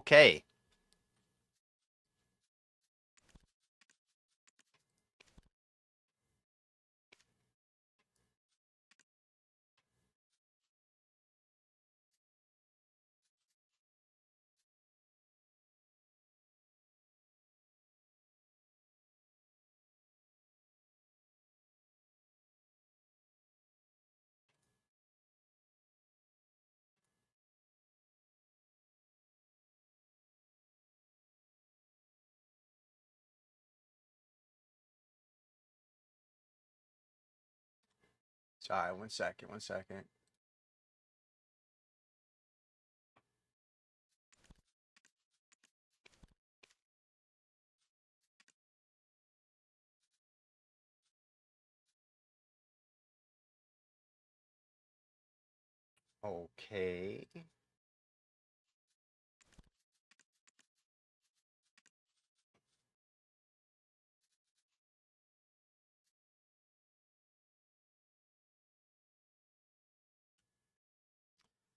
Okay. Sorry, one second, one second. Okay.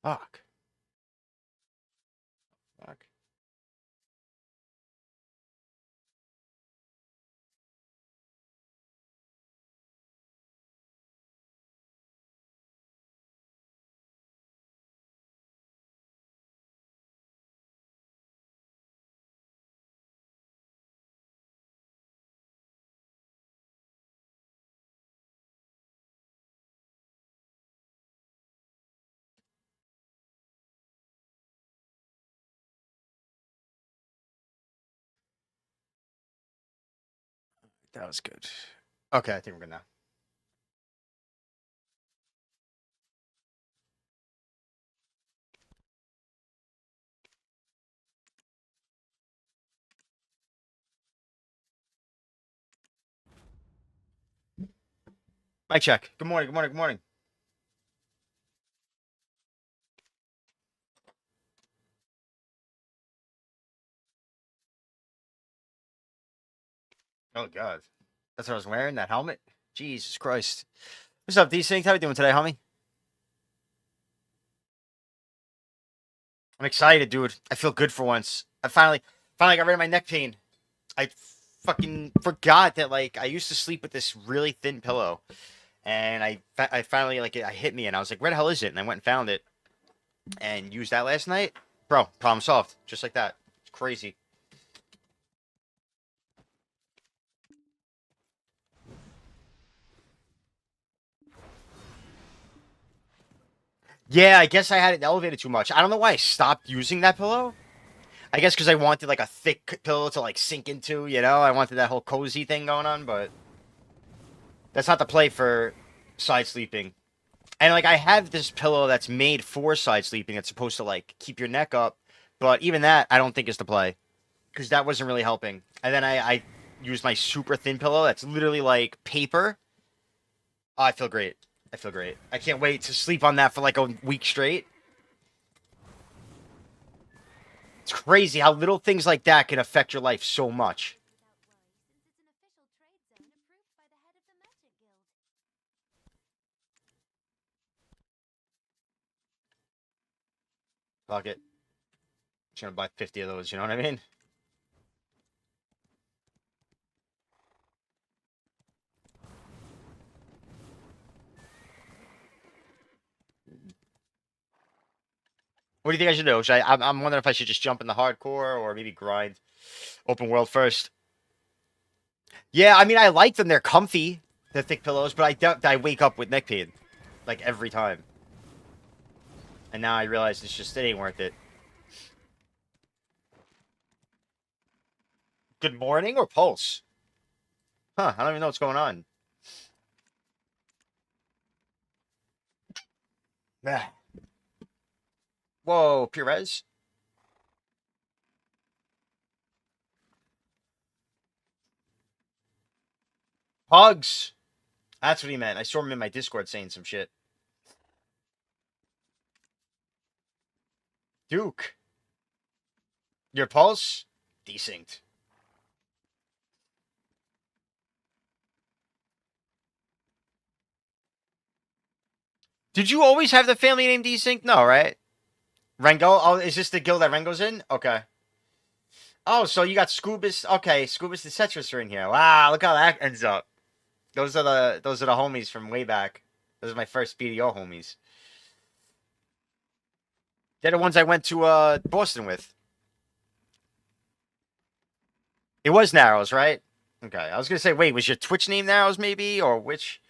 Fuck. Fuck. That was good. Okay, I think we're good now. Mic check. Good morning, good morning, good morning. Oh, God. That's what I was wearing, that helmet? Jesus Christ. What's up, D-Sync? How you doing today, homie? I'm excited, dude. I feel good for once. I finally got rid of my neck pain. I fucking forgot that, like, I used to sleep with this really thin pillow. And I finally, like, it hit me, and I was like, where the hell is it? And I went and found it and used that last night. Bro, problem solved. Just like that. It's crazy. Yeah, I guess I had it elevated too much. I don't know why I stopped using that pillow. I guess because I wanted like a thick pillow to like sink into, you know? I wanted that whole cozy thing going on, but that's not the play for side sleeping. And like I have this pillow that's made for side sleeping. It's supposed to like keep your neck up, but even that I don't think is the play because that wasn't really helping. And then I used my super thin pillow that's literally like paper. Oh, I feel great. I feel great. I can't wait to sleep on that for like a week straight. It's crazy how little things like that can affect your life so much. Fuck it. Just gonna buy 50 of those, you know what I mean? What do you think I should do? I'm wondering if I should just jump in the hardcore or maybe grind open world first. Yeah, I mean, I like them. They're comfy, the thick pillows, but I wake up with neck pain, like every time. And now I realize it ain't worth it. Good morning or pulse? Huh, I don't even know what's going on. Ah. Whoa, Perez? Hugs! That's what he meant. I saw him in my Discord saying some shit. Duke. Your pulse? Decent. Did you always have the family name Desync? No, right? Rengo? Oh, is this the guild that Rengo's in? Okay. Oh, so you got Scubus. Okay, Scubus the Cetrus are in here. Wow, look how that ends up. Those are the homies from way back. Those are my first BDO homies. They're the ones I went to Boston with. It was Narrows, right? Okay, I was gonna say, wait, was your Twitch name Narrows maybe, or which?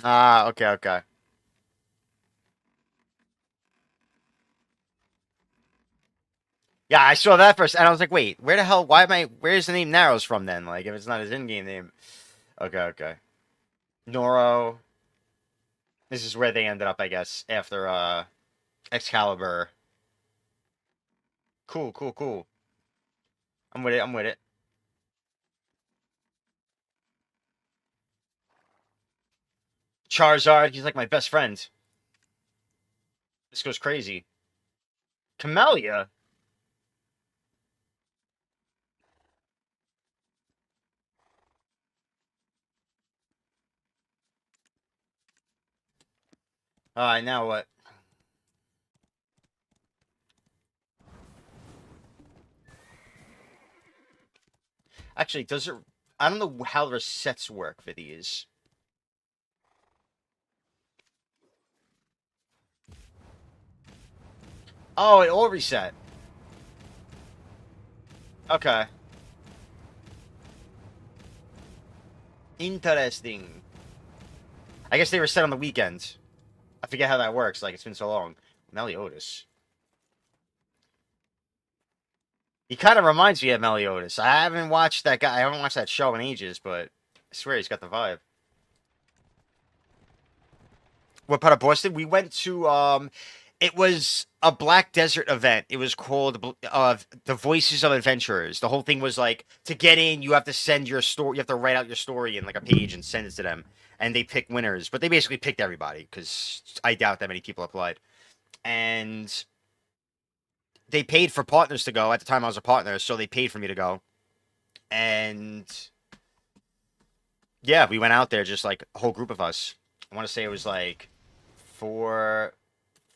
Ah, okay, okay. Yeah, I saw that first, and I was like, wait, where the hell? Why am I? Where's the name Narrows from then? Like, if it's not his in-game name. Okay, okay. Noro. This is where they ended up, I guess, after Excalibur. Cool, cool, cool. I'm with it. I'm with it. Charizard. He's like my best friend. This goes crazy. Camellia. All right, now what? Actually, does it? I don't know how the resets work for these. Oh, it all reset. Okay. Interesting. I guess they were set on the weekends. I forget how that works. Like, it's been so long. Meliodas. He kind of reminds me of Meliodas. I haven't watched that guy. I haven't watched that show in ages, but I swear he's got the vibe. What part of Boston? We went to it was a Black Desert event. It was called the Voices of Adventurers. The whole thing was like to get in, you have to send your story, you have to write out your story in like a page and send it to them, and they pick winners. But they basically picked everybody because I doubt that many people applied. And they paid for partners to go. At the time, I was a partner, so they paid for me to go. And yeah, we went out there, just like a whole group of us. I want to say it was like four,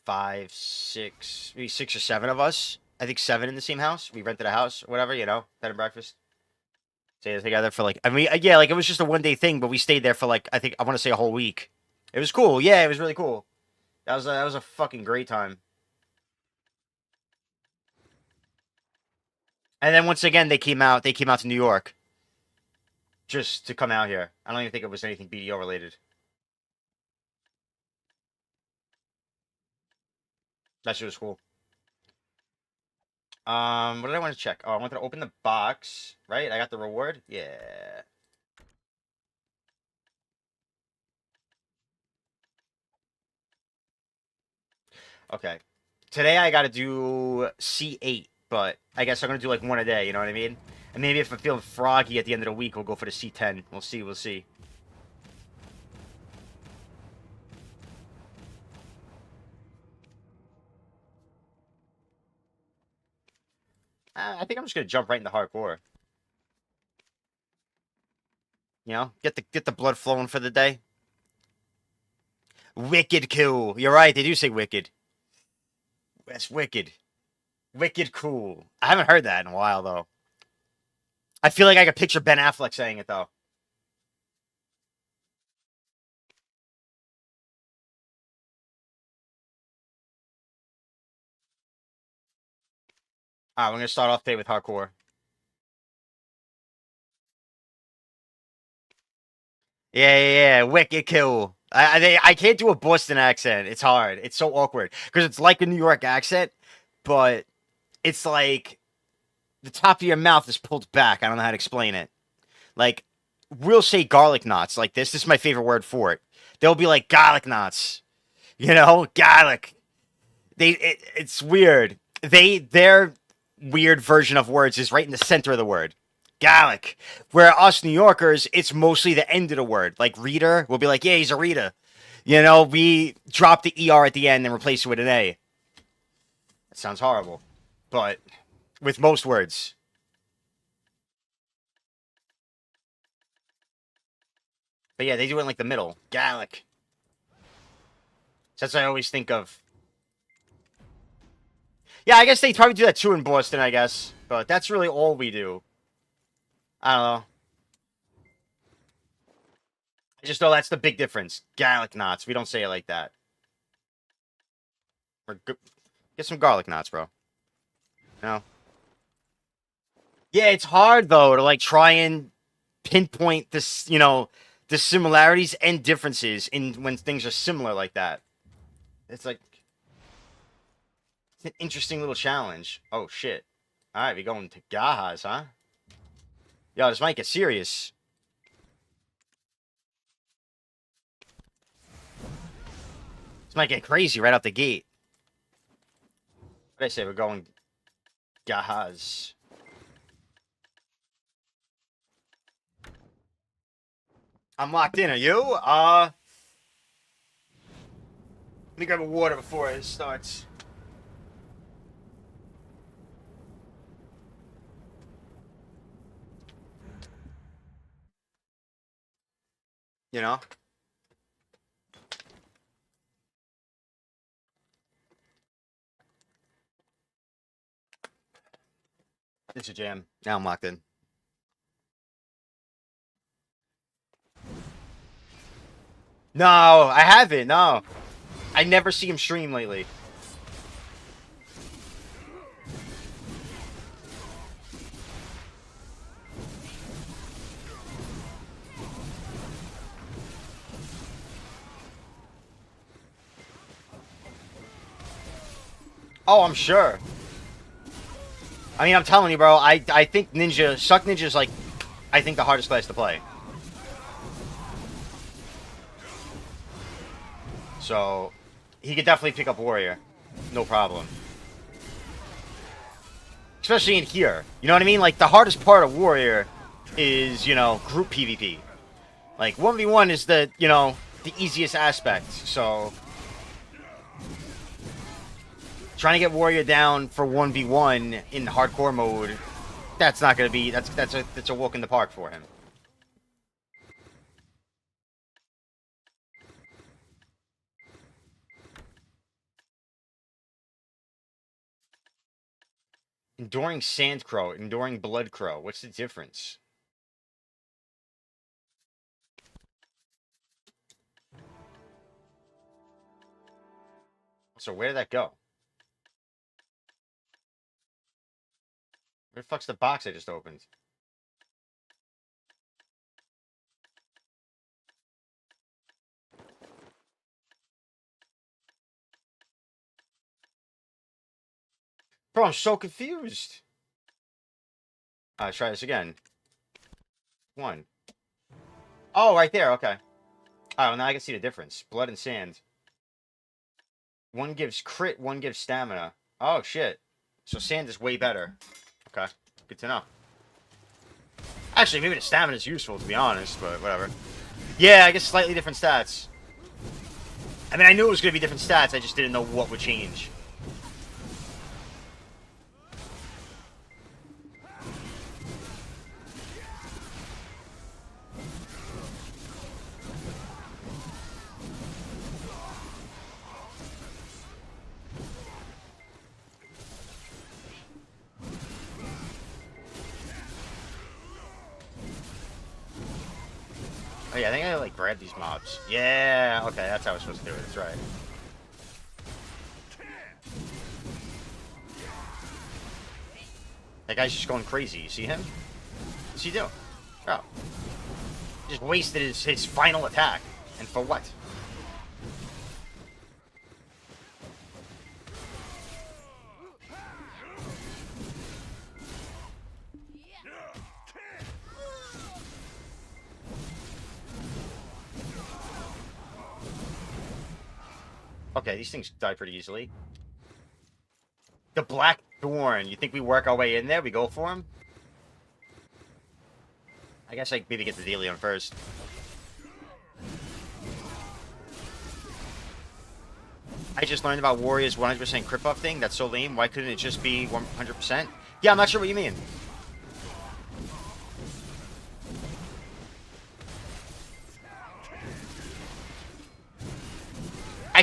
five, six, maybe 6 or 7 of us. I think 7 in the same house. We rented a house, whatever, bed and breakfast. Stayed together for like, I mean, yeah, like it was just a 1 day thing, but we stayed there for like, I think I want to say a whole week. It was cool. Yeah, it was really cool. That was a fucking great time. And then once again, they came out. They came out to New York just to come out here. I don't even think it was anything BDO related. That shit was cool. What did I want to check? Oh, I wanted to open the box. Right, I got the reward. Yeah. Okay. Today I got to do C8, but I guess I'm gonna do like one a day. You know what I mean? And maybe if I'm feeling froggy at the end of the week, we'll go for the C10. We'll see. We'll see. I think I'm just gonna jump right into hardcore. Get the blood flowing for the day. Wicked cool. You're right. They do say wicked. That's wicked. Wicked cool. I haven't heard that in a while though. I feel like I could picture Ben Affleck saying it though. All right, we're gonna start off today with hardcore. Yeah, yeah, yeah. Wicked cool. I can't do a Boston accent. It's hard. It's so awkward because it's like a New York accent, but it's like the top of your mouth is pulled back. I don't know how to explain it. Like we'll say garlic knots like this. This is my favorite word for it. They'll be like garlic knots. Garlic. It's weird. Their weird version of words is right in the center of the word. Garlic. Where us New Yorkers, it's mostly the end of the word. Like reader, we'll be like, yeah, he's a reader. We drop the ER at the end and replace it with an A. That sounds horrible. But with most words. But yeah, they do it in like the middle. Garlic. So that's what I always think of. Yeah, I guess they probably do that too in Boston, I guess. But that's really all we do. I don't know. I just know that's the big difference. Garlic knots. We don't say it like that. Get some garlic knots, bro. No. Yeah, it's hard though to like try and pinpoint this, the similarities and differences in when things are similar like that. It's like it's an interesting little challenge. Oh shit. Alright, we going to Gajas, huh? Yo, this might get serious. This might get crazy right out the gate. What did I say? We're going Gajas. I'm locked in. Are you? Let me grab a water before it starts. You know? It's a jam. Now I'm locked in. No, I haven't. No. I never see him stream lately. Oh, I'm sure. I mean, I'm telling you, bro. I think Suck Ninja is like, I think the hardest class to play. So, he could definitely pick up Warrior. No problem. Especially in here. You know what I mean? Like, the hardest part of Warrior is, group PvP. Like, 1v1 is the easiest aspect. So, trying to get Warrior down for 1v1 in hardcore mode, that's not going to be... That's a walk in the park for him. Enduring Sand Crow, Enduring Blood Crow. What's the difference? So where did that go? Where the fuck's the box I just opened? Bro, I'm so confused. Let's try this again. One. Oh, right there. Okay. Oh, now I can see the difference. Blood and sand. One gives crit, one gives stamina. Oh, shit. So sand is way better. Okay. Good to know. Actually, maybe the stamina is useful, to be honest, but whatever. Yeah, I guess slightly different stats. I mean, I knew it was going to be different stats. I just didn't know what would change. Oh, yeah, I think I, like, grab these mobs. Yeah, okay, that's how I was supposed to do it. That's right. That guy's just going crazy. You see him? What's he doing? Oh. He just wasted his final attack. And for what? Okay, these things die pretty easily. The Black Thorn. You think we work our way in there? We go for him? I guess I maybe get the Delion first. I just learned about Warrior's 100% crit buff thing. That's so lame. Why couldn't it just be 100%? Yeah, I'm not sure what you mean.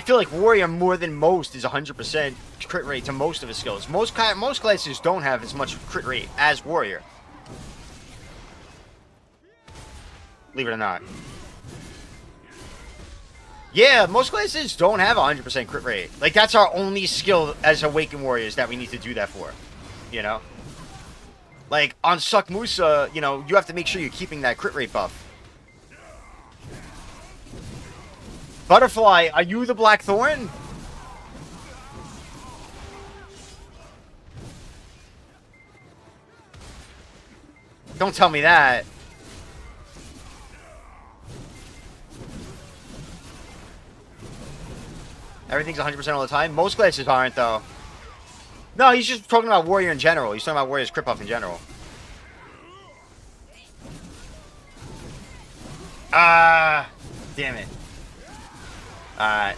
feel like Warrior more than most is 100% crit rate to most of his skills. Most classes don't have as much crit rate as Warrior. Believe it or not. Yeah, most classes don't have 100% crit rate. Like, that's our only skill as Awakened Warriors that we need to do that for. You know? Like, on Suck Musa, you know, you have to make sure you're keeping that crit rate buff. Butterfly, are you the Blackthorn? Don't tell me that. Everything's 100% all the time? Most classes aren't, though. No, he's just talking about Warrior in general. He's talking about Warrior's crit buff in general. Ah, damn it. Alright.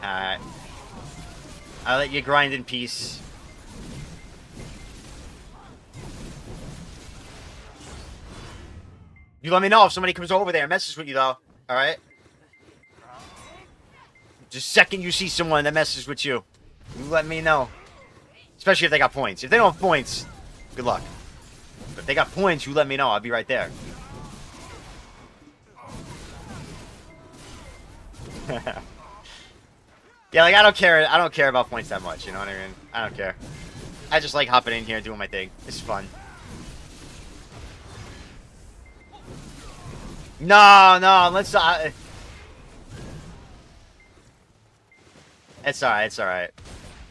Alright. I'll let you grind in peace. You let me know if somebody comes over there and messes with you, though. Alright? Just second you see someone that messes with you, you let me know. Especially if they got points. If they don't have points, good luck. But if they got points, you let me know. I'll be right there. Yeah, like, I don't care. I don't care about points that much. You know what I mean? I don't care. I just like hopping in here and doing my thing. It's fun. No, let's. It's alright. It's alright.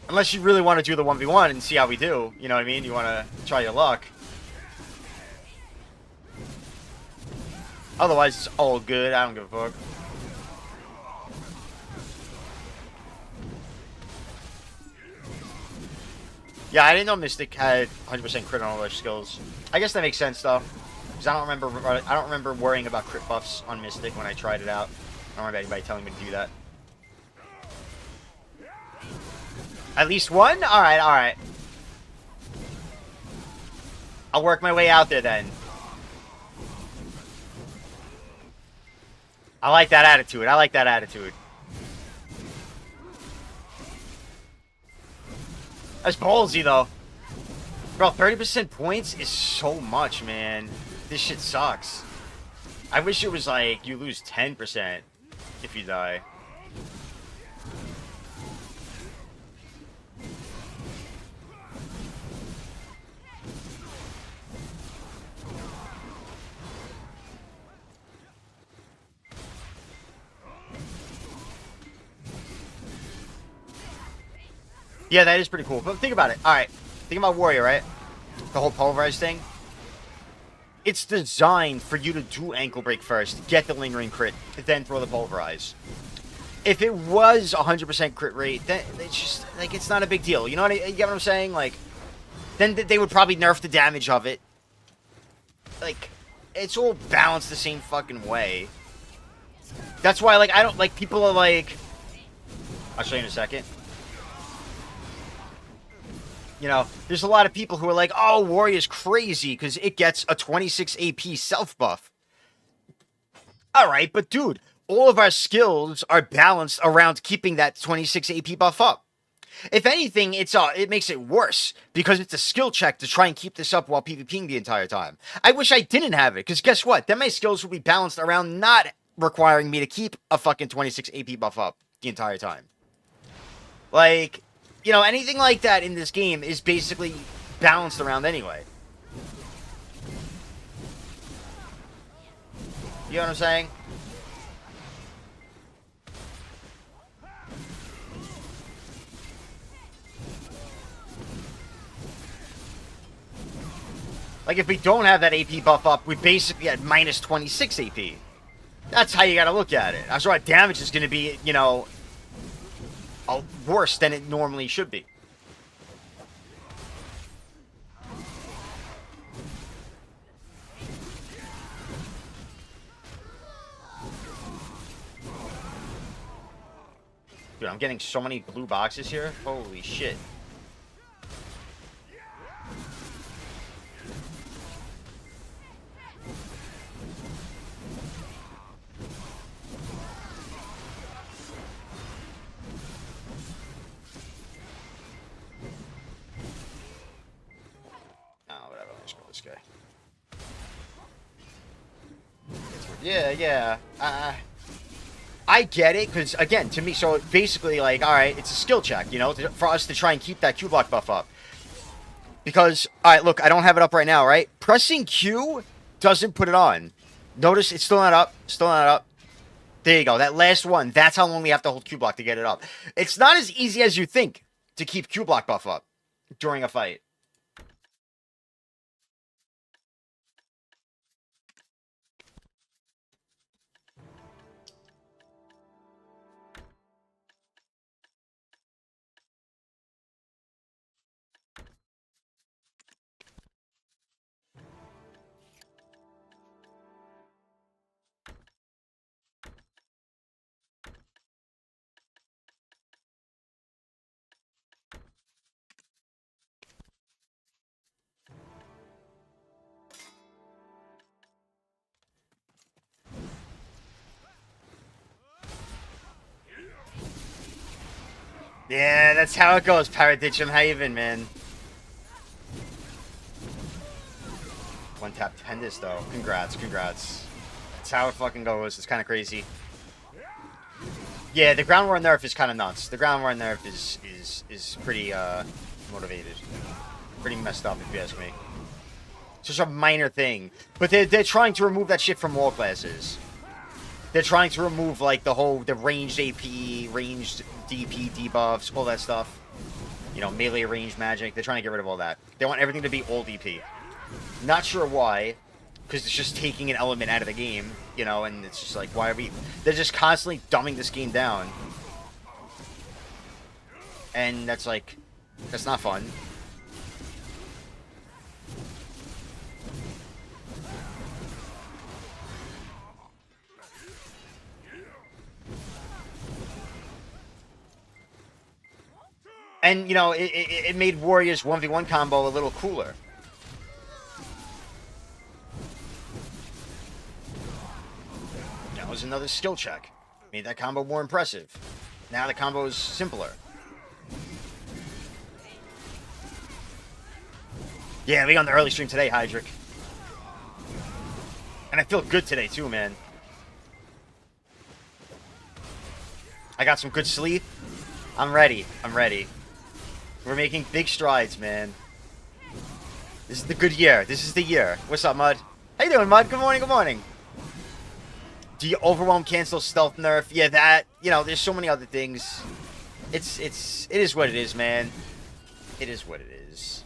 Unless you really want to do the 1v1 and see how we do. You know what I mean? You want to try your luck. Otherwise, it's all good. I don't give a fuck. Yeah, I didn't know Mystic had 100% crit on all their skills. I guess that makes sense though, because I don't remember worrying about crit buffs on Mystic when I tried it out. I don't remember anybody telling me to do that. At least one? All right, all right. I'll work my way out there then. I like that attitude. I like that attitude. That's ballsy, though. Bro, 30% points is so much, man. This shit sucks. I wish it was like you lose 10% if you die. Yeah, that is pretty cool. But think about it. Alright. Think about Warrior, right? The whole pulverized thing. It's designed for you to do ankle break first, get the lingering crit, then throw the pulverize. If it was 100% crit rate, then it's just, like, it's not a big deal. You know you get what I'm saying? Like, then they would probably nerf the damage of it. Like, it's all balanced the same fucking way. That's why, like, I don't, like, people are like... I'll show you in a second. You know, there's a lot of people who are like, oh, Warrior's crazy because it gets a 26 AP self buff. Alright, but dude, all of our skills are balanced around keeping that 26 AP buff up. If anything, it makes it worse because it's a skill check to try and keep this up while PvPing the entire time. I wish I didn't have it, because guess what? Then my skills would be balanced around not requiring me to keep a fucking 26 AP buff up the entire time. Like... You know, anything like that in this game is basically balanced around anyway. You know what I'm saying? Like, if we don't have that AP buff up, we basically at minus 26 AP. That's how you gotta look at it. That's why damage is gonna be, you know... worse than it normally should be. Dude, I'm getting so many blue boxes here. Holy shit. this guy. Yeah. I get it, because, again, to me, so basically, like, alright, it's a skill check, you know, for us to try and keep that Q block buff up. Because, alright, look, I don't have it up right now, right? Pressing Q doesn't put it on. Notice it's still not up. Still not up. There you go. That last one. That's how long we have to hold Q block to get it up. It's not as easy as you think to keep Q block buff up during a fight. Yeah, that's how it goes, Paraditchum Haven, man. One tap Tendis, though. Congrats. That's how it fucking goes. It's kind of crazy. Yeah, the ground war nerf is kind of nuts. The ground war nerf is pretty motivated. Pretty messed up, if you ask me. It's just a minor thing. But they're trying to remove that shit from all classes. They're trying to remove, like, the ranged AP, ranged DP, debuffs, all that stuff. You know, melee ranged magic. They're trying to get rid of all that. They want everything to be all DP. Not sure why, because it's just taking an element out of the game, you know, and it's just like, why are we... They're just constantly dumbing this game down. And that's, like, that's not fun. And, you know, it made Warriors 1v1 combo a little cooler. That was another skill check. Made that combo more impressive. Now the combo is simpler. Yeah, we on the early stream today, Hydric. And I feel good today, too, man. I got some good sleep. I'm ready. We're making big strides, man. This is the good year. This is the year. What's up, Mud? How you doing, Mud? Good morning. Do you overwhelm cancel stealth nerf? Yeah, that, you know, there's so many other things. It is what it is, man. It is what it is.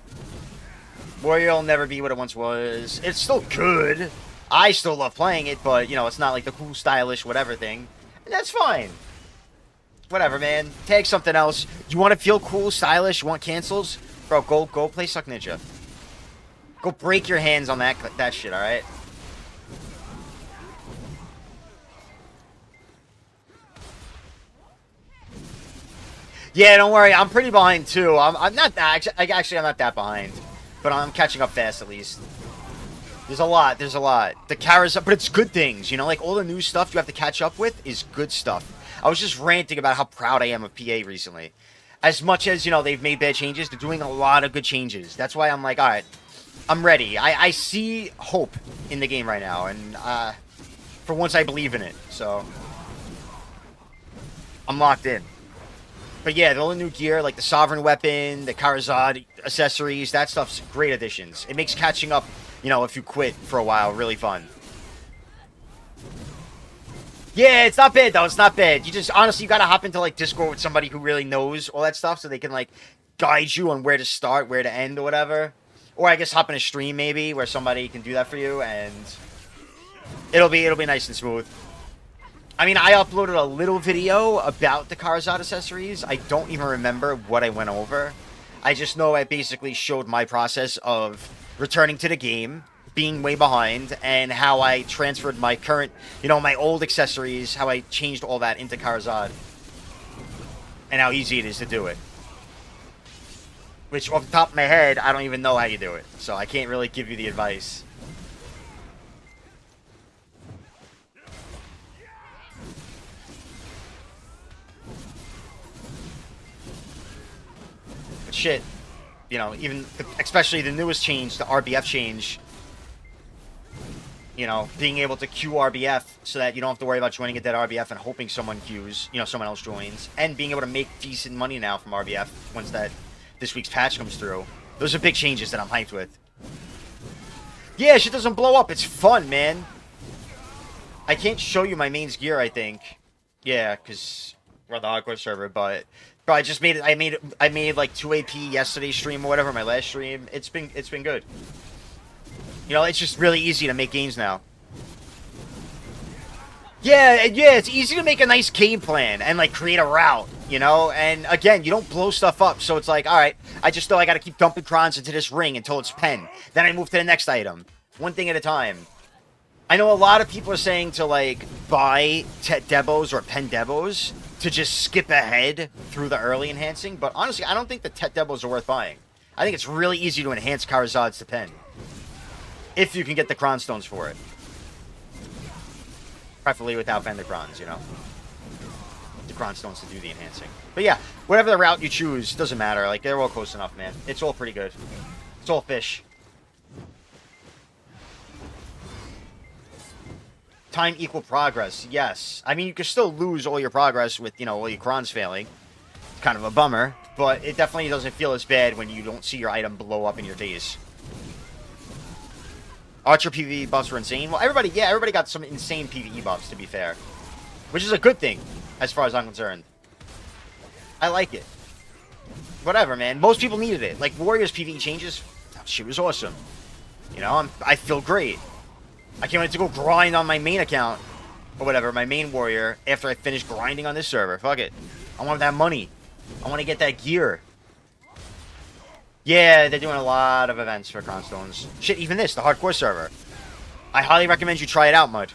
Warrior will never be what it once was. It's still good. I still love playing it, but, you know, it's not like the cool, stylish, whatever thing. And that's fine. Whatever, man. Tag something else. You want to feel cool, stylish, you want cancels? Bro, go play Suck Ninja. Go break your hands on that shit, alright? Yeah, don't worry. I'm pretty behind, too. I'm not that... Actually, I'm not that behind. But I'm catching up fast, at least. There's a lot. The Karazhan... But it's good things, you know? Like, all the new stuff you have to catch up with is good stuff. I was just ranting about how proud I am of PA recently. As much as, you know, they've made bad changes, they're doing a lot of good changes. That's why I'm like, alright, I'm ready. I see hope in the game right now, and for once I believe in it, so I'm locked in. But yeah, all the new gear, like the Sovereign Weapon, the Karazhan accessories, that stuff's great additions. It makes catching up, you know, if you quit for a while, really fun. Yeah, it's not bad, though. It's not bad. You just, honestly, you gotta hop into, like, Discord with somebody who really knows all that stuff so they can, like, guide you on where to start, where to end, or whatever. Or I guess hop in a stream, maybe, where somebody can do that for you, and it'll be nice and smooth. I mean, I uploaded a little video about the Karazhan accessories. I don't even remember what I went over. I just know I basically showed my process of returning to the game, being way behind, and how I transferred my current, you know, my old accessories, how I changed all that into Karazhan, and how easy it is to do it. Which, off the top of my head, I don't even know how you do it, so I can't really give you the advice. But shit, you know, even especially the newest change, the RBF change. You know, being able to queue RBF so that you don't have to worry about joining a dead RBF and hoping someone queues, you know, someone else joins, and being able to make decent money now from RBF once this week's patch comes through. Those are big changes that I'm hyped with. Yeah, shit doesn't blow up. It's fun, man. I can't show you my main's gear, I think. Yeah, because we're on the hardcore server, but bro, I just made it. I made like 2 AP yesterday's stream or whatever, my last stream. It's been good. You know, it's just really easy to make games now. Yeah, it's easy to make a nice game plan and, like, create a route, you know? And, again, you don't blow stuff up, so it's like, alright, I just know I gotta keep dumping crons into this ring until it's pen. Then I move to the next item. One thing at a time. I know a lot of people are saying to, like, buy Tet Debos or Pen Debos to just skip ahead through the early enhancing, but honestly, I don't think the Tet Debos are worth buying. I think it's really easy to enhance Karazads to pen. If you can get the Cron Stones for it. Preferably without vendor Crons, you know? The Cron Stones to do the enhancing. But yeah, whatever the route you choose, doesn't matter. Like, they're all close enough, man. It's all pretty good. It's all fish. Time equal progress, yes. I mean, you can still lose all your progress with, you know, all your Crons failing. It's kind of a bummer, but it definitely doesn't feel as bad when you don't see your item blow up in your face. Archer PvE buffs were insane. Well, everybody got some insane PvE buffs, to be fair. Which is a good thing, as far as I'm concerned. I like it. Whatever, man. Most people needed it. Like, Warriors PvE changes, that shit was awesome. You know, I feel great. I can't wait to go grind on my main account, or whatever, my main Warrior, after I finish grinding on this server. Fuck it. I want that money. I want to get that gear. Yeah, they're doing a lot of events for Cron Stones. Shit, even this, the hardcore server. I highly recommend you try it out, Mud.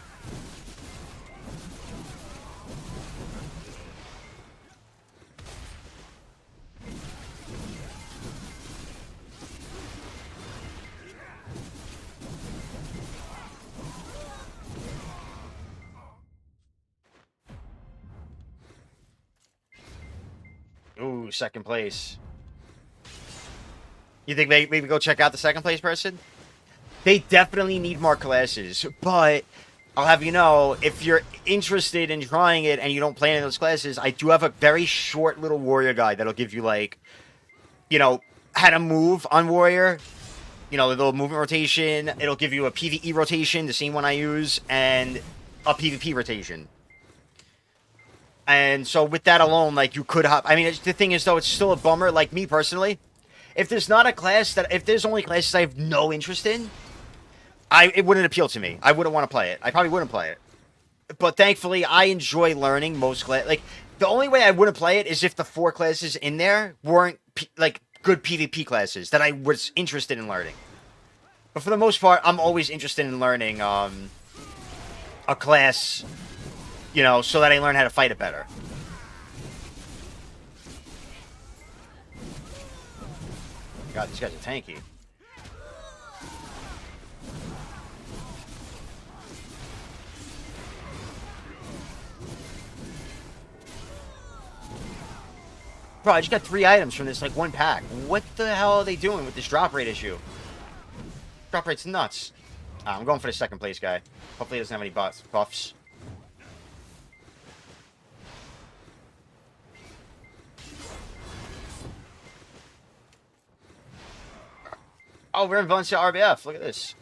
Ooh, second place. You think maybe go check out the second place person? They definitely need more classes, but I'll have you know, if you're interested in trying it and you don't play any of those classes, I do have a very short little Warrior guide that'll give you, like, you know, how to move on Warrior. You know, the little movement rotation. It'll give you a PvE rotation, the same one I use, and a PvP rotation. And so with that alone, like, you could hop. I mean, the thing is, though, it's still a bummer. Like, me personally, if there's not a class if there's only classes I have no interest in, it wouldn't appeal to me. I wouldn't want to play it. I probably wouldn't play it. But thankfully, I enjoy learning most classes. Like, the only way I wouldn't play it is if the 4 classes in there weren't, like, good PvP classes that I was interested in learning. But for the most part, I'm always interested in learning a class, you know, so that I learn how to fight it better. God, these guys are tanky. Bro, I just got 3 items from this, like, 1 pack. What the hell are they doing with this drop rate issue? Drop rate's nuts. I'm going for the second place guy. Hopefully he doesn't have any buffs. Oh, we're in Valencia RBF. Look at this.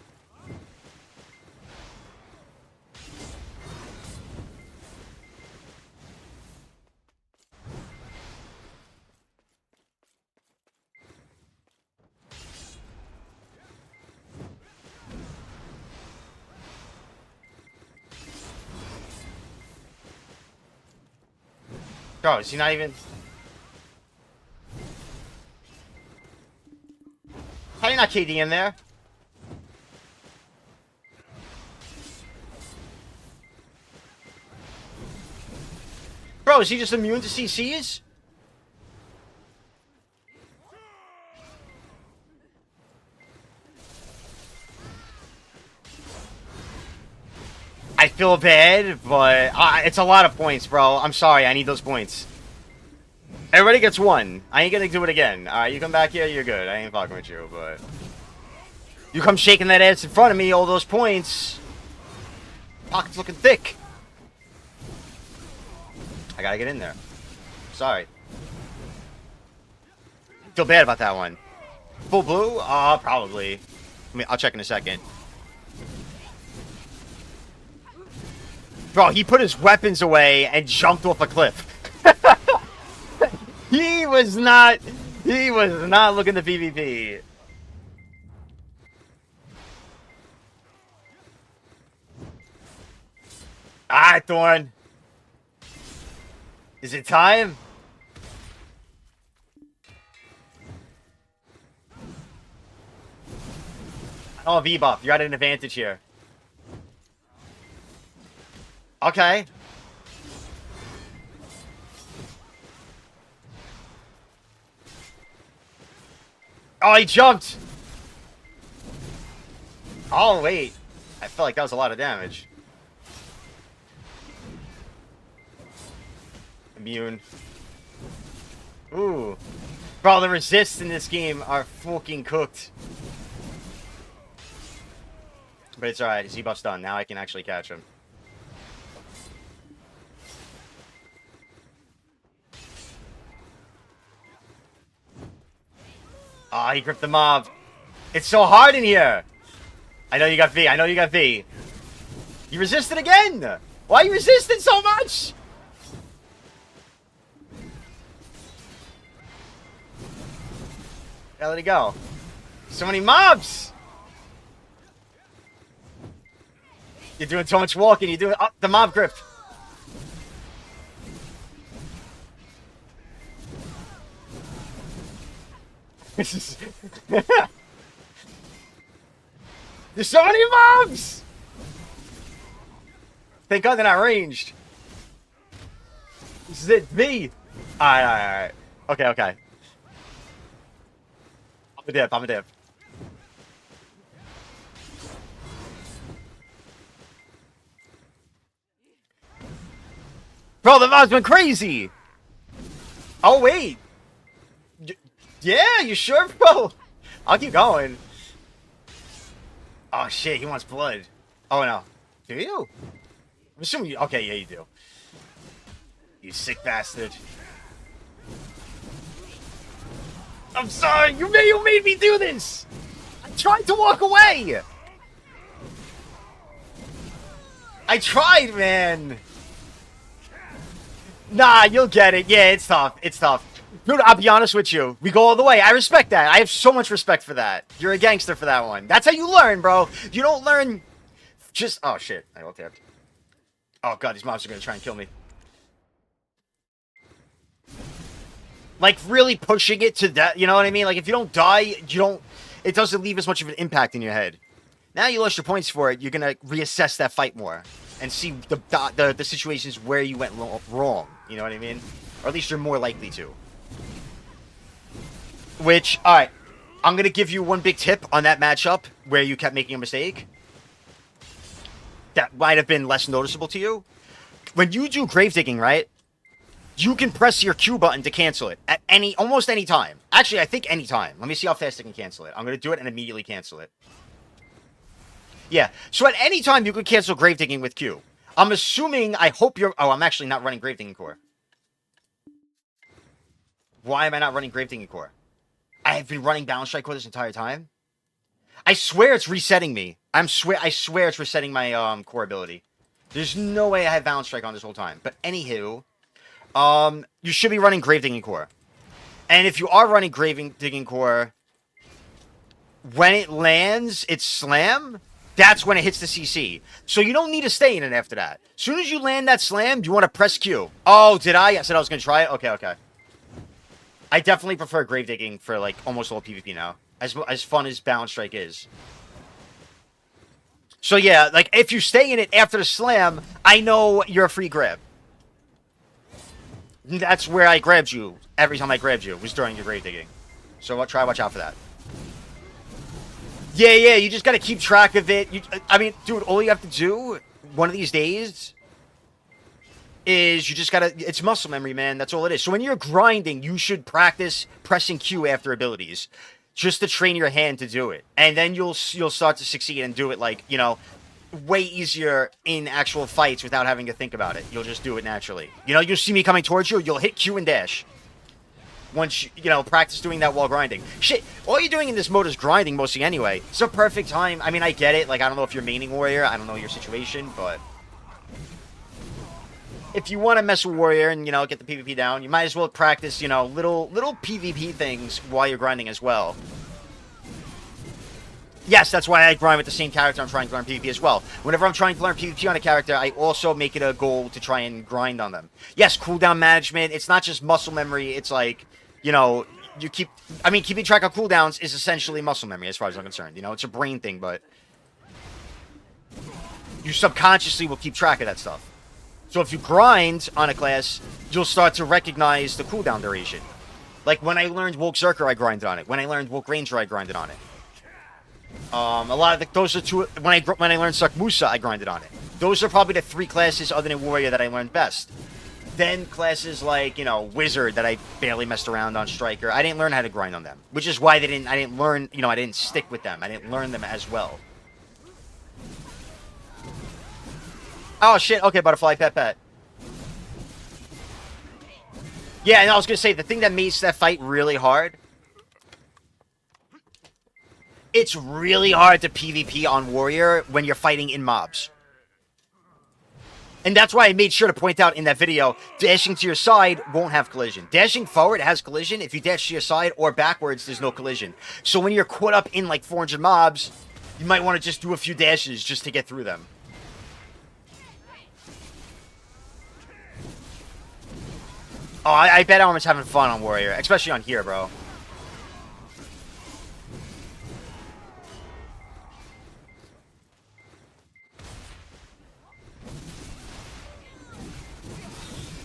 Oh, is he not even... How are you not KD in there? Bro, is he just immune to CCs? I feel bad, but it's a lot of points, bro. I'm sorry, I need those points. Everybody gets one. I ain't gonna do it again. Alright, you come back here, you're good. I ain't fucking with you, but... You come shaking that ass in front of me, all those points. Pocket's looking thick. I gotta get in there. Sorry. Feel bad about that one. Full blue? Probably. I mean, I'll check in a second. Bro, he put his weapons away and jumped off a cliff. He was not looking to PvP. Alright, Thorn. Is it time? Oh, V-buff. You're at an advantage here. Okay. Oh, he jumped! Oh, wait. I felt like that was a lot of damage. Immune. Ooh. Bro, the resists in this game are fucking cooked. But it's alright. Z buff's done. Now I can actually catch him. Ah, he gripped the mob. It's so hard in here. I know you got V. I know you got V. You resisted again. Why are you resisting so much? Yeah, let it go. So many mobs. You're doing so much walking. You're doing the mob grip. This is... There's so many mobs! Thank God they're not ranged. This is it. Me. Alright. Okay. I'm a dip. Bro, the mob's been crazy! Oh, wait. Yeah, you sure, bro? I'll keep going. Oh, shit, he wants blood. Oh, no. Do you? I'm assuming you... Okay, yeah, you do. You sick bastard. I'm sorry, you made me do this! I tried to walk away! I tried, man! Nah, you'll get it. Yeah, it's tough. It's tough. Dude, I'll be honest with you. We go all the way. I respect that. I have so much respect for that. You're a gangster for that one. That's how you learn, bro. You don't learn just... Oh, shit. I got tapped. Oh, God. These mobs are going to try and kill me. Like, really pushing it to that. You know what I mean? Like, if you don't die, you don't... It doesn't leave as much of an impact in your head. Now you lost your points for it. You're going to reassess that fight more. And see the situations where you went wrong. You know what I mean? Or at least you're more likely to. Which, alright, I'm going to give you one big tip on that matchup where you kept making a mistake. That might have been less noticeable to you. When you do grave digging, right, you can press your Q button to cancel it at almost any time. Actually, I think any time. Let me see how fast I can cancel it. I'm going to do it and immediately cancel it. Yeah, so at any time you can cancel grave digging with Q. I'm assuming, I hope you're... Oh, I'm actually not running grave digging core. Why am I not running grave digging core? I have been running Balance Strike Core this entire time. I swear it's resetting me. I swear it's resetting my core ability. There's no way I have Balance Strike on this whole time. But anywho, you should be running Grave Digging Core. And if you are running Grave Digging Core, when it lands, it's slam. That's when it hits the CC. So you don't need to stay in it after that. As soon as you land that slam, you want to press Q. Oh, did I? I said I was going to try it? Okay. I definitely prefer grave digging for, like, almost all PvP now. As fun as Balance Strike is. So, yeah, like, if you stay in it after the slam, I know you're a free grab. That's where I grabbed you. Every time I grabbed you was during your grave digging. So, watch out for that. Yeah, you just gotta keep track of it. I mean, dude, all you have to do, one of these days, is you just gotta, it's muscle memory, man. That's all it is. So when you're grinding, you should practice pressing Q after abilities just to train your hand to do it. And then you'll start to succeed and do it, like, you know, way easier in actual fights without having to think about it. You'll just do it naturally. You know, you'll see me coming towards you, you'll hit Q and dash. Once you know, practice doing that while grinding. Shit, all you're doing in this mode is grinding mostly anyway. It's a perfect time. I mean, I get it. Like, I don't know if you're maining warrior. I don't know your situation, but if you want to mess with warrior and, you know, get the PvP down, you might as well practice, you know, little PvP things while you're grinding as well. Yes, that's why I grind with the same character I'm trying to learn PvP as well. Whenever I'm trying to learn PvP on a character, I also make it a goal to try and grind on them. Yes, cooldown management. It's not just muscle memory. It's like, you know, you keep... I mean, keeping track of cooldowns is essentially muscle memory as far as I'm concerned. You know, it's a brain thing, but you subconsciously will keep track of that stuff. So if you grind on a class, you'll start to recognize the cooldown duration. Like when I learned Wolk Zerker, I grinded on it. When I learned Wolk Ranger, I grinded on it. A lot of those are two. When I learned Suck Musa, I grinded on it. Those are probably the 3 classes other than Warrior that I learned best. Then classes like, you know, Wizard that I barely messed around on, Striker. I didn't learn how to grind on them, which is why I didn't learn. You know, I didn't stick with them. I didn't learn them as well. Oh shit! Okay, Butterfly Pet. Yeah, and I was gonna say the thing that makes that fight really hard. It's really hard to PvP on Warrior when you're fighting in mobs. And that's why I made sure to point out in that video, dashing to your side won't have collision. Dashing forward has collision. If you dash to your side or backwards, there's no collision. So when you're caught up in like 400 mobs, you might want to just do a few dashes just to get through them. Oh, I bet everyone's having fun on Warrior, especially on here, bro.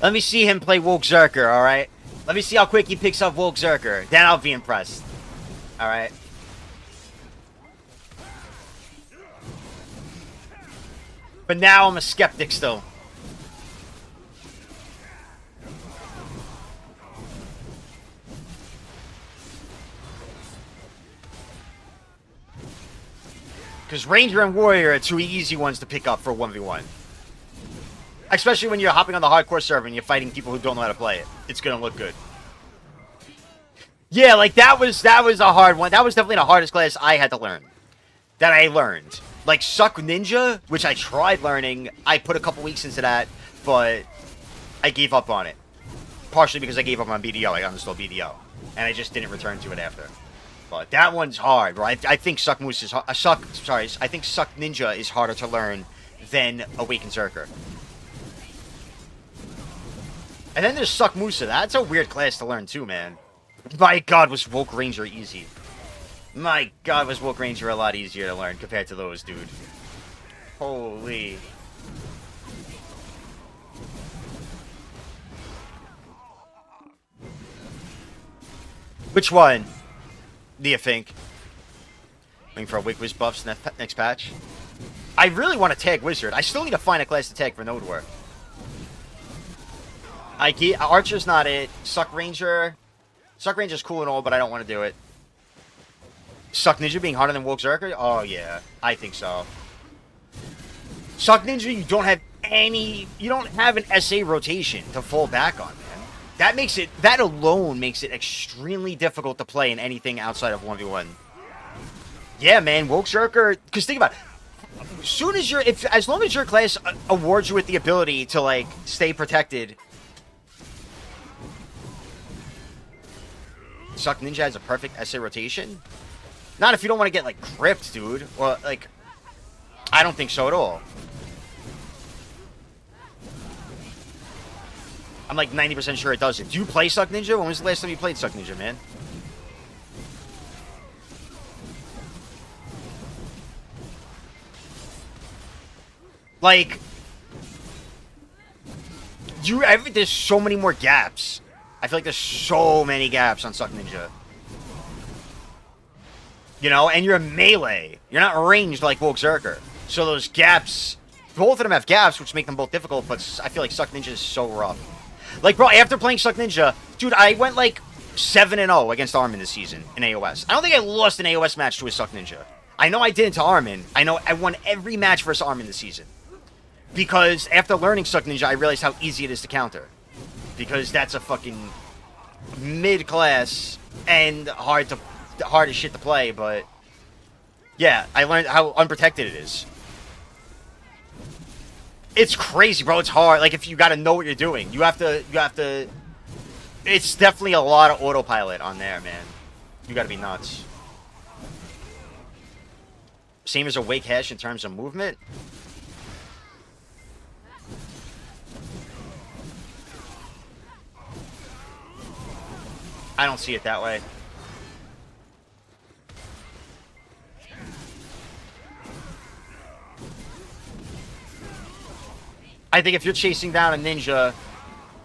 Let me see him play Wolk Zerker, alright? Let me see how quick he picks up Wolk Zerker. Then I'll be impressed. Alright? But now I'm a skeptic still. Because Ranger and Warrior are 2 easy ones to pick up for 1v1. Especially when you're hopping on the hardcore server and you're fighting people who don't know how to play it. It's going to look good. Yeah, like that was a hard one. That was definitely the hardest class I had to learn. That I learned. Like Suck Ninja, which I tried learning. I put a couple weeks into that, but I gave up on it. Partially because I gave up on BDO. I uninstalled BDO. And I just didn't return to it after. But that one's hard, bro. I think Suck Moose is I think Suck Ninja is harder to learn than Awakened Zerker. And then there's Suck Musa. That's a weird class to learn too, man. My god, was Wolk Ranger easy. My god, was Wolk Ranger a lot easier to learn compared to those, dude. Holy. Which one do you think? Waiting for a Wigwiz buffs next patch. I really want to tag Wizard. I still need to find a class to tag for node work. Archer's not it. Suck Ranger's cool and all, but I don't want to do it. Suck Ninja being harder than Wolk Zerker? Oh yeah, I think so. Suck Ninja, you don't have an SA rotation to fall back on, man. That alone makes it extremely difficult to play in anything outside of 1v1. Yeah, man, Wolk Zerker, because think about it. As long as your class awards you with the ability to like stay protected. Suck Ninja has a perfect SA rotation? Not if you don't want to get, like, gripped, dude. Or, like, I don't think so at all. I'm, like, 90% sure it doesn't. Do you play Suck Ninja? When was the last time you played Suck Ninja, man? Like, there's so many more gaps. I feel like there's so many gaps on Suck Ninja. You know, and you're melee. You're not ranged like Wolk Zerker. So those gaps both of them have gaps, which make them both difficult, but I feel like Suck Ninja is so rough. Like, bro, after playing Suck Ninja, dude, I went like 7-0 against Armin this season in AOS. I don't think I lost an AOS match to a Suck Ninja. I know I did to Armin. I know I won every match versus Armin this season. Because after learning Suck Ninja, I realized how easy it is to counter. Because that's a fucking mid-class and hard as shit to play, but yeah, I learned how unprotected it is. It's crazy, bro. It's hard. Like, if you gotta know what you're doing. You have to... It's definitely a lot of autopilot on there, man. You gotta be nuts. Same as a Wake Hash in terms of movement. I don't see it that way. I think if you're chasing down a ninja,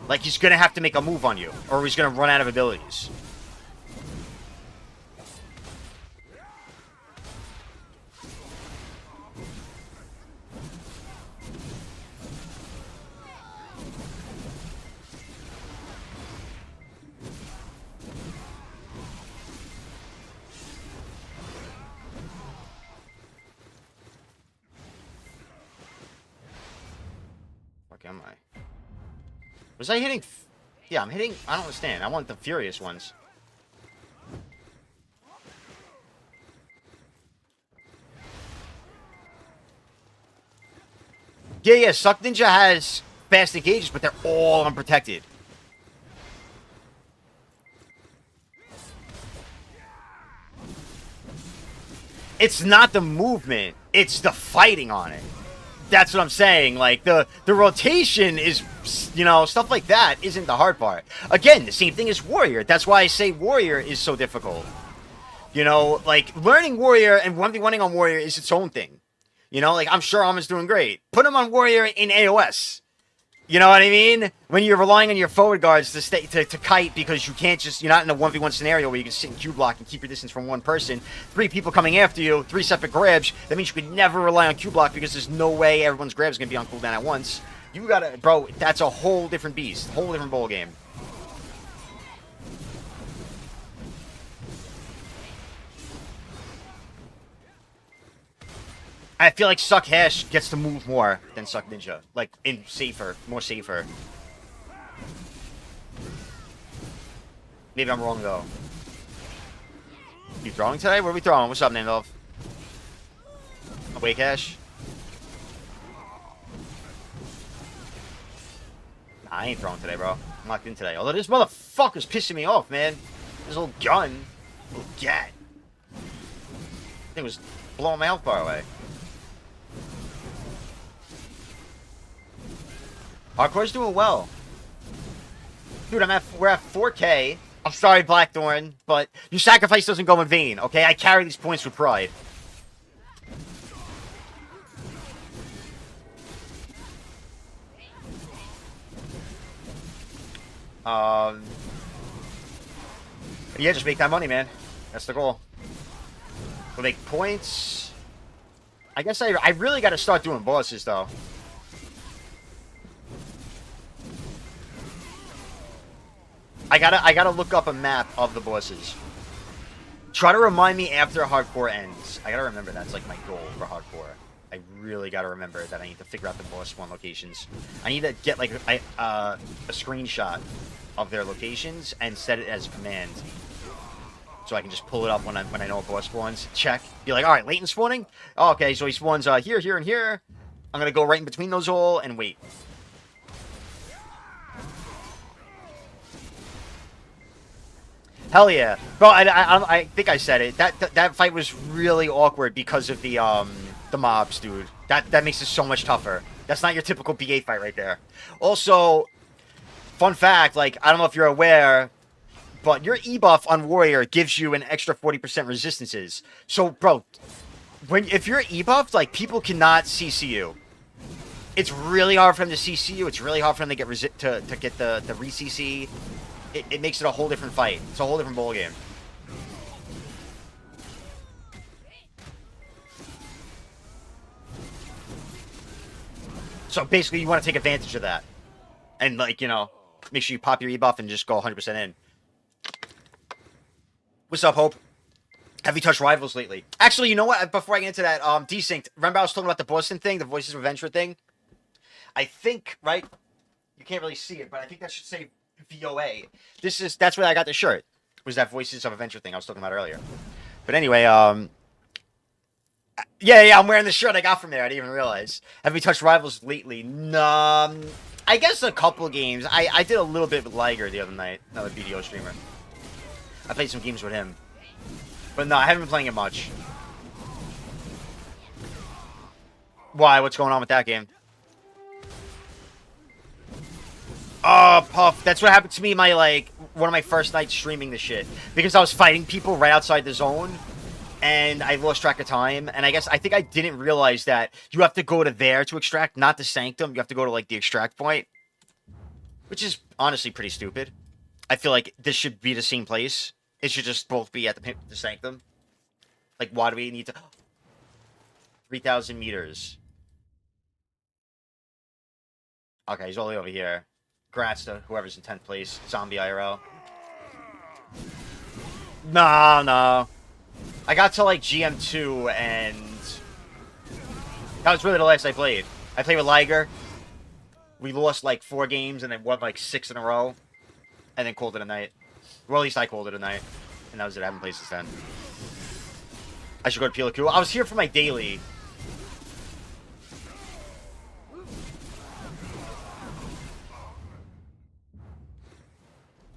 like, he's gonna have to make a move on you, or he's gonna run out of abilities. Am I? Was I hitting? Yeah, I'm hitting. I don't understand. I want the furious ones. Yeah. Suck Ninja has fast engages, but they're all unprotected. It's not the movement. It's the fighting on it. That's what I'm saying. Like, the rotation is, you know, stuff like that isn't the hard part. Again, the same thing as Warrior. That's why I say Warrior is so difficult. You know, like, learning Warrior and 1v1ing on Warrior is its own thing. You know, like, I'm sure Alma's doing great. Put him on Warrior in AOS. You know what I mean? When you're relying on your forward guards to stay to kite because you can't just, you're not in a 1v1 scenario where you can sit in Q block and keep your distance from one person. 3 people coming after you, 3 separate grabs. That means you could never rely on Q block because there's no way everyone's grab is going to be on cooldown at once. You gotta, bro, that's a whole different beast. Whole different ball game. I feel like Suck Hash gets to move more than Suck Ninja. Like, more safer. Maybe I'm wrong, though. You throwing today? What are we throwing? What's up, Nandolf? A Wake Hash? Nah, I ain't throwing today, bro. I'm locked in today. Although this motherfucker's pissing me off, man. This little gun. Little gat. Thing was blowing my health bar away. Hardcore's doing well. Dude, we're at 4K. I'm sorry, Blackthorn, but your sacrifice doesn't go in vain, okay? I carry these points with pride. Yeah, just make that money, man. That's the goal. We'll make points. I guess I really got to start doing bosses, though. I gotta look up a map of the bosses. Try to remind me after hardcore ends. I gotta remember that's like my goal for hardcore. I really gotta remember that I need to figure out the boss spawn locations. I need to get like a screenshot of their locations and set it as a command, so I can just pull it up when I know a boss spawns. Check. Be like, all right, Leighton spawning. Oh, okay, so he spawns here, here, and here. I'm gonna go right in between those all and wait. Hell yeah, bro! I think I said it. That fight was really awkward because of the mobs, dude. That makes it so much tougher. That's not your typical B8 fight right there. Also, fun fact, like, I don't know if you're aware, but your E-buff on Warrior gives you an extra 40% resistances. So, bro, if you're E-buffed, like, people cannot CC you. It's really hard for them to CC you. It's really hard for them to get the re-CC. It makes it a whole different fight. It's a whole different ball game. So basically, you want to take advantage of that. And, like, you know, make sure you pop your E-buff and just go 100% in. What's up, Hope? Have you touched Rivals lately? Actually, you know what? Before I get into that, Desynced. Remember I was talking about the Boston thing, the Voices of Adventure thing? I think, right? You can't really see it, but I think that should say VOA. That's where I got the shirt. Was that Voices of Adventure thing I was talking about earlier. But anyway, yeah, I'm wearing the shirt I got from there. I didn't even realize. Have you touched Rivals lately? No, I guess a couple games. I did a little bit with Liger the other night, another BDO streamer. I played some games with him. But no, I haven't been playing it much. Why? What's going on with that game? Oh, Puff. That's what happened to me one of my first nights streaming this shit. Because I was fighting people right outside the zone. And I lost track of time. And I think I didn't realize that you have to go to there to extract, not the Sanctum. You have to go to, like, the extract point. Which is honestly pretty stupid. I feel like this should be the same place. It should just both be at the Sanctum. Like, why do we need to... 3,000 meters. Okay, he's all the way over here. Congrats to whoever's in 10th place. Zombie IRL. No. I got to, like, GM2, and... that was really the last I played. I played with Liger. We lost, like, 4 games, and then won, like, 6 in a row. And then called it a night. Well, at least I called it a night. And that was it. I haven't played since then. I should go to Pila. I was here for my daily.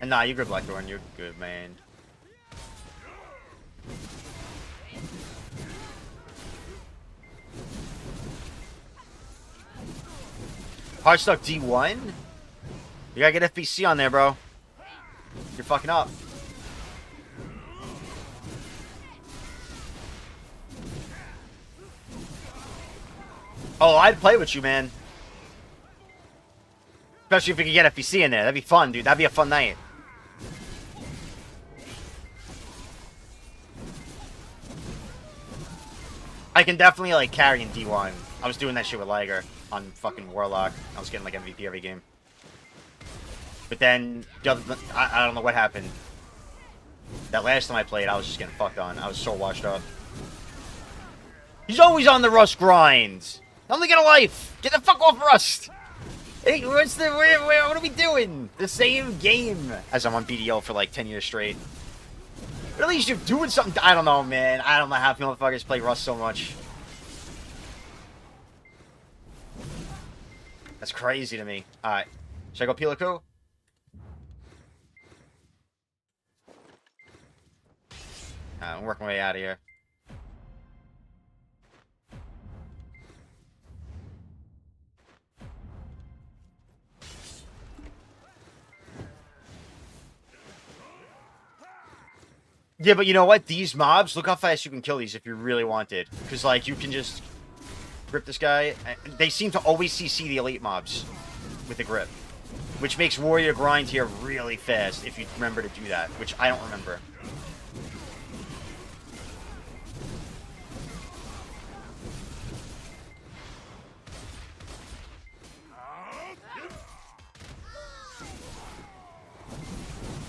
And nah, you're good, Blackthorn. You're good, man. Hardstuck D1? You gotta get FBC on there, bro. You're fucking up. Oh, I'd play with you, man. Especially if we could get FBC in there. That'd be fun, dude. That'd be a fun night. I can definitely, like, carry in D1. I was doing that shit with Liger on fucking Warlock. I was getting, like, MVP every game. But then, I don't know what happened. That last time I played, I was just getting fucked on. I was so washed up. He's always on the Rust grind. Only get a life. Get the fuck off Rust. Hey, what are we doing? The same game as I'm on BDO for like 10 years straight. But at least you're doing something. I don't know, man. I don't know how motherfuckers play Rust so much. That's crazy to me. Alright. Should I go Piliku? I'm working my way out of here. Yeah, but you know what? These mobs, look how fast you can kill these if you really wanted. Because, like, you can just grip this guy. They seem to always CC the elite mobs with the grip. Which makes warrior grind here really fast if you remember to do that. Which I don't remember.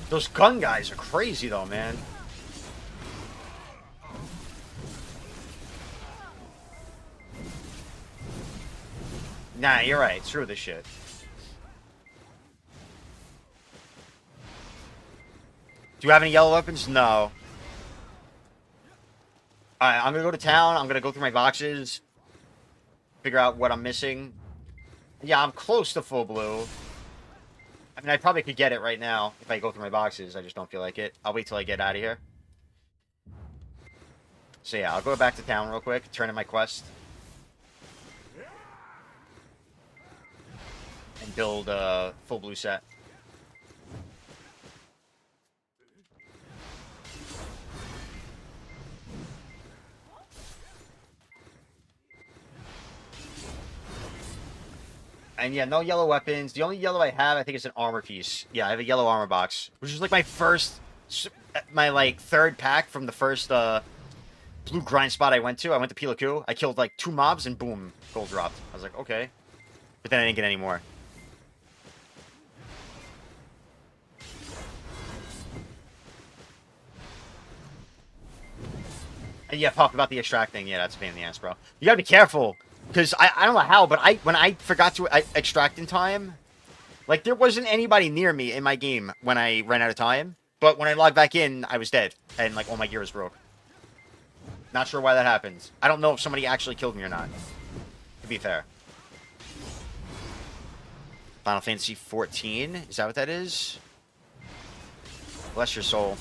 Those gun guys are crazy, though, man. Nah, you're right. Screw this shit. Do you have any yellow weapons? No. Alright, I'm gonna go to town. I'm gonna go through my boxes. Figure out what I'm missing. Yeah, I'm close to full blue. I mean, I probably could get it right now if I go through my boxes. I just don't feel like it. I'll wait till I get out of here. So yeah, I'll go back to town real quick. Turn in my quest. And build a full blue set. And yeah, no yellow weapons. The only yellow I have, I think, is an armor piece. Yeah, I have a yellow armor box, which is like my like third pack from the first blue grind spot I went to. I went to Pila. I killed like 2 mobs and boom, gold dropped. I was like, okay. But then I didn't get any more. And yeah, talk about the extract thing. Yeah, that's a pain in the ass, bro. You gotta be careful. Because I don't know how, but when I forgot to extract in time, like, there wasn't anybody near me in my game when I ran out of time. But when I logged back in, I was dead. And, like, all my gear was broke. Not sure why that happens. I don't know if somebody actually killed me or not. To be fair. Final Fantasy 14? Is that what that is? Bless your soul.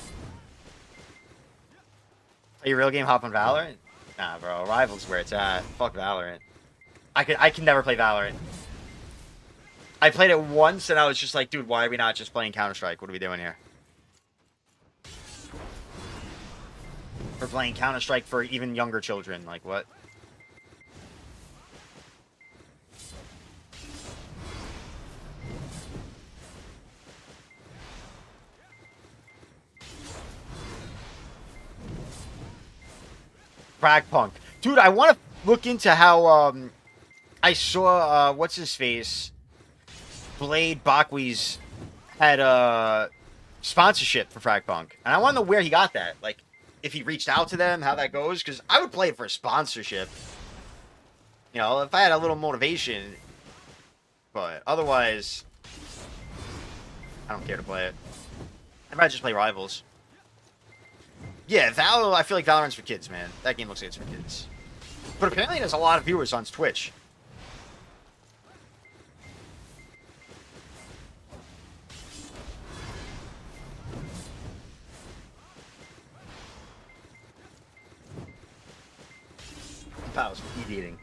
Are you real game hop on Valorant? Nah, bro. Rivals where it's at. Fuck Valorant. I can never play Valorant. I played it once and I was just like, dude, why are we not just playing Counter-Strike? What are we doing here? We're playing Counter-Strike for even younger children. Like, what? Frag Punk. Dude, I want to look into how, I saw, what's his face? Blade Bakwi's had a sponsorship for Frag Punk. And I want to know where he got that. Like, if he reached out to them, how that goes. Because I would play it for a sponsorship. You know, if I had a little motivation. But otherwise, I don't care to play it. I'd rather just play Rivals. Yeah, I feel like Valorant's for kids, man. That game looks like it's for kids. But apparently there's a lot of viewers on Twitch. Pals for eating.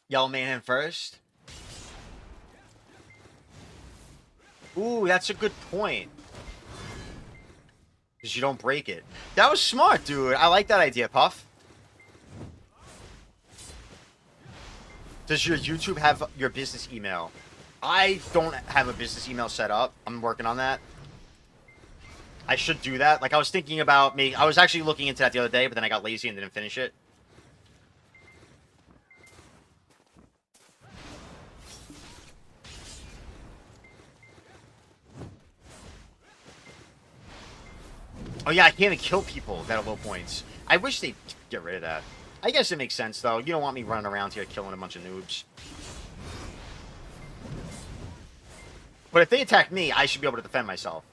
Yellow Man first. Ooh, that's a good point. Because you don't break it. That was smart, dude. I like that idea, Puff. Does your YouTube have your business email? I don't have a business email set up. I'm working on that. I should do that. Like, I was thinking about me. I was actually looking into that the other day, but then I got lazy and didn't finish it. Oh, yeah, I can't even kill people that are low points. I wish they'd get rid of that. I guess it makes sense, though. You don't want me running around here killing a bunch of noobs. But if they attack me, I should be able to defend myself.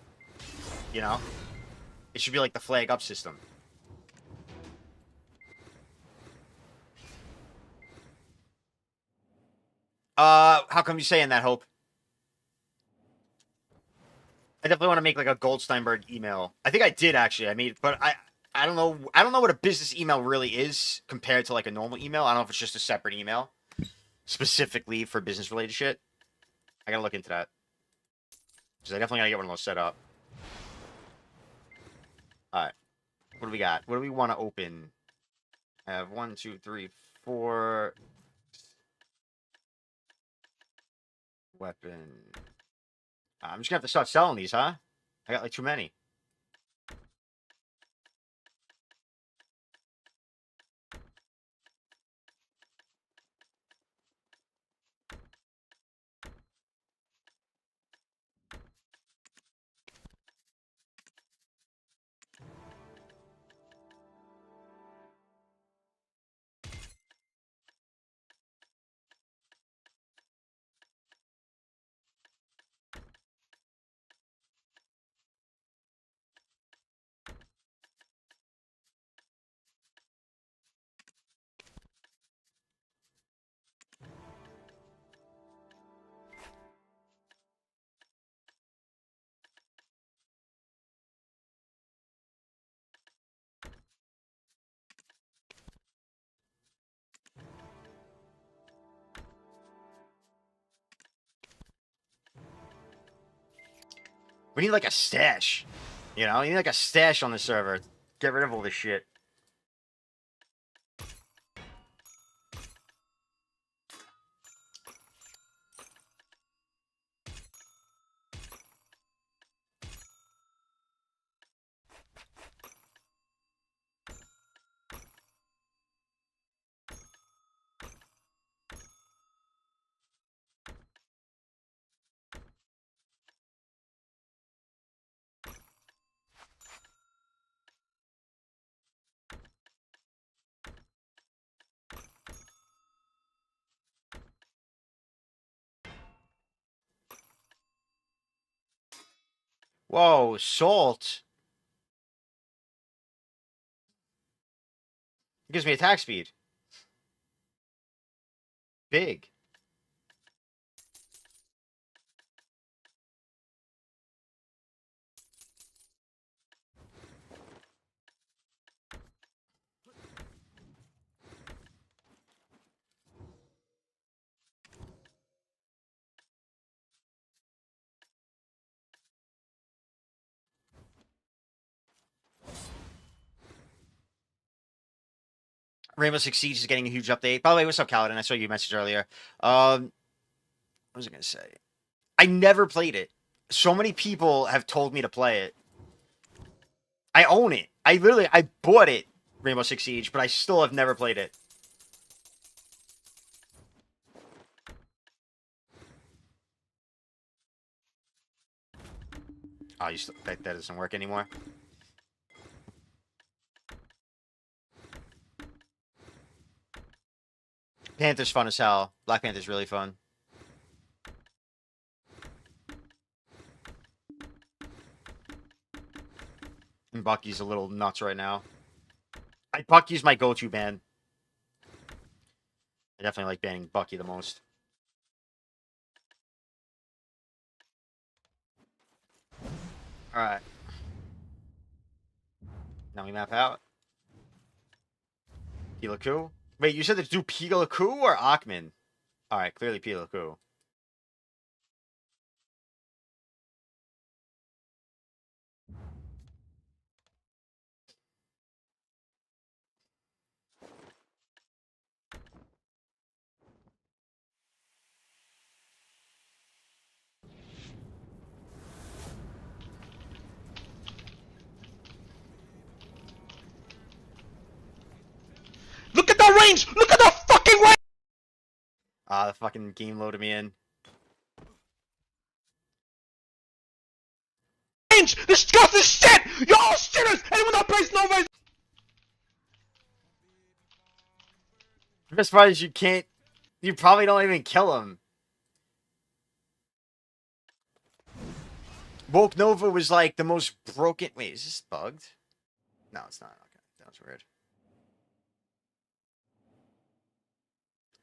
You know? It should be like the flag up system. How come you saying that, Hope? I definitely want to make like a Goldsteinburg email. I think I did actually. But I don't know. I don't know what a business email really is compared to like a normal email. I don't know if it's just a separate email specifically for business related shit. I gotta look into that because I definitely gotta get one of those set up. All right, what do we got? What do we want to open? I have 1, 2, 3, 4 weapon. I'm just gonna have to start selling these, huh? I got like too many. We need like a stash. You know, you need like a stash on the server. Get rid of all this shit. Whoa, salt. It gives me attack speed. Big. Rainbow Six Siege is getting a huge update. By the way, what's up, Kaladin? I saw you message earlier. What was I gonna say? I never played it. So many people have told me to play it. I own it. I bought it, Rainbow Six Siege, but I still have never played it. Oh, that doesn't work anymore. Panther's fun as hell. Black Panther's really fun. And Bucky's a little nuts right now. Bucky's my go-to ban. I definitely like banning Bucky the most. Alright. Now we map out. Pilaku? Wait, you said to do Pilaku or Achman? Alright, clearly Pilaku. Look at the range! Look at the fucking range! Ah, the fucking game loaded me in. This gun is shit! Y'all shitters! Anyone that plays no range! The best part is you probably don't even kill him. Woke Nova was like the most broken. Wait, is this bugged? No, it's not. Okay, that was weird.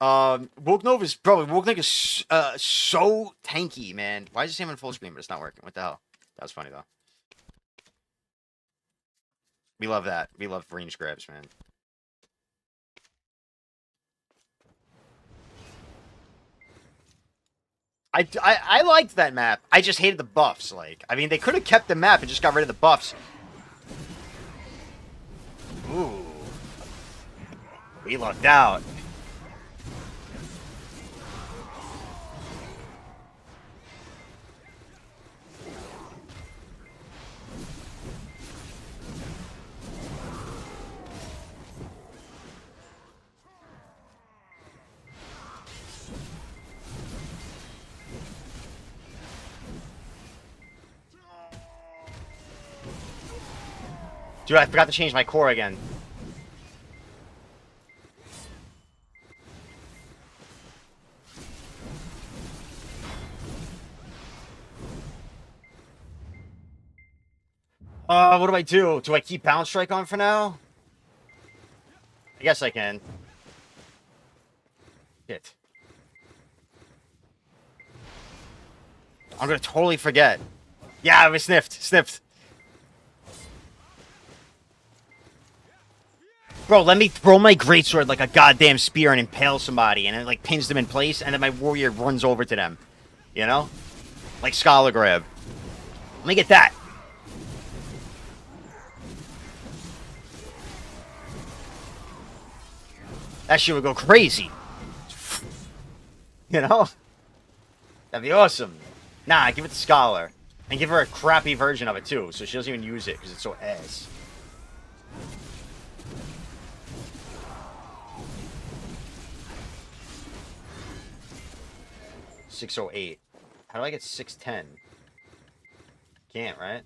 Woke Nova's so tanky, man. Why is this even full screen, but it's not working? What the hell? That was funny though. We love that. We love range grabs, man. I liked that map. I just hated the buffs. Like, I mean, they could have kept the map and just got rid of the buffs. Ooh, we lucked out. Dude, I forgot to change my core again. What do I do? Do I keep Bounce Strike on for now? I guess I can. Shit. I'm gonna totally forget. Yeah, I was sniffed. Bro, let me throw my greatsword like a goddamn spear and impale somebody, and it like pins them in place, and then my warrior runs over to them. You know? Like Scholar Grab. Let me get that. That shit would go crazy. You know? That'd be awesome. Nah, give it to Scholar. And give her a crappy version of it, too, so she doesn't even use it, because it's so ass. $608. How do I get 610? Can't, right?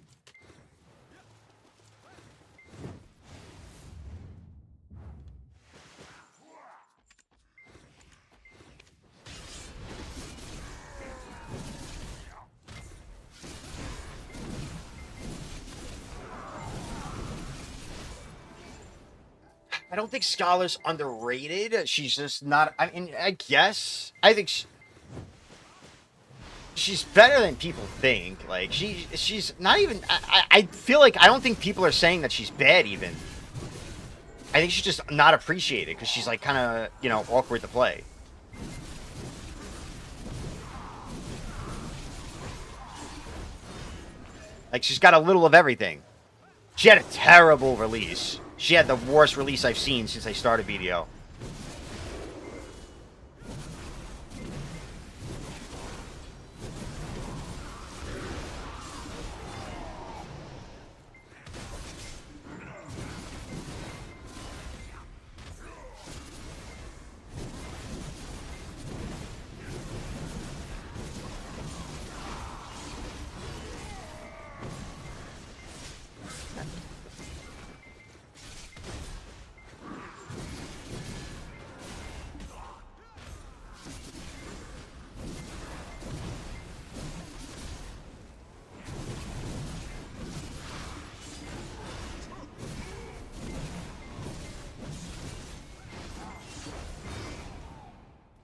I don't think Scholar's underrated. She's just not. I mean, I guess I think she's better than people think. Like she's not even. I feel like I don't think people are saying that she's bad even. I think she's just not appreciated because she's like kind of awkward to play. Like she's got a little of everything. She had a terrible release. She had the worst release I've seen since I started BDO.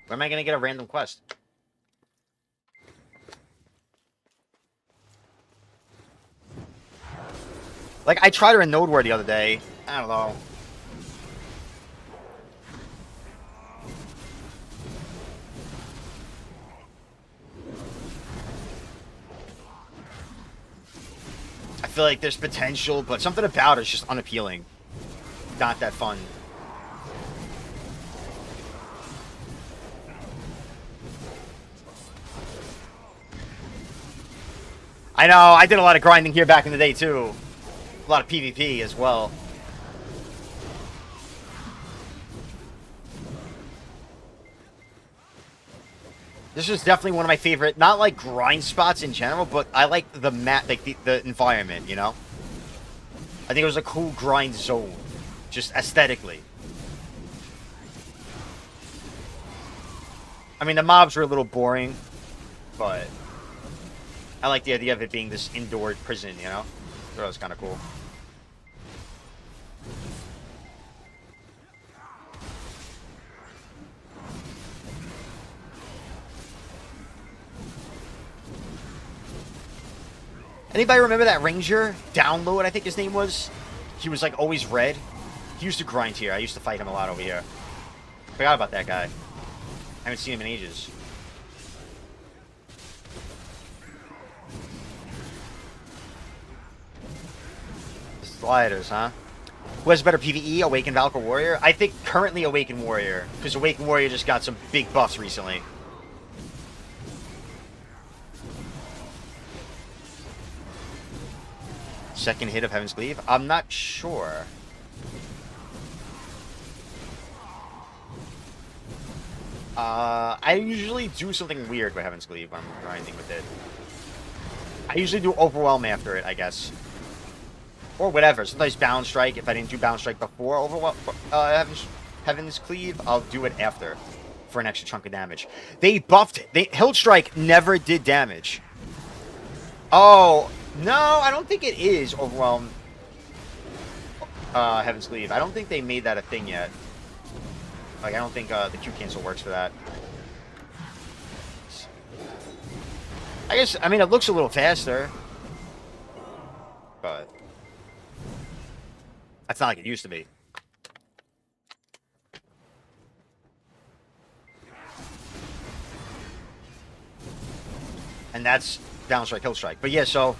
Where am I going to get a random quest? Like, I tried her in Node War the other day. I don't know. I feel like there's potential, but something about it is just unappealing. Not that fun. I know, I did a lot of grinding here back in the day, too. A lot of PvP as well. This is definitely one of my favorite, not like grind spots in general, but I like the map, like the environment, you know? I think it was a cool grind zone, just aesthetically. I mean, the mobs were a little boring, but I like the idea of it being this indoor prison, you know? I thought it was kind of cool. Anybody remember that Ranger download, I think his name was? He was like always red. He used to grind here. I used to fight him a lot over here. Forgot about that guy. I haven't seen him in ages. Sliders, huh? Who has better PvE, Awakened Valk or Warrior? I think currently Awakened Warrior, because Awakened Warrior just got some big buffs recently. Second hit of Heaven's Cleave? I'm not sure. I usually do something weird with Heaven's Cleave when I'm grinding with it. I usually do Overwhelm after it, I guess. Or whatever. Sometimes Bound Strike. If I didn't do Bound Strike before Overwhelm, Heaven's Cleave, I'll do it after for an extra chunk of damage. They buffed it. Hilt Strike never did damage. Oh, no, I don't think it is Overwhelm Heaven's Cleave. I don't think they made that a thing yet. Like, I don't think the Q cancel works for that. I guess, I mean, it looks a little faster. But that's not like it used to be. And that's Down Strike, Hill Strike. But yeah, so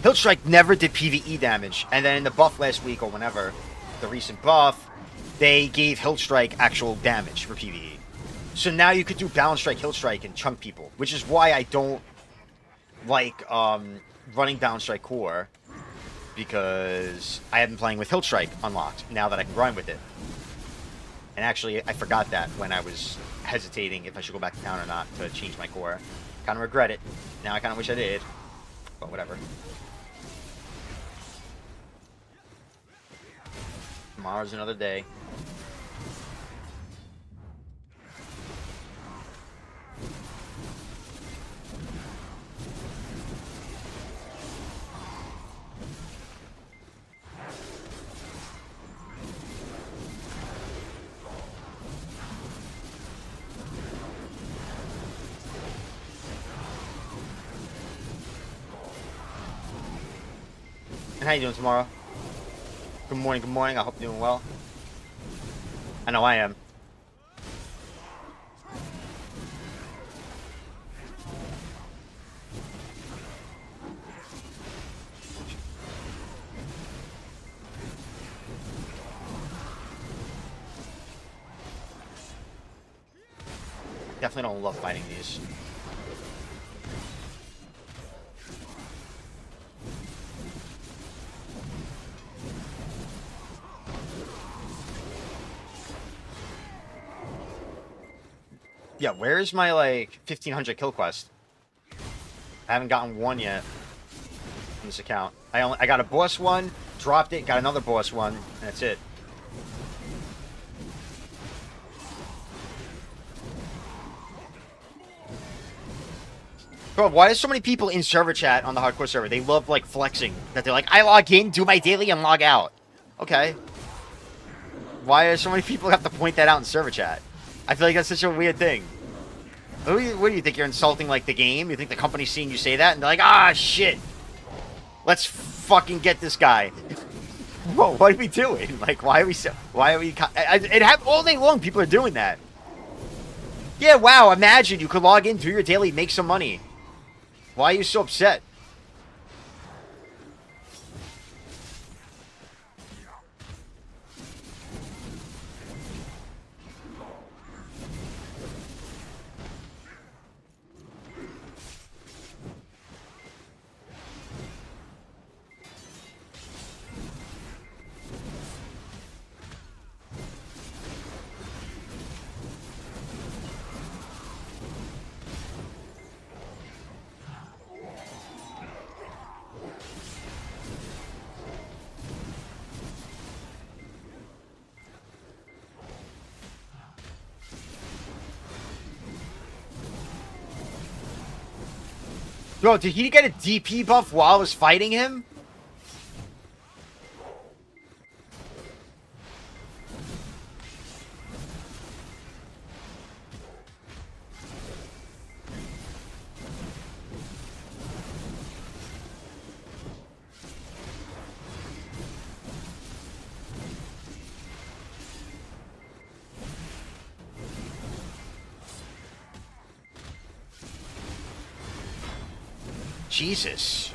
Hill Strike never did PvE damage. And then in the buff last week or whenever, the recent buff, they gave Hill Strike actual damage for PvE. So now you could do Balance Strike, Hill Strike, and chunk people. Which is why I don't like running Balance Strike Core. Because I have been playing with Hill Strike unlocked, now that I can grind with it. And actually, I forgot that when I was hesitating if I should go back to town or not to change my core. Kind of regret it. Now I kind of wish I did. But whatever. Tomorrow's another day. And how you doing tomorrow? Good morning, good morning. I hope you're doing well. I know I am. Definitely don't love fighting these. Yeah, where's my, like, 1500 kill quest? I haven't gotten one yet on this account. I got a boss one, dropped it, got another boss one, and that's it. Bro, why are so many people in server chat on the hardcore server? They love, like, flexing. That they're like, I log in, do my daily, and log out. Okay. Why do so many people have to point that out in server chat? I feel like that's such a weird thing. What do you think? You're insulting, like, the game? You think the company's seeing you say that? And they're like, ah, shit. Let's fucking get this guy. Whoa, what are we doing? Like, why are we it have all day long, people are doing that. Yeah, wow, imagine you could log in, do your daily, make some money. Why are you so upset? Bro, did he get a DP buff while I was fighting him? Jesus.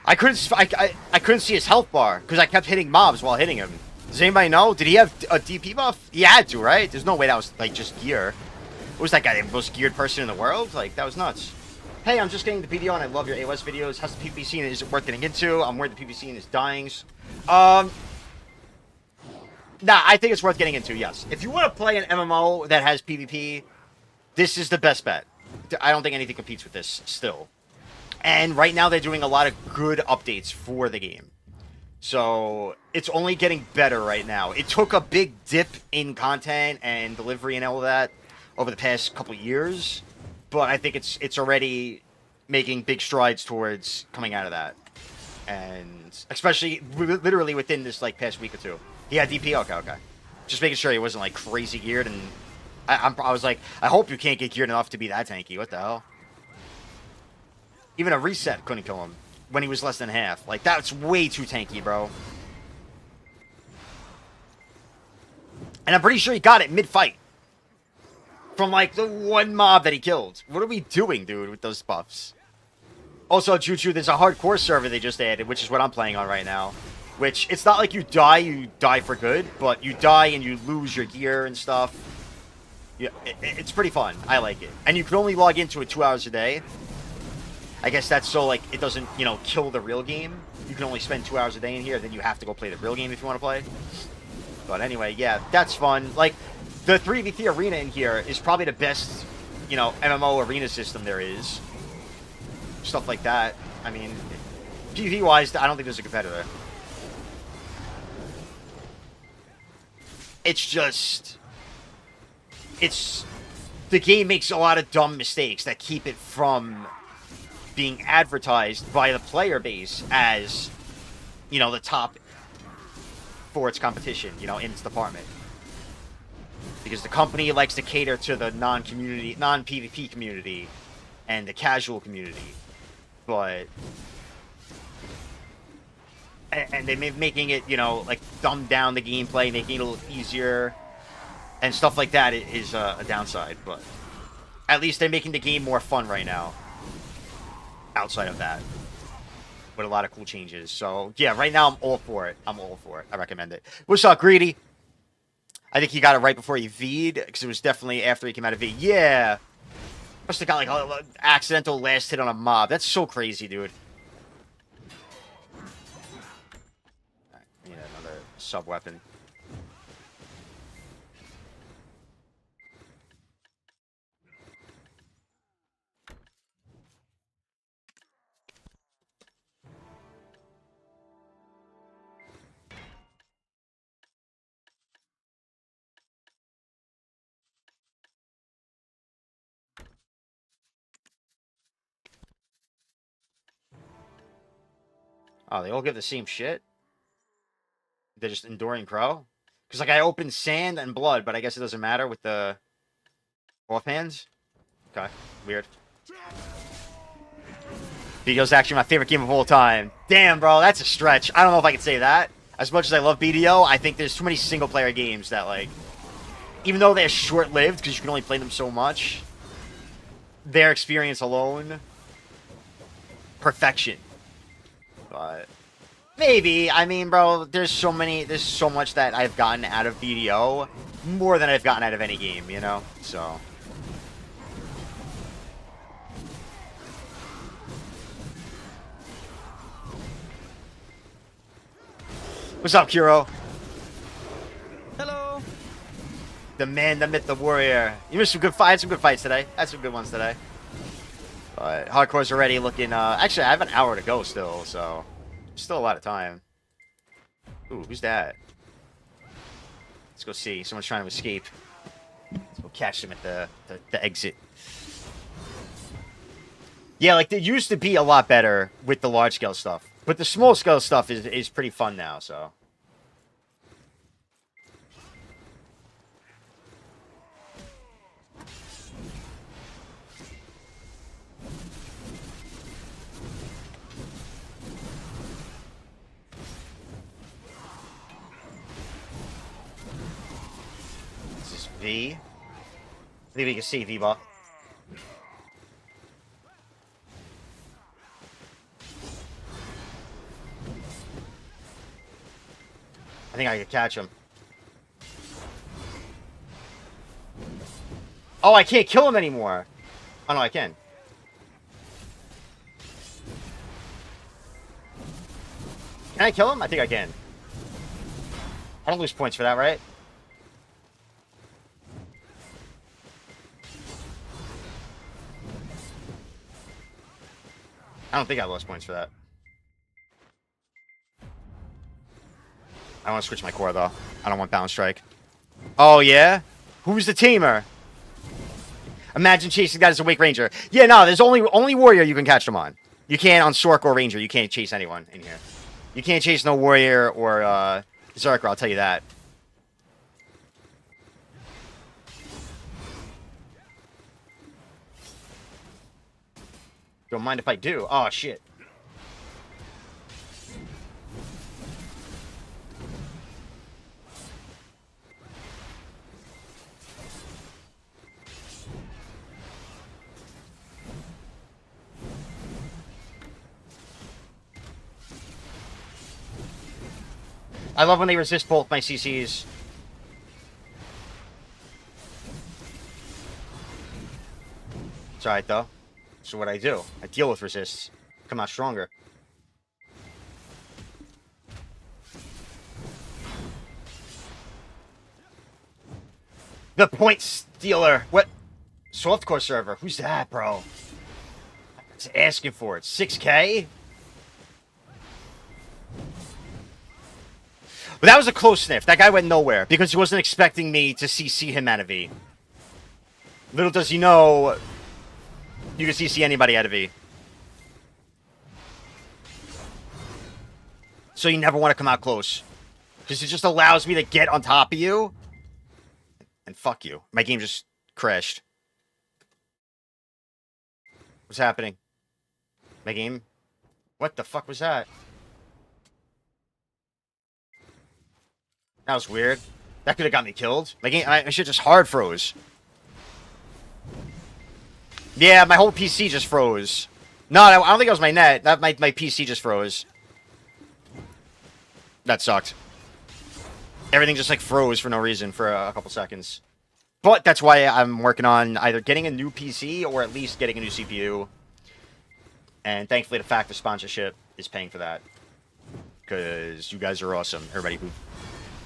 I couldn't see his health bar because I kept hitting mobs while hitting him. Does anybody know? Did he have a DP buff? He had to, right? There's no way that was like just gear. What was that guy? The most geared person in the world? Like, that was nuts. Hey, I'm just getting the video and I love your AOS videos. How's the PvP scene? Is it worth getting into? I'm worried the PvP scene is dying. Nah, I think it's worth getting into, yes. If you want to play an MMO that has PvP, this is the best bet. I don't think anything competes with this still. And right now they're doing a lot of good updates for the game. So it's only getting better right now. It took a big dip in content and delivery and all of that over the past couple years. But I think it's already making big strides towards coming out of that. And especially literally within this like past week or two. He had DP? Okay. Just making sure he wasn't like crazy geared, and I was like, I hope you can't get geared enough to be that tanky. What the hell? Even a reset couldn't kill him when he was less than half. Like, that's way too tanky, bro. And I'm pretty sure he got it mid-fight. From, like, the one mob that he killed. What are we doing, dude, with those buffs? Also, Choo-Choo, there's a hardcore server they just added, which is what I'm playing on right now. Which, it's not like you die for good, but you die and you lose your gear and stuff. Yeah, it's pretty fun. I like it. And you can only log into it 2 hours a day. I guess that's so, like, it doesn't, you know, kill the real game. You can only spend 2 hours a day in here, then you have to go play the real game if you want to play. But anyway, yeah, that's fun. Like, the 3v3 arena in here is probably the best, you know, MMO arena system there is. Stuff like that. I mean, PvP-wise, I don't think there's a competitor. It's just... The game makes a lot of dumb mistakes that keep it from being advertised by the player base as, you know, the top for its competition, you know, in its department. Because the company likes to cater to the non-PvP community and the casual community, but and they making it, you know, like dumb down the gameplay, making it a little easier and stuff like that is a downside. But at least they're making the game more fun right now. Outside of that, with a lot of cool changes. So yeah, right now I'm all for it. I'm all for it. I recommend it. What's up, Greedy? I think he got it right before he V'd, because it was definitely after he came out of V. Yeah. Must have got like an accidental last hit on a mob. That's so crazy, dude. Right, need another sub-weapon. Oh, they all give the same shit? They're just Enduring Crow? Because, like, I opened Sand and Blood, but I guess it doesn't matter with the offhands? Okay, weird. BDO's actually my favorite game of all time. Damn, bro, that's a stretch. I don't know if I can say that. As much as I love BDO, I think there's too many single-player games that, like, even though they're short-lived, because you can only play them so much, their experience alone, perfection. But maybe, I mean, bro, there's so much that I've gotten out of BDO, more than I've gotten out of any game, you know? So what's up, Kuro? Hello. The man, the myth, the warrior. You missed some good fights. Some good fights today. Had some good ones today. But hardcore's already looking. Actually, I have an hour to go still, so still a lot of time. Ooh, who's that? Let's go see. Someone's trying to escape. Let's go catch them at the exit. Yeah, like they used to be a lot better with the large scale stuff, but the small scale stuff is pretty fun now. So. V. I think we can see V-Ball. I think I could catch him. Oh, I can't kill him anymore. Oh, no, I can. Can I kill him? I think I can. I don't lose points for that, right? I don't think I lost points for that. I want to switch my core, though. I don't want Balance Strike. Oh, yeah? Who's the teamer? Imagine chasing that as a Wake Ranger. Yeah, no, there's only Warrior you can catch them on. You can't on Sork or Ranger. You can't chase anyone in here. You can't chase no Warrior or Berserker, I'll tell you that. Don't mind if I do. Oh, shit. I love when they resist both my CCs. It's alright, though. So what I do, I deal with resists. Come out stronger. The point stealer. What? Softcore server. Who's that, bro? It's asking for it. 6K? But that was a close sniff. That guy went nowhere because he wasn't expecting me to CC him out of V. Little does he know, you can CC anybody out of V. So you never want to come out close. Because it just allows me to get on top of you. And fuck you. My game just crashed. What's happening? My game? What the fuck was that? That was weird. That could have got me killed. My game, my shit just hard froze. Yeah, my whole PC just froze. No, I don't think it was my net. That my PC just froze. That sucked. Everything just like froze for no reason for a couple seconds. But that's why I'm working on either getting a new PC or at least getting a new CPU. And thankfully, the Factor sponsorship is paying for that. Because you guys are awesome. Everybody who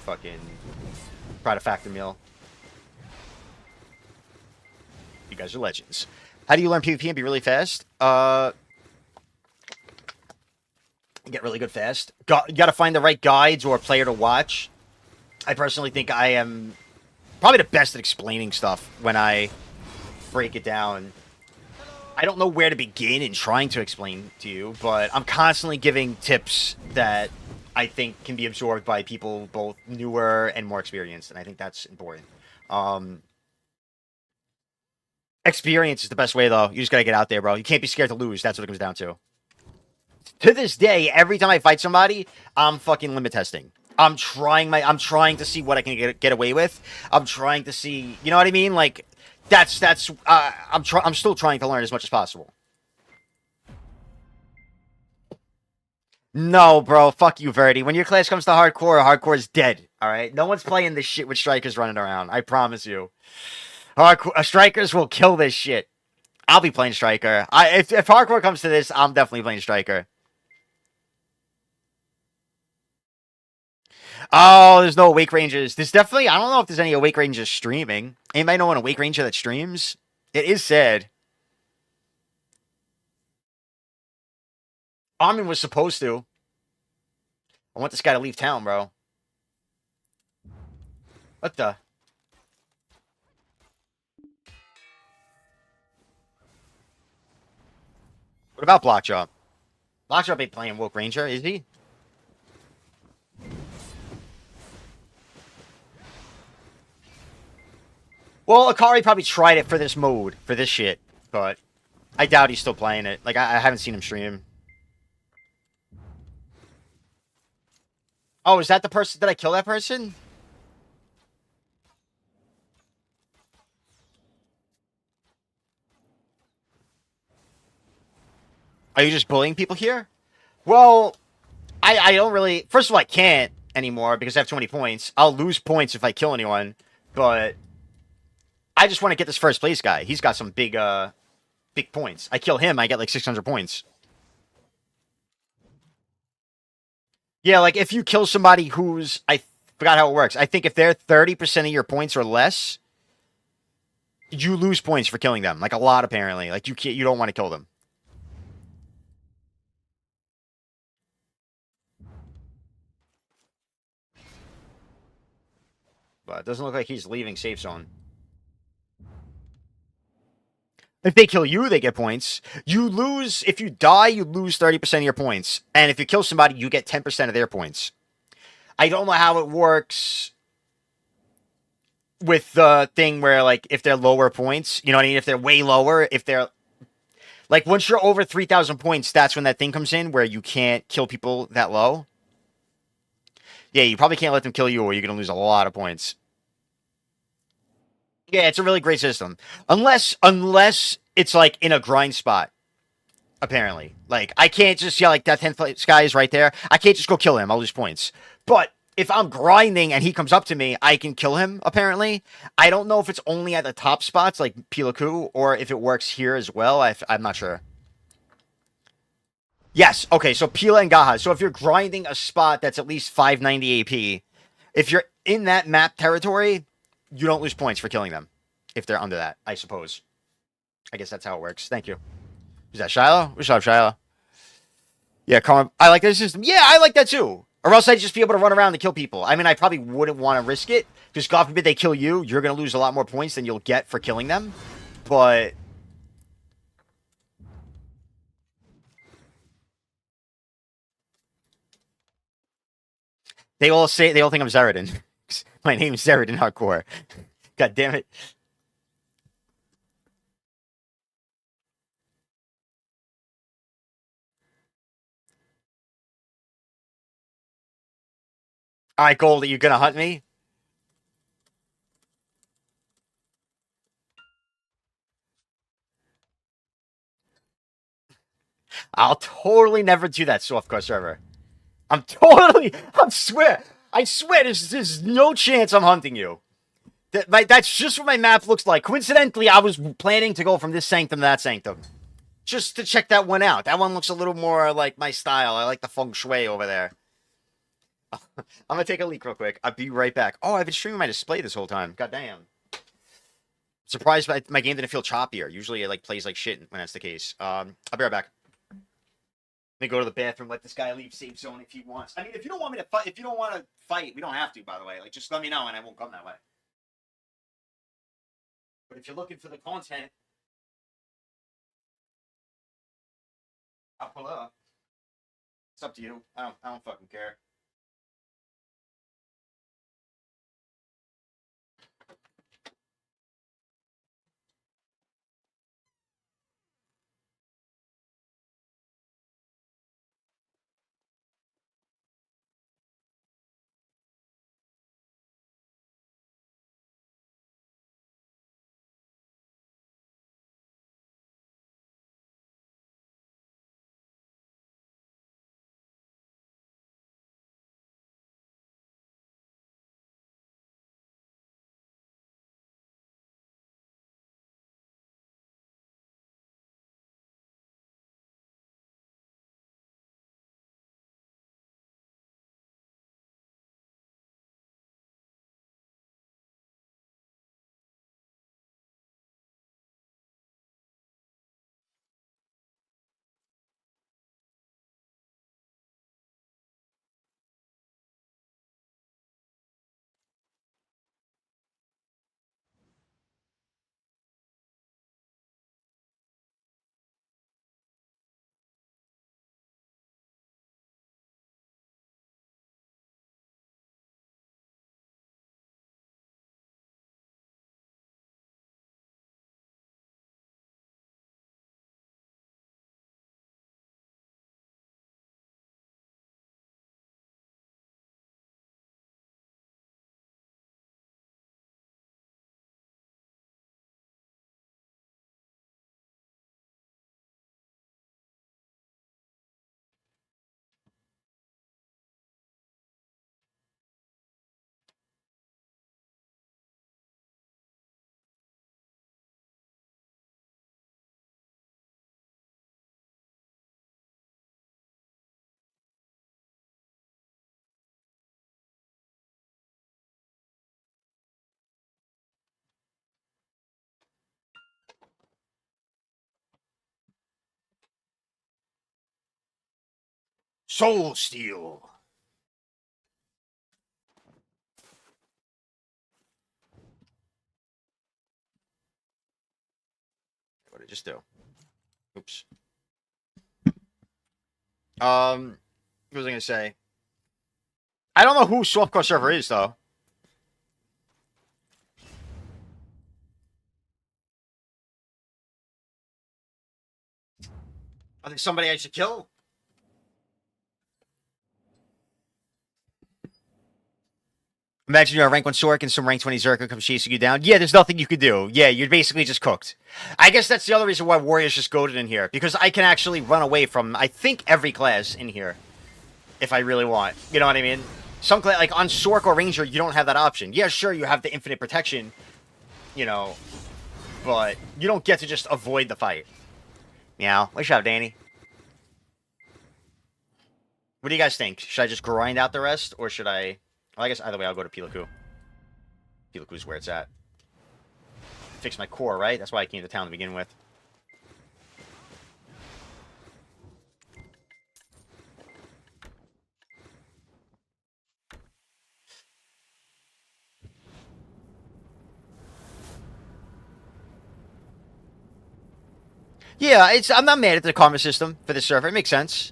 fucking tried a Factor meal. You guys are legends. How do you learn PvP and be really fast? Get really good fast. You gotta find the right guides or player to watch. I personally think I am probably the best at explaining stuff when I break it down. I don't know where to begin in trying to explain to you, but I'm constantly giving tips that I think can be absorbed by people both newer and more experienced, and I think that's important. Experience is the best way, though. You just gotta get out there, bro. You can't be scared to lose. That's what it comes down to. To this day, every time I fight somebody, I'm fucking limit testing. I'm trying to see what I can get away with. I'm trying to see, you know what I mean? Like, I'm still trying to learn as much as possible. No, bro, fuck you, Verdi. When your class comes to hardcore, hardcore is dead. All right, no one's playing this shit with strikers running around. I promise you. Strikers will kill this shit. I'll be playing striker. If hardcore comes to this, I'm definitely playing striker. Oh, there's no Awake Rangers. There's definitely, I don't know if there's any Awake Rangers streaming. Anybody know an Awake Ranger that streams? It is sad. Armin was supposed to. I want this guy to leave town, bro. What the? What about Blockdrop? Blockdrop ain't playing Woke Ranger, is he? Well, Akari probably tried it for this mode, for this shit, but I doubt he's still playing it. Like, I haven't seen him stream. Oh, is that the person? Did I kill that person? Are you just bullying people here? Well, I don't really... First of all, I can't anymore because I have too many points. I'll lose points if I kill anyone, but I just want to get this first place guy. He's got some big points. I kill him, I get like 600 points. Yeah, like if you kill somebody who's... I forgot how it works. I think if they're 30% of your points or less, you lose points for killing them. Like a lot, apparently. Like you don't want to kill them. But it doesn't look like he's leaving safe zone. If they kill you, they get points. You lose, if you die, you lose 30% of your points. And if you kill somebody, you get 10% of their points. I don't know how it works with the thing where, like, if they're lower points, you know what I mean? If they're way lower, if they're... Like, once you're over 3,000 points, that's when that thing comes in where you can't kill people that low. Yeah, you probably can't let them kill you or you're going to lose a lot of points. Yeah, it's a really great system. Unless it's like in a grind spot. Apparently. Like, I can't just, yeah, like that 10th place guy is right there. I can't just go kill him. I'll lose points. But if I'm grinding and he comes up to me, I can kill him, apparently. I don't know if it's only at the top spots, like Pilaku, or if it works here as well. I'm not sure. Yes, okay, so Pila and Gaha. So if you're grinding a spot that's at least 590 AP, if you're in that map territory, you don't lose points for killing them. If they're under that, I suppose. I guess that's how it works. Thank you. Is that Shiloh? What's up, Shiloh? Yeah, I like this system. Yeah, I like that too. Or else I'd just be able to run around and kill people. I mean, I probably wouldn't want to risk it. Because God forbid they kill you, you're going to lose a lot more points than you'll get for killing them. But... they all think I'm Zeradin. My name's Zeradin Hardcore. God damn it. All right, Gold, are you gonna hunt me? I'll totally never do that softcore server. I swear, there's no chance I'm hunting you. That's just what my map looks like. Coincidentally, I was planning to go from this sanctum to that sanctum. Just to check that one out. That one looks a little more like my style. I like the feng shui over there. I'm gonna take a leak real quick. I'll be right back. Oh, I've been streaming my display this whole time. God damn. Surprised my game didn't feel choppier. Usually it like plays like shit when that's the case. I'll be right back. Let me go to the bathroom. Let this guy leave safe zone if he wants. I mean, if you don't want me to fight, if you don't want to fight, we don't have to. By the way, like just let me know and I won't come that way. But if you're looking for the content, I'll pull up. It's up to you. I don't fucking care. Soul Steel. What did I just do? Oops. What was I gonna say? I don't know who softcore server is though. I think somebody I should kill. Imagine you're a rank 1 Sork and some rank 20 Zerka comes chasing you down. Yeah, there's nothing you could do. Yeah, you're basically just cooked. I guess that's the other reason why Warrior's just goaded in here. Because I can actually run away from, I think, every class in here. If I really want. You know what I mean? Some class, like on Sork or Ranger, you don't have that option. Yeah, sure, you have the infinite protection. You know. But you don't get to just avoid the fight. Meow. What's up, Danny? What do you guys think? Should I just grind out the rest? Or should I... Well, I guess either way, I'll go to Pilaku. Pilaku's where it's at. Fix my core, right? That's why I came to town to begin with. Yeah, I'm not mad at the karma system for the server. It makes sense.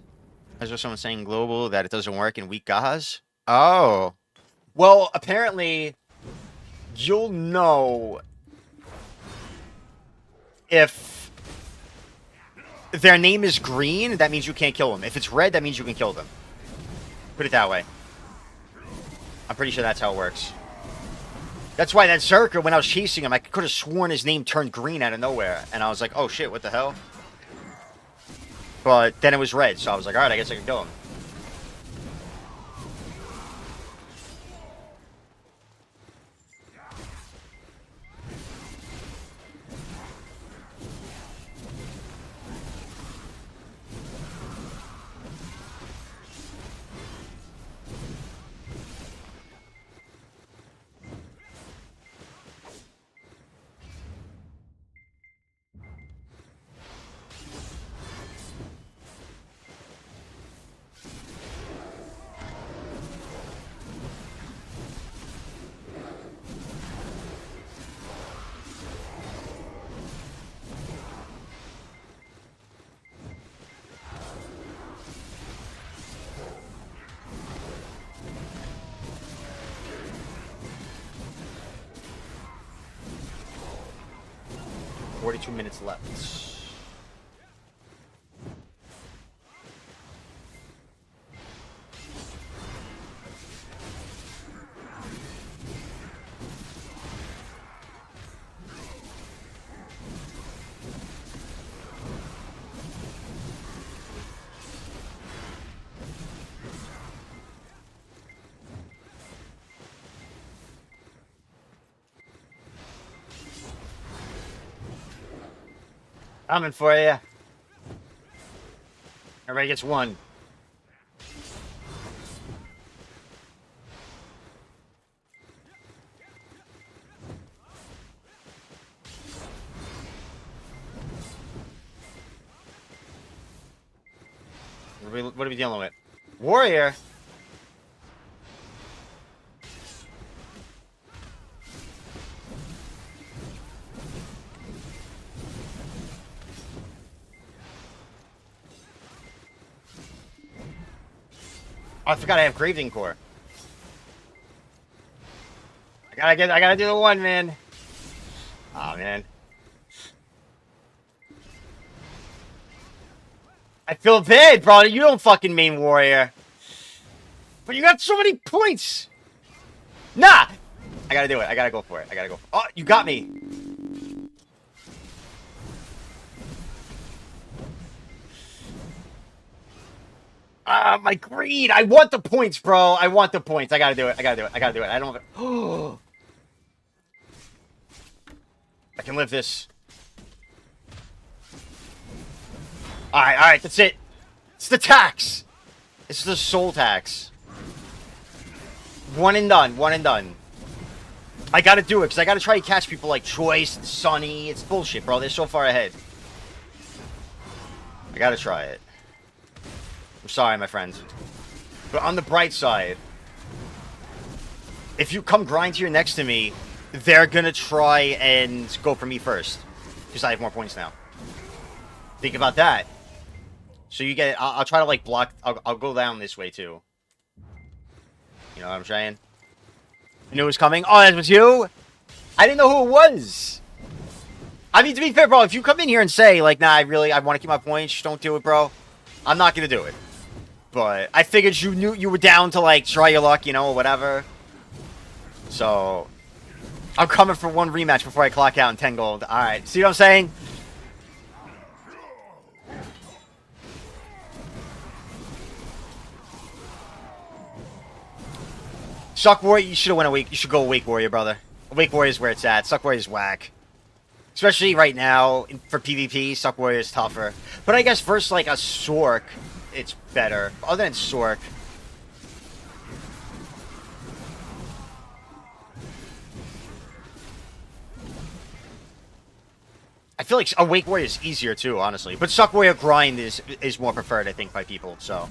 Is there someone saying global that it doesn't work in weak Gahas? Oh. Well, apparently, you'll know if their name is green, that means you can't kill them. If it's red, that means you can kill them. Put it that way. I'm pretty sure that's how it works. That's why that Zerker, when I was chasing him, I could have sworn his name turned green out of nowhere. And I was like, oh shit, what the hell? But then it was red, so I was like, alright, I guess I can kill him. "42 minutes left." Coming for you. Everybody gets one. What are we dealing with? Warrior? Oh, I forgot I have Graveling Core. I gotta do the one, man. Oh man. I feel bad, bro. You don't fucking main warrior. But you got so many points. Nah! I gotta do it. I gotta go for it. Oh, you got me. Ah, my greed. I want the points, bro. I want the points. I gotta do it. I don't... I can live this. Alright, that's it. It's the tax. It's the soul tax. One and done. I gotta do it, because I gotta try to catch people like Choice and Sunny. It's bullshit, bro. They're so far ahead. I gotta try it. I'm sorry, my friends. But on the bright side, if you come grind here next to me, they're gonna try and go for me first. Because I have more points now. Think about that. So you get... I'll try to, like, block... I'll go down this way, too. You know what I'm saying? You knew it was coming? Oh, that was you? I didn't know who it was. I mean, to be fair, bro, if you come in here and say, like, nah, I want to keep my points, just don't do it, bro. I'm not going to do it. But I figured you knew you were down to, like, try your luck, you know, or whatever. So, I'm coming for one rematch before I clock out in 10 gold. Alright, see what I'm saying? Suck Warrior, you should have went Awake. You should go Awake Warrior, brother. Awake Warrior is where it's at. Suck Warrior is whack. Especially right now, for PvP, Suck Warrior is tougher. But I guess versus, like, a Sork, it's better. Other than Sork. I feel like Awake Warrior is easier, too, honestly. But Suck Warrior grind is more preferred, I think, by people, so...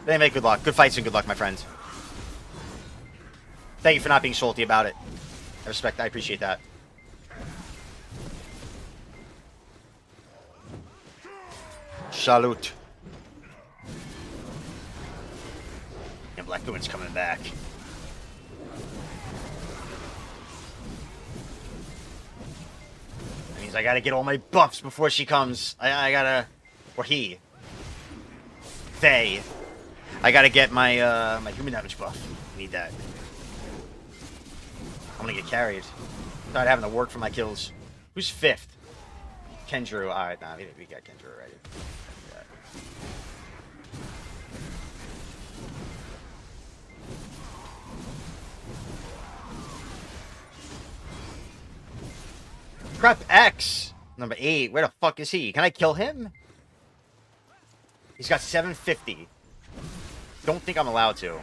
Anyway, good luck. Good fights and good luck, my friends. Thank you for not being salty about it. I appreciate that. Salute. And Black Woman's coming back. That means I gotta get all my buffs before she comes. I gotta... Or he. They. I gotta get my my human damage buff. Need that. I'm gonna get carried. Start having to work for my kills. Who's 5th? Kendrew. Alright, nah, we got Kendrew already. Yeah. Prep X, number 8. Where the fuck is he? Can I kill him? He's got 750. Don't think I'm allowed to.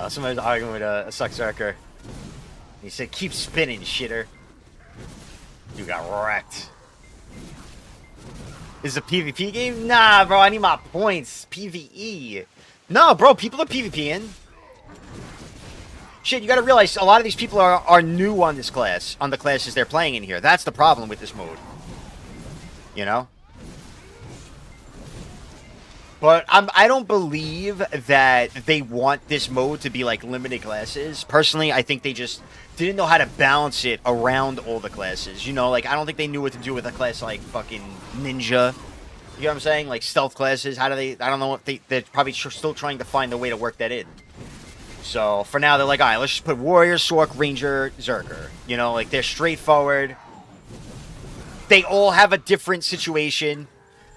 Somebody's arguing with a Suckzerker. He said, keep spinning, shitter. You got wrecked. Is it a PvP game? Nah, bro, I need my points. PvE. No, bro, people are PvPing. Shit, you gotta realize a lot of these people are new on this class, on the classes they're playing in here. That's the problem with this mode. You know? But I don't believe that they want this mode to be like limited classes. Personally, I think they just didn't know how to balance it around all the classes. You know, like I don't think they knew what to do with a class like fucking Ninja. You know what I'm saying? Like stealth classes. How do they? I don't know if they're probably still trying to find a way to work that in. So for now, they're like, all right, let's just put Warrior, Sork, Ranger, Zerker. You know, like they're straightforward. They all have a different situation.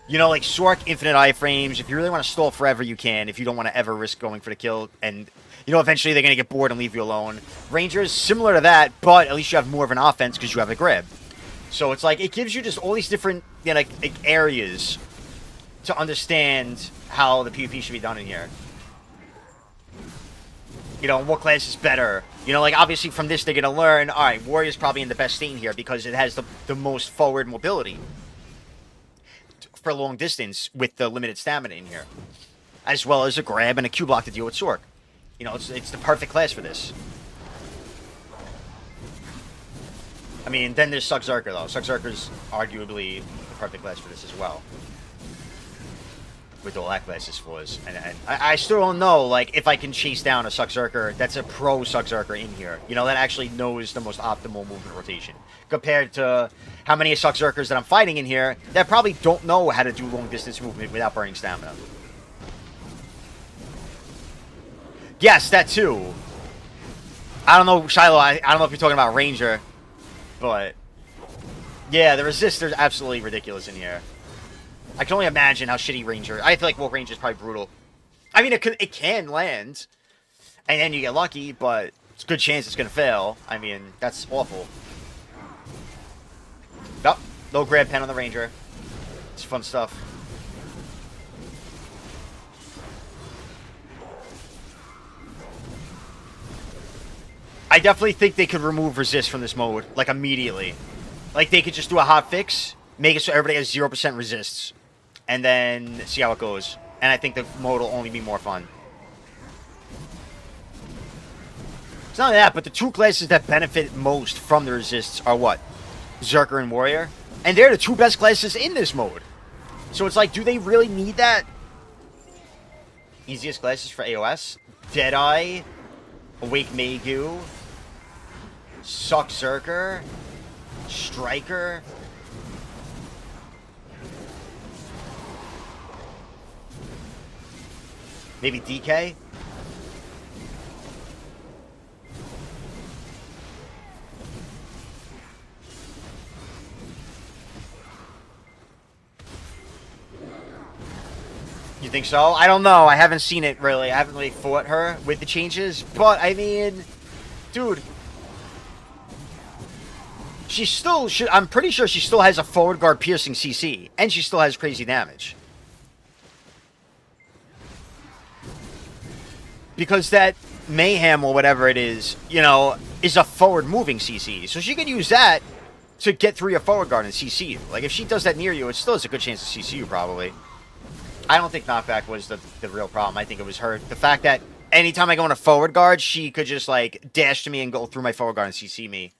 You know, like Sork, infinite iframes. If you really want to stall forever, you can. If you don't want to ever risk going for the kill. And, you know, eventually they're going to get bored and leave you alone. Rangers, similar to that, but at least you have more of an offense because you have a grab. So it's like, it gives you just all these different, you know, like areas to understand how the PvP should be done in here. You know, what class is better. You know, like, obviously from this they're going to learn, all right, Warrior's probably in the best state here because it has the most forward mobility for long distance with the limited stamina in here, as well as a grab and a Q block to deal with Sork. You know, it's the perfect class for this. I mean, then there's Suckzerker though. Suckzerker's arguably the perfect class for this as well, with all that class's flaws. And I still don't know, like, if I can chase down a Suckzerker that's a pro Suckzerker in here. You know, that actually knows the most optimal movement rotation. Compared to how many Suckzerkers that I'm fighting in here that probably don't know how to do long distance movement without burning stamina. Yes, that too. I don't know, Shiloh, I don't know if you're talking about Ranger, but yeah, the resist are absolutely ridiculous in here. I can only imagine how shitty Ranger. I feel like Wolf Ranger is probably brutal. I mean, it can land, and then you get lucky, but it's a good chance it's gonna fail. I mean, that's awful. Nope, no grab pen on the Ranger. It's fun stuff. I definitely think they could remove resist from this mode, like immediately. Like they could just do a hot fix, make it so everybody has 0% resists, and then see how it goes. And I think the mode will only be more fun. It's not only that, but the two classes that benefit most from the resists are what? Zerker and Warrior. And they're the two best classes in this mode. So it's like, do they really need that? Easiest classes for AOS? Deadeye, Awake Megu, Suckzerker, Striker. Maybe DK? You think so? I don't know. I haven't seen it, really. I haven't really fought her with the changes. But, I mean, dude. She still should... I'm pretty sure she still has a forward guard piercing CC. And she still has crazy damage. Because that Mayhem or whatever it is, you know, is a forward moving CC. So she could use that to get through your forward guard and CC you. Like, if she does that near you, it still has a good chance to CC you, probably. I don't think knockback was the real problem. I think it was her. The fact that anytime I go in a forward guard, she could just, like, dash to me and go through my forward guard and CC me.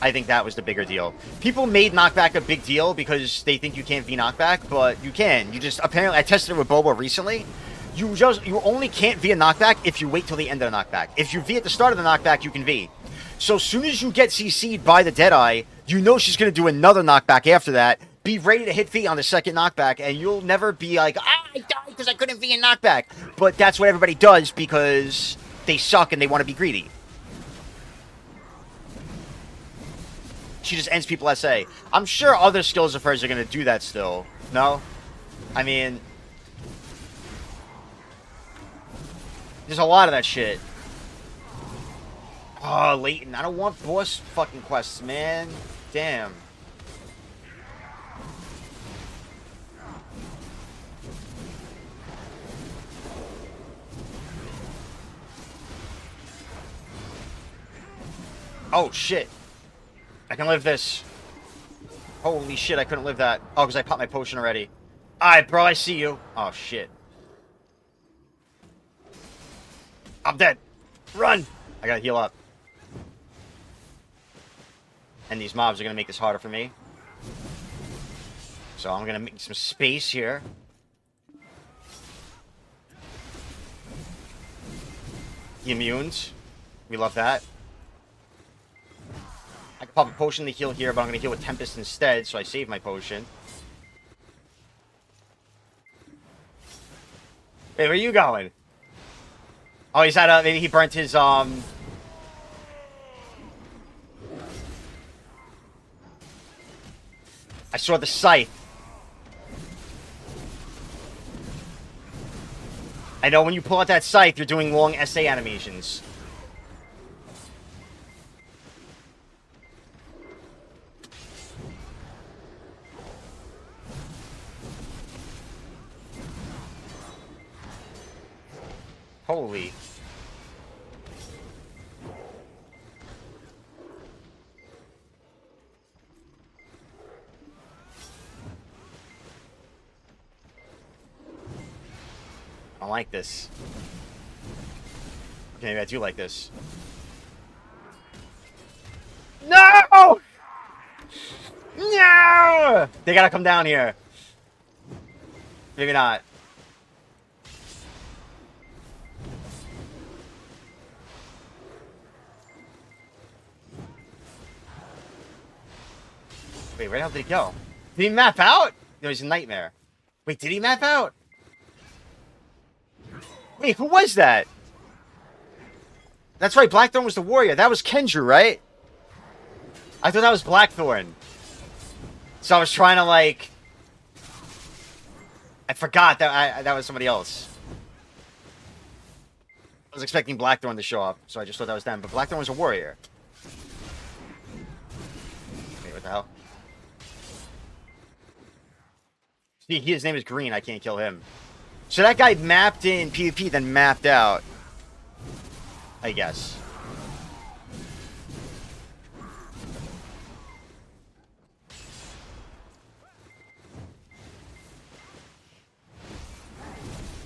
I think that was the bigger deal. People made knockback a big deal because they think you can't V knockback, but you can. You just, apparently, I tested it with Bobo recently. You only can't V a knockback if you wait till the end of the knockback. If you V at the start of the knockback, you can V. So as soon as you get CC'd by the Deadeye, you know she's going to do another knockback after that. Be ready to hit V on the second knockback, and you'll never be like, I died because I couldn't V a knockback. But that's what everybody does because they suck and they want to be greedy. She just ends people SA. I'm sure other skills of hers are going to do that still. No? I mean, there's a lot of that shit. Oh, Leighton. I don't want boss fucking quests, man. Damn. Oh, shit. I can live this. Holy shit, I couldn't live that. Oh, because I popped my potion already. Alright, bro, I see you. Oh, shit. I'm dead. Run! I gotta heal up. And these mobs are gonna make this harder for me. So I'm gonna make some space here. The immunes. We love that. I can pop a potion to heal here, but I'm going to heal with Tempest instead, so I save my potion. Hey, where are you going? Oh, he's at maybe he burnt his, I saw the scythe. I know when you pull out that scythe, you're doing long SA animations. Holy. I don't like this. Okay, maybe I do like this. No! No! They gotta come down here. Maybe not. Wait, where the hell did he go? Did he map out? No, he's a nightmare. Wait, did he map out? Wait, who was that? That's right, Blackthorn was the warrior. That was Kendra, right? I thought that was Blackthorn. So I was trying to, like... I forgot that that was somebody else. I was expecting Blackthorn to show up, so I just thought that was them. But Blackthorn was a warrior. Wait, what the hell? See, his name is Green. I can't kill him. So that guy mapped in PvP, then mapped out. I guess.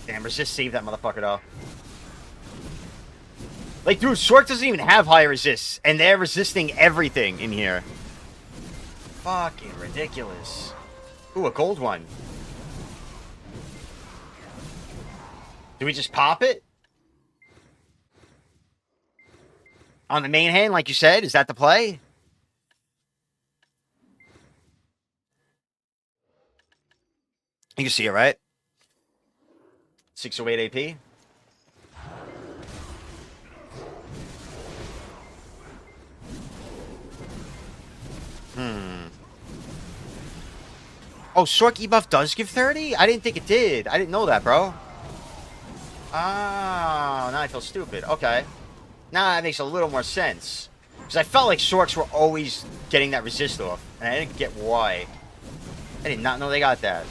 Damn, resist save that motherfucker, though. Like, dude, Sork doesn't even have high resists, and they're resisting everything in here. Fucking ridiculous. Ooh, a gold one. Do we just pop it? On the main hand, like you said? Is that the play? You can see it, right? 608 AP. Oh, Sork E-buff does give 30? I didn't think it did. I didn't know that, bro. Ah, now I feel stupid. Okay. Now that makes a little more sense. Because I felt like Sorks were always getting that resist off. And I didn't get why. I did not know they got that.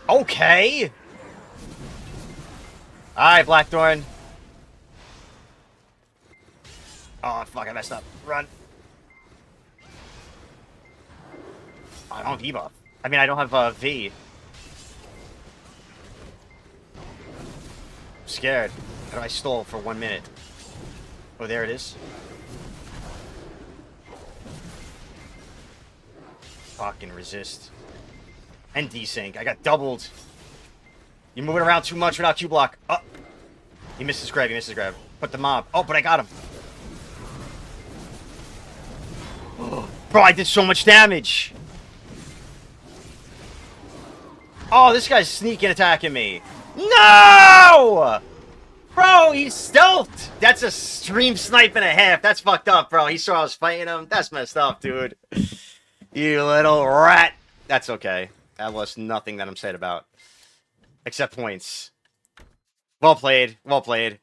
Okay. Alright, Blackthorn. Oh, fuck, I messed up. Run. I don't have debuff. I mean, I don't have V. I'm scared. But I stole for 1 minute. Oh, there it is. Fucking resist. And desync. I got doubled. You're moving around too much without Q block. Oh. He missed his grab. He missed his grab. Put the mob. Oh, but I got him. Bro, I did so much damage. Oh, this guy's sneaking attacking me. No! Bro, he's stealthed. That's a stream snipe and a half. That's fucked up, bro. He saw I was fighting him. That's messed up, dude. You little rat. That's okay. That was nothing that I'm sad about. Except points. Well played. Well played.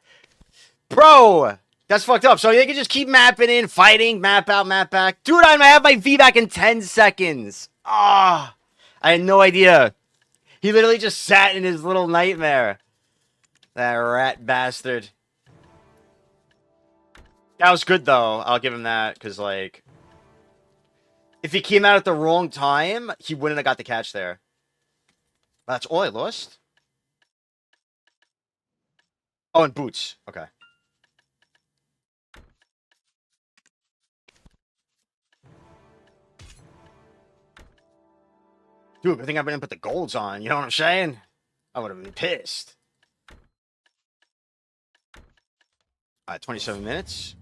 Bro! That's fucked up. So they can just keep mapping in, fighting, map out, map back. Dude, I'm gonna have my V back in 10 seconds. Ah! I had no idea. He literally just sat in his little nightmare. That rat bastard. That was good, though. I'll give him that, because, like... If he came out at the wrong time, he wouldn't have got the catch there. That's all I lost? Oh, and boots. Okay. Dude, I think I didn't put the golds on. You know what I'm saying? I would have been pissed. Alright, 27 minutes.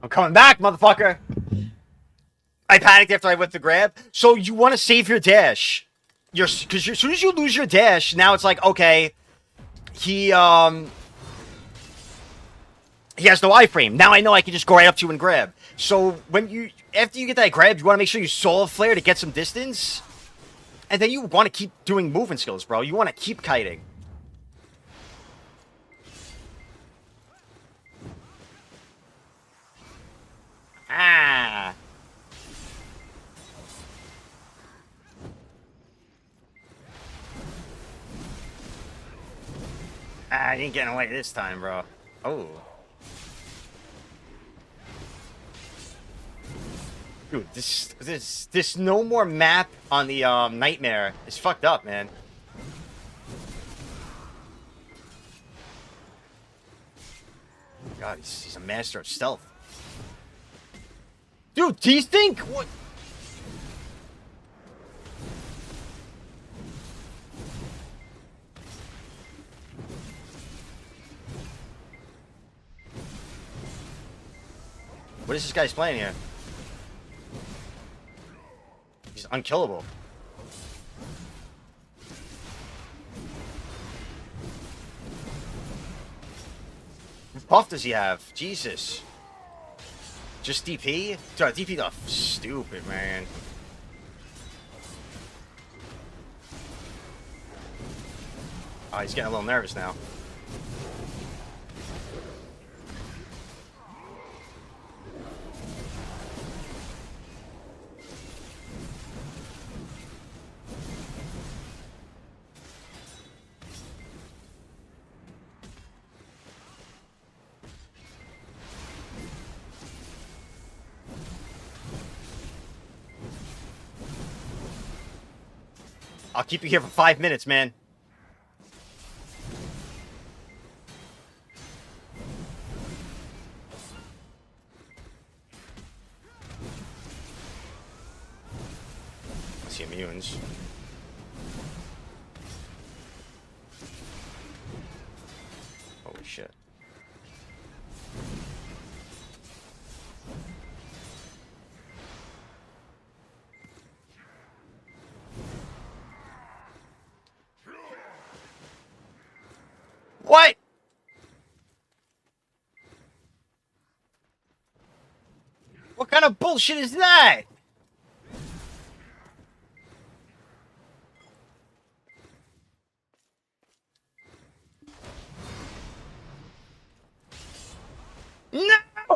I'm coming back, motherfucker! I panicked after I whipped the grab. So you want to save your dash. Because as soon as you lose your dash, now it's like, okay, he has no iframe. Now I know I can just go right up to you and grab. So after you get that grab, you want to make sure you soul flare to get some distance. And then you want to keep doing movement skills, bro. You want to keep kiting. Ah. Ah, you ain't getting away this time, bro. Oh. Dude, this no more map on the nightmare is fucked up, man. God, he's a master of stealth. Dude, do you think what? What is this guy's playing here? He's unkillable. What buff does he have? Jesus. Just DP? Dude, DP the stupid, man. Oh, he's getting a little nervous now. I'll keep you here for 5 minutes, man. Let's see immunes. Holy shit. What? What kind of bullshit is that? No!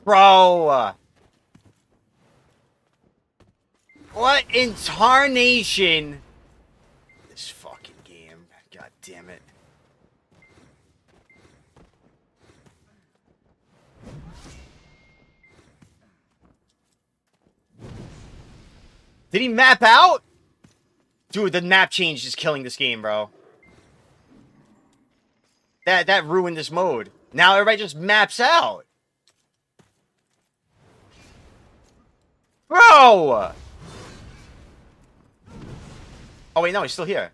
Bro! What in tarnation? This fucking game. God damn it. Did he map out? Dude, the map change is killing this game, bro. That ruined this mode. Now everybody just maps out. Bro! Oh, wait, no, he's still here.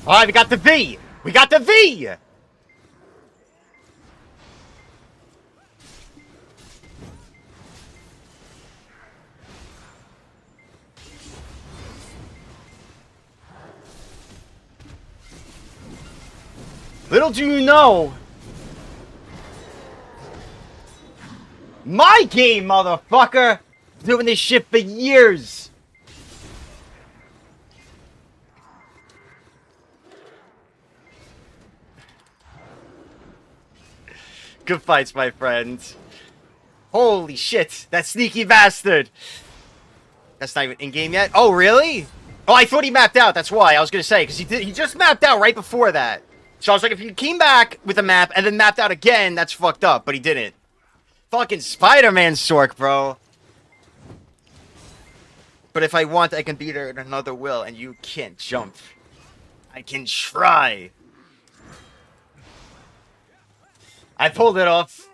Alright, we got the V! We got the V! Little do you know, my game, motherfucker! Doing this shit for years! Good fights, my friends. Holy shit, that sneaky bastard! That's not even in-game yet? Oh, really? Oh, I thought he mapped out, that's why. I was gonna say, because he just mapped out right before that. So I was like, if he came back with a map and then mapped out again, that's fucked up, but he didn't. Fucking Spider-Man Sork, bro. But if I want, I can beat her in another will, and you can't jump. I can try. I pulled it off.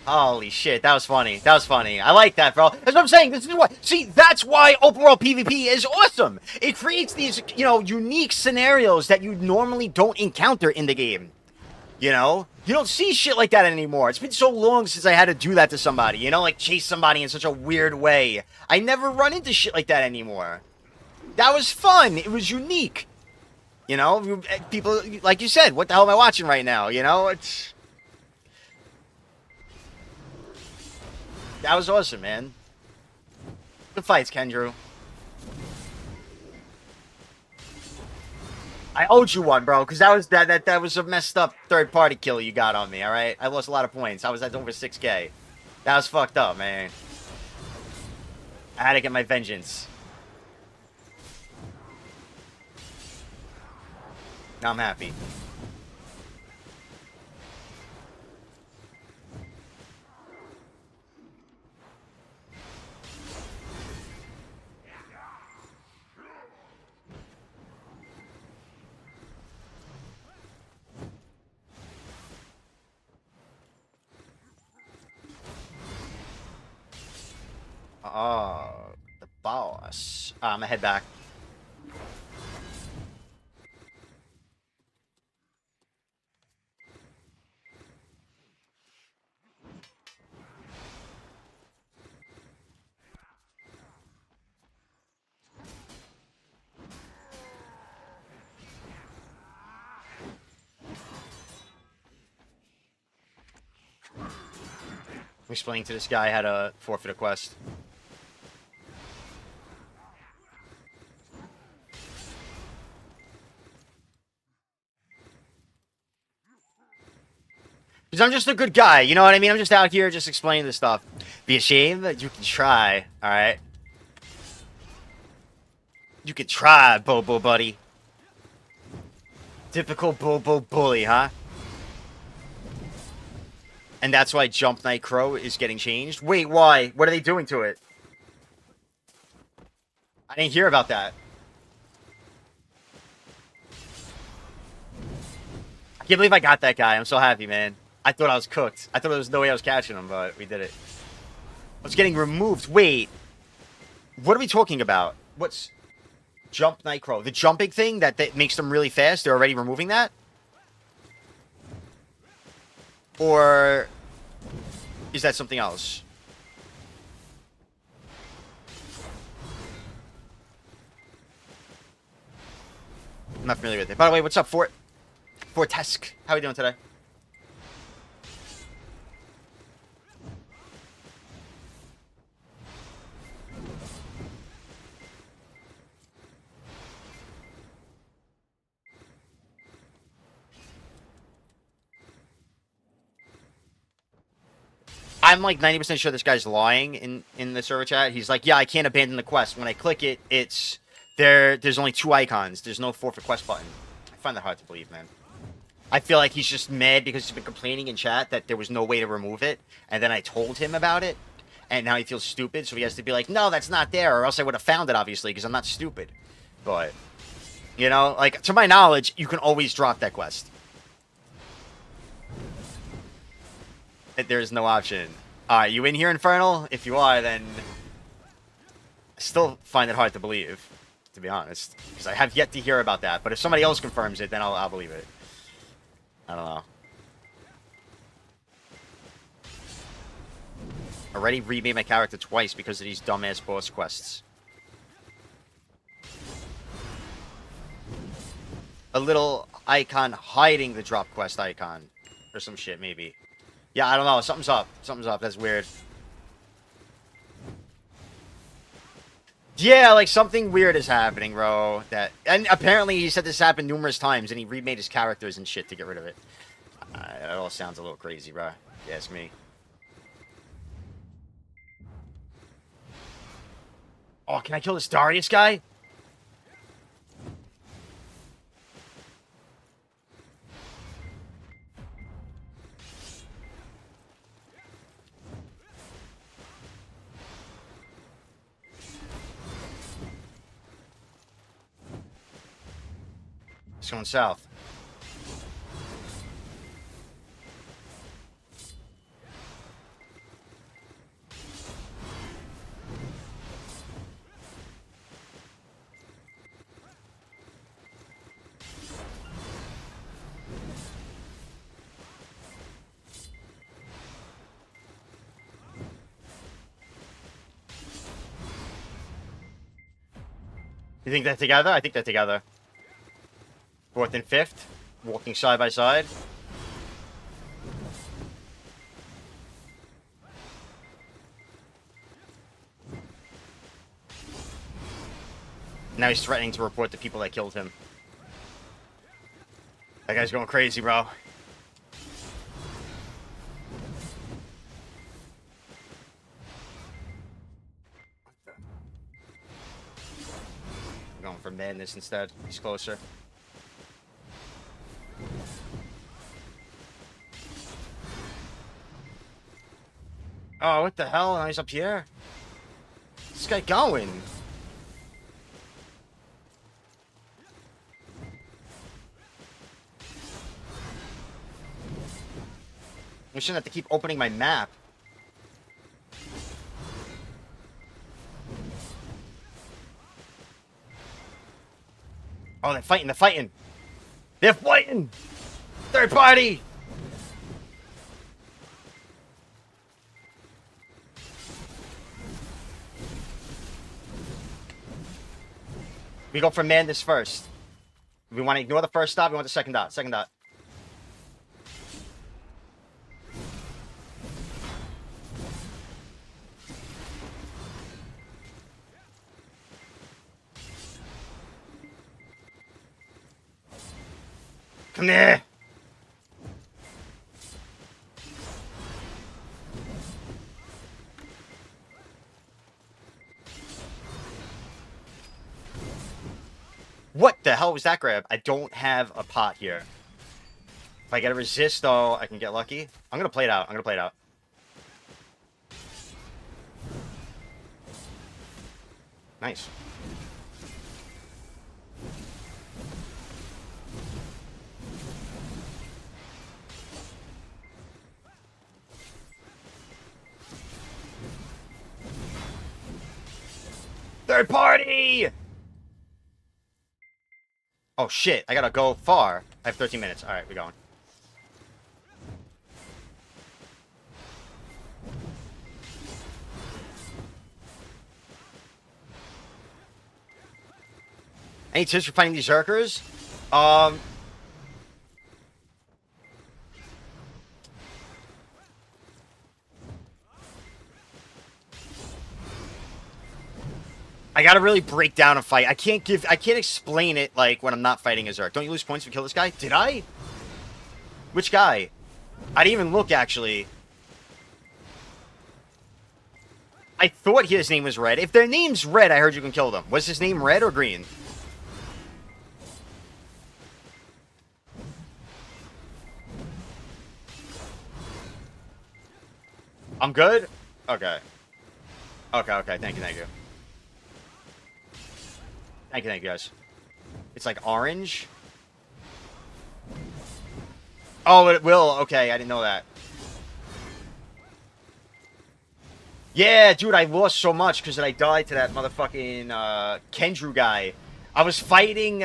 Holy shit, that was funny. That was funny. I like that, bro. That's what I'm saying. This is why. See, that's why open world PvP is awesome. It creates these, you know, unique scenarios that you normally don't encounter in the game. You know? You don't see shit like that anymore. It's been so long since I had to do that to somebody. You know, like chase somebody in such a weird way. I never run into shit like that anymore. That was fun. It was unique. You know? People, like you said, what the hell am I watching right now? You know? It's... That was awesome, man. Good fights, Kendrew. I owed you one, bro, because that was a messed up third-party kill you got on me, alright? I lost a lot of points. I was at over 6K. That was fucked up, man. I had to get my vengeance. Now I'm happy. Oh, the boss. I'm gonna head back. I'm explaining to this guy how to forfeit a quest. Because I'm just a good guy, you know what I mean? I'm just out here just explaining this stuff. Be ashamed that you can try, alright? You could try, Bobo buddy. Typical Bobo bully, huh? And that's why Jump Night Crow is getting changed? Wait, why? What are they doing to it? I didn't hear about that. I can't believe I got that guy. I'm so happy, man. I thought I was cooked. I thought there was no way I was catching him, but we did it. What's getting removed? Wait. What are we talking about? What's... Jump Night Crow. The jumping thing that makes them really fast, they're already removing that? Or... is that something else? I'm not familiar with it. By the way, what's up, Fortesk? How are you doing today? I'm like 90% sure this guy's lying in the server chat. He's like, yeah, I can't abandon the quest. When I click it, it's there's only 2 icons. There's no forfeit quest button. I find that hard to believe, man. I feel like he's just mad because he's been complaining in chat that there was no way to remove it. And then I told him about it. And now he feels stupid, so he has to be like, no, that's not there. Or else I would have found it, obviously, because I'm not stupid. But, you know, like, to my knowledge, you can always drop that quest. There's no option. Alright, you in here, Infernal? If you are, then... I still find it hard to believe, to be honest. Because I have yet to hear about that. But if somebody else confirms it, then I'll believe it. I don't know. Already remade my character twice because of these dumbass boss quests. A little icon hiding the drop quest icon. Or some shit, maybe. Yeah, I don't know. Something's up. Something's up. That's weird. Yeah, like something weird is happening, bro. And apparently he said this happened numerous times, and he remade his characters and shit to get rid of it. It all sounds a little crazy, bro. If you ask me. Oh, can I kill this Darius guy? It's going south. You think they're together? I think they're together. 4th and 5th, walking side by side. Now he's threatening to report the people that killed him. That guy's going crazy, bro. I'm going for madness instead. He's closer. Oh, what the hell? Now he's up here? Where's this guy going? We shouldn't have to keep opening my map. Oh, they're fighting, they're fighting! They're fighting! Third party! We go for madness first. We want to ignore the first dot, we want the second dot. Second dot. Come here! What the hell was that grab? I don't have a pot here. If I get a resist, though, I can get lucky. I'm going to play it out. I'm going to play it out. Nice. Third party! Oh, shit. I gotta go far. I have 13 minutes. Alright, we're going. Any tips for finding these Zerkers? I gotta really break down a fight. I can't explain it, like, when I'm not fighting a Zerk. Don't you lose points if you kill this guy? Did I? Which guy? I didn't even look, actually. I thought his name was Red. If their name's Red, I heard you can kill them. Was his name Red or Green? I'm good? Okay. Okay. Thank you. Thank you, guys. It's like orange. Oh, it will. Okay, I didn't know that. Yeah, dude, I lost so much because I died to that motherfucking Kendrew guy. I was fighting...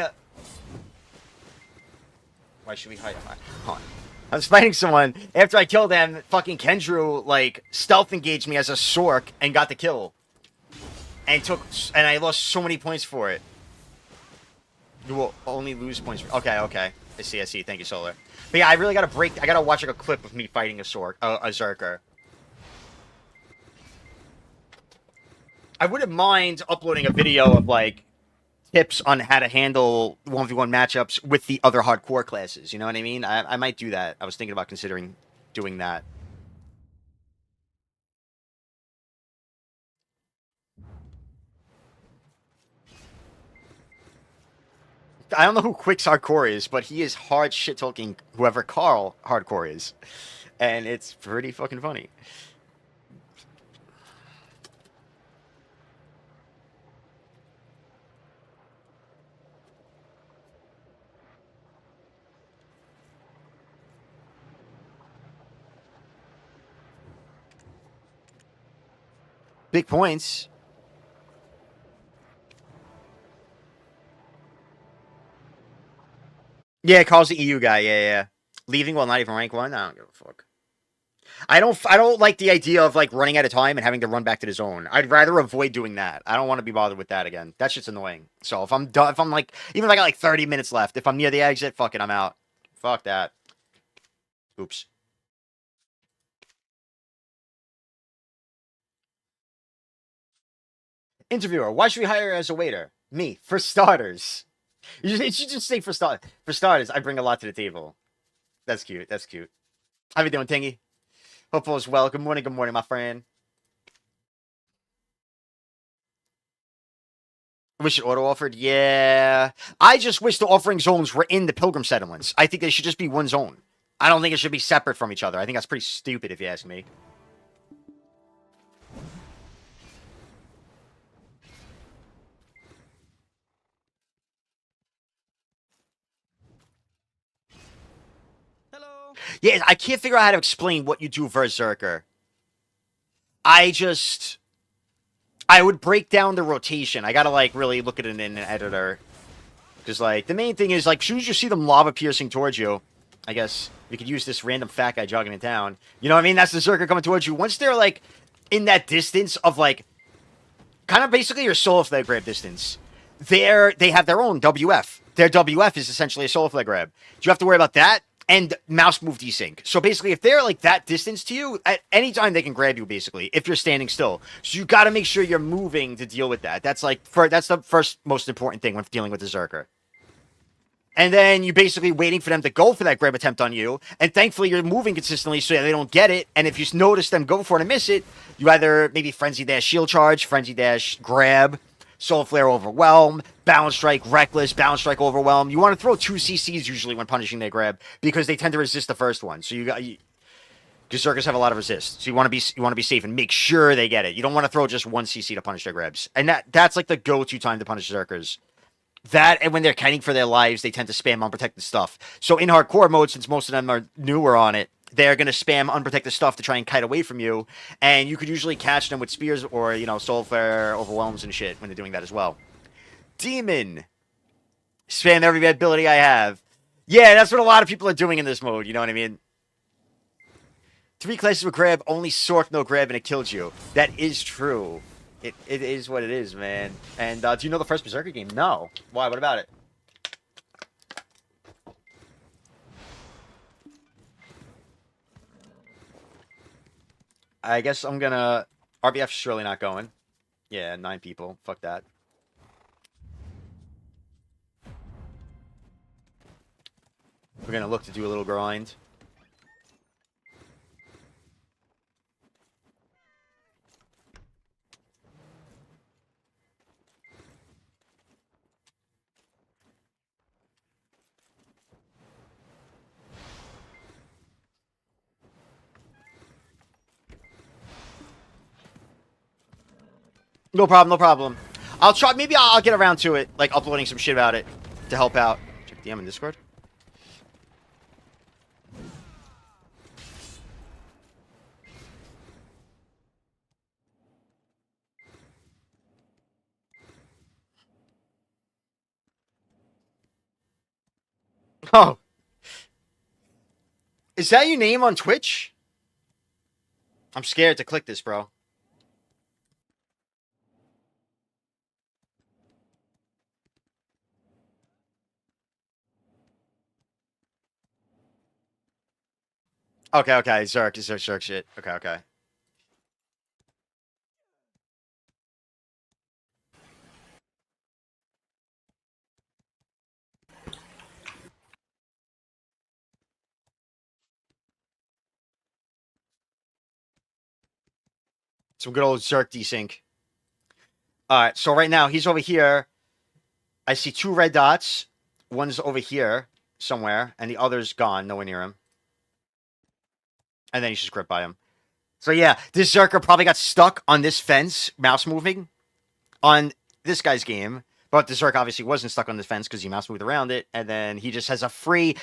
Why should we hide? Hold on. I was fighting someone. After I killed them, fucking Kendrew, like, stealth engaged me as a Sork and got the kill. And I lost so many points for it. You will only lose points for... Okay. I see. Thank you, Solar. But yeah, I really gotta I gotta watch, like, a clip of me fighting a Zerker. I wouldn't mind uploading a video of, like, tips on how to handle 1v1 matchups with the other hardcore classes. You know what I mean? I might do that. I was thinking about considering doing that. I don't know who Quick's hardcore is, but he is hard shit-talking whoever Carl hardcore is. And it's pretty fucking funny. Big points. Yeah, Carl's the EU guy. Yeah. Leaving while not even rank 1? I don't give a fuck. I don't like the idea of, like, running out of time and having to run back to the zone. I'd rather avoid doing that. I don't want to be bothered with that again. That shit's annoying. So if I'm done, like, even if I got like 30 minutes left, if I'm near the exit, fuck it, I'm out. Fuck that. Oops. Interviewer, why should we hire as a waiter? Me, for starters. You should just say for starters, I bring a lot to the table. That's cute. How you doing, Tingy? Hope all is well. Good morning, my friend. Wish it auto-offered? Yeah. I just wish the offering zones were in the Pilgrim settlements. I think they should just be one zone. I don't think it should be separate from each other. I think that's pretty stupid, if you ask me. Hello. Yeah, I can't figure out how to explain what you do for a Zerker. I would break down the rotation. I gotta, like, really look at it in an editor. Because, like, the main thing is, like, as soon as you see them lava piercing towards you, I guess you could use this random fat guy jogging in town. You know what I mean? That's the Zerker coming towards you. Once they're, like, in that distance of, like, kind of basically your solo flag grab distance, they have their own WF. Their WF is essentially a solo flag grab. You have to worry about that and mouse move desync. So basically, if they're like that distance to you, at any time they can grab you, basically, if you're standing still. So you got to make sure you're moving to deal with that. That's like, that's the first most important thing when dealing with the Zerker. And then you're basically waiting for them to go for that grab attempt on you. And thankfully, you're moving consistently so they don't get it. And if you notice them go for it and miss it, you either maybe frenzy dash shield charge, frenzy dash grab. Soul Flare Overwhelm, Balance Strike Reckless, Balance Strike Overwhelm. You want to throw 2 CCs usually when punishing their grab because they tend to resist the first one. So Berserkers have a lot of resist, so you want to be safe and make sure they get it. You don't want to throw just 1 CC to punish their grabs, and that's like the go-to time to punish Berserkers. That and when they're kiting for their lives, they tend to spam unprotected stuff. So in hardcore mode, since most of them are newer on it, they're gonna spam unprotected stuff to try and kite away from you, and you could usually catch them with spears or soul flare overwhelms and shit when they're doing that as well. Demon, spam every ability I have. Yeah, that's what a lot of people are doing in this mode. You know what I mean? 3 classes with grab, only Sork no grab, and it killed you. That is true. It is what it is, man. And do you know the first Berserker game? No. Why? What about it? I guess I'm gonna... RBF's surely not going. Yeah, 9 people. Fuck that. We're gonna look to do a little grind. No problem, no problem. I'll try. Maybe I'll get around to it, like uploading some shit about it to help out. Check DM in Discord. Oh, is that your name on Twitch? I'm scared to click this, bro. Okay, okay, Zerk shit. Okay, okay. Some good old Zerk desync. Alright, so right now, he's over here. I see 2 red dots. One's over here somewhere, and the other's gone, nowhere near him. And then he's just gripped by him. So yeah, this Zerker probably got stuck on this fence, mouse moving, on this guy's game. But the Zerk obviously wasn't stuck on the fence because he mouse moved around it, and then he just has a free...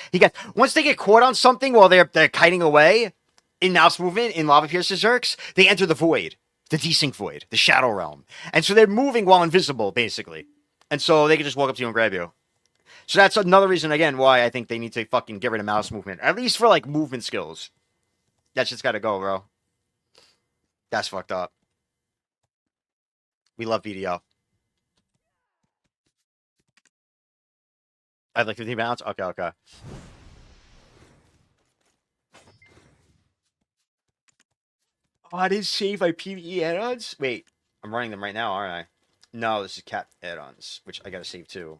Once they get caught on something while they're kiting away in mouse movement, in Lava Piercer Zerks, they enter the void. The desync void. The Shadow Realm. And so they're moving while invisible, basically. And so they can just walk up to you and grab you. So that's another reason, again, why I think they need to fucking get rid of mouse movement. At least for, like, movement skills. That shit's gotta go, bro. That's fucked up. We love BDO. I have like 15 bounce? Okay, okay. Oh, I didn't save my PvE add-ons? Wait, I'm running them right now, aren't I? No, this is cat add-ons, which I gotta save too.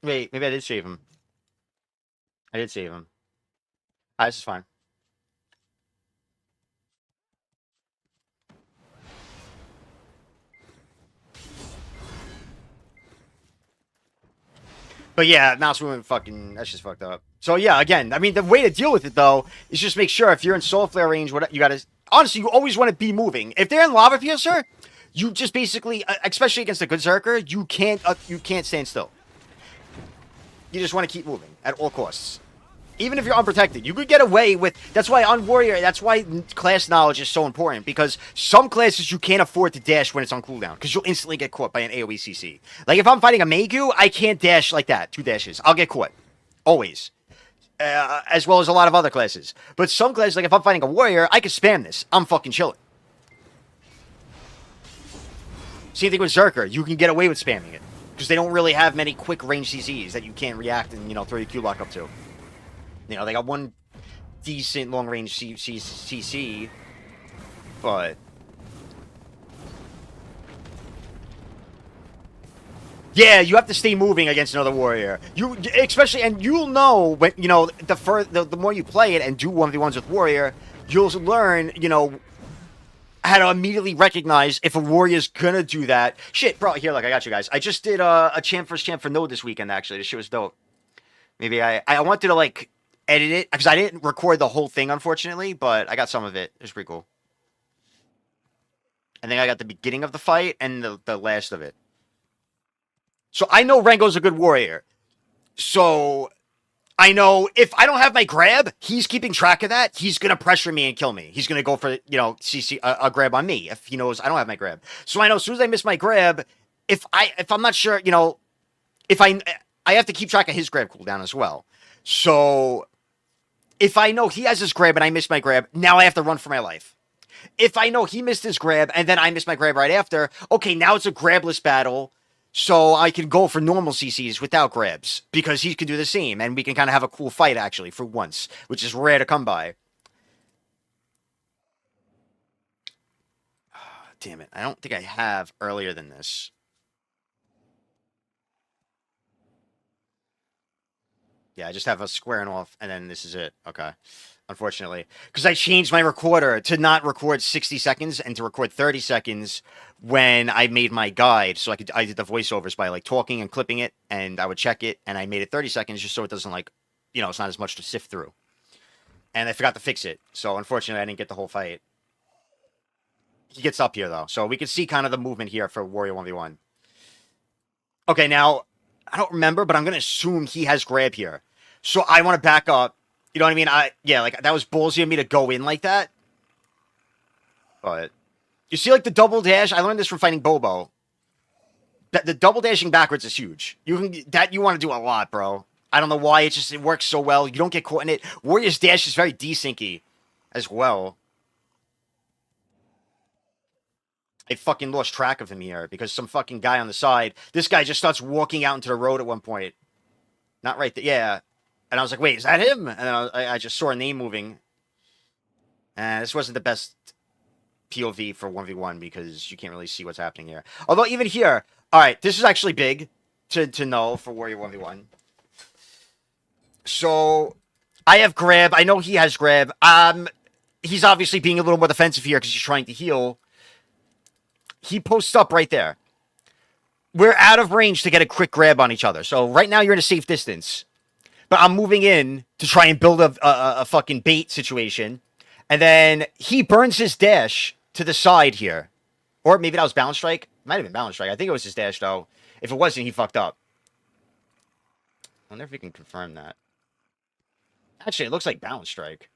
Wait, maybe I did save him. I did save him. This is fine. But yeah, mouse movement fucking, that's just fucked up. So yeah, again, I mean, the way to deal with it, though, is just make sure if you're in Soul Flare range, what you gotta... Honestly, you always want to be moving. If they're in Lava Piercer, you just basically, especially against a good Zerker, you can't stand still. You just want to keep moving at all costs. Even if you're unprotected, you could get away with... That's why on Warrior, that's why class knowledge is so important. Because some classes you can't afford to dash when it's on cooldown. Because you'll instantly get caught by an AoE CC. Like if I'm fighting a Megu, I can't dash like that. 2 dashes. I'll get caught. Always. As well as a lot of other classes. But some classes, like if I'm fighting a Warrior, I can spam this. I'm fucking chilling. Same thing with Zerker. You can get away with spamming it. Because they don't really have many quick range CCs that you can't react and, throw your Q lock up to. They got one decent long range CC, but... Yeah, you have to stay moving against another warrior. Especially, and you'll know when, the more you play it and do 1v1s with warrior, you'll learn, how to immediately recognize if a warrior's gonna do that. Shit, bro, here, look, I got you guys. I just did a champ vs champ for Node this weekend, actually. This shit was dope. Maybe I wanted to, like, edit it, because I didn't record the whole thing, unfortunately, but I got some of it. It was pretty cool. I think I got the beginning of the fight and the last of it. So I know Rengo's a good warrior. So I know if I don't have my grab, he's keeping track of that. He's going to pressure me and kill me. He's going to go for, CC a grab on me if he knows I don't have my grab. So I know as soon as I miss my grab, if I'm not sure, if I have to keep track of his grab cooldown as well. So if I know he has his grab and I miss my grab, now I have to run for my life. If I know he missed his grab and then I miss my grab right after, okay, now it's a grabless battle. So I can go for normal CCs without grabs because he can do the same. And we can kind of have a cool fight, actually, for once, which is rare to come by. Damn it. I don't think I have earlier than this. Yeah, I just have a squaring off, and then this is it. Okay. Unfortunately. Because I changed my recorder to not record 60 seconds and to record 30 seconds when I made my guide. So I did the voiceovers by, like, talking and clipping it, and I would check it, and I made it 30 seconds just so it doesn't, like, it's not as much to sift through. And I forgot to fix it. So, unfortunately, I didn't get the whole fight. He gets up here, though. So we can see kind of the movement here for Warrior 1v1. Okay, now, I don't remember, but I'm going to assume he has grab here. So I want to back up. You know what I mean? Yeah, like, that was ballsy of me to go in like that. But, you see, like, the double dash? I learned this from fighting Bobo. The double dashing backwards is huge. You want to do a lot, bro. I don't know why, it works so well. You don't get caught in it. Warrior's dash is very desyncy as well. I fucking lost track of him here because some fucking guy on the side, this guy just starts walking out into the road at one point. Not right there, yeah. And I was like, wait, is that him? And then I just saw a name moving. And this wasn't the best POV for 1v1 because you can't really see what's happening here. Although even here, all right, this is actually big to know for Warrior 1v1. So I have grab. I know he has grab. He's obviously being a little more defensive here because he's trying to heal. He posts up right there. We're out of range to get a quick grab on each other. So right now you're in a safe distance. But I'm moving in to try and build a fucking bait situation. And then he burns his dash to the side here. Or maybe that was Balance Strike. Might have been Balance Strike. I think it was his dash, though. If it wasn't, he fucked up. I wonder if we can confirm that. Actually, it looks like Balance Strike.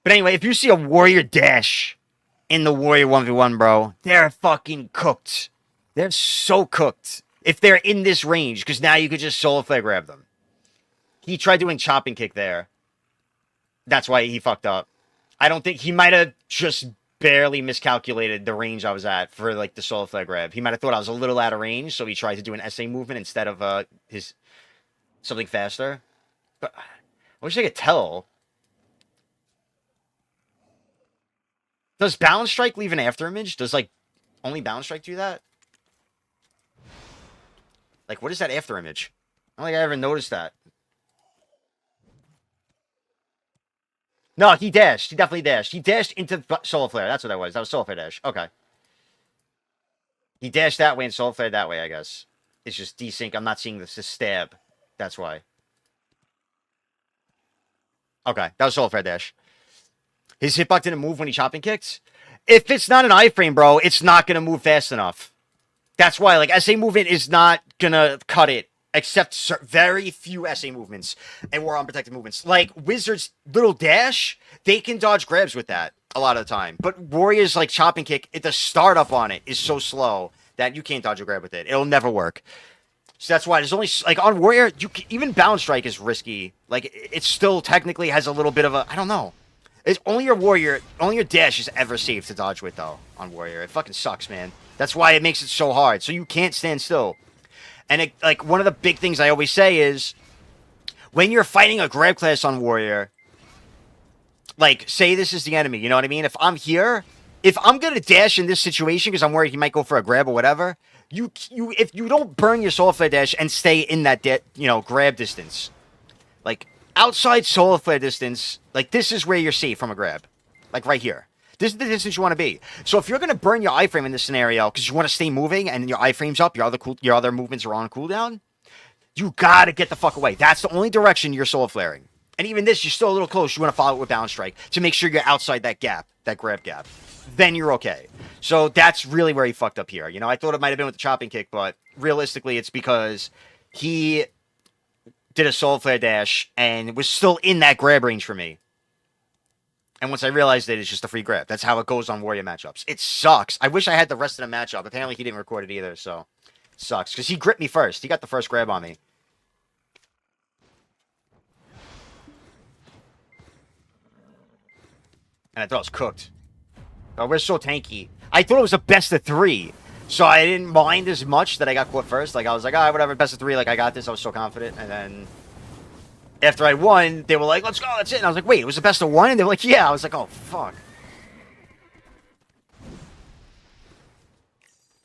But anyway, if you see a Warrior dash in the Warrior 1v1, bro, they're fucking cooked. They're so cooked. If they're in this range, because now you could just solo flare grab them. He tried doing chopping kick there. That's why he fucked up. I don't think he might have just barely miscalculated the range I was at for, like, the solo flare grab. He might have thought I was a little out of range, so he tried to do an SA movement instead of his something faster. But I wish I could tell. Does Balance Strike leave an after image? Does, like, only Balance Strike do that? Like, what is that after image? I don't think I ever noticed that. No, he dashed. He definitely dashed. He dashed into Solar Flare. That's what that was. That was Solar Flare dash. Okay. He dashed that way and Solar Flare that way, I guess. It's just desync. I'm not seeing this stab. That's why. Okay. That was Solar Flare dash. His hitbox didn't move when he chopping kicked. If it's not an iframe, bro, it's not going to move fast enough. That's why, like, SA movement is not going to cut it, except very few SA movements and more unprotected movements. Like, Wizard's little dash, they can dodge grabs with that a lot of the time. But Warrior's, like, chopping kick, the startup on it is so slow that you can't dodge a grab with it. It'll never work. So that's why there's only, like, on Warrior, even Balance Strike is risky. Like, it still technically has a little bit of a, I don't know. It's only your warrior, only your dash is ever safe to dodge with, though, on warrior. It fucking sucks, man. That's why it makes it so hard. So you can't stand still. And, it, like, one of the big things I always say is, when you're fighting a grab class on warrior, like, say this is the enemy, you know what I mean? If I'm here, if I'm going to dash in this situation because I'm worried he might go for a grab or whatever, if you don't burn your solar flare dash and stay in that, grab distance, like, outside solar flare distance, like, this is where you're safe from a grab. Like, right here. This is the distance you want to be. So if you're going to burn your iframe in this scenario because you want to stay moving and your iframe's up, your other movements are on cooldown, you got to get the fuck away. That's the only direction you're solar flaring. And even this, you're still a little close. You want to follow it with balance strike to make sure you're outside that gap, that grab gap. Then you're okay. So that's really where he fucked up here. You know, I thought it might have been with the chopping kick, but realistically, it's because he did a solar flare dash and was still in that grab range for me. And once I realized it, it's just a free grab. That's how it goes on warrior matchups. It sucks. I wish I had the rest of the matchup. Apparently, he didn't record it either, so it sucks. Because he gripped me first. He got the first grab on me. And I thought it was cooked. Oh, we're so tanky. I thought it was a best of 3. So I didn't mind as much that I got caught first. Like, I was like, all right, whatever, best of 3. Like, I got this. I was so confident. And then after I won, they were like, let's go, that's it. And I was like, wait, it was a best of 1? And they were like, yeah. I was like, oh, fuck.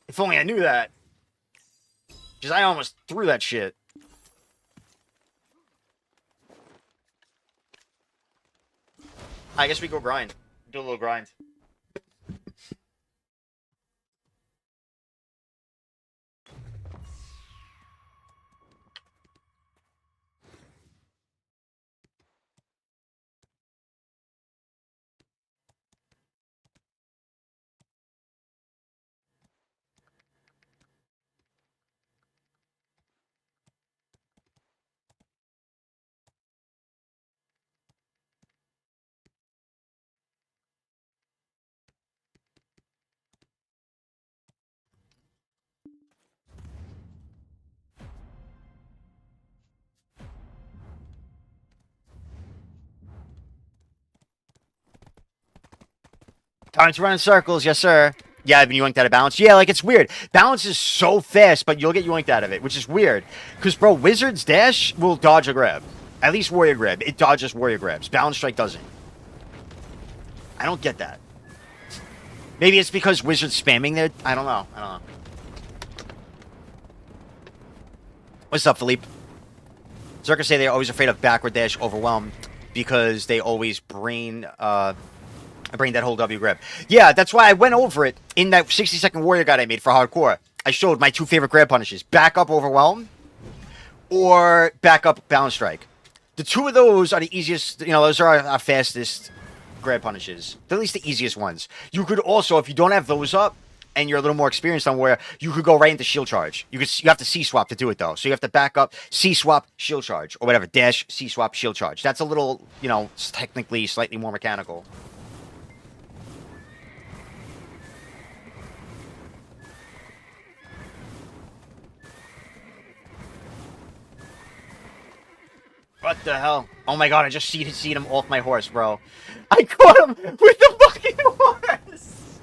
If only I knew that. Because I almost threw that shit. I guess we go grind. Do a little grind. Time to run in circles, yes sir. Yeah, I've been yoinked out of balance. Yeah, like, it's weird. Balance is so fast, but you'll get yoinked out of it, which is weird. Because, bro, Wizard's Dash will dodge a grab. At least Warrior Grab. It dodges Warrior Grabs. Balance Strike doesn't. I don't get that. Maybe it's because Wizard's spamming there. I don't know. What's up, Philippe? Zerka say they're always afraid of backward dash overwhelm because they always brain that whole W grab. Yeah, that's why I went over it in that 60-second warrior guide I made for hardcore. I showed my 2 favorite grab punishes. Back up overwhelm or back up balance strike. The 2 of those are the easiest, those are our fastest grab punishes. They're at least the easiest ones. You could also, if you don't have those up and you're a little more experienced on warrior, you could go right into shield charge. You have to C-swap to do it, though. So you have to back up, C-swap, shield charge, or whatever. Dash, C-swap, shield charge. That's a little, technically slightly more mechanical. What the hell? Oh my god, I just seen him off my horse, bro. I caught him with the fucking horse!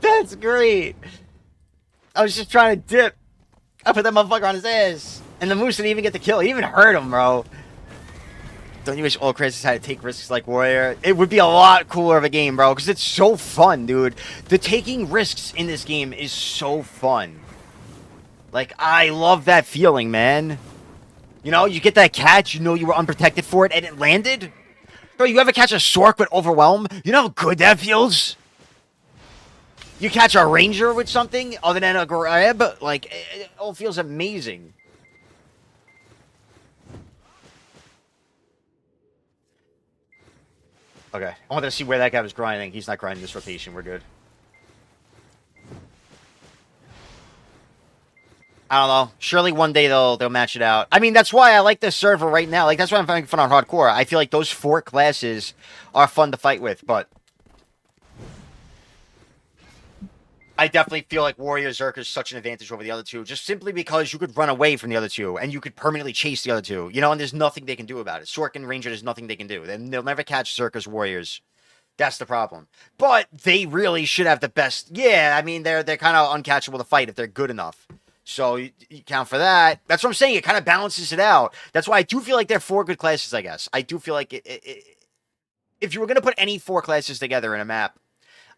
That's great! I was just trying to dip. I put that motherfucker on his ass. And the moose didn't even get the kill. He even hurt him, bro. Don't you wish all crazies had to take risks like Warrior? It would be a lot cooler of a game, bro, because it's so fun, dude. The taking risks in this game is so fun. Like, I love that feeling, man. You get that catch, you were unprotected for it, and it landed? Bro, you ever catch a Sork with Overwhelm? You know how good that feels? You catch a Ranger with something other than a grab? Like, it all feels amazing. Okay, I wanted to see where that guy was grinding. He's not grinding this rotation. We're good. I don't know. Surely one day they'll match it out. I mean, that's why I like this server right now. Like, that's why I'm having fun on hardcore. I feel like those 4 classes are fun to fight with, but I definitely feel like Warrior Zerk is such an advantage over the other two, just simply because you could run away from the other two and you could permanently chase the other two. You know, and there's nothing they can do about it. Sork and Ranger, there's nothing they can do. They'll never catch Zerk Warriors. That's the problem. But they really should have the best. Yeah, I mean they're kind of uncatchable to fight if they're good enough. So you count for that. That's what I'm saying. It kind of balances it out. That's why I do feel like they're four good classes. I guess I do feel like if you were gonna put any four classes together in a map,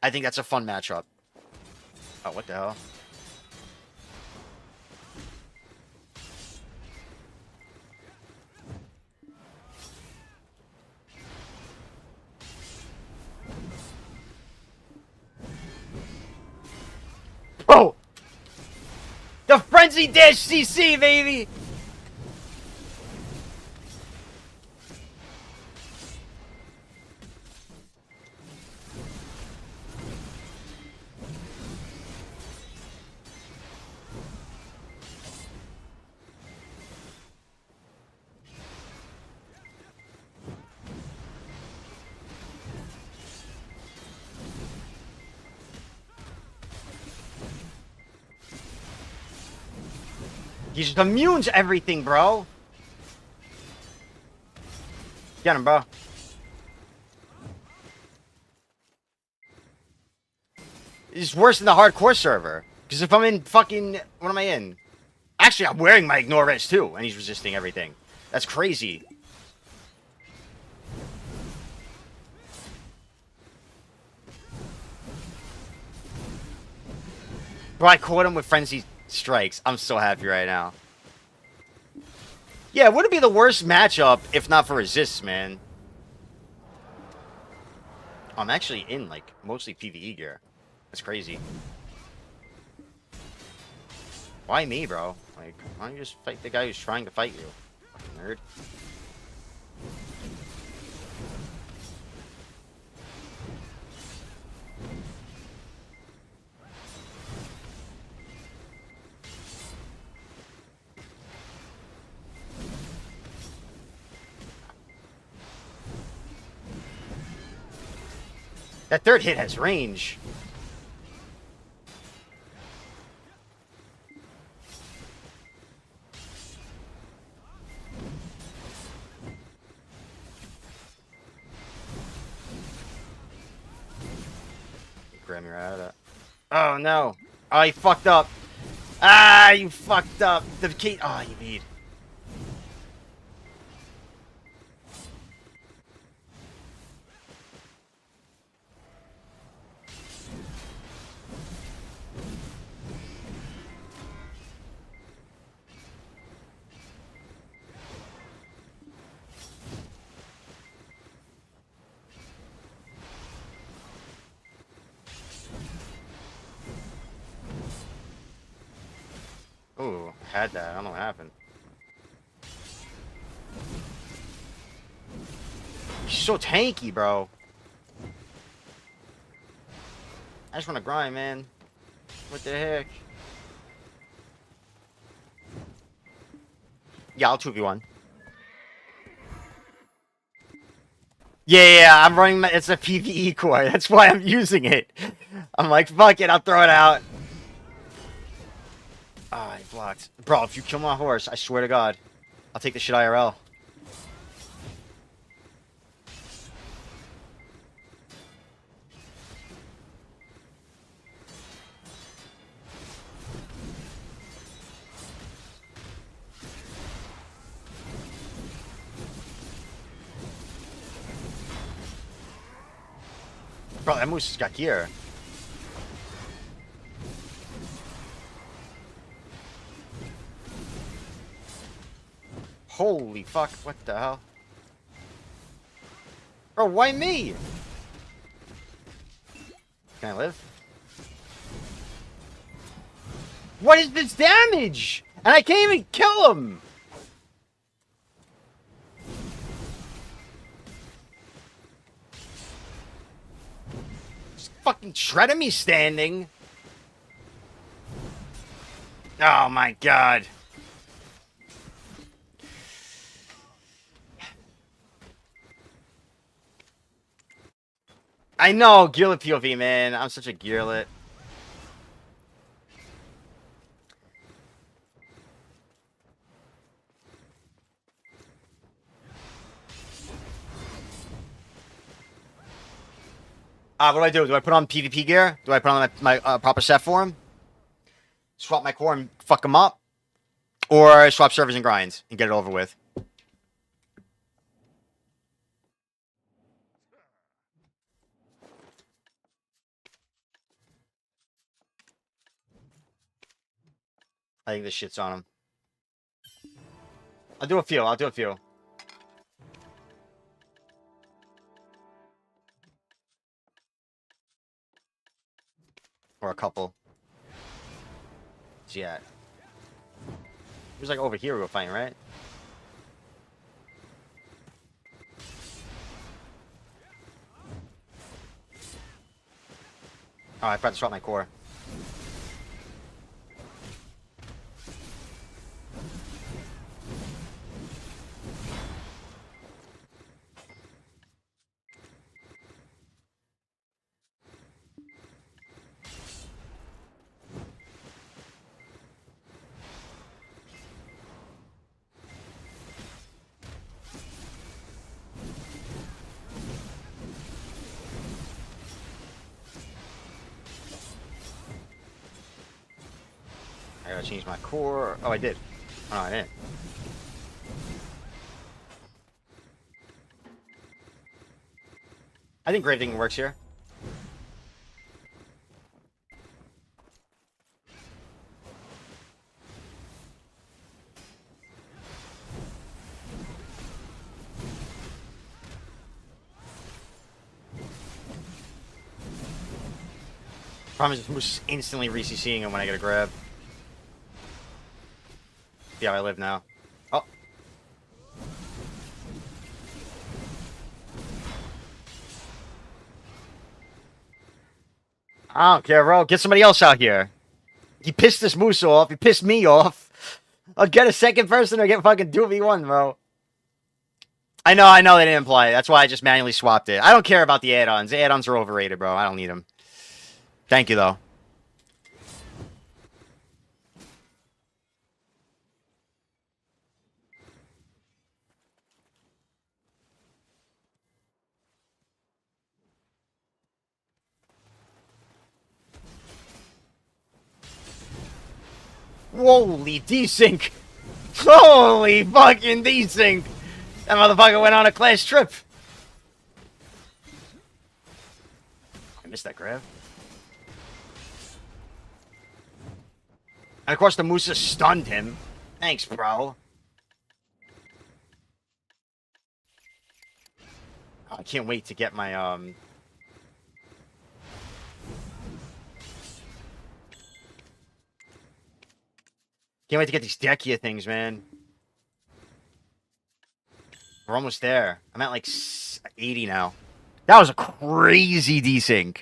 I think that's a fun matchup. Oh, what the hell? Oh! The Frenzy Dash CC, baby! He's just immune to everything, bro. Get him, bro. It's worse than the hardcore server. Because if I'm in fucking... What am I in? Actually, I'm wearing my Ignore Res too, and he's resisting everything. That's crazy. Bro, I caught him with Frenzy Strikes. I'm so happy right now. Yeah, it wouldn't be the worst matchup if not for resists, man. I'm actually in, like, mostly PvE gear. That's crazy. Why me, bro? Like, why don't you just fight the guy who's trying to fight you? Fucking nerd. That third hit has range. Grab me right out of that. Oh, no. Oh, you fucked up. Ah, you fucked up. The key. Oh, you need. Ooh, had that. I don't know what happened. She's so tanky, bro. I just want to grind, man. What the heck? Yeah, I'll 2v1. Yeah, I'm running my... It's a PvE core. That's why I'm using it. I'm like, fuck it, I'll throw it out. Ah, he blocked. Bro, if you kill my horse, I swear to God, I'll take the shit IRL. Bro, that moose has got gear. Holy fuck, what the hell? Bro, why me? Can I live? What is this damage? And I can't even kill him! Just fucking shredding me standing. Oh my God. I know, Gearlet POV, man. I'm such a Gearlet. What do I do? Do I put on PvP gear? Do I put on my proper set for him? Swap my core and fuck him up? Or swap servers and grinds and get it over with? I think this shit's on him. I'll do a few. I'll do a few. Or a couple. Yeah. He was like over here we were fighting, right? Oh, I forgot to swap my core. I gotta change my core. Oh, I did. Oh, no, I didn't. I think Gravedigging works here. Problem is, Moose is instantly re-CCing him when I get a grab. See how I live now. Oh. I don't care, bro. Get somebody else out here. He pissed this Moose off. He pissed me off. I'll get a second person or get fucking 2v1, bro. I know they didn't play. That's why I just manually swapped it. I don't care about the add-ons. The add-ons are overrated, bro. I don't need them. Thank you, though. Holy desync! Holy fucking desync! That motherfucker went on a class trip. I missed that grab. And of course the Musa stunned him. Thanks, bro. Oh, I can't wait to get my Can't wait to get these Dekia things, man. We're almost there. I'm at like 80 now. That was a crazy desync.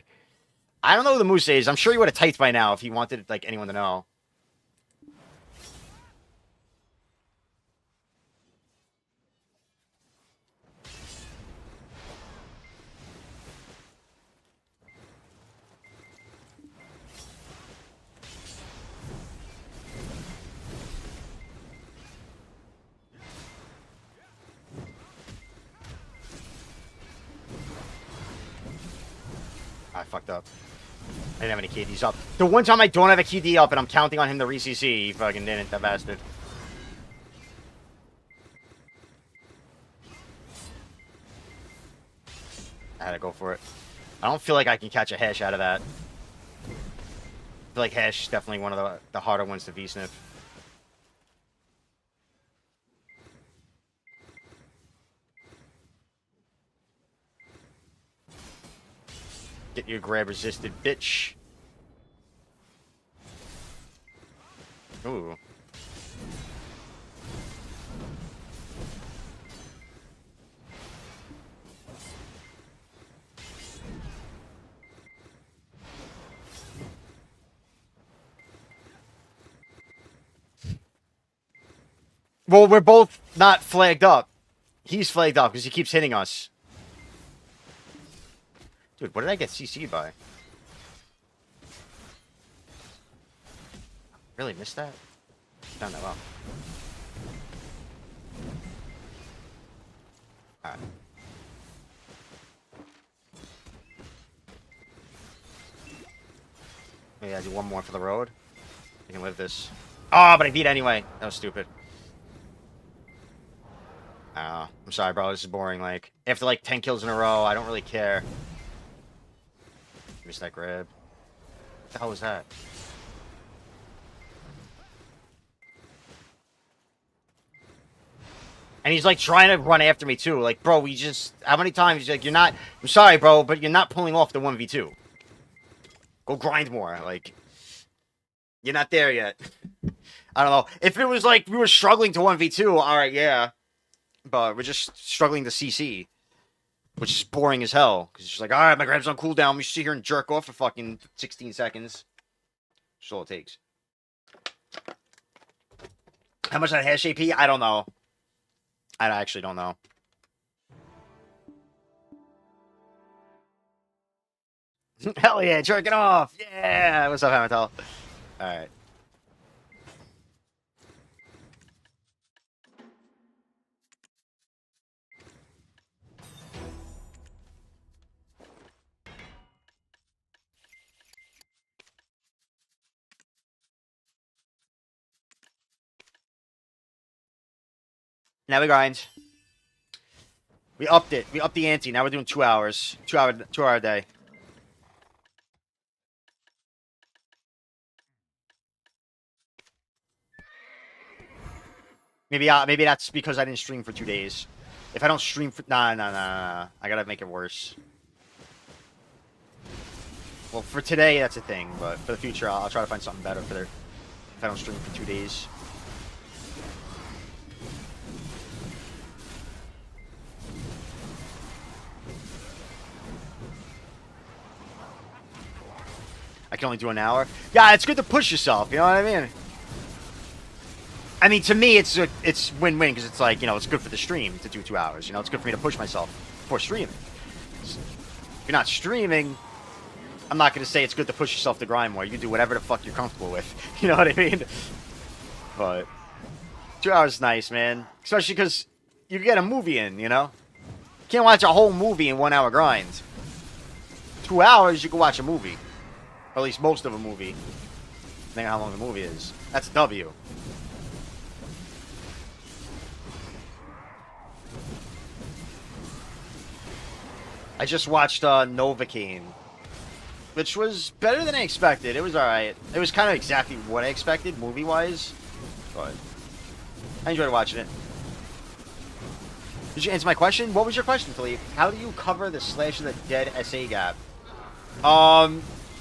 I don't know who the Moose is. I'm sure he would have typed by now if he wanted like anyone to know. I fucked up. I didn't have any KDs up. The one time I don't have a KD up and I'm counting on him to re-CC, he fucking didn't, that bastard. I had to go for it. I don't feel like I can catch a hash out of that. I feel like hash is definitely one of the harder ones to V-snip. Get your grab resisted, bitch. Ooh. Well, we're both not flagged up. He's flagged up because he keeps hitting us. Dude, what did I get CC'd by? Really missed that? Done that well. Alright. Maybe I do one more for the road. I can live this. Oh, but I beat anyway. That was stupid. I'm sorry, bro. This is boring. Like, after like 10 kills in a row, I don't really care. Missed that grab. What the hell was that? And he's like trying to run after me too. Like, bro, we just... How many times? He's like, you're not... I'm sorry, bro, but you're not pulling off the 1v2. Go grind more. Like, you're not there yet. I don't know. If it was like we were struggling to 1v2, alright, yeah. But we're just struggling to CC. Which is boring as hell. Because it's just like, alright, my grab's on cooldown. We should sit here and jerk off for fucking 16 seconds. That's all it takes. How much that hash AP? I don't know. I actually don't know. Hell yeah, jerking off! Yeah! What's up, Hamatel? Alright. Now we grind. We upped it. We upped the ante. Now we're doing 2 hours. 2 hour day. Maybe that's because I didn't stream for 2 days. If I don't stream for... Nah. I gotta make it worse. Well, for today, that's a thing. But for the future, I'll try to find something better for if I don't stream for 2 days. I can only do an hour. Yeah, it's good to push yourself. You know what I mean? I mean, to me, it's win-win because it's like, you know, it's good for the stream to do 2 hours. You know, it's good for me to push myself before streaming. If you're not streaming, I'm not going to say it's good to push yourself to grind more. You can do whatever the fuck you're comfortable with. You know what I mean? But 2 hours is nice, man. Especially because you get a movie in, you know? You can't watch a whole movie in 1 hour grind. 2 hours, you can watch a movie. Or at least most of a movie. Depending on how long the movie is. That's a W. I just watched Novocaine, which was better than I expected. It was alright. It was kind of exactly what I expected, movie-wise. But I enjoyed watching it. Did you answer my question? What was your question, Philippe? How do you cover the Slash of the Dead SA gap?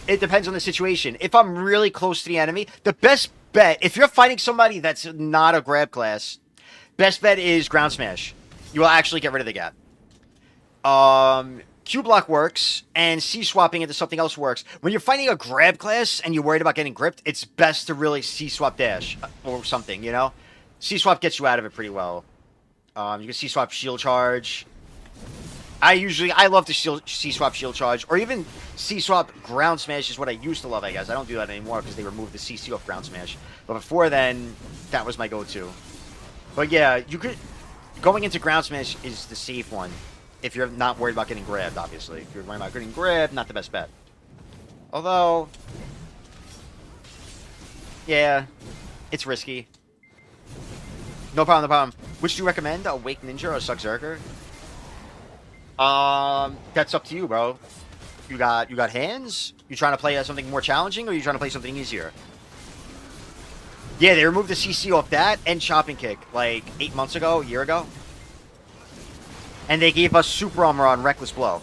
It depends on the situation. If I'm really close to the enemy, the best bet, if you're fighting somebody that's not a grab class, best bet is ground smash. You will actually get rid of the gap. Q block works, and C swapping into something else works. When you're fighting a grab class and you're worried about getting gripped, it's best to really C swap dash or something, you know? C swap gets you out of it pretty well. You can C swap shield charge. I love to C swap shield charge, or even C swap ground smash is what I used to love, I guess. I don't do that anymore because they removed the CC off ground smash. But before then, that was my go-to. But yeah, you could... Going into ground smash is the safe one. If you're not worried about getting grabbed, obviously. If you're worried about getting grabbed, not the best bet. Although... Yeah, it's risky. No problem, no problem. Which do you recommend? A Wake Ninja or a Suck Zerker? That's up to you, bro. You got hands? You trying to play something more challenging, or you trying to play something easier? Yeah, they removed the CC off that and Chopping Kick, like 8 months ago, a year ago. And they gave us Super Armor on Reckless Blow.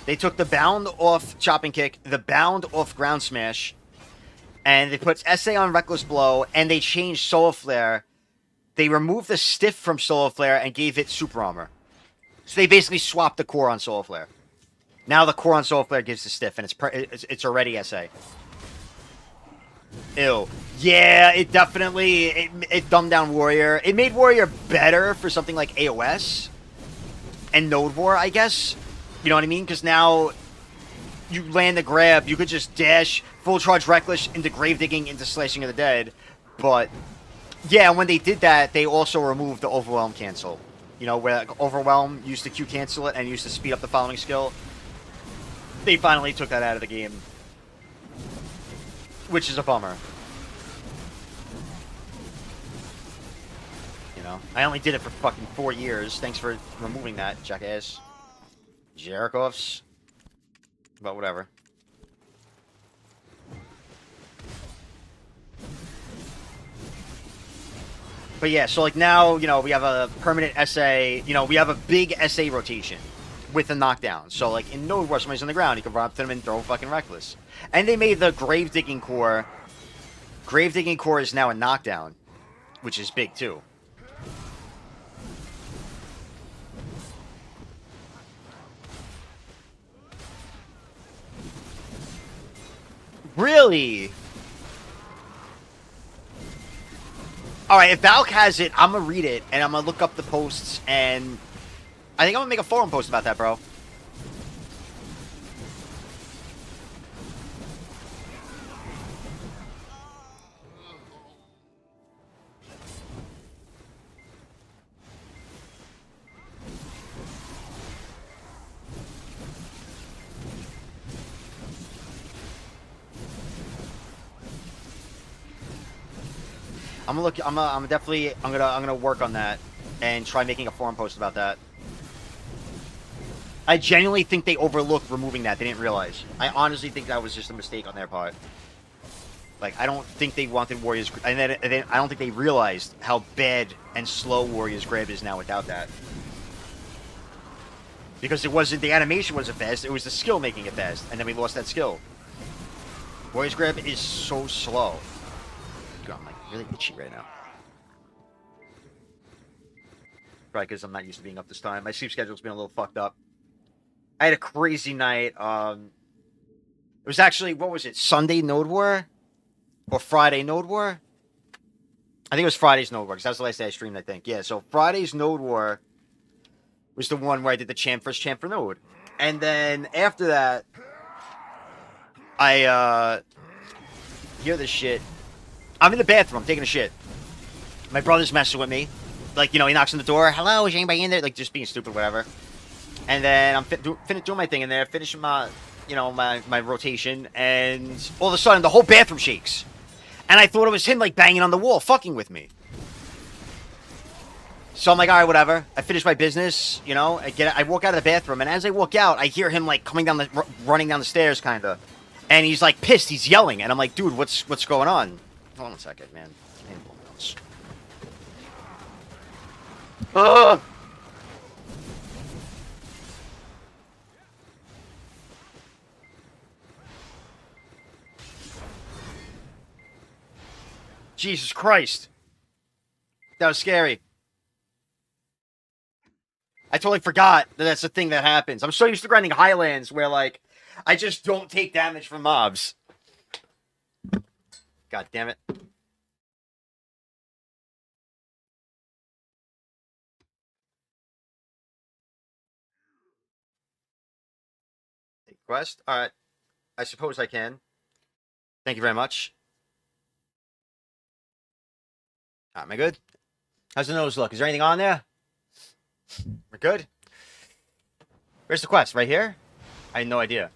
They took the bound off Chopping Kick, the bound off Ground Smash, and they put SA on Reckless Blow, and they changed Solar Flare. They removed the stiff from Solar Flare and gave it Super Armor. So they basically swapped the core on Solar Flare. Now the core on Solar Flare gives the stiff, and it's already SA. Ew. Yeah, it definitely... It dumbed down Warrior. It made Warrior better for something like AOS and Node War, I guess. You know what I mean? Because now you land the grab, you could just dash, full charge Reckless into Grave Digging, into Slashing of the Dead. But Yeah, and when they did that, they also removed the overwhelm cancel. You know, where like, overwhelm used to Q cancel it and used to speed up the following skill. They finally took that out of the game, which is a bummer. You know, I only did it for fucking 4 years. Thanks for removing that, jackass. Jerk-offs. But whatever. But yeah, so like now, you know, we have a permanent SA, you know, we have a big SA rotation with a knockdown. So like in Node where somebody's on the ground, you can run up to them and throw fucking reckless. And they made the grave digging core. Grave digging core is now a knockdown, which is big too. Really? Alright, if Valk has it, I'm gonna read it, and I'm gonna look up the posts, and I think I'm gonna make a forum post about that, bro. I'm gonna look. I'm definitely. I'm gonna work on that and try making a forum post about that. I genuinely think they overlooked removing that. They didn't realize. I honestly think that was just a mistake on their part. Like, I don't think they wanted Warriors, and then I don't think they realized how bad and slow Warriors Grab is now without that. Because it wasn't the animation wasn't fast. It was the skill making it fast, and then we lost that skill. Warriors Grab is so slow. God, I'm like really itchy right now. Probably because I'm not used to being up this time. My sleep schedule's been a little fucked up. I had a crazy night. It was actually, what was it, Sunday Node War? Or Friday Node War? I think it was Friday's Node War, because that was the last day I streamed, I think. Yeah, so Friday's Node War was the one where I did the first champ for Node. And then after that, I hear this shit. I'm in the bathroom, I'm taking a shit. My brother's messing with me. Like, you know, he knocks on the door. Hello, is anybody in there? Like, just being stupid, whatever. And then I'm doing my thing in there, finishing my, you know, my rotation. And all of a sudden, the whole bathroom shakes. And I thought it was him, like, banging on the wall, fucking with me. So I'm like, all right, whatever. I finish my business, you know. I walk out of the bathroom, and as I walk out, I hear him, like, running down the stairs, kind of. And he's, like, pissed. He's yelling. And I'm like, dude, what's going on? Hold on a second, man. Ugh! Jesus Christ. That was scary. I totally forgot that that's the thing that happens. I'm so used to grinding Highlands where, like, I just don't take damage from mobs. God damn it. Quest? Alright. I suppose I can. Thank you very much. Am I good? How's the nose look? Is there anything on there? We're good? Where's the quest? Right here? I had no idea.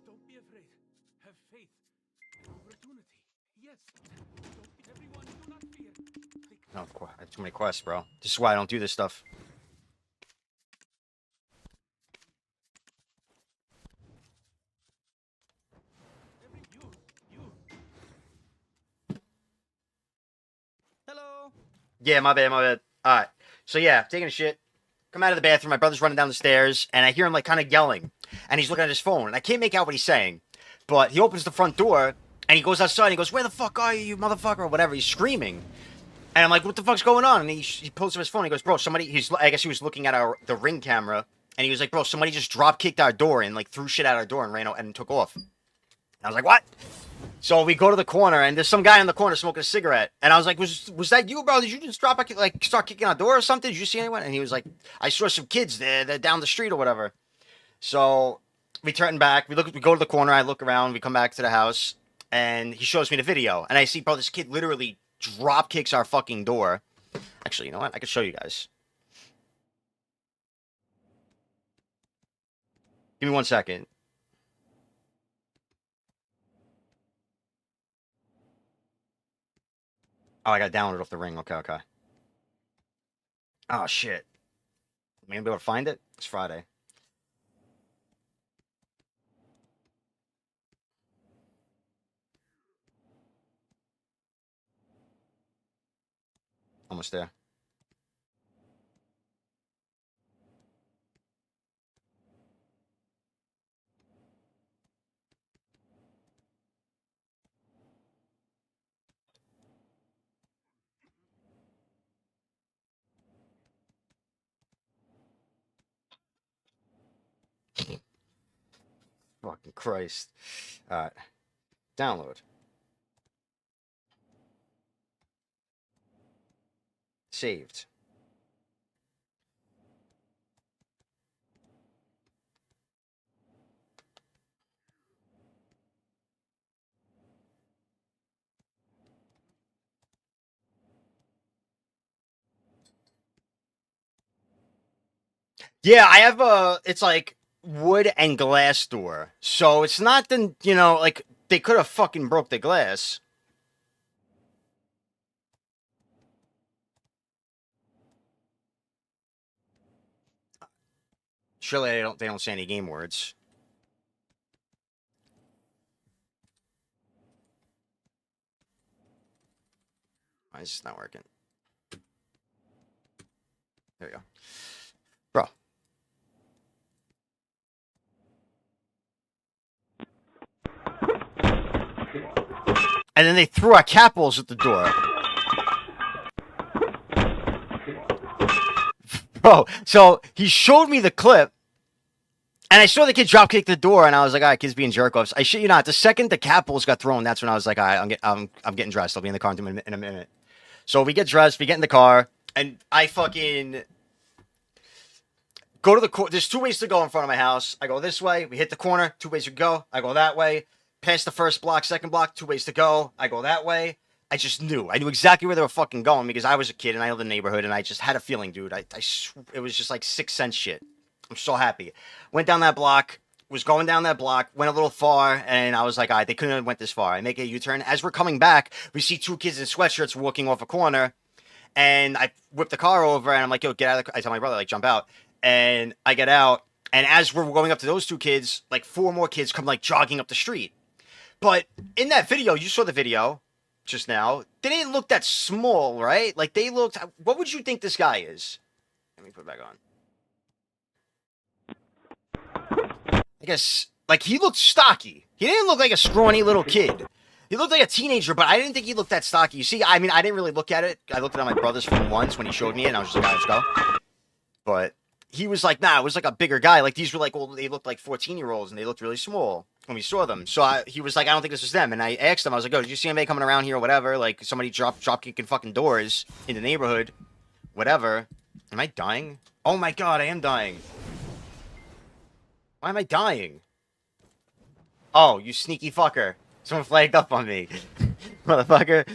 Don't be afraid. Have faith. Opportunity. Yes. Don't be everyone. Do not fear. No, I have too many quests, bro. This is why I don't do this stuff. Hello. Yeah, my bad. Alright. So yeah, taking a shit. Come out of the bathroom. My brother's running down the stairs, and I hear him, like, kind of yelling. And he's looking at his phone, and I can't make out what he's saying. But he opens the front door, and he goes outside, and he goes, where the fuck are you, motherfucker, or whatever. He's screaming. And I'm like, what the fuck's going on? And he pulls up his phone, and he goes, bro, I guess he was looking at the Ring camera, and he was like, bro, somebody just drop-kicked our door, and, like, threw shit out our door, and ran out, and took off. And I was like, what? So we go to the corner, and there's some guy in the corner smoking a cigarette. And I was like, was that you, bro? Did you just start kicking our door or something? Did you see anyone? And he was like, I saw some kids there. They're down the street or whatever. So we turn back. We go to the corner. I look around. We come back to the house. and he shows me the video, and I see, bro, this kid literally drop kicks our fucking door. Actually, you know what? I can show you guys. Give me 1 second. Oh, I got to download it off the Ring. Okay, okay. Oh, shit. Am I going to be able to find it? It's Friday. Almost there. Fucking Christ. Alright. Download. Saved. Yeah, I have it's like wood and glass door. So it's not the, you know, like they could have fucking broke the glass. Surely they don't say any game words. Why is this not working? There we go. Bro. And then they threw our capitals at the door. Bro, so he showed me the clip, and I saw the kid drop kick the door, and I was like, all right, kid's being jerk offs. I shit you not, the second the capitals got thrown, that's when I was like, all right, I'm getting dressed. I'll be in the car in a minute. So we get dressed, we get in the car, and I fucking go to the there's 2 ways to go in front of my house. I go this way, we hit the corner, 2 ways to go. I go that way, past the first block, second block, 2 ways to go. I go that way. I just knew. I knew exactly where they were fucking going because I was a kid and I know the neighborhood and I just had a feeling, dude. It was just like Sixth Sense shit. I'm so happy. Went down that block, was going down that block, went a little far, and I was like, all right, they couldn't have went this far. I make a U-turn. As we're coming back, we see 2 kids in sweatshirts walking off a corner, and I whip the car over, and I'm like, yo, get out of the car. I tell my brother, like, jump out. And I get out, and as we're going up to those 2 kids, like 4 more kids come like jogging up the street. But in that video, you saw the video just now, they didn't look that small, right? Like they looked, what would you think this guy is? Let me put it back on. I guess, like he looked stocky. He didn't look like a scrawny little kid. He looked like a teenager, but I didn't think he looked that stocky. You see, I mean, I didn't really look at it. I looked at my brother's phone once when he showed me it, and I was just like, all right, let's go. But he was like, nah, it was like a bigger guy. Like these were like, well, they looked like 14-year-olds, and they looked really small when we saw them. So he was like, I don't think this was them. And I asked him, I was like, oh, did you see anybody coming around here or whatever? Like somebody drop kicking fucking doors in the neighborhood, whatever. Am I dying? Oh my God, I am dying. Why am I dying? Oh, you sneaky fucker. Someone flagged up on me. Motherfucker.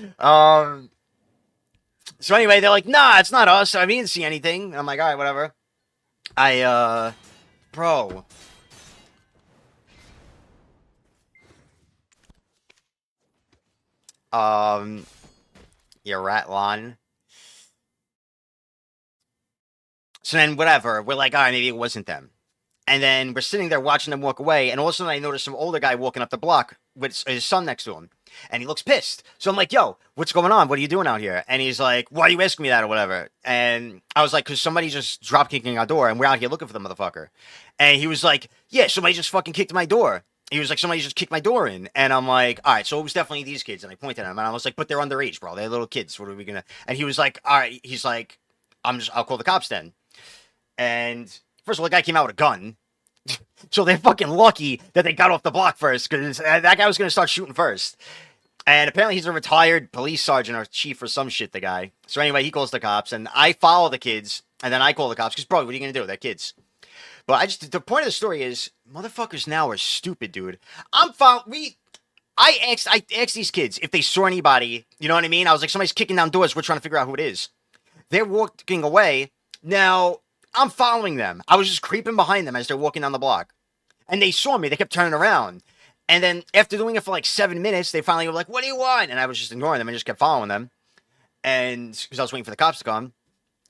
So anyway, they're like, nah, it's not us. I mean, didn't see anything. I'm like, all right, whatever. Bro. Yeah, Ratlon. So then, whatever. We're like, all right, maybe it wasn't them. And then we're sitting there watching them walk away, and all of a sudden I notice some older guy walking up the block with his son next to him. And he looks pissed. So I'm like, yo, what's going on? What are you doing out here? And he's like, why are you asking me that or whatever? And I was like, because somebody just drop kicking our door, and we're out here looking for the motherfucker. And he was like, yeah, somebody just fucking kicked my door. He was like, somebody just kicked my door in. And I'm like, all right, so it was definitely these kids. And I pointed at him, and I was like, but they're underage, bro. They're little kids. What are we going to... And he was like, all right. He's like, I'll call the cops then. And first of all, the guy came out with a gun. So they're fucking lucky that they got off the block first, because that guy was going to start shooting first. And apparently he's a retired police sergeant or chief or some shit, the guy. So anyway, he calls the cops, and I follow the kids, and then I call the cops, because, bro, what are you going to do? They're kids. But the point of the story is, motherfuckers now are stupid, dude. I asked these kids if they saw anybody. You know what I mean? I was like, somebody's kicking down doors. We're trying to figure out who it is. They're walking away. Now, I'm following them. I was just creeping behind them as they're walking down the block. And they saw me. They kept turning around. And then after doing it for like 7 minutes, they finally were like, what do you want? And I was just ignoring them and just kept following them. And because I was waiting for the cops to come.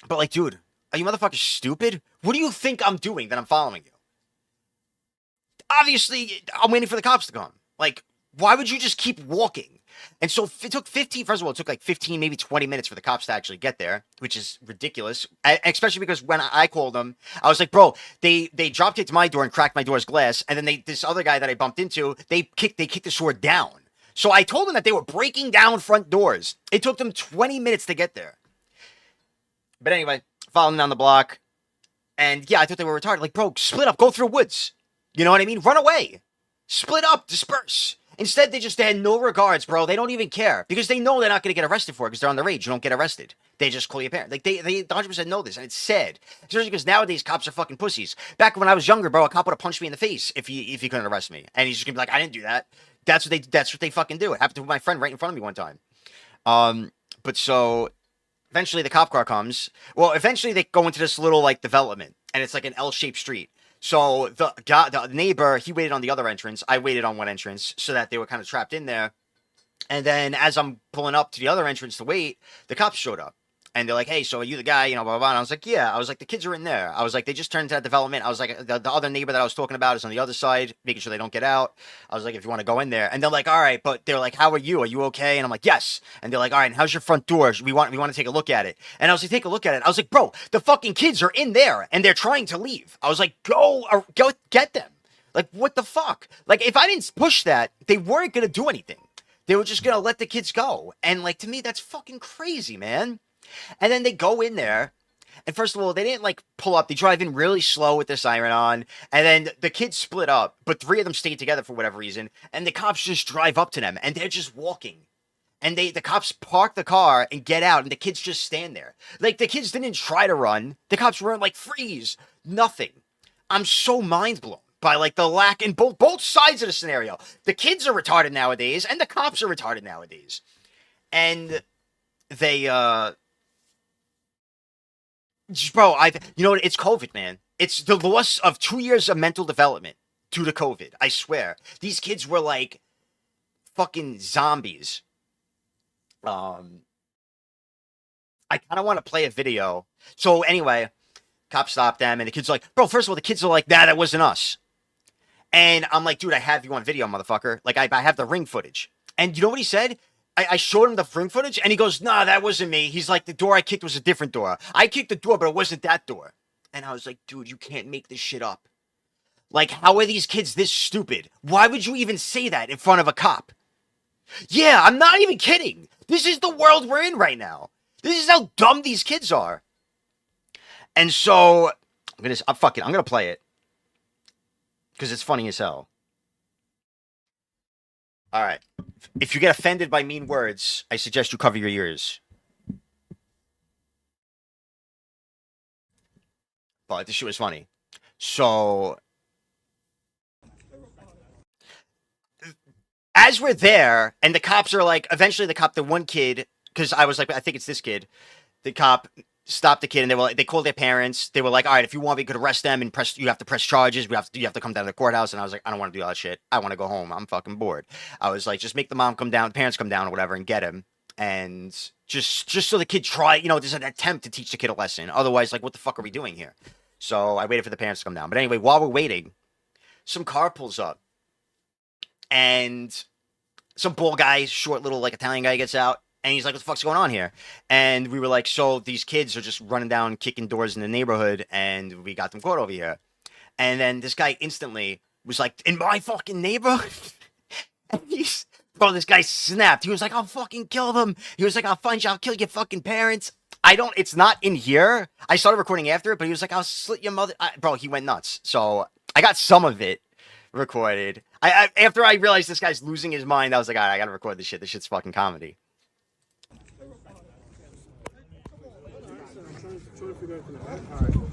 But like, dude, are you motherfuckers stupid? What do you think I'm doing that I'm following you? Obviously, I'm waiting for the cops to come. Like, why would you just keep walking? And so it took 15, first of all, it took like 15, maybe 20 minutes for the cops to actually get there, which is ridiculous. Especially because when I called them, I was like, bro, they drop kicked my door and cracked my door's glass. And then this other guy that I bumped into, they kicked the sword down. So I told them that they were breaking down front doors. It took them 20 minutes to get there. But anyway, following them down the block. And yeah, I thought they were retarded. Like, bro, split up, go through woods. You know what I mean? Run away. Split up, disperse. Instead, they had no regards, bro. They don't even care because they know they're not going to get arrested for it because they're underage. You don't get arrested. They just call your parents. Like, they 100% know this, and it's sad. Especially because nowadays cops are fucking pussies. Back when I was younger, bro, a cop would have punched me in the face if he couldn't arrest me. And he's just going to be like, I didn't do that. That's what they fucking do. It happened to my friend right in front of me one time. But so eventually the cop car comes. Well, eventually they go into this little, like, development, and it's like an L-shaped street. So the neighbor, he waited on the other entrance. I waited on one entrance so that they were kind of trapped in there. And then as I'm pulling up to the other entrance to wait, the cops showed up. And they're like, hey, so are you the guy? You know, blah, blah, blah. And I was like, yeah. I was like, the kids are in there. I was like, they just turned into that development. I was like, the other neighbor that I was talking about is on the other side, making sure they don't get out. I was like, if you want to go in there. And they're like, all right. But they're like, how are you? Are you okay? And I'm like, yes. And they're like, all right, and how's your front door? We want to take a look at it. And I was like, take a look at it. I was like, bro, the fucking kids are in there and they're trying to leave. I was like, go get them. Like, what the fuck? Like, if I didn't push that, they weren't going to do anything. They were just going to let the kids go. And like, to me, that's fucking crazy, man. And then they go in there, and first of all, they didn't, like, pull up. They drive in really slow with their siren on, and then the kids split up, but 3 of them stayed together for whatever reason, and the cops just drive up to them, and they're just walking. And the cops park the car and get out, and the kids just stand there. Like, the kids didn't try to run. The cops weren't like, freeze. Nothing. I'm so mind blown by, like, the lack in both sides of the scenario. The kids are retarded nowadays, and the cops are retarded nowadays. And they, bro, you know what? It's COVID, man. It's the loss of 2 years of mental development due to COVID. I swear. These kids were like fucking zombies. I kind of want to play a video. So anyway, cops stopped them, and the kids are like, bro, first of all, the kids are like, nah, that wasn't us. And I'm like, dude, I have you on video, motherfucker. Like, I have the ring footage. And you know what he said? I showed him the ring footage, and he goes, nah, that wasn't me. He's like, the door I kicked was a different door. I kicked the door, but it wasn't that door. And I was like, dude, you can't make this shit up. Like, how are these kids this stupid? Why would you even say that in front of a cop? Yeah, I'm not even kidding. This is the world we're in right now. This is how dumb these kids are. And so, I'm gonna play it. Because it's funny as hell. All right. If you get offended by mean words, I suggest you cover your ears. But this shit was funny. So, as we're there, and the cops are like, eventually the one kid, because I was like, I think it's this kid, the cop stopped the kid, and they called their parents. They were like, all right, if you want, we could arrest them and you have to press charges. You have to come down to the courthouse. And I was like, I don't want to do all that shit. I want to go home. I'm fucking bored. I was like, just make the parents come down or whatever and get him. And just so the kid there's an attempt to teach the kid a lesson. Otherwise, like, what the fuck are we doing here? So I waited for the parents to come down. But anyway, while we're waiting, some car pulls up. And some bald guy, short little, like, Italian guy gets out. And he's like, what the fuck's going on here? And we were like, so these kids are just running down, kicking doors in the neighborhood, and we got them caught over here. And then this guy instantly was like, in my fucking neighborhood? And bro, this guy snapped. He was like, I'll fucking kill them. He was like, I'll find you, I'll kill your fucking parents. It's not in here. I started recording after it, but he was like, I'll slit your mother. Bro, he went nuts. So I got some of it recorded. After I realized this guy's losing his mind, I was like, all right, I gotta record this shit. This shit's fucking comedy.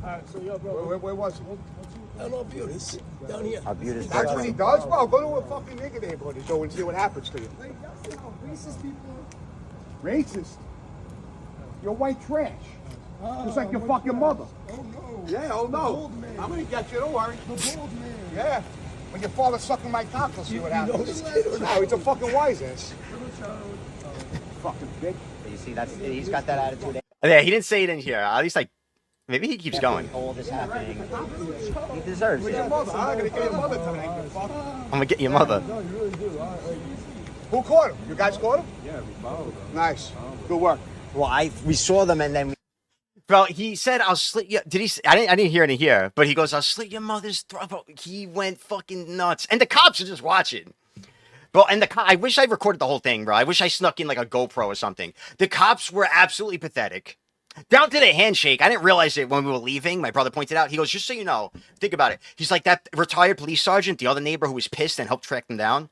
Alright, so yo, bro. Where was it? Down on Beauties. Down here. Beauty's That's what he does? Well, go to a fucking nigger neighborhood and go and see what happens to you. Like, that's how racist people Racist? You're white trash. are. Just like your white fucking trash. mother. Oh no. Yeah, oh The no. bald man. I'm gonna get you, don't worry. The bald man. Yeah. When your father's sucking my cock, we'll see what You know happens. this kid or No, he's a fucking wise ass. Little child. Fucking bitch. You see, he's got that attitude. Yeah, he didn't say it in here. At least, like, maybe he keeps going. All this happening. He deserves Where's your it. mother? I'm gonna get your mother tonight, you fuck. I'm gonna get your mother. No, you really do. Who caught him? You guys caught him? Yeah, we followed him. Nice. Good work. Well, we saw them and then bro, he said, I'll slit you. Did he? I didn't hear it in here, but he goes, I'll slit your mother's throat. Bro, he went fucking nuts. And the cops are just watching. Bro, and I wish I recorded the whole thing, bro. I wish I snuck in like a GoPro or something. The cops were absolutely pathetic. Down to the handshake. I didn't realize it when we were leaving. My brother pointed out. He goes, just so you know, think about it. He's like, that retired police sergeant, the other neighbor who was pissed and helped track them down.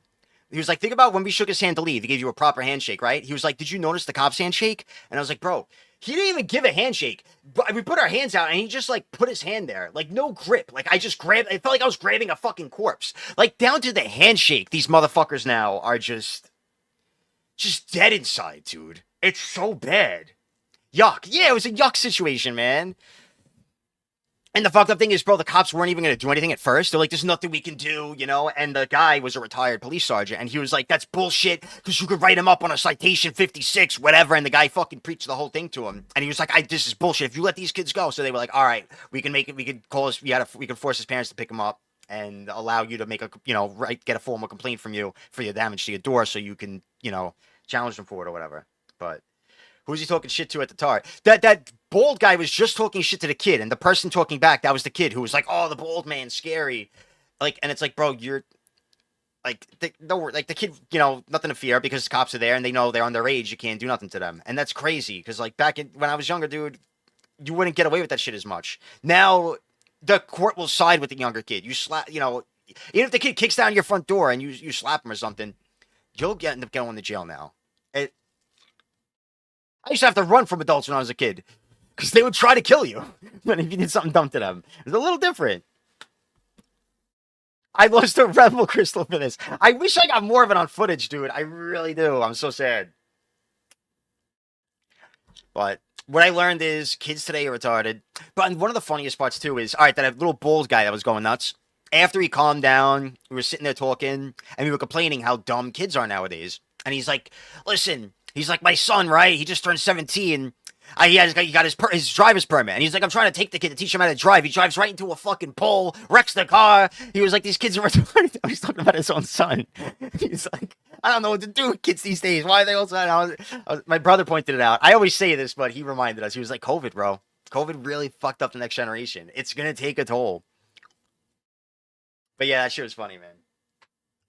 He was like, think about when we shook his hand to leave. He gave you a proper handshake, right? He was like, did you notice the cop's handshake? And I was like, bro, he didn't even give a handshake. But we put our hands out and he just like put his hand there. Like no grip. Like I just grabbed, it felt like I was grabbing a fucking corpse. Like down to the handshake. These motherfuckers now are just dead inside, dude. It's so bad. Yuck. Yeah, it was a yuck situation, man. And the fucked up thing is, bro, the cops weren't even going to do anything at first. They're like, there's nothing we can do, you know? And the guy was a retired police sergeant. And he was like, that's bullshit, because you could write him up on a citation 56, whatever. And the guy fucking preached the whole thing to him. And he was like, this is bullshit. If you let these kids go. So they were like, all right, we can make it. We could call us. We could force his parents to pick him up and allow you to make a, get a formal complaint from you for your damage to your door. So you can, challenge them for it or whatever. But who's he talking shit to at the tar? That bald guy was just talking shit to the kid, and the person talking back, that was the kid who was like, "Oh, the bald man, scary." Like, and it's like, bro, you're like, the kid, nothing to fear because the cops are there and they know they're underage. You can't do nothing to them, and that's crazy because like when I was younger, dude, you wouldn't get away with that shit as much. Now the court will side with the younger kid. You slap, even if the kid kicks down your front door and you slap him or something, you'll end up going to jail now. I used to have to run from adults when I was a kid because they would try to kill you when if you did something dumb to them. It's a little different. I lost a Rebel Crystal for this. I wish I got more of it on footage, dude. I really do. I'm so sad. But what I learned is kids today are retarded. But one of the funniest parts, too, is, all right, that little bald guy that was going nuts. After he calmed down, we were sitting there talking, and we were complaining how dumb kids are nowadays. And he's like, listen... He's like, my son, right? He just turned 17. He got his driver's permit. And he's like, I'm trying to take the kid to teach him how to drive. He drives right into a fucking pole, wrecks the car. He was like, these kids are retarded. He's talking about his own son. He's like, I don't know what to do with kids these days. Why are they all so... My brother pointed it out. I always say this, but he reminded us. He was like, COVID, bro. COVID really fucked up the next generation. It's going to take a toll. But yeah, that shit was funny, man.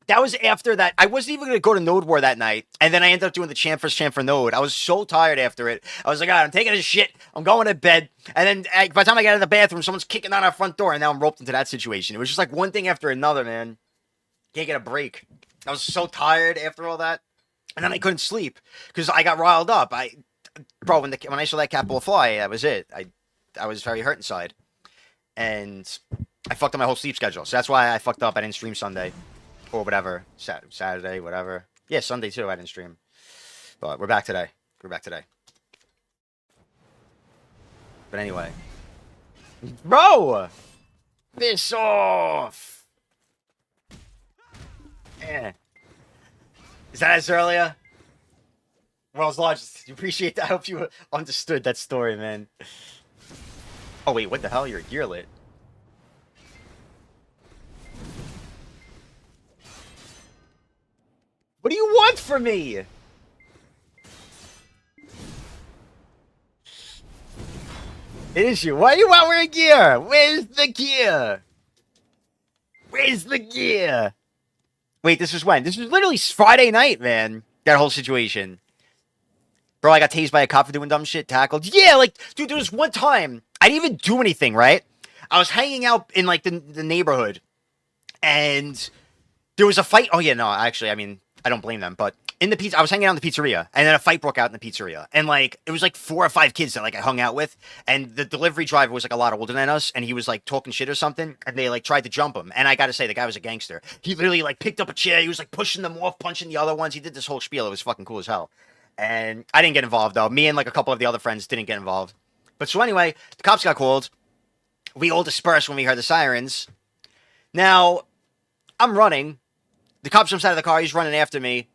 That was after that. I wasn't even going to go to Node War that night. And then I ended up doing the champ for Node. I was so tired after it. I was like, all right, I'm taking a shit. I'm going to bed. And then by the time I got out of the bathroom, someone's kicking on our front door. And now I'm roped into that situation. It was just like one thing after another, man. Can't get a break. I was so tired after all that. And then I couldn't sleep because I got riled up. Bro, when I saw that capital fly, that was it. I was very hurt inside. And I fucked up my whole sleep schedule. So that's why I fucked up. I didn't stream Sunday. Or whatever, Saturday, whatever. Yeah, Sunday too, I didn't stream. But we're back today. But anyway. Bro! Piss off! Eh. Is that as earlier? World's largest. You appreciate that? I hope you understood that story, man. Oh wait, what the hell? You're gear lit. What do you want from me? It is you. Why do you want wearing gear? Where's the gear? Where's the gear? Wait, this was when? This was literally Friday night, man. That whole situation. Bro, I got tased by a cop for doing dumb shit, tackled. Yeah, like, dude, there was one time. I didn't even do anything, right? I was hanging out in, like, the neighborhood. And there was a fight. Oh, yeah, no, actually, I mean... I don't blame them. But in the pizza, I was hanging out in the pizzeria, and then a fight broke out in the pizzeria, and like it was like 4 or 5 kids that like I hung out with, and the delivery driver was like a lot older than us, and he was like talking shit or something, and they like tried to jump him, and I gotta say the guy was a gangster. He literally like picked up a chair, he was like pushing them off, punching the other ones. He did this whole spiel. It was fucking cool as hell. And I didn't get involved though. Me and like a couple of the other friends didn't get involved. But so anyway, the cops got called. We all dispersed when we heard the sirens. Now, I'm running. The cop jumps out of the car. He's running after me.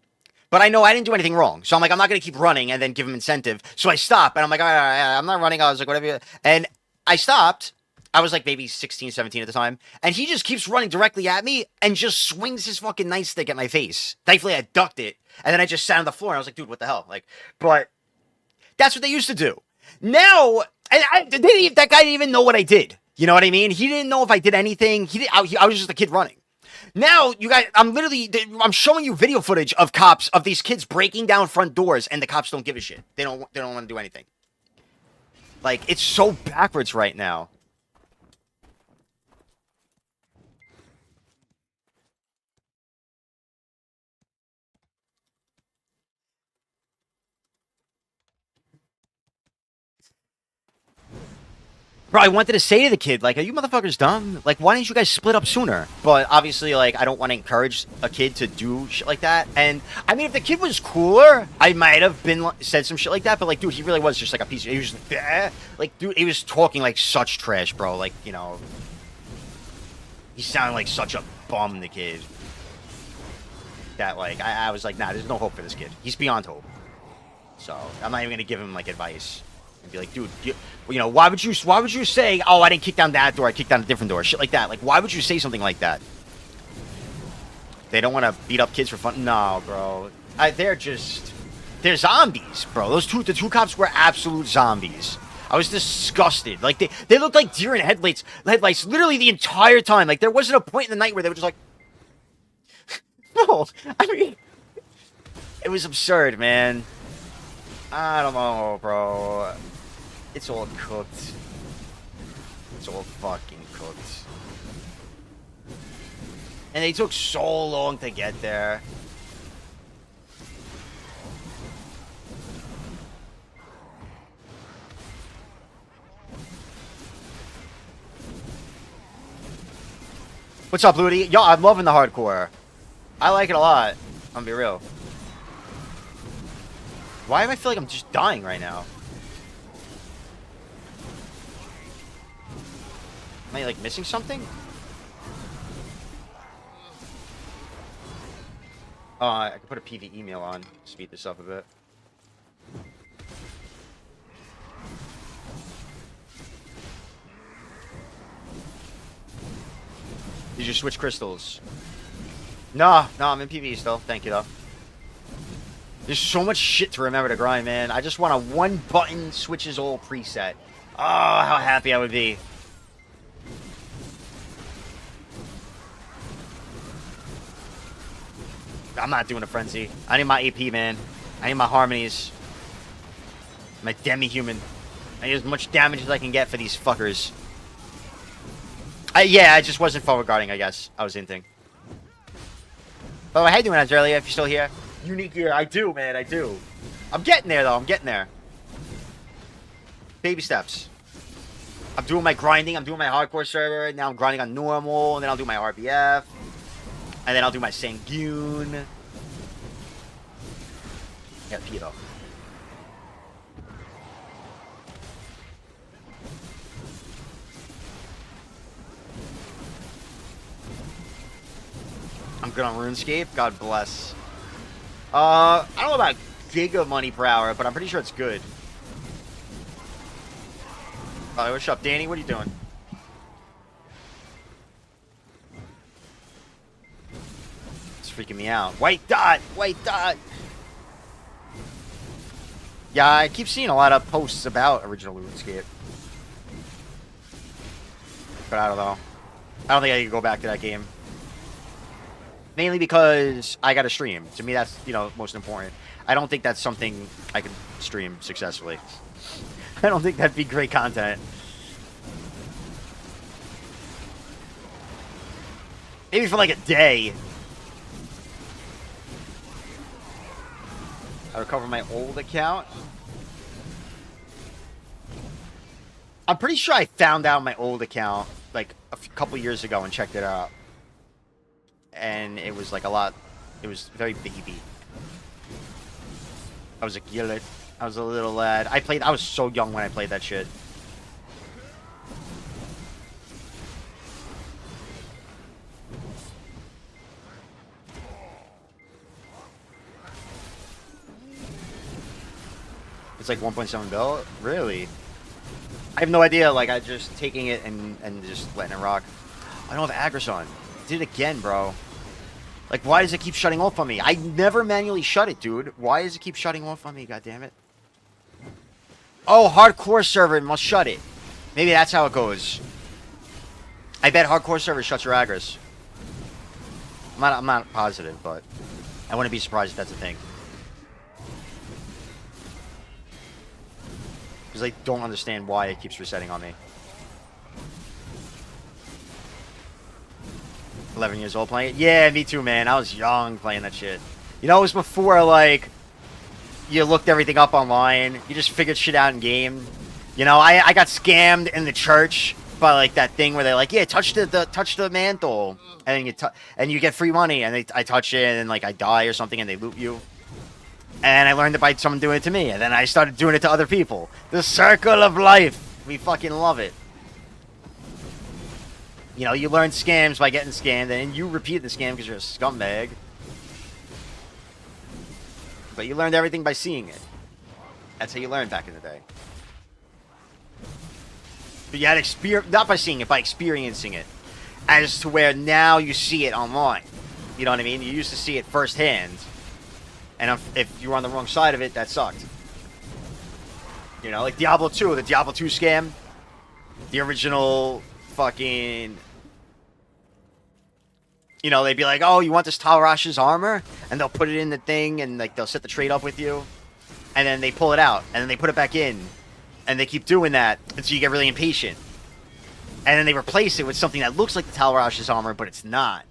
But I know I didn't do anything wrong. So I'm like, I'm not going to keep running and then give him incentive. So I stop. And I'm like, all right, I'm not running. I was like, whatever. And I stopped. I was like maybe 16, 17 at the time. And he just keeps running directly at me and just swings his fucking nightstick at my face. Thankfully, I ducked it. And then I just sat on the floor. And I was like, dude, what the hell? Like, but that's what they used to do. Now, that guy didn't even know what I did. You know what I mean? He didn't know if I did anything. I was just a kid running. Now, you guys, I'm showing you video footage of cops, of these kids breaking down front doors, and the cops don't give a shit. They don't want to do anything. Like, it's so backwards right now. Bro, I wanted to say to the kid, like, are you motherfuckers dumb? Like, why didn't you guys split up sooner? But obviously, like, I don't want to encourage a kid to do shit like that. And, I mean, if the kid was cooler, I might have said some shit like that. But, like, dude, he really was just, like, a piece of... He was just, like, dude, he was talking, like, such trash, bro. Like, you know... He sounded like such a bum, the kid. That, like, I was like, nah, there's no hope for this kid. He's beyond hope. So, I'm not even going to give him, like, advice. And be like, dude, you know, why would you say, oh, I didn't kick down that door, I kicked down a different door, shit like that. Like, why would you say something like that? They don't want to beat up kids for fun. No, bro. They're zombies, bro. The two cops were absolute zombies. I was disgusted. Like, they looked like deer in headlights literally the entire time. Like, there wasn't a point in the night where they were just like, no, I mean, it was absurd, man. I don't know, bro. It's all cooked. It's all fucking cooked. And they took so long to get there. What's up, Ludi? Yo, I'm loving the hardcore. I like it a lot. I'm gonna be real. Why do I feel like I'm just dying right now? Am I, like, missing something? I can put a PV email on. Speed this up a bit. Did you switch crystals? No, I'm in PV still. Thank you, though. There's so much shit to remember to grind, man. I just want a one-button switches all preset. Oh, how happy I would be. I'm not doing a frenzy. I need my AP, man. I need my harmonies. My demi-human. I need as much damage as I can get for these fuckers. Yeah, I just wasn't forward guarding, I guess. I was inting. By the way, how you doing, Azralia, if you're still here? Unique gear. I do, man. I do. I'm getting there, though. I'm getting there. Baby steps. I'm doing my grinding. I'm doing my hardcore server. Now I'm grinding on normal. And then I'll do my RBF. And then I'll do my Sanguine. Yeah, pee though. I'm good on RuneScape. God bless. I don't know about giga money per hour, but I'm pretty sure it's good. What's up, Danny? What are you doing? It's freaking me out. White dot! White dot! Yeah, I keep seeing a lot of posts about original RuneScape. But I don't know. I don't think I can go back to that game. Mainly because I got to stream. To me, that's, you know, most important. I don't think that's something I could stream successfully. I don't think that'd be great content. Maybe for like a day. I recovered my old account. I'm pretty sure I found out my old account like a couple years ago and checked it out. And it was like a lot. It was very baby. I was a gillet. I was a little lad. I was so young when I played that shit. It's like 1.7 bill? Really? I have no idea. Like, I just taking it and just letting it rock. I don't have Agris on. Did it again, bro. Like, why does it keep shutting off on me? I never manually shut it, dude. Why does it keep shutting off on me? God damn it. Oh, hardcore server must shut it. Maybe that's how it goes. I bet hardcore server shuts your Agris. I'm not positive, but I wouldn't be surprised if that's a thing. Because I don't understand why it keeps resetting on me. 11 years old playing it? Yeah, me too, man. I was young playing that shit. You know, it was before, like, you looked everything up online. You just figured shit out in game. You know, I got scammed in the church by, like, that thing where they're like, yeah, touch the mantle. And then you get free money. And I touch it, and, like, I die or something, and they loot you. And I learned it by someone doing it to me. And then I started doing it to other people. The circle of life. We fucking love it. You know, you learn scams by getting scammed, and you repeat the scam because you're a scumbag. But you learned everything by seeing it. That's how you learned back in the day. But you had not by seeing it, by experiencing it. As to where now you see it online. You know what I mean? You used to see it firsthand. And if you were on the wrong side of it, that sucked. You know, like Diablo 2, the Diablo 2 scam. The original fucking... You know, they'd be like, oh, you want this Talrash's armor? And they'll put it in the thing, and like they'll set the trade up with you. And then they pull it out, and then they put it back in. And they keep doing that until you get really impatient. And then they replace it with something that looks like the Talrash's armor, but it's not.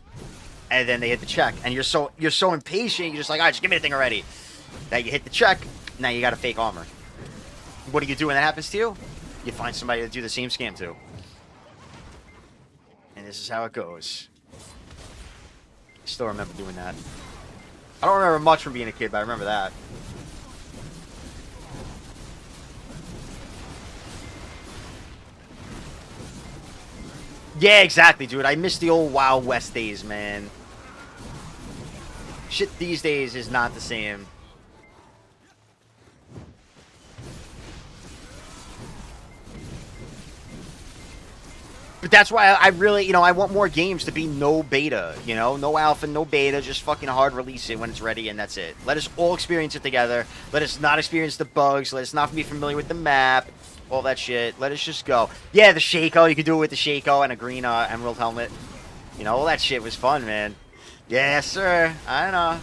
And then they hit the check. And you're so impatient, you're just like, all right, just give me the thing already. Now you hit the check, now you got a fake armor. What do you do when that happens to you? You find somebody to do the same scam to. And this is how it goes. I still remember doing that. I don't remember much from being a kid, but I remember that. Yeah, exactly, dude. I miss the old Wild West days, man. Shit these days is not the same. But that's why I really, you know, I want more games to be no beta, you know? No alpha, no beta, just fucking hard release it when it's ready, and that's it. Let us all experience it together. Let us not experience the bugs. Let us not be familiar with the map. All that shit. Let us just go. Yeah, the Shaco. You can do it with the Shaco and a green emerald helmet. You know, all that shit was fun, man. Yes, sir. I know.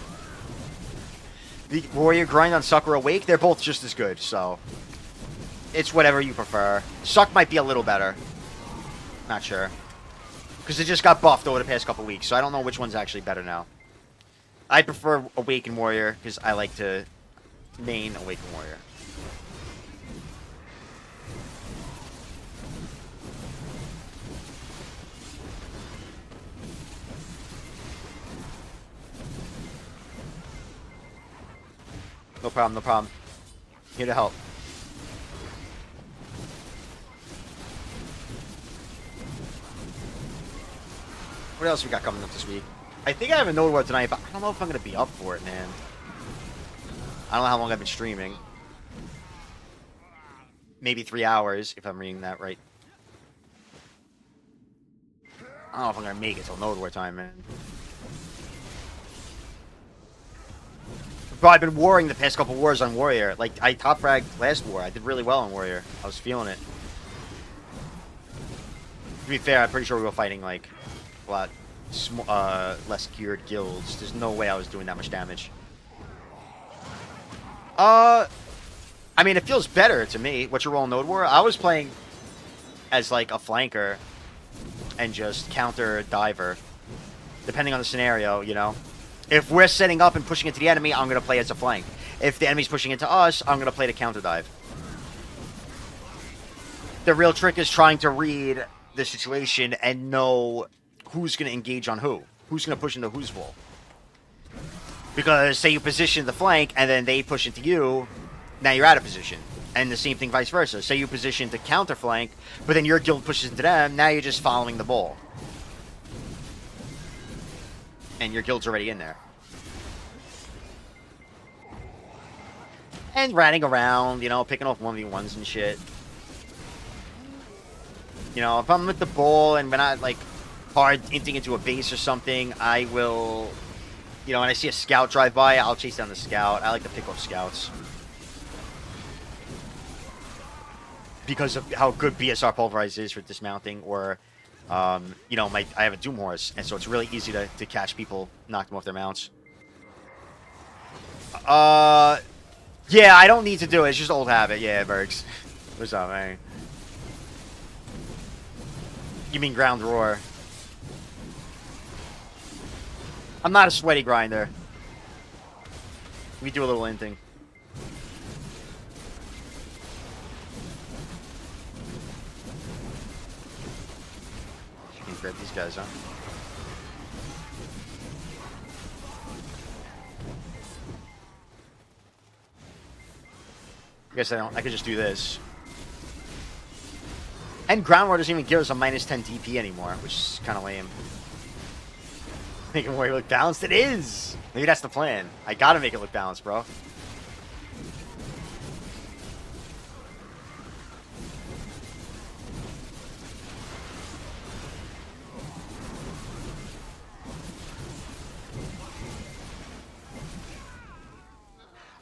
The Warrior Grind on Suck or Awake, they're both just as good, so... It's whatever you prefer. Suck might be a little better. Not sure. Because it just got buffed over the past couple weeks, so I don't know which one's actually better now. I prefer Awaken Warrior, because I like to main Awaken Warrior. No problem, no problem. Here to help. What else we got coming up this week? I think I have a Node War tonight, but I don't know if I'm going to be up for it, man. I don't know how long I've been streaming. Maybe 3 hours, if I'm reading that right. I don't know if I'm going to make it till Node War time, man. Bro, I've been warring the past couple wars on Warrior. Like, I top fragged last war. I did really well on Warrior. I was feeling it. To be fair, I'm pretty sure we were fighting, like, a lot less geared guilds. There's no way I was doing that much damage. I mean, it feels better to me. What's your role in Node War? I was playing as, like, a flanker and just counter diver. Depending on the scenario, you know? If we're setting up and pushing into the enemy, I'm going to play as a flank. if the enemy's pushing into us, I'm going to play the counter dive. The real trick is trying to read the situation and know who's going to engage on who. Who's going to push into whose wall. Because say you position the flank and then they push into you, now you're out of position. And the same thing vice versa. Say you position to counter flank, but then your guild pushes into them, now you're just following the ball. And your guild's already in there. And ratting around, you know, picking off 1v1s and shit. You know, if I'm with the ball and we're not, like, hard inting into a base or something, I will, you know, when I see a scout drive by, I'll chase down the scout. I like to pick off scouts. Because of how good BSR Pulverize is for dismounting, or, you know, I have a Doom Horse, and so it's really easy to catch people, knock them off their mounts. Yeah, I don't need to do it. It's just old habit. Yeah, Bergs. What's up, man? You mean Ground Roar? I'm not a sweaty grinder. We do a little inting. You can grab these guys, huh? I guess I could just do this. And Ground Roar doesn't even give us a -10 DP anymore, which is kind of lame. Make it look balanced? It is! Maybe that's the plan. I gotta make it look balanced, bro.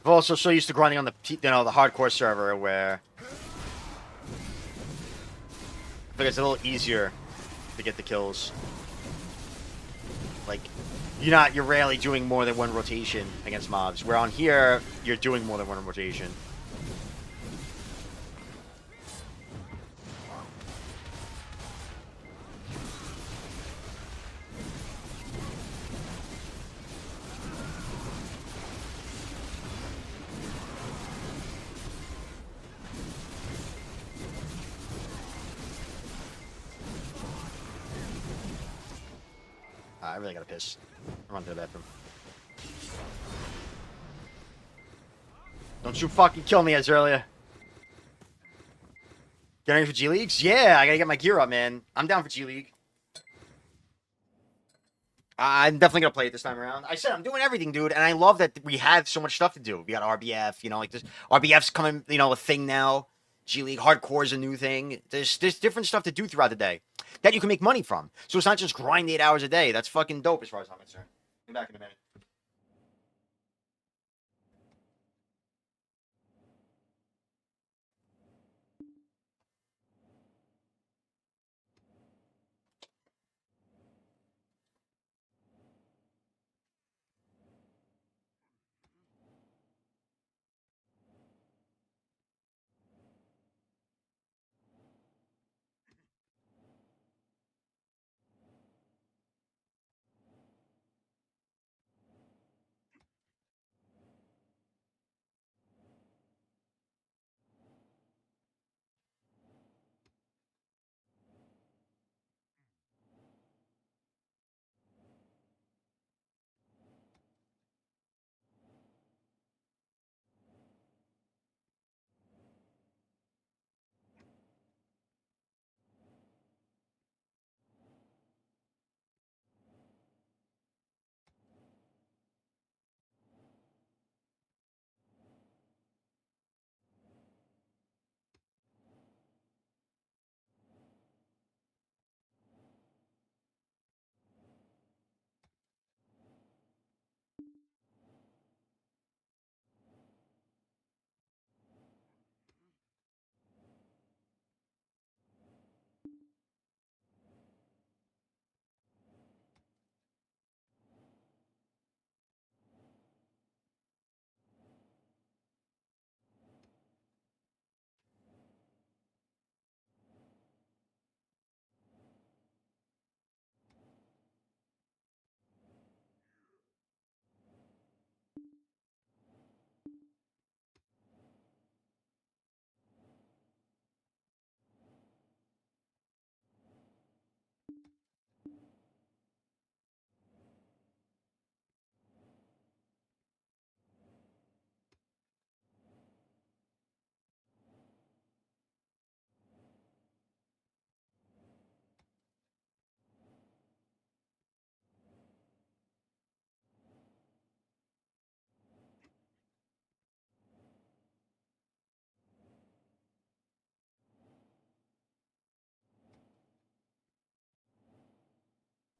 I'm also so used to grinding on the, you know, the hardcore server where I think it's a little easier to get the kills. Like, you're rarely doing more than one rotation against mobs. Where on here, you're doing more than one rotation. I really gotta piss. Run to the bathroom. Don't you fucking kill me, Azurlia. Get ready for G Leagues? Yeah, I gotta get my gear up, man. I'm down for G League. I'm definitely gonna play it this time around. I said I'm doing everything, dude, and I love that we have so much stuff to do. We got RBF, you know, like this. RBF's coming, you know, a thing now. G League Hardcore is a new thing. There's different stuff to do throughout the day that you can make money from. So it's not just grind 8 hours a day. That's fucking dope as far as I'm concerned. Be back in a minute.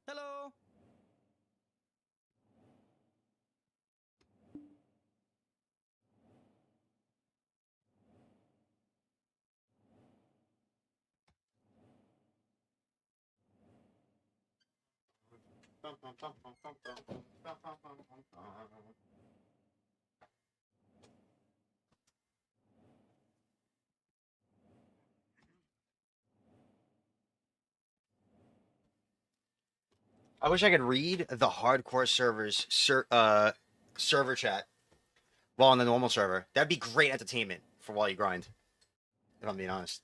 Hello. I wish I could read the hardcore server chat while on the normal server. That'd be great entertainment for while you grind. If I'm being honest.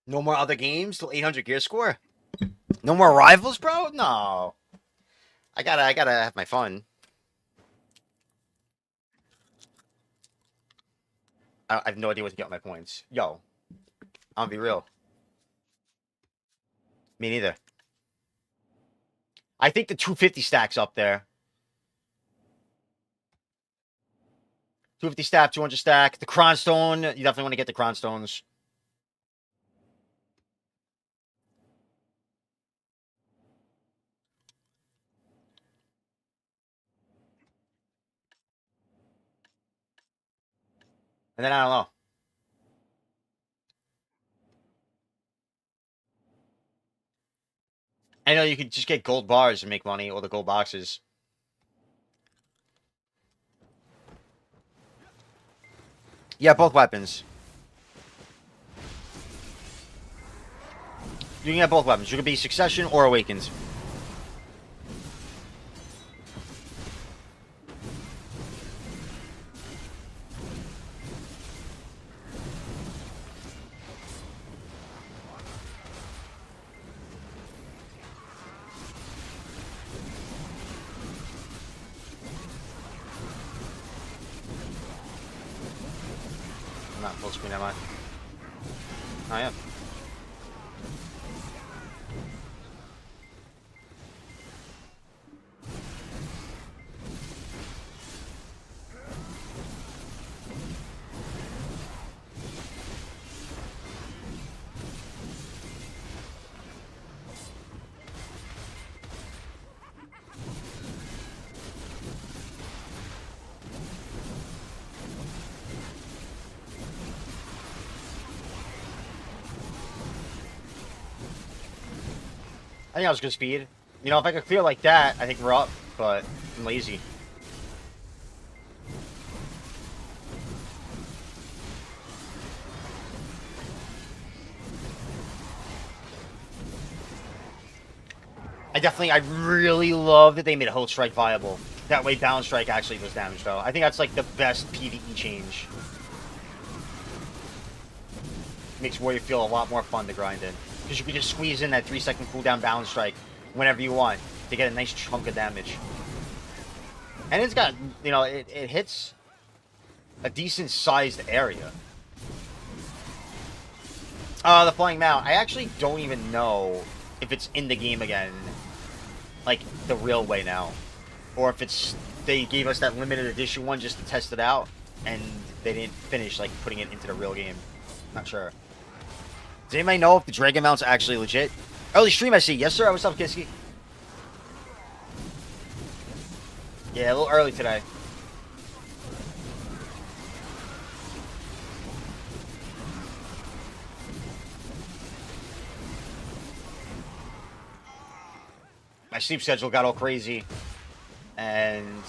No more other games till 800 gear score. No more rivals, bro. No. I gotta have my fun. I have no idea what to get my points. Yo, I'm gonna be real. Me neither. I think the 250 stacks up there. 250 stack, 200 stack. The Cronstone, you definitely want to get the Cronstones. And then I don't know. I know you could just get gold bars and make money, or the gold boxes. Yeah, both weapons. You can get both weapons. You could be Succession or Awakened. I'm not full screen, am I? I am. I think I was good speed. You know, if I could clear like that, I think we're up, but I'm lazy. I really love that they made a Host Strike viable. That way Balance Strike actually does damage, though. I think that's like the best PvE change. Makes Warrior feel a lot more fun to grind in. Because you can just squeeze in that 3-second cooldown Balance Strike whenever you want to get a nice chunk of damage. And it's got, you know, it hits a decent sized area. The Flying Mount. I actually don't even know if it's in the game again. Like, the real way now. Or if it's, they gave us that limited edition one just to test it out. And they didn't finish, like, putting it into the real game. Not sure. Does anybody know if the Dragon Mount's actually legit? Early stream, I see. Yes, sir. What's up, Kiski? Yeah, a little early today. My sleep schedule got all crazy. And...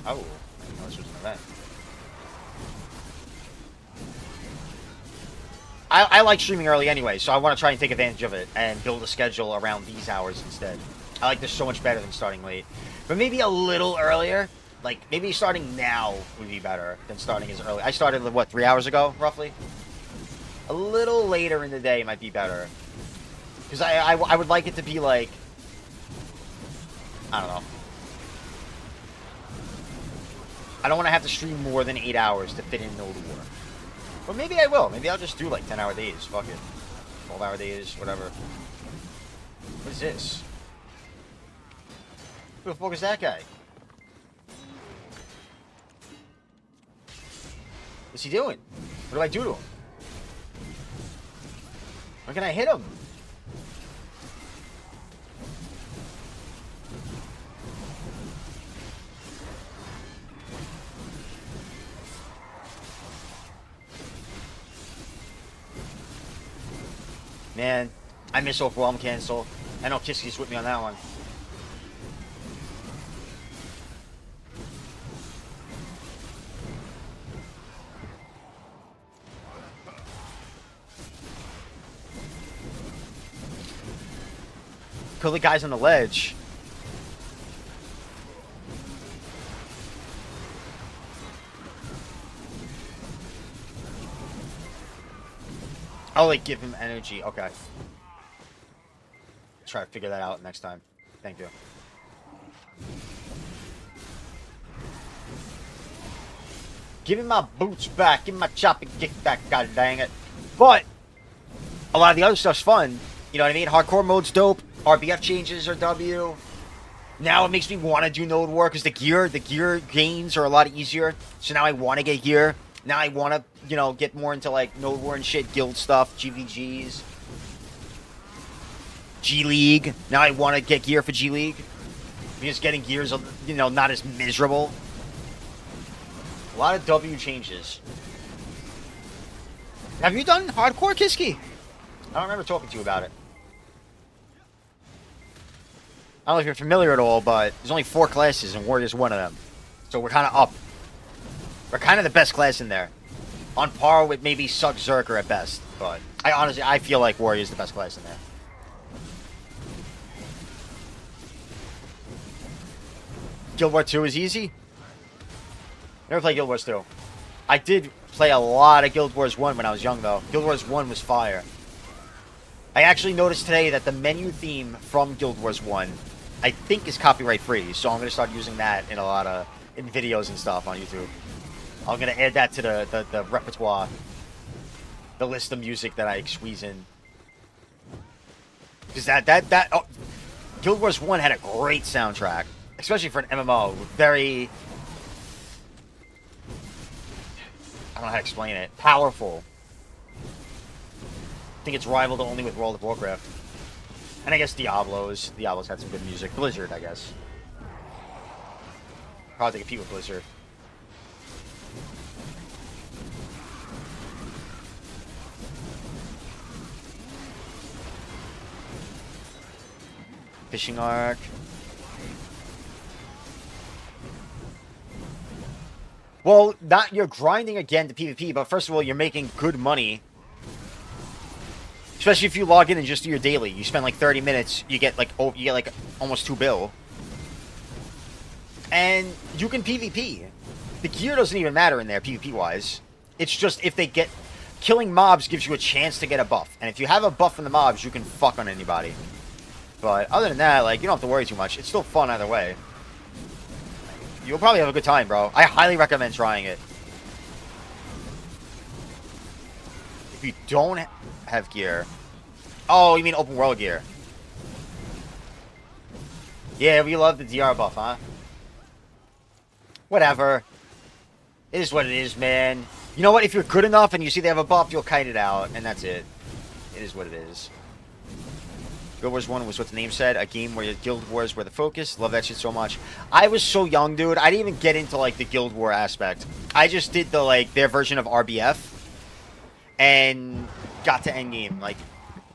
oh, this was an event. I like streaming early anyway, so I want to try and take advantage of it and build a schedule around these hours instead. I like this so much better than starting late. But maybe a little earlier. Like, maybe starting now would be better than starting as early. I started, what, 3 hours ago, roughly? A little later in the day might be better. Because I would like it to be like... I don't know. I don't want to have to stream more than 8 hours to fit in Node War. But maybe I will. Maybe I'll just do like 10-hour days. Fuck it. 12-hour days, whatever. What is this? Who the fuck is that guy? What's he doing? What do I do to him? Why can I hit him? Man, I miss Overwhelm Cancel. I know Kiski's with me on that one. Kill the guys on the ledge. I'll like give him energy. Okay. Try to figure that out next time. Thank you. Give me my boots back. Give me my chopping kick back. God dang it. But a lot of the other stuff's fun. You know what I mean? Hardcore mode's dope. RBF changes are W. Now it makes me want to do Node War because the gear gains are a lot easier. So now I want to get gear. Now I want to, you know, get more into like Node War and shit, guild stuff, GVGs, G League. Now I want to get gear for G League because getting gear is, you know, not as miserable. A lot of W changes. Have you done hardcore, Kiski? I don't remember talking to you about it. I don't know if you're familiar at all, but there's only 4 classes and Warrior's one of them. So we're kind of up. We're kind of the best class in there. On par with maybe Sug Zerker at best. But I feel like Warrior's the best class in there. Guild Wars 2 is easy? Never played Guild Wars 2. I did play a lot of Guild Wars 1 when I was young, though. Guild Wars 1 was fire. I actually noticed today that the menu theme from Guild Wars 1, I think, is copyright free. So I'm going to start using that in a lot of videos and stuff on YouTube. I'm going to add that to the repertoire. The list of music that I squeeze in. Because Guild Wars 1 had a great soundtrack. Especially for an MMO. Very... I don't know how to explain it. Powerful. I think it's rivaled only with World of Warcraft. And I guess Diablo's had some good music. Blizzard, I guess. Hard to compete with Blizzard. Fishing Arc. Well, you're grinding again to PvP, but first of all, you're making good money. Especially if you log in and just do your daily. You spend like 30 minutes, you get like almost 2 bill. And you can PvP. The gear doesn't even matter in there, PvP-wise. It's just if they get... Killing mobs gives you a chance to get a buff. And if you have a buff from the mobs, you can fuck on anybody. But other than that, like, you don't have to worry too much. It's still fun either way. You'll probably have a good time, bro. I highly recommend trying it. If you don't have gear... Oh, you mean open world gear. Yeah, we love the DR buff, huh? Whatever. It is what it is, man. You know what? If you're good enough and you see they have a buff, you'll kite it out, and that's it. It is what it is. Guild Wars 1 was what the name said. A game where your Guild Wars were the focus. Love that shit so much. I was so young, dude. I didn't even get into, like, the Guild War aspect. I just did the, like, their version of RBF. And got to endgame, like,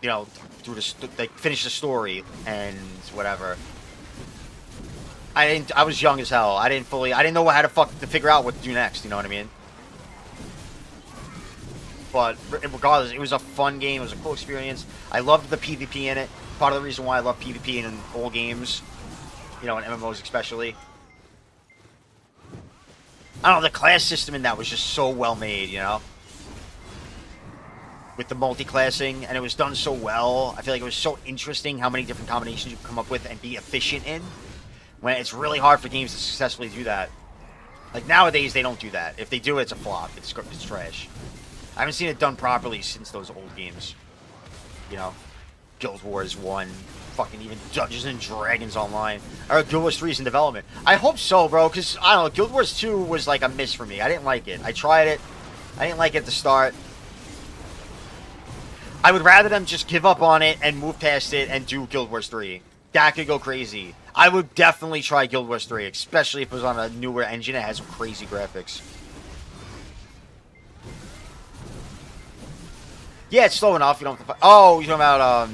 you know, through the, like, finish the story and whatever. I was young as hell. I didn't know how to figure out what to do next, you know what I mean? But regardless, it was a fun game. It was a cool experience. I loved the PvP in it. Part of the reason why I love PvP in all games, you know, in MMOs especially. I don't know, the class system in that was just so well made, you know? With the multi-classing, and it was done so well. I feel like it was so interesting how many different combinations you could come up with and be efficient in. When it's really hard for games to successfully do that. Like, nowadays, they don't do that. If they do it, it's a flop. It's trash. I haven't seen it done properly since those old games. You know? Guild Wars 1. Fucking even Dungeons and Dragons Online. Or Guild Wars 3 is in development. I hope so, bro, because, I don't know, Guild Wars 2 was like a miss for me. I didn't like it. I tried it. I didn't like it at the start. I would rather them just give up on it and move past it and do Guild Wars 3. That could go crazy. I would definitely try Guild Wars 3, especially if it was on a newer engine that has some crazy graphics. Yeah, it's slow enough. You don't have to... Oh, you're talking about,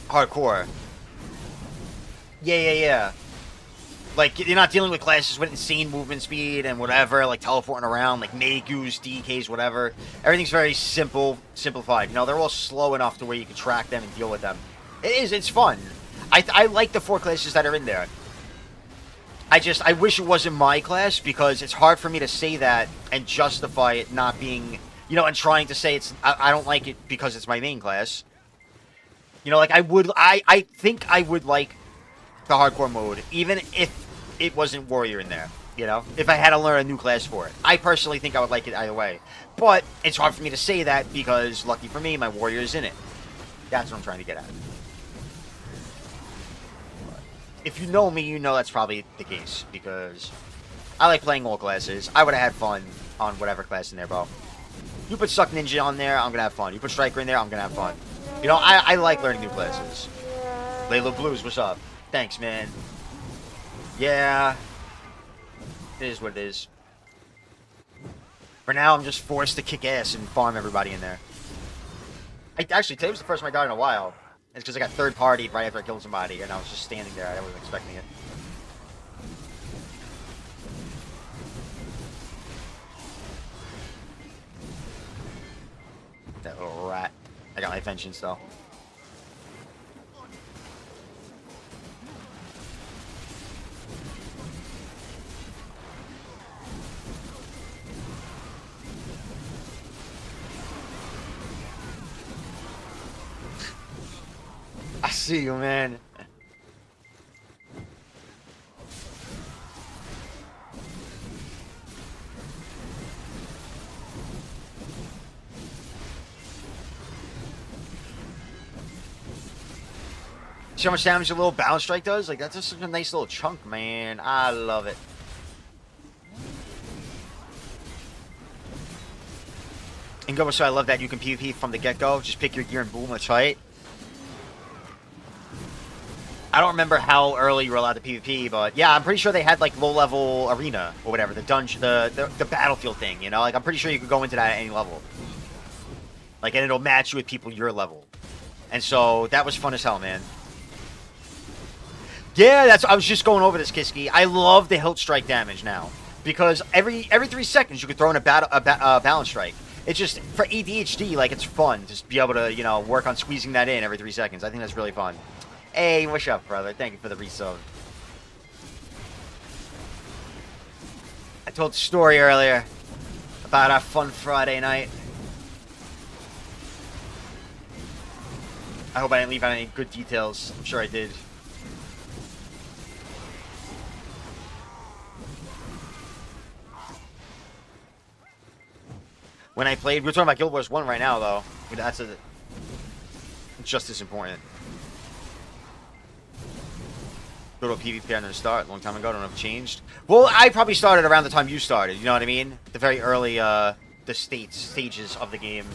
hardcore. Yeah. Like, you're not dealing with classes with insane movement speed and whatever, like teleporting around, like Magus, DKs, whatever. Everything's very simplified. You know, they're all slow enough to where you can track them and deal with them. It's fun. I like the 4 classes that are in there. I wish it wasn't my class, because it's hard for me to say that and justify it not being, you know, and trying to say I don't like it because it's my main class. You know, like, I think I would like the hardcore mode, even if it wasn't warrior in there, you know, if I had to learn a new class for it. I personally think I would like it either way, but it's hard for me to say that because, lucky for me, my warrior is in it. That's what I'm trying to get at. If you know me, you know that's probably the case, because I like playing all classes. I would have had fun on whatever class in there, bro. You put Suck Ninja on there, I'm gonna have fun. You put Striker in there, I'm gonna have fun. You know, I like learning new classes. Layla Blues, what's up? Thanks, man. Yeah. It is what it is. For now, I'm just forced to kick ass and farm everybody in there. Actually, today was the first time I died in a while. It's because I got third-partied right after I killed somebody, and I was just standing there. I wasn't expecting it. That little rat. I got my vengeance, though. I see you, man. See how much damage a little balance strike does? Like, that's just such a nice little chunk, man. I love it. And go, so I love that you can PvP from the get-go. Just pick your gear and boom, let's fight. I don't remember how early you were allowed to PvP, but yeah, I'm pretty sure they had like low-level arena or whatever, the dungeon, the battlefield thing, you know? Like, I'm pretty sure you could go into that at any level. Like, and it'll match you with people your level. And so, that was fun as hell, man. Yeah, I was just going over this, Kiski. I love the hilt strike damage now. Because every 3 seconds, you could throw in a balance strike. It's just, for ADHD, like, it's fun to be able to, you know, work on squeezing that in every 3 seconds. I think that's really fun. Hey, what's up, brother? Thank you for the resub. I told the story earlier about our fun Friday night. I hope I didn't leave out any good details. I'm sure I did. When I played, we're talking about Guild Wars 1 right now, though. That's just as important. Go to a PvP on the start a long time ago. I don't know if it changed. Well, I probably started around the time you started. You know what I mean? The very early the stages of the game.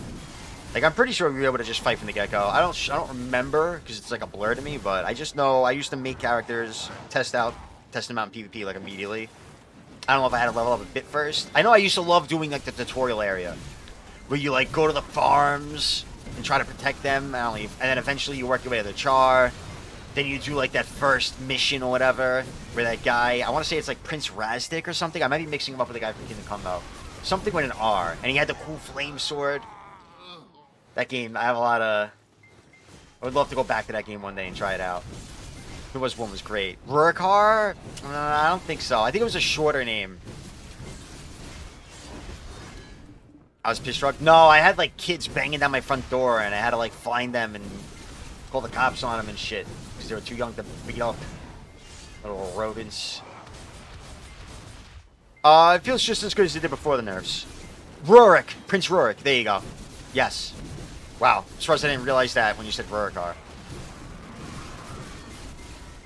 Like, I'm pretty sure we were able to just fight from the get-go. I don't remember because it's like a blur to me. But I just know I used to make characters, test them out in PvP like immediately. I don't know if I had to level up a bit first. I know I used to love doing like the tutorial area, where you like go to the farms and try to protect them, and then eventually you work your way to the char. Then you do like that first mission or whatever, where that guy, I want to say it's like Prince Razdik or something. I might be mixing him up with the guy from Kingdom Come though. Something with an R, and he had the cool flame sword. That game, I have a lot of. I would love to go back to that game one day and try it out. It was one was great. Rurikar? I don't think so. I think it was a shorter name. I was pissed struck. No, I had like kids banging down my front door, and I had to like find them and call the cops on them and shit because they were too young to beat up. Little rodents. It feels just as good as it did before the nerfs. Rurik, Prince Rurik. There you go. Yes. Wow. As far as I didn't realize that when you said Rurikar.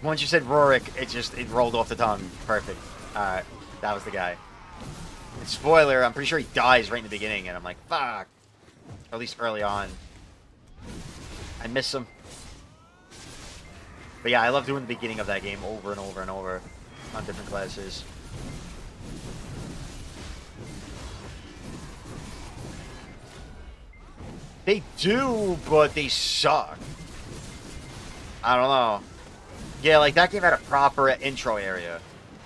Once you said Rurik, it rolled off the tongue. Perfect. Alright. That was the guy. And spoiler, I'm pretty sure he dies right in the beginning, and I'm like, fuck. At least early on. I miss them. But yeah, I love doing the beginning of that game over and over and over on different classes. They do, but they suck. I don't know. Yeah, like that game had a proper intro area,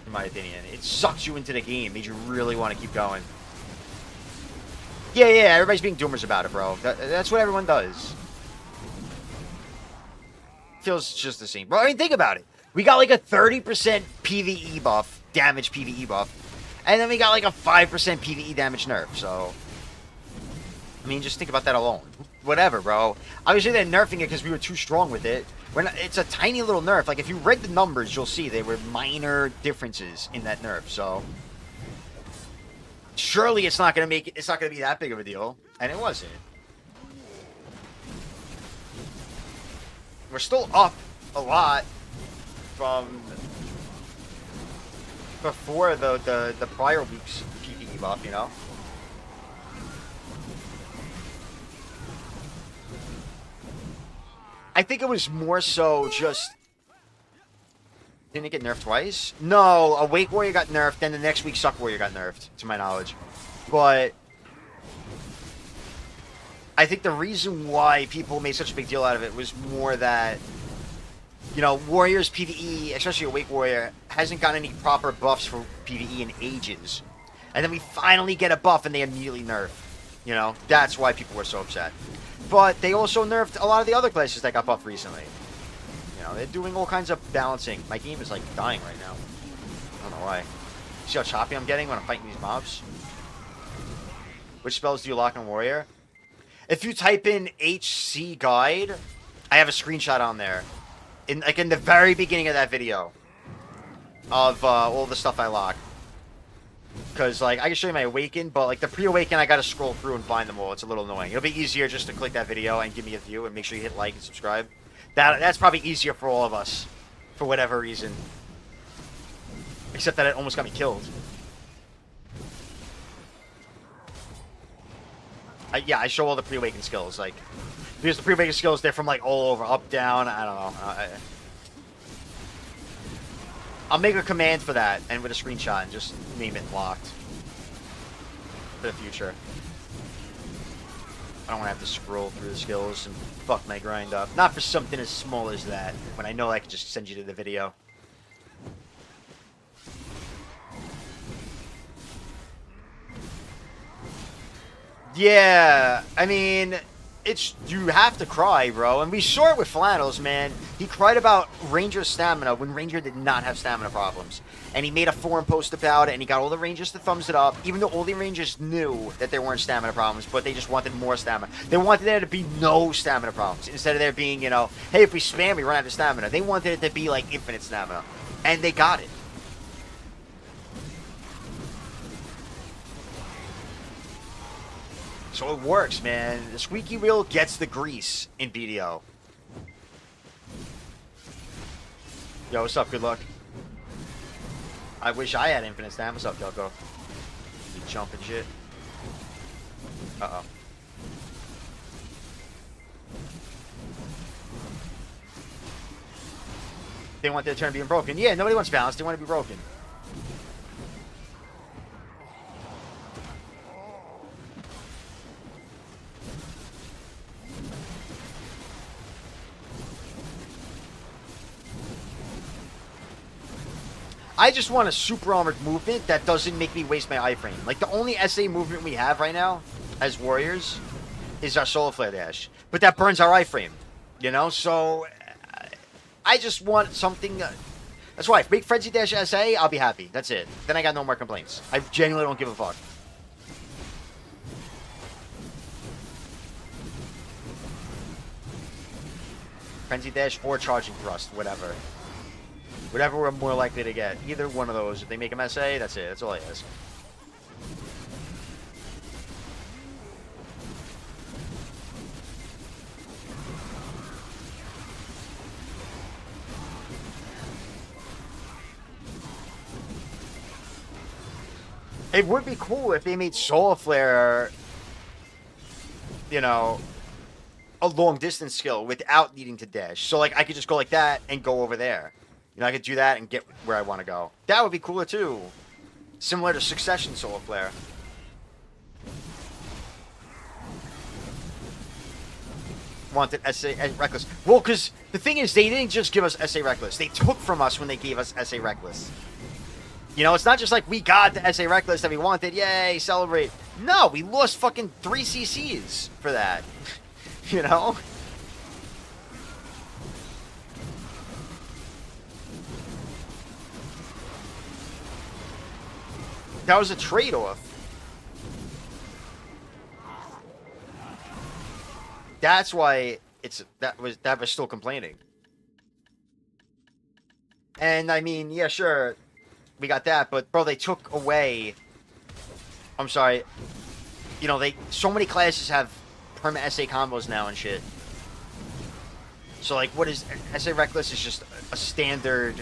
in my opinion. It sucks you into the game, made you really want to keep going. Yeah, everybody's being doomers about it, bro. That's what everyone does. Feels just the same. Bro, I mean, think about it. We got like a 30% PvE buff, damage PvE buff, and then we got like a 5% PvE damage nerf, so... I mean, just think about that alone. Whatever, bro. Obviously, they're nerfing it because we were too strong with it. It's a tiny little nerf. Like, if you read the numbers, you'll see they were minor differences in that nerf, so... Surely it's not gonna make it, it's not gonna be that big of a deal. And it wasn't. We're still up a lot from before the prior week's PvE buff, you know? I think it was more so just... Didn't it get nerfed twice? No, Awake Warrior got nerfed, then the next week Suck Warrior got nerfed, to my knowledge. But... I think the reason why people made such a big deal out of it was more that... You know, Warriors PvE, especially Awake Warrior, hasn't gotten any proper buffs for PvE in ages. And then we finally get a buff and they immediately nerf. You know, that's why people were so upset. But they also nerfed a lot of the other classes that got buffed recently. You know, they're doing all kinds of balancing. My game is, like, dying right now. I don't know why. See how choppy I'm getting when I'm fighting these mobs? Which spells do you lock on Warrior? If you type in HC Guide, I have a screenshot on there. In the very beginning of that video. Of all the stuff I lock. Because, like, I can show you my Awaken, but, like, the pre-Awaken, I gotta scroll through and find them all. It's a little annoying. It'll be easier just to click that video and give me a view and make sure you hit like and subscribe. That's probably easier for all of us. For whatever reason. Except that it almost got me killed. Yeah, I show all the pre-Awaken skills, like... Because the pre-Awaken skills, they're from, like, all over. Up, down, I don't know. I'll make a command for that, and with a screenshot, and just name it locked. For the future. I don't want to have to scroll through the skills and fuck my grind up. Not for something as small as that, when I know I can just send you to the video. Yeah, I mean... You have to cry, bro. And we saw it with Flannels, man. He cried about Ranger's stamina when Ranger did not have stamina problems. And he made a forum post about it, and he got all the Rangers to thumbs it up, even though all the Rangers knew that there weren't stamina problems, but they just wanted more stamina. They wanted there to be no stamina problems, instead of there being, you know, hey, if we spam, we run out of stamina. They wanted it to be, like, infinite stamina. And they got it. So it works, man. The squeaky wheel gets the grease in BDO. Yo, what's up? Good luck. I wish I had infinite stamina. What's up, Delco? You jumping shit. Uh-oh. They want their turn being broken. Yeah, nobody wants balance. They want to be broken. I just want a super armored movement that doesn't make me waste my iframe. Like, the only SA movement we have right now, as warriors, is our solar flare dash. But that burns our iframe, you know? So, I just want something... that's why, if make Frenzy Dash SA, I'll be happy. That's it. Then I got no more complaints. I genuinely don't give a fuck. Frenzy Dash or Charging Thrust, whatever. Whatever we're more likely to get. Either one of those. If they make them SA, that's it. That's all I ask. It would be cool if they made Solar Flare you know, a long distance skill without needing to dash. So like I could just go like that and go over there. You know, I could do that and get where I want to go. That would be cooler too. Similar to Succession Solar Flare. Wanted SA Reckless. Well, because the thing is, they didn't just give us SA Reckless. They took from us when they gave us SA Reckless. You know, it's not just like we got the SA Reckless that we wanted. Yay, celebrate. No, we lost fucking 3 CCs for that. You know? That was a trade-off. That's why that was still complaining. And I mean, yeah, sure, we got that, but bro, they took away. I'm sorry. You know, so many classes have perma SA combos now and shit. So like, what is SA Reckless is just a standard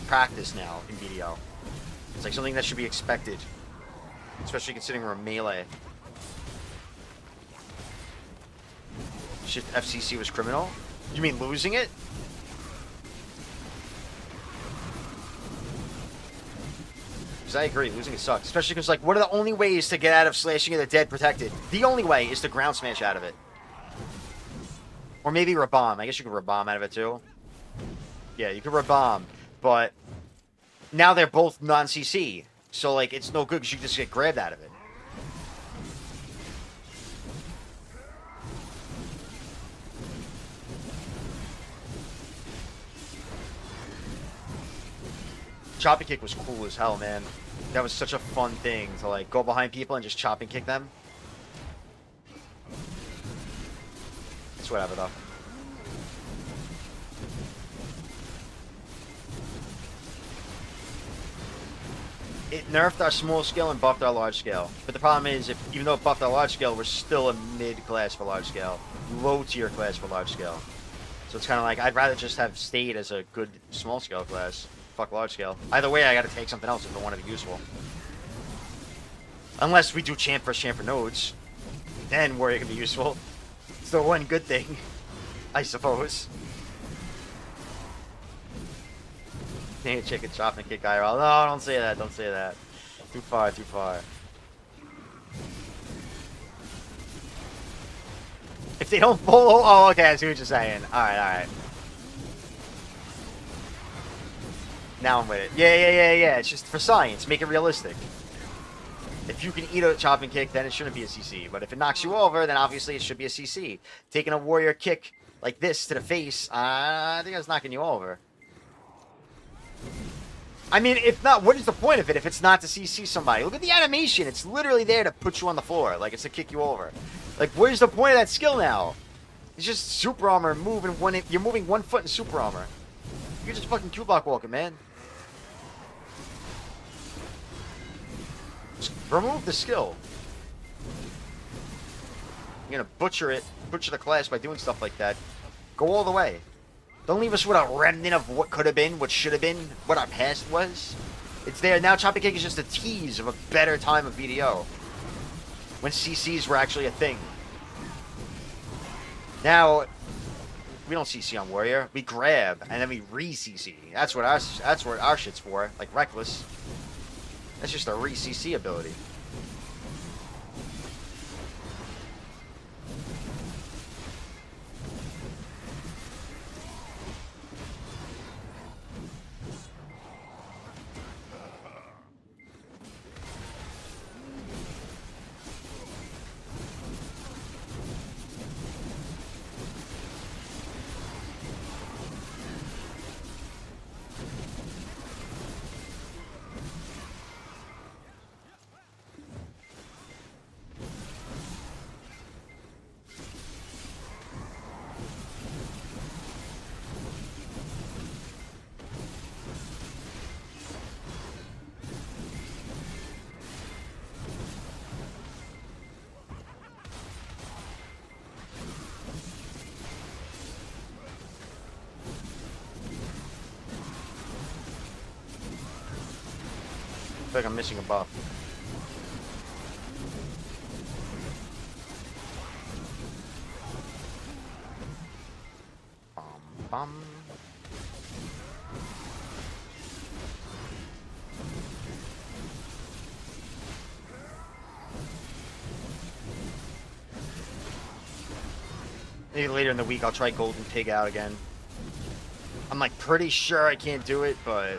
practice now in BDO. It's like something that should be expected, especially considering we're a melee. Shit, FCC was criminal? You mean losing it? Because I agree, losing it sucks. Especially because, like, what are the only ways to get out of Slashing of the Dead protected? The only way is to ground smash out of it. Or maybe Rabomb. I guess you could Rabomb out of it, too. Yeah, you could Rabomb. But now they're both non-CC. So, like, it's no good because you just get grabbed out of it. Chopping kick was cool as hell, man. That was such a fun thing to like go behind people and just chop and kick them. It's whatever though. It nerfed our small scale and buffed our large scale. But the problem is, even though it buffed our large scale, we're still a mid class for large scale, low tier class for large scale. So it's kind of like I'd rather just have stayed as a good small scale class. Fuck large scale. Either way, I gotta take something else if I want to be useful. Unless we do champ versus champ for nodes. Then warrior can be useful. It's the one good thing, I suppose. Can't chicken chop and kick IRL. No, don't say that, don't say that. Too far, too far. If they don't follow... Oh, okay, I see what you're saying. Alright, alright. Now I'm with it. Yeah. It's just for science. Make it realistic. If you can eat a chopping kick, then it shouldn't be a CC. But if it knocks you over, then obviously it should be a CC. Taking a warrior kick like this to the face, I think that's knocking you over. I mean, if not, what is the point of it if it's not to CC somebody? Look at the animation. It's literally there to put you on the floor. Like, it's to kick you over. Like, where's the point of that skill now? It's just super armor moving one... You're moving 1 foot in super armor. You're just fucking Q-block walking, man. Just remove the skill. You're gonna butcher the class by doing stuff like that. Go all the way. Don't leave us with a remnant of what could have been, what should have been, what our past was. It's there. Now Chopping Kick is just a tease of a better time of BDO. When CCs were actually a thing. Now, we don't CC on Warrior. We grab, and then we re-CC. That's what our shit's for. Like Reckless. That's just a re-CC ability. I feel like I'm missing a buff. Maybe later in the week I'll try Golden Pig out again. I'm like pretty sure I can't do it, but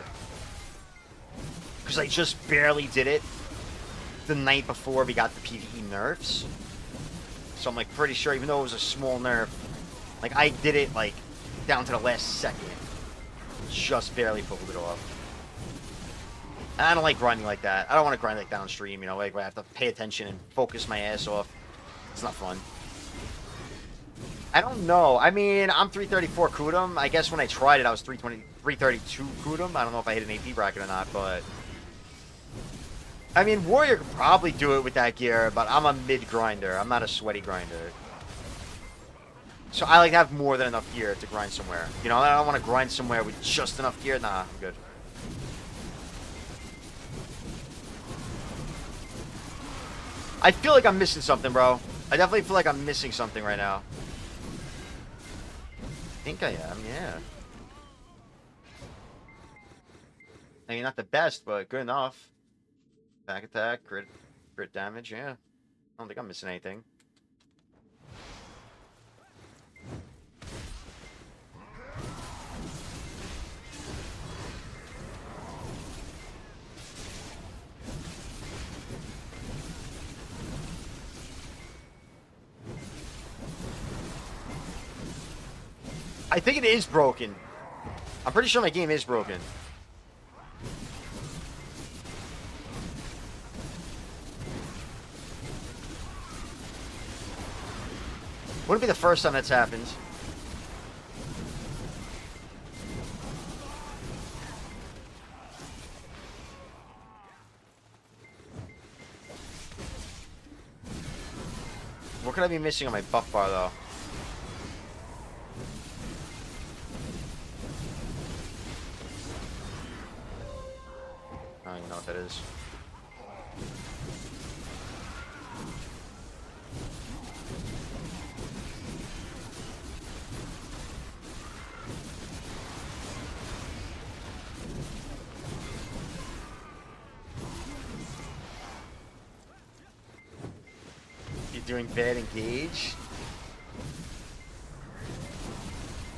because I just barely did it the night before we got the PvE nerfs. So I'm like pretty sure, even though it was a small nerf, like I did it like down to the last second. Just barely pulled it off. And I don't like grinding like that. I don't want to grind like downstream, you know, like where I have to pay attention and focus my ass off. It's not fun. I don't know. I mean, I'm 334 Kudum. I guess when I tried it, I was 332 Kudum. I don't know if I hit an AP bracket or not, but I mean, Warrior could probably do it with that gear, but I'm a mid grinder. I'm not a sweaty grinder. So I like to have more than enough gear to grind somewhere. You know, I don't want to grind somewhere with just enough gear. Nah, I'm good. I feel like I'm missing something, bro. I definitely feel like I'm missing something right now. I think I am, yeah. I mean, not the best, but good enough. Back attack, crit damage, yeah. I don't think I'm missing anything. I think it is broken. I'm pretty sure my game is broken. Wouldn't be the first time that's happened. What could I be missing on my buff bar, though? I don't even know what that is. You're doing bad engage?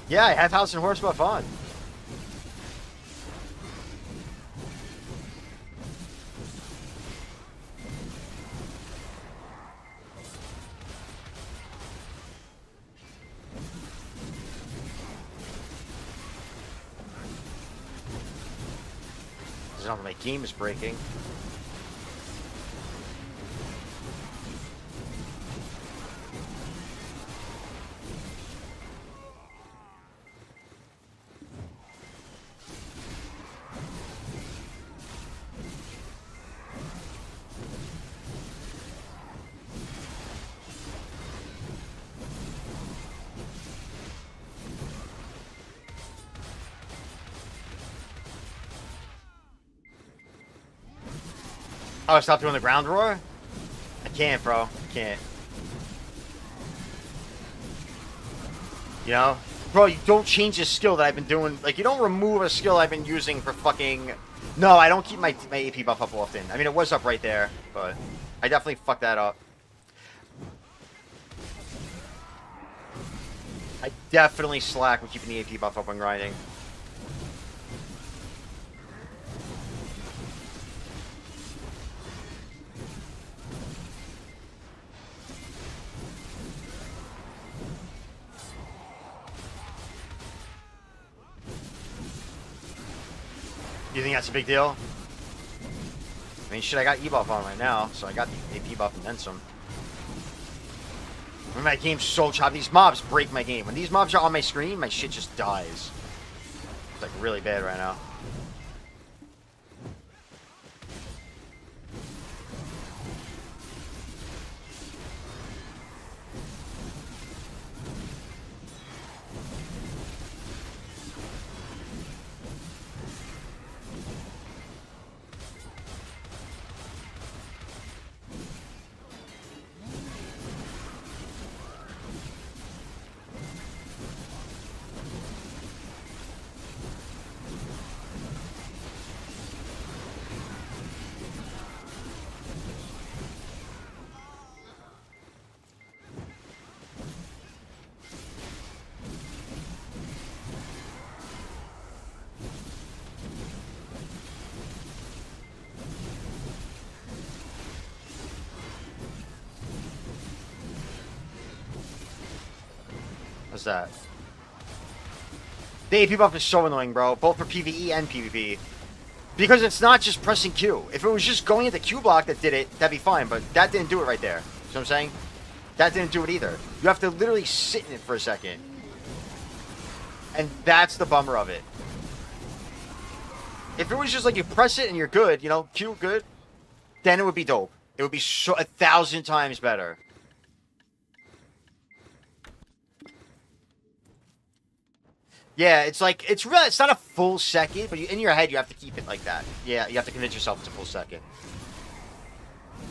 Yeah, I have House and Horse buff on. My game is breaking. Oh, stop doing the ground roar? I can't, bro. I can't. You know? Bro, you don't change a skill that I've been doing. Like, you don't remove a skill I've been using for fucking... No, I don't keep my AP buff up often. I mean, it was up right there, but I definitely fucked that up. I definitely slack with keeping the AP buff up when grinding. You think that's a big deal? I mean, shit, I got E-buff on right now, so I got the AP buff and then some. When my game's so choppy, these mobs break my game. When these mobs are on my screen, my shit just dies. It's like really bad right now. is that? The AP buff is so annoying, bro. Both for PvE and PvP. Because it's not just pressing Q. If it was just going into Q block that did it, that'd be fine. But that didn't do it right there. See what I'm saying? That didn't do it either. You have to literally sit in it for a second. And that's the bummer of it. If it was just like you press it and you're good, you know, Q good, then it would be dope. It would be so 1,000 times better. Yeah, it's like, it's not a full second, but in your head, you have to keep it like that. Yeah, you have to convince yourself it's a full second.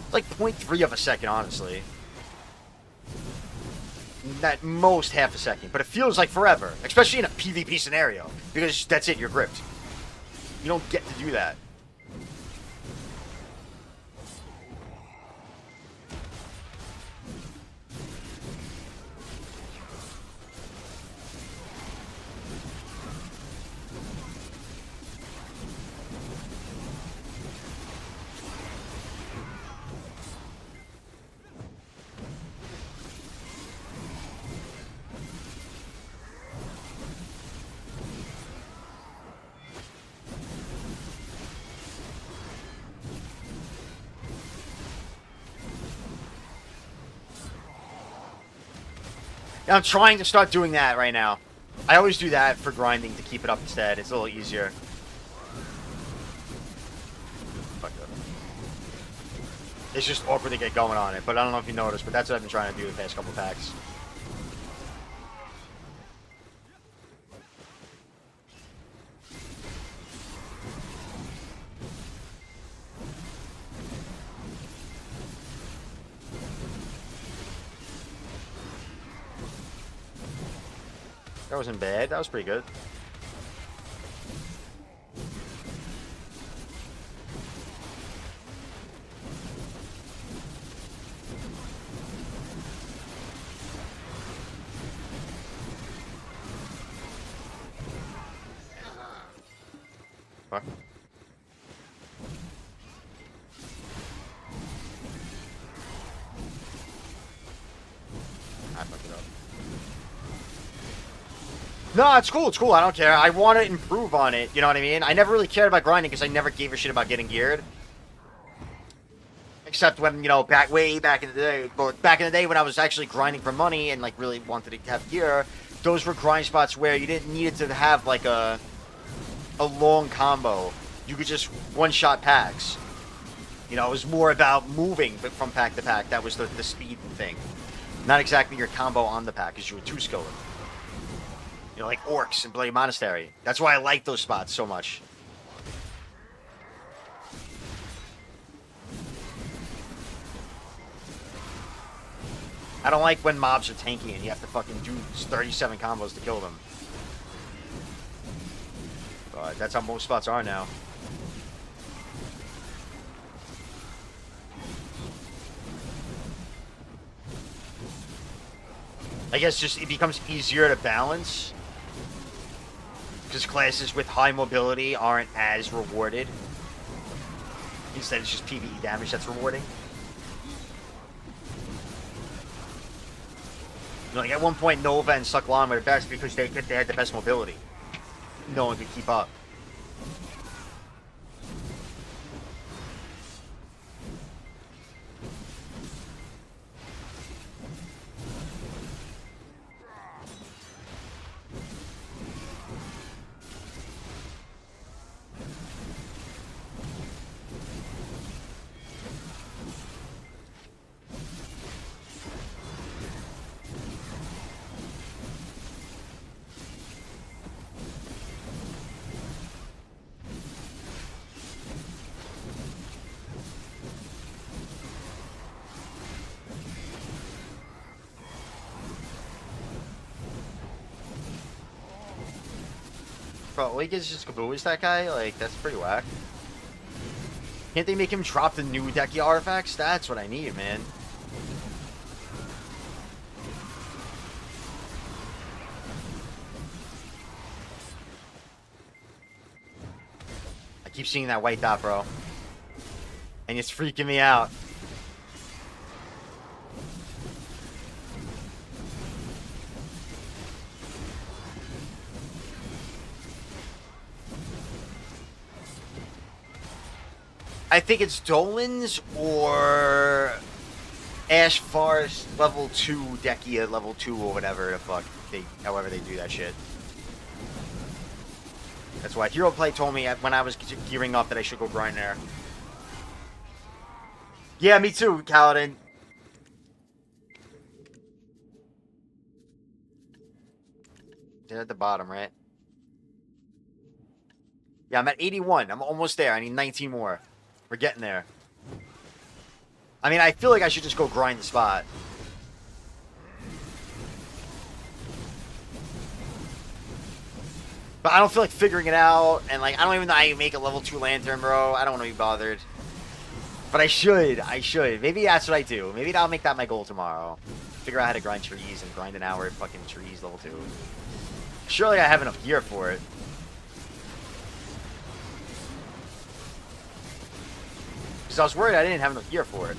It's like 0.3 of a second, honestly. At most half a second, but it feels like forever, especially in a PvP scenario, because that's it, you're gripped. You don't get to do that. I'm trying to start doing that right now. I always do that for grinding to keep it up instead. It's a little easier. Fuck it. It's just awkward to get going on it, but I don't know if you noticed, but that's what I've been trying to do the past couple packs. That wasn't bad. That was pretty good. Fuck. I fucked it up. No, it's cool. It's cool. I don't care. I want to improve on it. You know what I mean? I never really cared about grinding because I never gave a shit about getting geared. Except when, you know, way back in the day. But back in the day when I was actually grinding for money and, like, really wanted to have gear, those were grind spots where you didn't need to have, like, a long combo. You could just one-shot packs. You know, it was more about moving from pack to pack. That was the speed thing. Not exactly your combo on the pack, because you were two-skilled. You know, like Orcs and Bloody Monastery. That's why I like those spots so much. I don't like when mobs are tanky and you have to fucking do 37 combos to kill them. But that's how most spots are now. I guess just it becomes easier to balance. Because classes with high mobility aren't as rewarded. Instead, it's just PvE damage that's rewarding. You know, like at one point, Nova and Sucklon were the best because they had the best mobility. No one could keep up. Bro, like it's just Kaboo's that guy? Like, that's pretty whack. Can't they make him drop the new Decky artifacts? That's what I need, man. I keep seeing that white dot, bro. And it's freaking me out. I think it's Dolan's or Ash Forest level 2, Dekia level 2 or whatever the fuck however they do that shit. That's why Hero Play told me when I was gearing up that I should go grind there. Yeah, me too, Kaladin. They're at the bottom, right? Yeah, I'm at 81. I'm almost there. I need 19 more. We're getting there. I mean, I feel like I should just go grind the spot. But I don't feel like figuring it out. And, like, I don't even know how you make a level 2 lantern, bro. I don't want to be bothered. But I should. I should. Maybe that's what I do. Maybe I'll make that my goal tomorrow. Figure out how to grind trees and grind an hour of fucking trees level 2. Surely I have enough gear for it. Because I was worried I didn't have enough gear for it.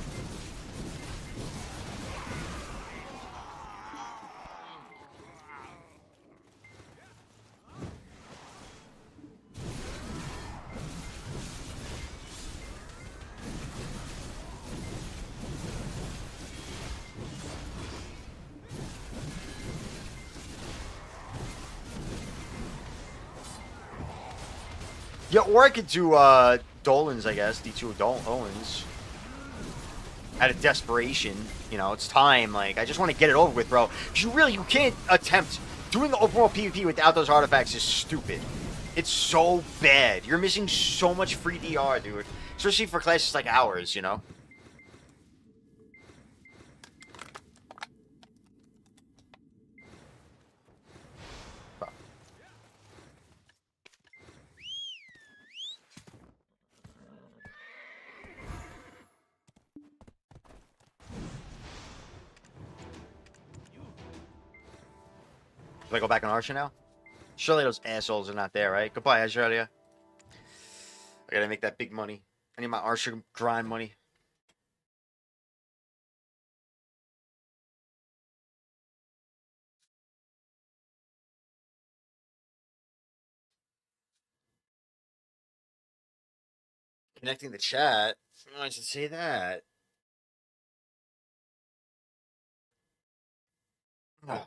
Yeah, or I could do Dolan's, I guess. D2 Dolan's. Out of desperation. You know, it's time. Like, I just want to get it over with, bro. Because you can't attempt. Doing the open world PvP without those artifacts is stupid. It's so bad. You're missing so much free DR, dude. Especially for classes like ours, you know? Do I go back on Archer now? Surely those assholes are not there, right? Goodbye, Azralia. I gotta make that big money. I need my Archer grind money. Connecting the chat? I should say that. Oh.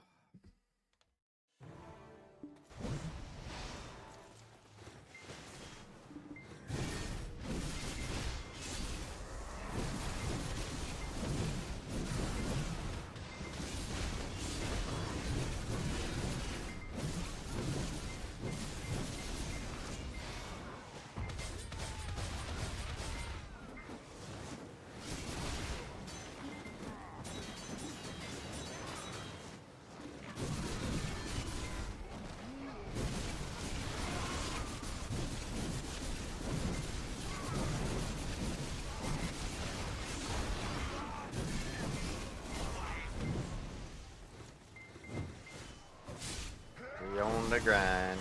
We on the grind.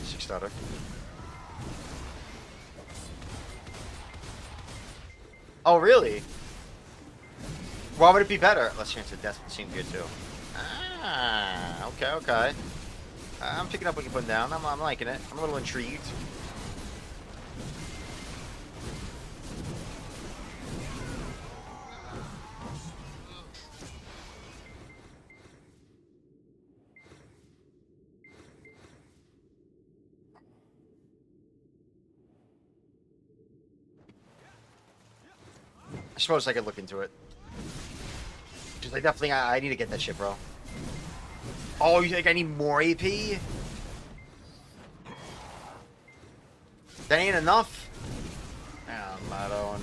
Six-starter. Oh, really? Why would it be better? Less chance of death would seem good, too. Ah, okay, okay. I'm picking up what you're putting down. I'm liking it. I'm a little intrigued. I suppose I could look into it. Because I definitely, I need to get that shit, bro. Oh, you think I need more AP? That ain't enough? Yeah, I'm not on.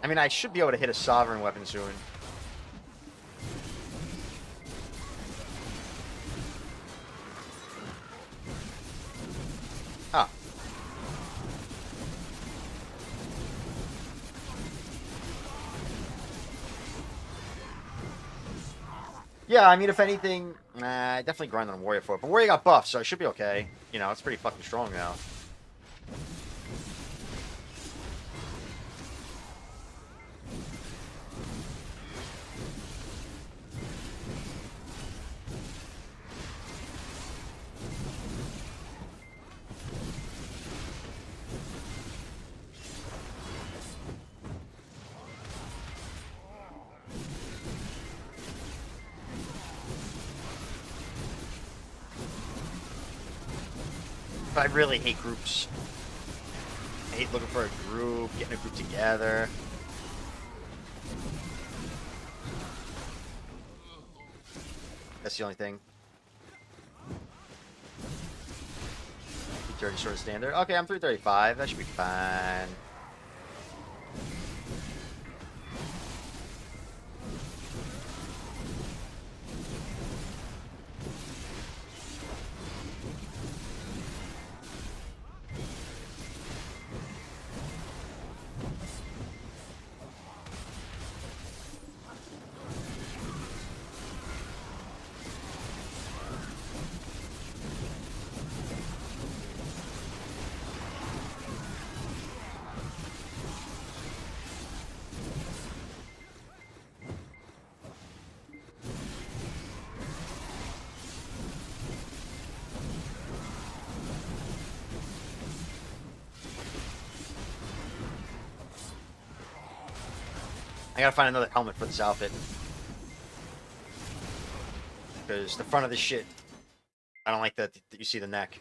I mean, I should be able to hit a sovereign weapon soon. Ah. Yeah, I mean, if anything, I definitely grind on Warrior for it. But Warrior got buffed, so I should be okay. You know, it's pretty fucking strong now. But I really hate groups. I hate looking for a group, getting a group together. That's the only thing. 330 short standard. Okay, I'm 335. That should be fine. I gotta find another helmet for this outfit. Because the front of this shit, I don't like that you see the neck.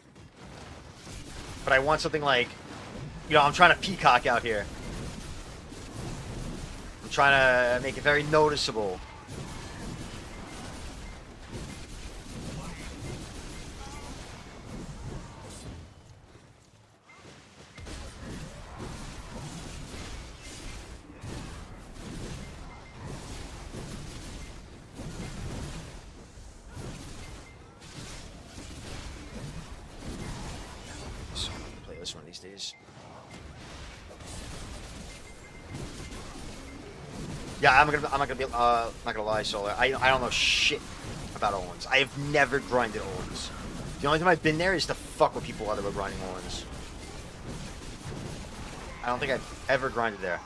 But I want something like, you know, I'm trying to peacock out here. I'm trying to make it very noticeable. This one of these days. Yeah, I'm not gonna lie, Solar. I don't know shit about Owens. I have never grinded Owens. The only time I've been there is to fuck with people that were grinding Owens. I don't think I've ever grinded there.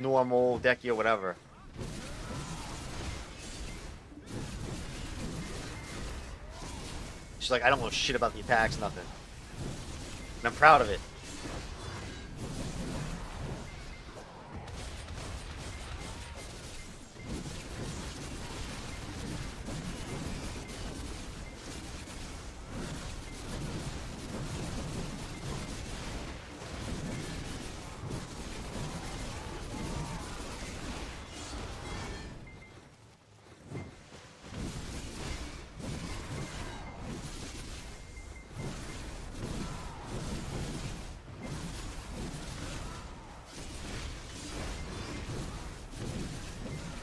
Normal, decky, or whatever. She's like, I don't know shit about the attacks, nothing. And I'm proud of it.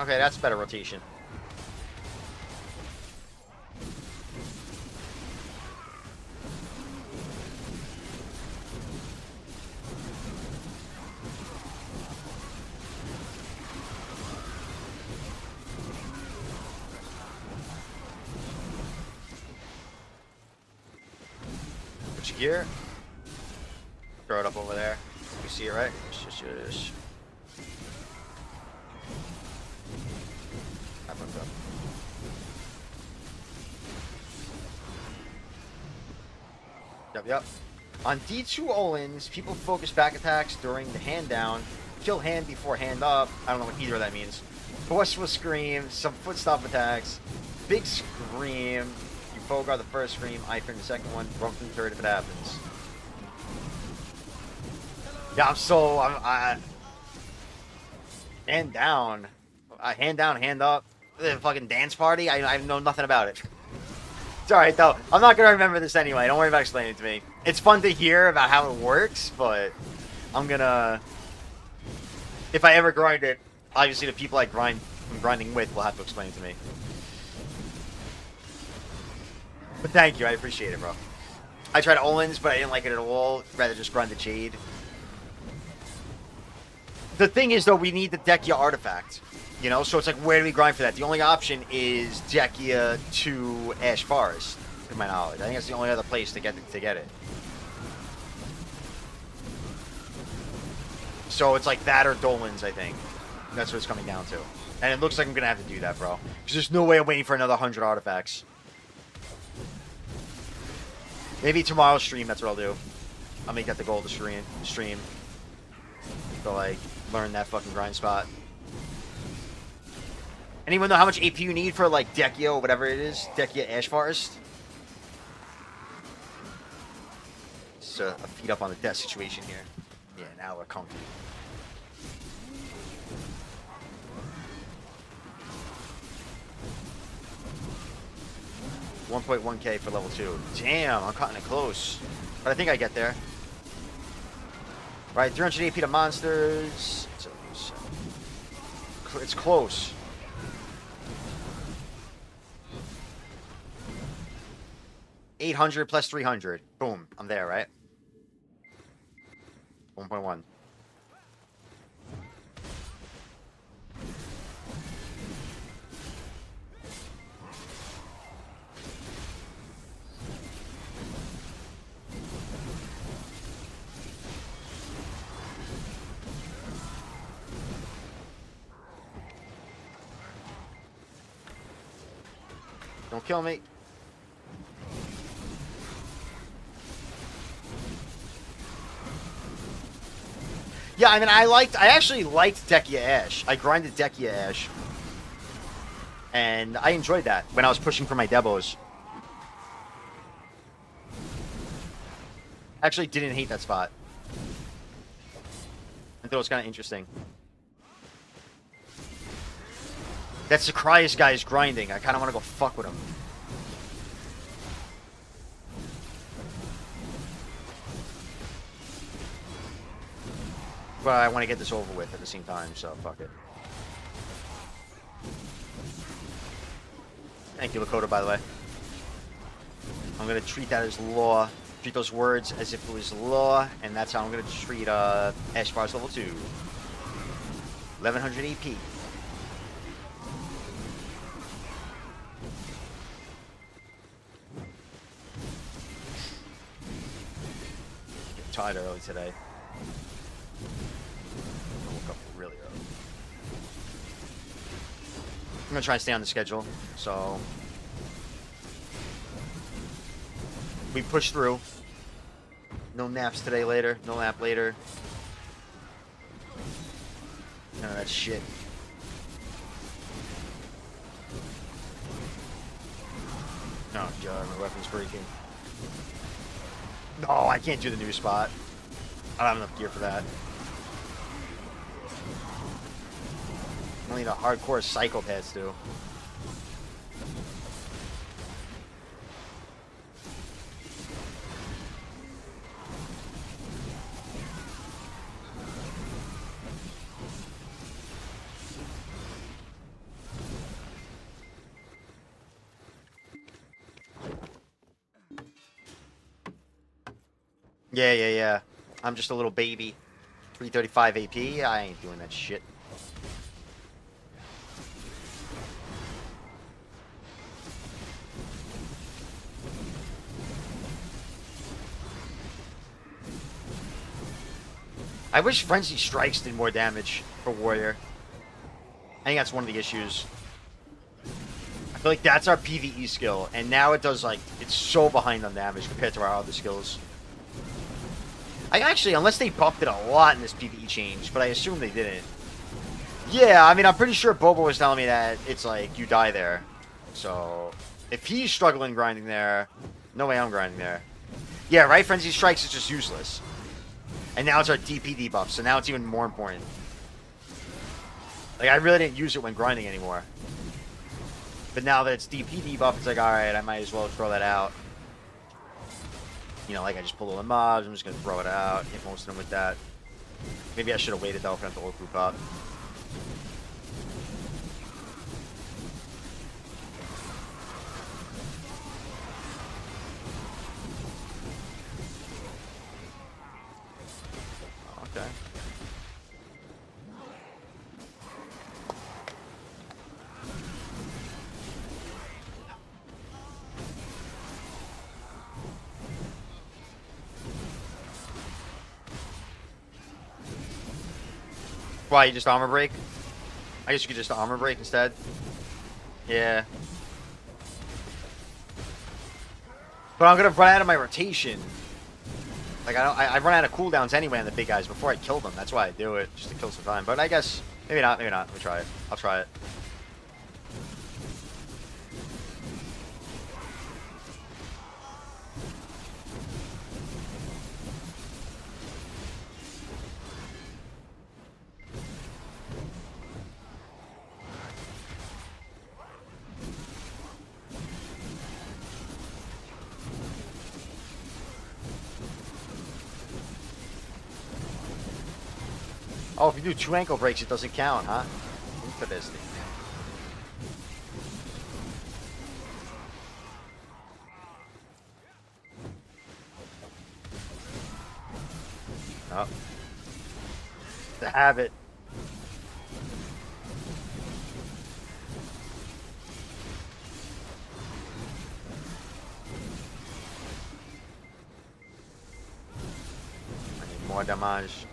Okay, that's better rotation. Switch gear. Throw it up over there. You see it, right? Just. Yep. On D2 Olins, people focus back attacks during the hand down, kill hand before hand up. I don't know what either of that means. Forceful scream, some foot stop attacks, big scream. You Bogart the first scream, I turn the second one, run through the third if it happens. Yeah, I'm hand down, hand up. The fucking dance party. I know nothing about it. It's alright though. I'm not gonna remember this anyway. Don't worry about explaining it to me. It's fun to hear about how it works, but I'm gonna... If I ever grind it, obviously the people I'm grinding with will have to explain it to me. But thank you, I appreciate it, bro. I tried Olin's, but I didn't like it at all. Rather just grind the Jade. The thing is, though, we need the Dekia artifact. You know, so it's like, where do we grind for that? The only option is Dekia to Ash Forest, to my knowledge. I think that's the only other place to get it. So it's like that or Dolan's, I think. That's what it's coming down to. And it looks like I'm going to have to do that, bro. Because there's no way I'm waiting for another 100 artifacts. Maybe tomorrow's stream, that's what I'll do. I'll make that the goal of the stream. To, like, learn that fucking grind spot. Anyone know how much AP you need for, like, Dekia or whatever it is? Dekia Ash Forest? just a feet up on the desk situation here. Yeah, now we're comfy. $1.1K for level 2. Damn, I'm cutting it close. But I think I get there. Right, 300 AP to monsters. It's close. $800 plus 300. Boom, I'm there, right? 1.1. Don't kill me. Yeah, I mean, I actually liked Dekia Ash. I grinded Dekia Ash. And I enjoyed that when I was pushing for my Debos. Actually didn't hate that spot. I thought it was kind of interesting. That Zacharias guy is grinding. I kind of want to go fuck with him. But I want to get this over with at the same time, so fuck it. Thank you, Lakota, by the way. I'm going to treat that as law. Treat those words as if it was law, and that's how I'm going to treat Ash Bars level 2. 1100 AP. Getting tired early today. I woke up really early. I'm going to try and stay on the schedule, so we push through. No naps today later. No nap later. None of that shit. Oh god, my weapon's breaking. No, I can't do the new spot. I don't have enough gear for that. Only the hardcore psychopaths do. Yeah. I'm just a little baby. 335 AP. I ain't doing that shit. I wish Frenzy Strikes did more damage for Warrior. I think that's one of the issues. I feel like that's our PvE skill, and now it does, like, it's so behind on damage compared to our other skills. I actually, unless they buffed it a lot in this PvE change, but I assume they didn't. Yeah, I mean, I'm pretty sure Bobo was telling me that it's like, you die there. So, if he's struggling grinding there, no way I'm grinding there. Yeah, right? Frenzy Strikes is just useless. And now it's our DP debuff, so now it's even more important. Like, I really didn't use it when grinding anymore. But now that it's DP debuff, it's like, alright, I might as well throw that out. You know, like I just pull all the mobs, I'm just going to throw it out, hit most of them with that. Maybe I should have waited though for them to whole group up. Okay. Why, you just armor break? I guess you could just armor break instead. Yeah. But I'm gonna run out of my rotation. Like, I run out of cooldowns anyway on the big guys before I kill them. That's why I do it, just to kill some time. But I guess, maybe not. Let me try it. I'll try it. Oh, if you do 2 ankle breaks, it doesn't count, huh? Interesting. Oh. The habit. I need more damage.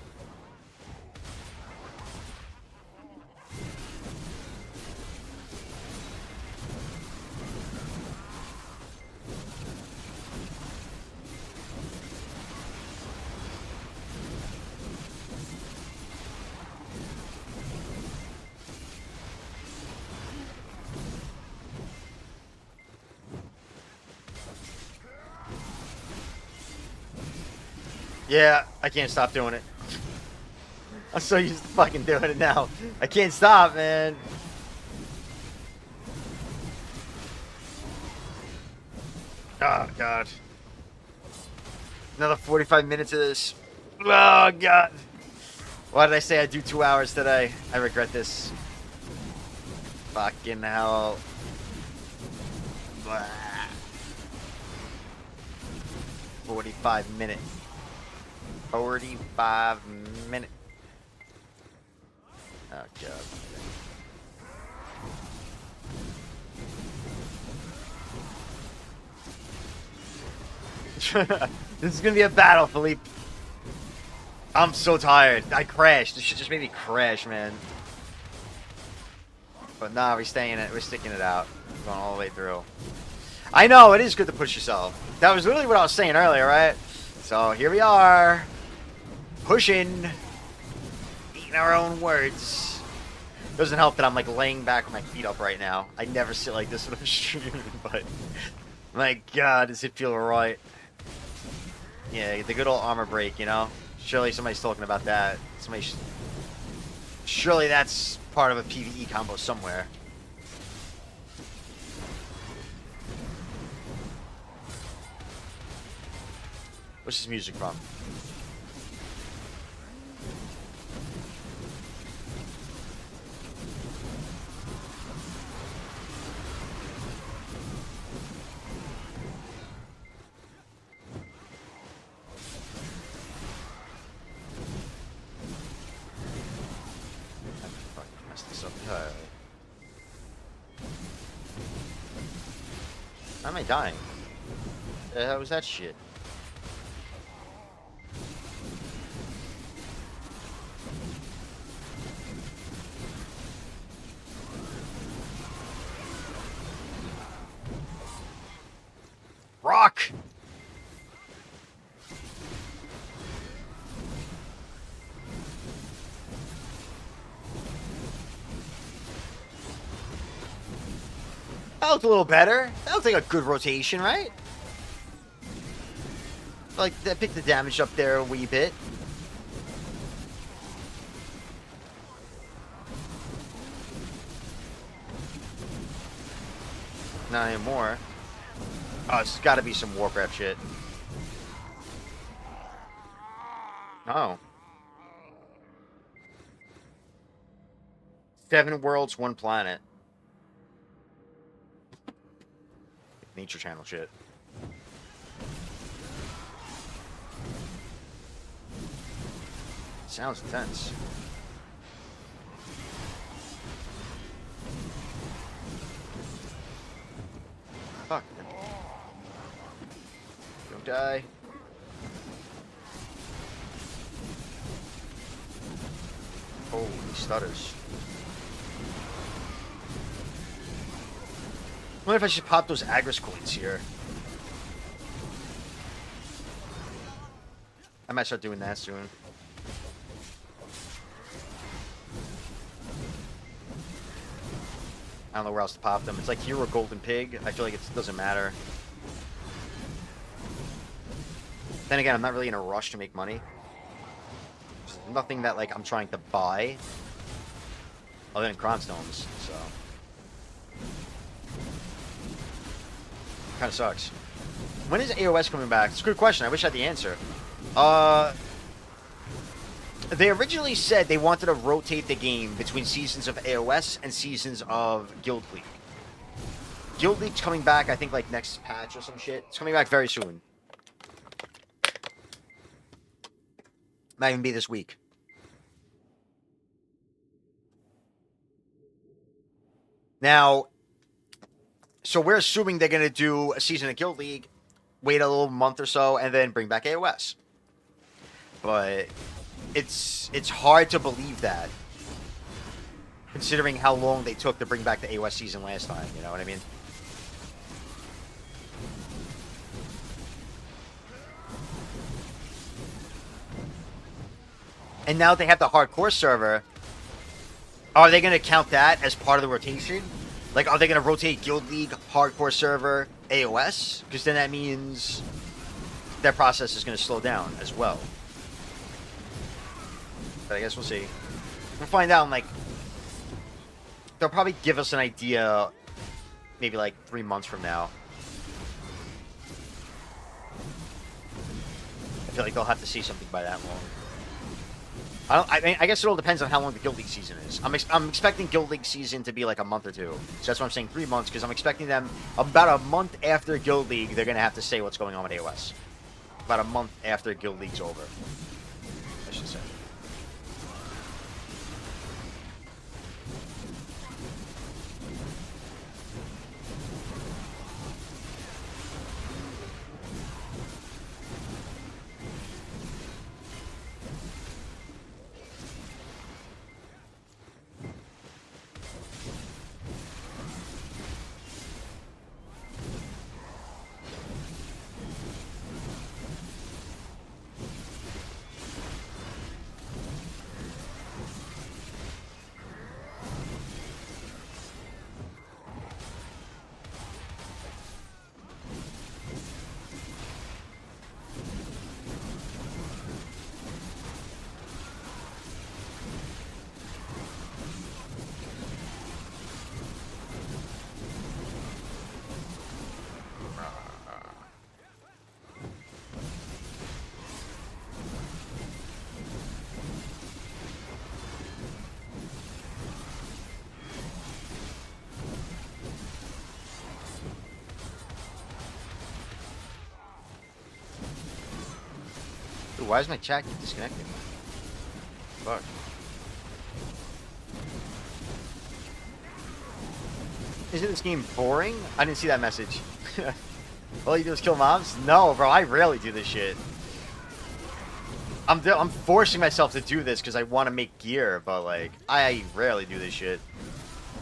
Yeah, I can't stop doing it. I'm so used to fucking doing it now. I can't stop, man. Oh, God. Another 45 minutes of this. Oh, God. Why did I say I'd do 2 hours today? I regret this. Fucking hell. Blah. 45 minutes. 45 minutes. Oh, God. This is gonna be a battle, Philippe. I'm so tired. I crashed. This shit just made me crash, man. But nah, we're staying it. We're sticking it out. We're going all the way through. I know, it is good to push yourself. That was literally what I was saying earlier, right? So here we are. Pushing. Eating our own words. Doesn't help that I'm like laying back with my feet up right now. I never sit like this when I'm streaming, but my God, does it feel right? Yeah, the good old armor break, you know? Surely somebody's talking about that. Surely that's part of a PvE combo somewhere. What's this music from? How am I dying? The hell was that shit? Rock! That looked a little better. That looked like a good rotation, right? Like, that picked the damage up there a wee bit. Not anymore. Oh, it's gotta be some Warcraft shit. Oh. 7 worlds, 1 planet. Nature Channel shit. Sounds intense. Fuck. Don't die. Holy stutters. I wonder if I should pop those Agris coins here. I might start doing that soon. I don't know where else to pop them. It's like here or Golden Pig. I feel like it doesn't matter. Then again, I'm not really in a rush to make money. There's nothing that like I'm trying to buy other than Cronstones, so kind of sucks. When is AOS coming back? It's a good question. I wish I had the answer. They originally said they wanted to rotate the game between seasons of AOS and seasons of Guild League. Guild League's coming back, I think, like, next patch or some shit. It's coming back very soon. Might even be this week. Now, so we're assuming they're going to do a season of Guild League, wait a little month or so, and then bring back AOS. But it's hard to believe that, considering how long they took to bring back the AOS season last time, you know what I mean? And now they have the hardcore server. Are they going to count that as part of the rotation? Like, are they going to rotate Guild League, hardcore server, AOS? Because then that means their process is going to slow down as well. But I guess we'll see. We'll find out in, like... They'll probably give us an idea maybe, like, 3 months from now. I feel like they'll have to see something by that long. I mean, I guess it all depends on how long the Guild League season is. I'm expecting Guild League season to be like a month or two. So that's why I'm saying 3 months, because I'm expecting them about a month after Guild League, they're going to have to say what's going on with AOS. About a month after Guild League's over, I should say. Dude, why is my chat keep disconnecting? Fuck. Isn't this game boring? I didn't see that message. All you do is kill mobs? No, bro, I rarely do this shit. I'm forcing myself to do this because I want to make gear, but, like, I rarely do this shit.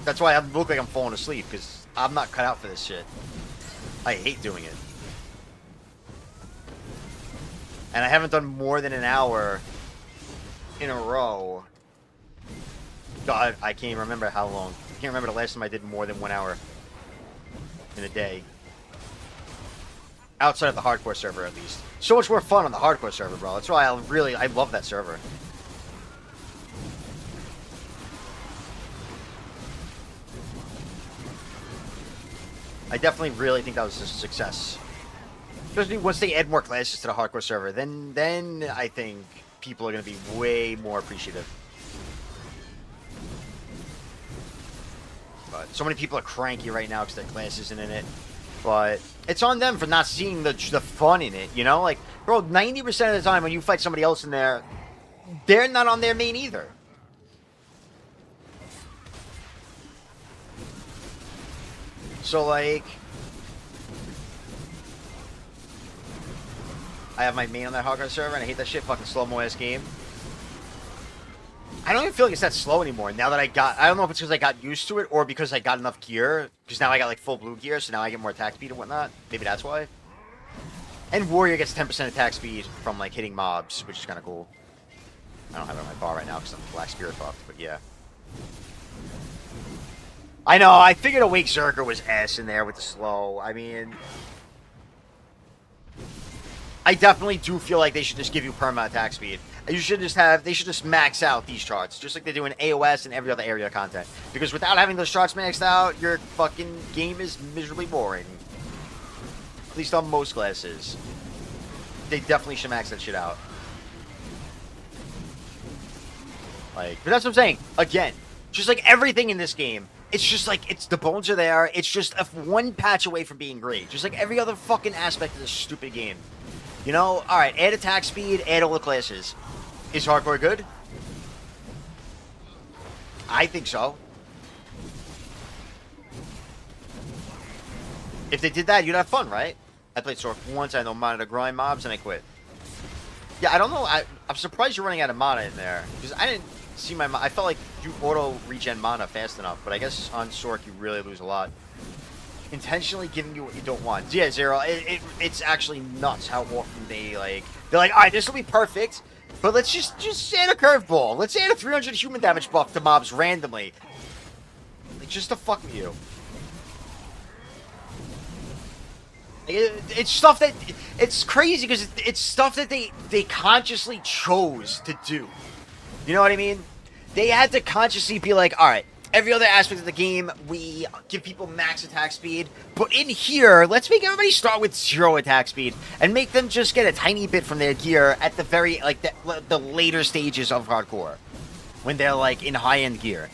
That's why I look like I'm falling asleep, because I'm not cut out for this shit. I hate doing it. And I haven't done more than an hour in a row. God, I can't even remember how long. I can't remember the last time I did more than 1 hour in a day. Outside of the hardcore server, at least. So much more fun on the hardcore server, bro. That's why I love that server. I definitely really think that was a success. Especially once they add more classes to the hardcore server, then I think people are going to be way more appreciative. But so many people are cranky right now because their class isn't in it. But it's on them for not seeing the fun in it, you know? Like, bro, 90% of the time when you fight somebody else in there, they're not on their main either. So, like... I have my main on that hardcore server, and I hate that shit. Fucking slow-mo ass game. I don't even feel like it's that slow anymore. Now that I don't know if it's because I got used to it, or because I got enough gear. Because now I got, like, full blue gear, so now I get more attack speed and whatnot. Maybe that's why. And Warrior gets 10% attack speed from, like, hitting mobs, which is kind of cool. I don't have it on my bar right now because I'm Black Spirit fucked, but yeah. I know, I figured Awake Zerker was S in there with the slow. I mean... I definitely do feel like they should just give you perma attack speed. They should just max out these charts, just like they do in AOS and every other area content. Because without having those charts maxed out, your fucking game is miserably boring. At least on most classes. They definitely should max that shit out. Like, but that's what I'm saying. Again, just like everything in this game, it's just like it's the bones are there. It's just one patch away from being great. Just like every other fucking aspect of this stupid game. You know, all right, add attack speed, add all the classes. Is hardcore good? I think so. If they did that, you'd have fun, right? I played Sork once, I know mana to grind mobs, and I quit. Yeah, I don't know. I'm surprised you're running out of mana in there. Because I didn't see my I felt like you auto-regen mana fast enough, but I guess on Sork you really lose a lot. Intentionally giving you what you don't want. Yeah, Zero, it's actually nuts how often they're like, alright, this will be perfect, but let's just add a curveball. Let's add a 300 human damage buff to mobs randomly. Like, just to fuck with you. It's stuff that it's crazy because it's stuff that they consciously chose to do. You know what I mean? They had to consciously be like, all right, every other aspect of the game, we give people max attack speed, but in here, let's make everybody start with 0 attack speed and make them just get a tiny bit from their gear at the very like the later stages of hardcore when they're like in high-end gear.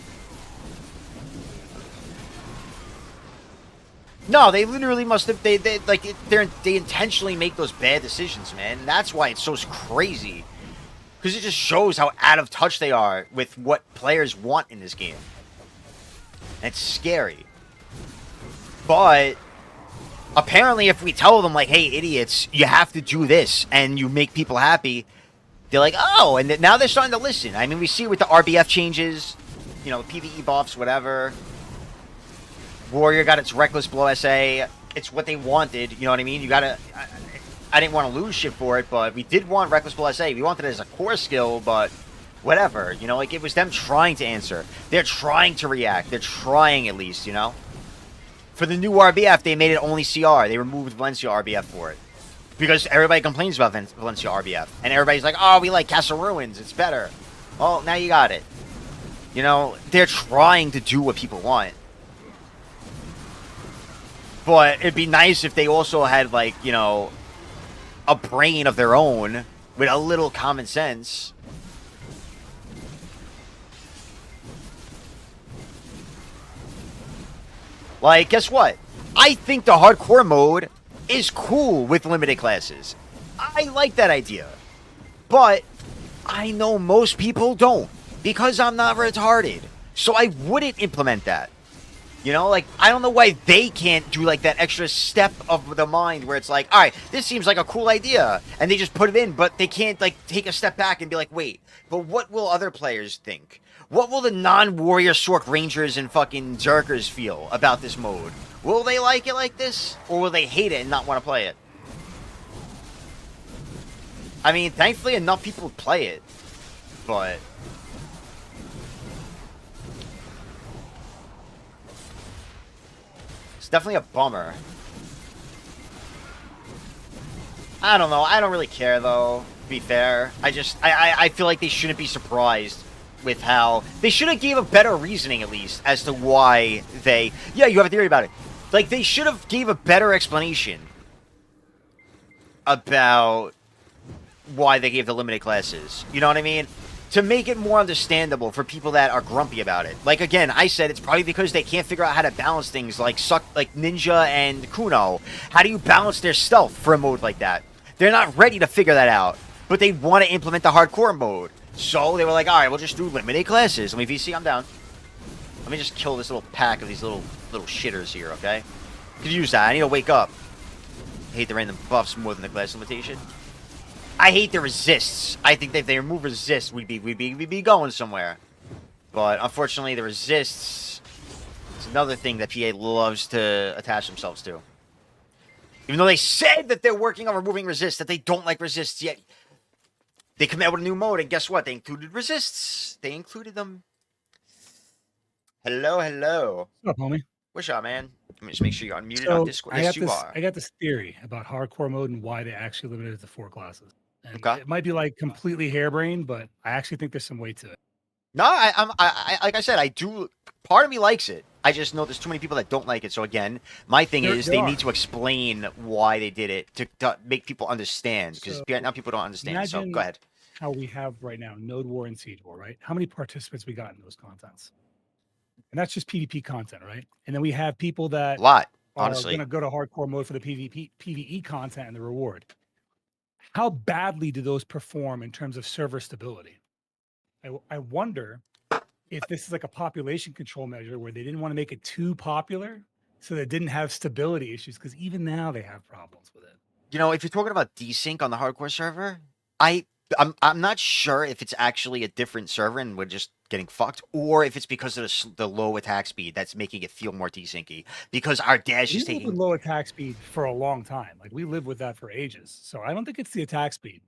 No, they literally must have. They intentionally make those bad decisions, man. And that's why it's so crazy, because it just shows how out of touch they are with what players want in this game. And it's scary. But apparently, if we tell them like, "Hey, idiots, you have to do this," and you make people happy, they're like, "Oh," and now they're starting to listen. I mean, we see with the RBF changes, you know, the PvE buffs, whatever. Warrior got its Reckless Blow SA. It's what they wanted. You know what I mean? You gotta... I didn't want to lose shit for it, but we did want Reckless Blow SA. We wanted it as a core skill, but whatever. You know, like, it was them trying to answer. They're trying to react. They're trying, at least, you know? For the new RBF, they made it only CR. They removed Valencia RBF for it. Because everybody complains about Valencia RBF. And everybody's like, oh, we like Castle Ruins. It's better. Well, now you got it. You know, they're trying to do what people want. But it'd be nice if they also had, like, you know, a brain of their own with a little common sense. Like, guess what? I think the hardcore mode is cool with limited classes. I like that idea. But I know most people don't, because I'm not retarded. So I wouldn't implement that. You know, like, I don't know why they can't do, like, that extra step of the mind where it's like, all right, this seems like a cool idea. And they just put it in, but they can't, like, take a step back and be like, wait, but what will other players think? What will the non-Warrior Sork Rangers and fucking Zerkers feel about this mode? Will they like it like this? Or will they hate it and not want to play it? I mean, thankfully enough people play it. But... definitely a bummer. I don't know. I don't really care, though, to be fair. I feel like they shouldn't be surprised with how... They should have gave a better reasoning, at least, as to why they... Yeah, you have a theory about it. Like, they should have gave a better explanation about why they gave the limited classes. You know what I mean? To make it more understandable for people that are grumpy about it. Like, again, I said it's probably because they can't figure out how to balance things like Ninja and Kuno. How do you balance their stealth for a mode like that? They're not ready to figure that out, but they want to implement the hardcore mode. So they were like, all right, we'll just do limited classes. Let me VC, I'm down. Let me just kill this little pack of these little shitters here, okay? Could use that. I need to wake up. I hate the random buffs more than the class limitation. I hate the resists. I think that if they remove resist, we'd be going somewhere. But unfortunately, the resists is another thing that PA loves to attach themselves to. Even though they said that they're working on removing resists, that they don't like resists yet, they come out with a new mode, and guess what? They included resists. They included them. Hello, hello. What's up, homie? What's up, man? Let me just make sure you're unmuted on Discord. Yes, you are. I got this theory about hardcore mode and why they actually limited it to 4 classes. And Okay. it might be like completely harebrained, but I actually think there's some weight to it. No, I like I said, I do. Part of me likes it. I just know there's too many people that don't like it. So again, my thing is they need to explain why they did it to make people understand, because now people don't understand. So go ahead. how we have right now Node War and Siege War, right? How many participants we got in those contents? And that's just PvP content, right? And then we have people that A lot, are going honestly. to go to hardcore mode for the PvE content and the reward. How badly do those perform in terms of server stability? I wonder if this is like a population control measure where they didn't want to make it too popular so they didn't have stability issues, because even now they have problems with it. You know, if you're talking about desync on the hardcore server, I'm not sure if it's actually a different server and we're just getting fucked, or if it's because of the low attack speed that's making it feel more desyncy. Because our dash We is live taking. with low attack speed for a long time. Like we lived with that for ages. So I don't think it's the attack speed.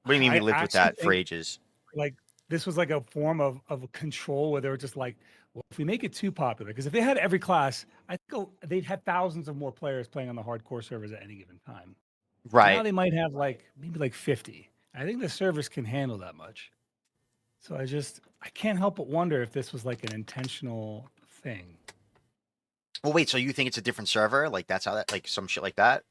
What do you mean we I lived with actually that for think, ages? like, this was like a form of control where they were just like, well, if we make it too popular, because if they had every class, I think they'd have thousands of more players playing on the hardcore servers at any given time. Now Right. they might have like maybe like 50. I think the servers can handle that much. So I can't help but wonder if this was like an intentional thing. Well, wait. So you think it's a different server? Like that's how that, like some shit like that?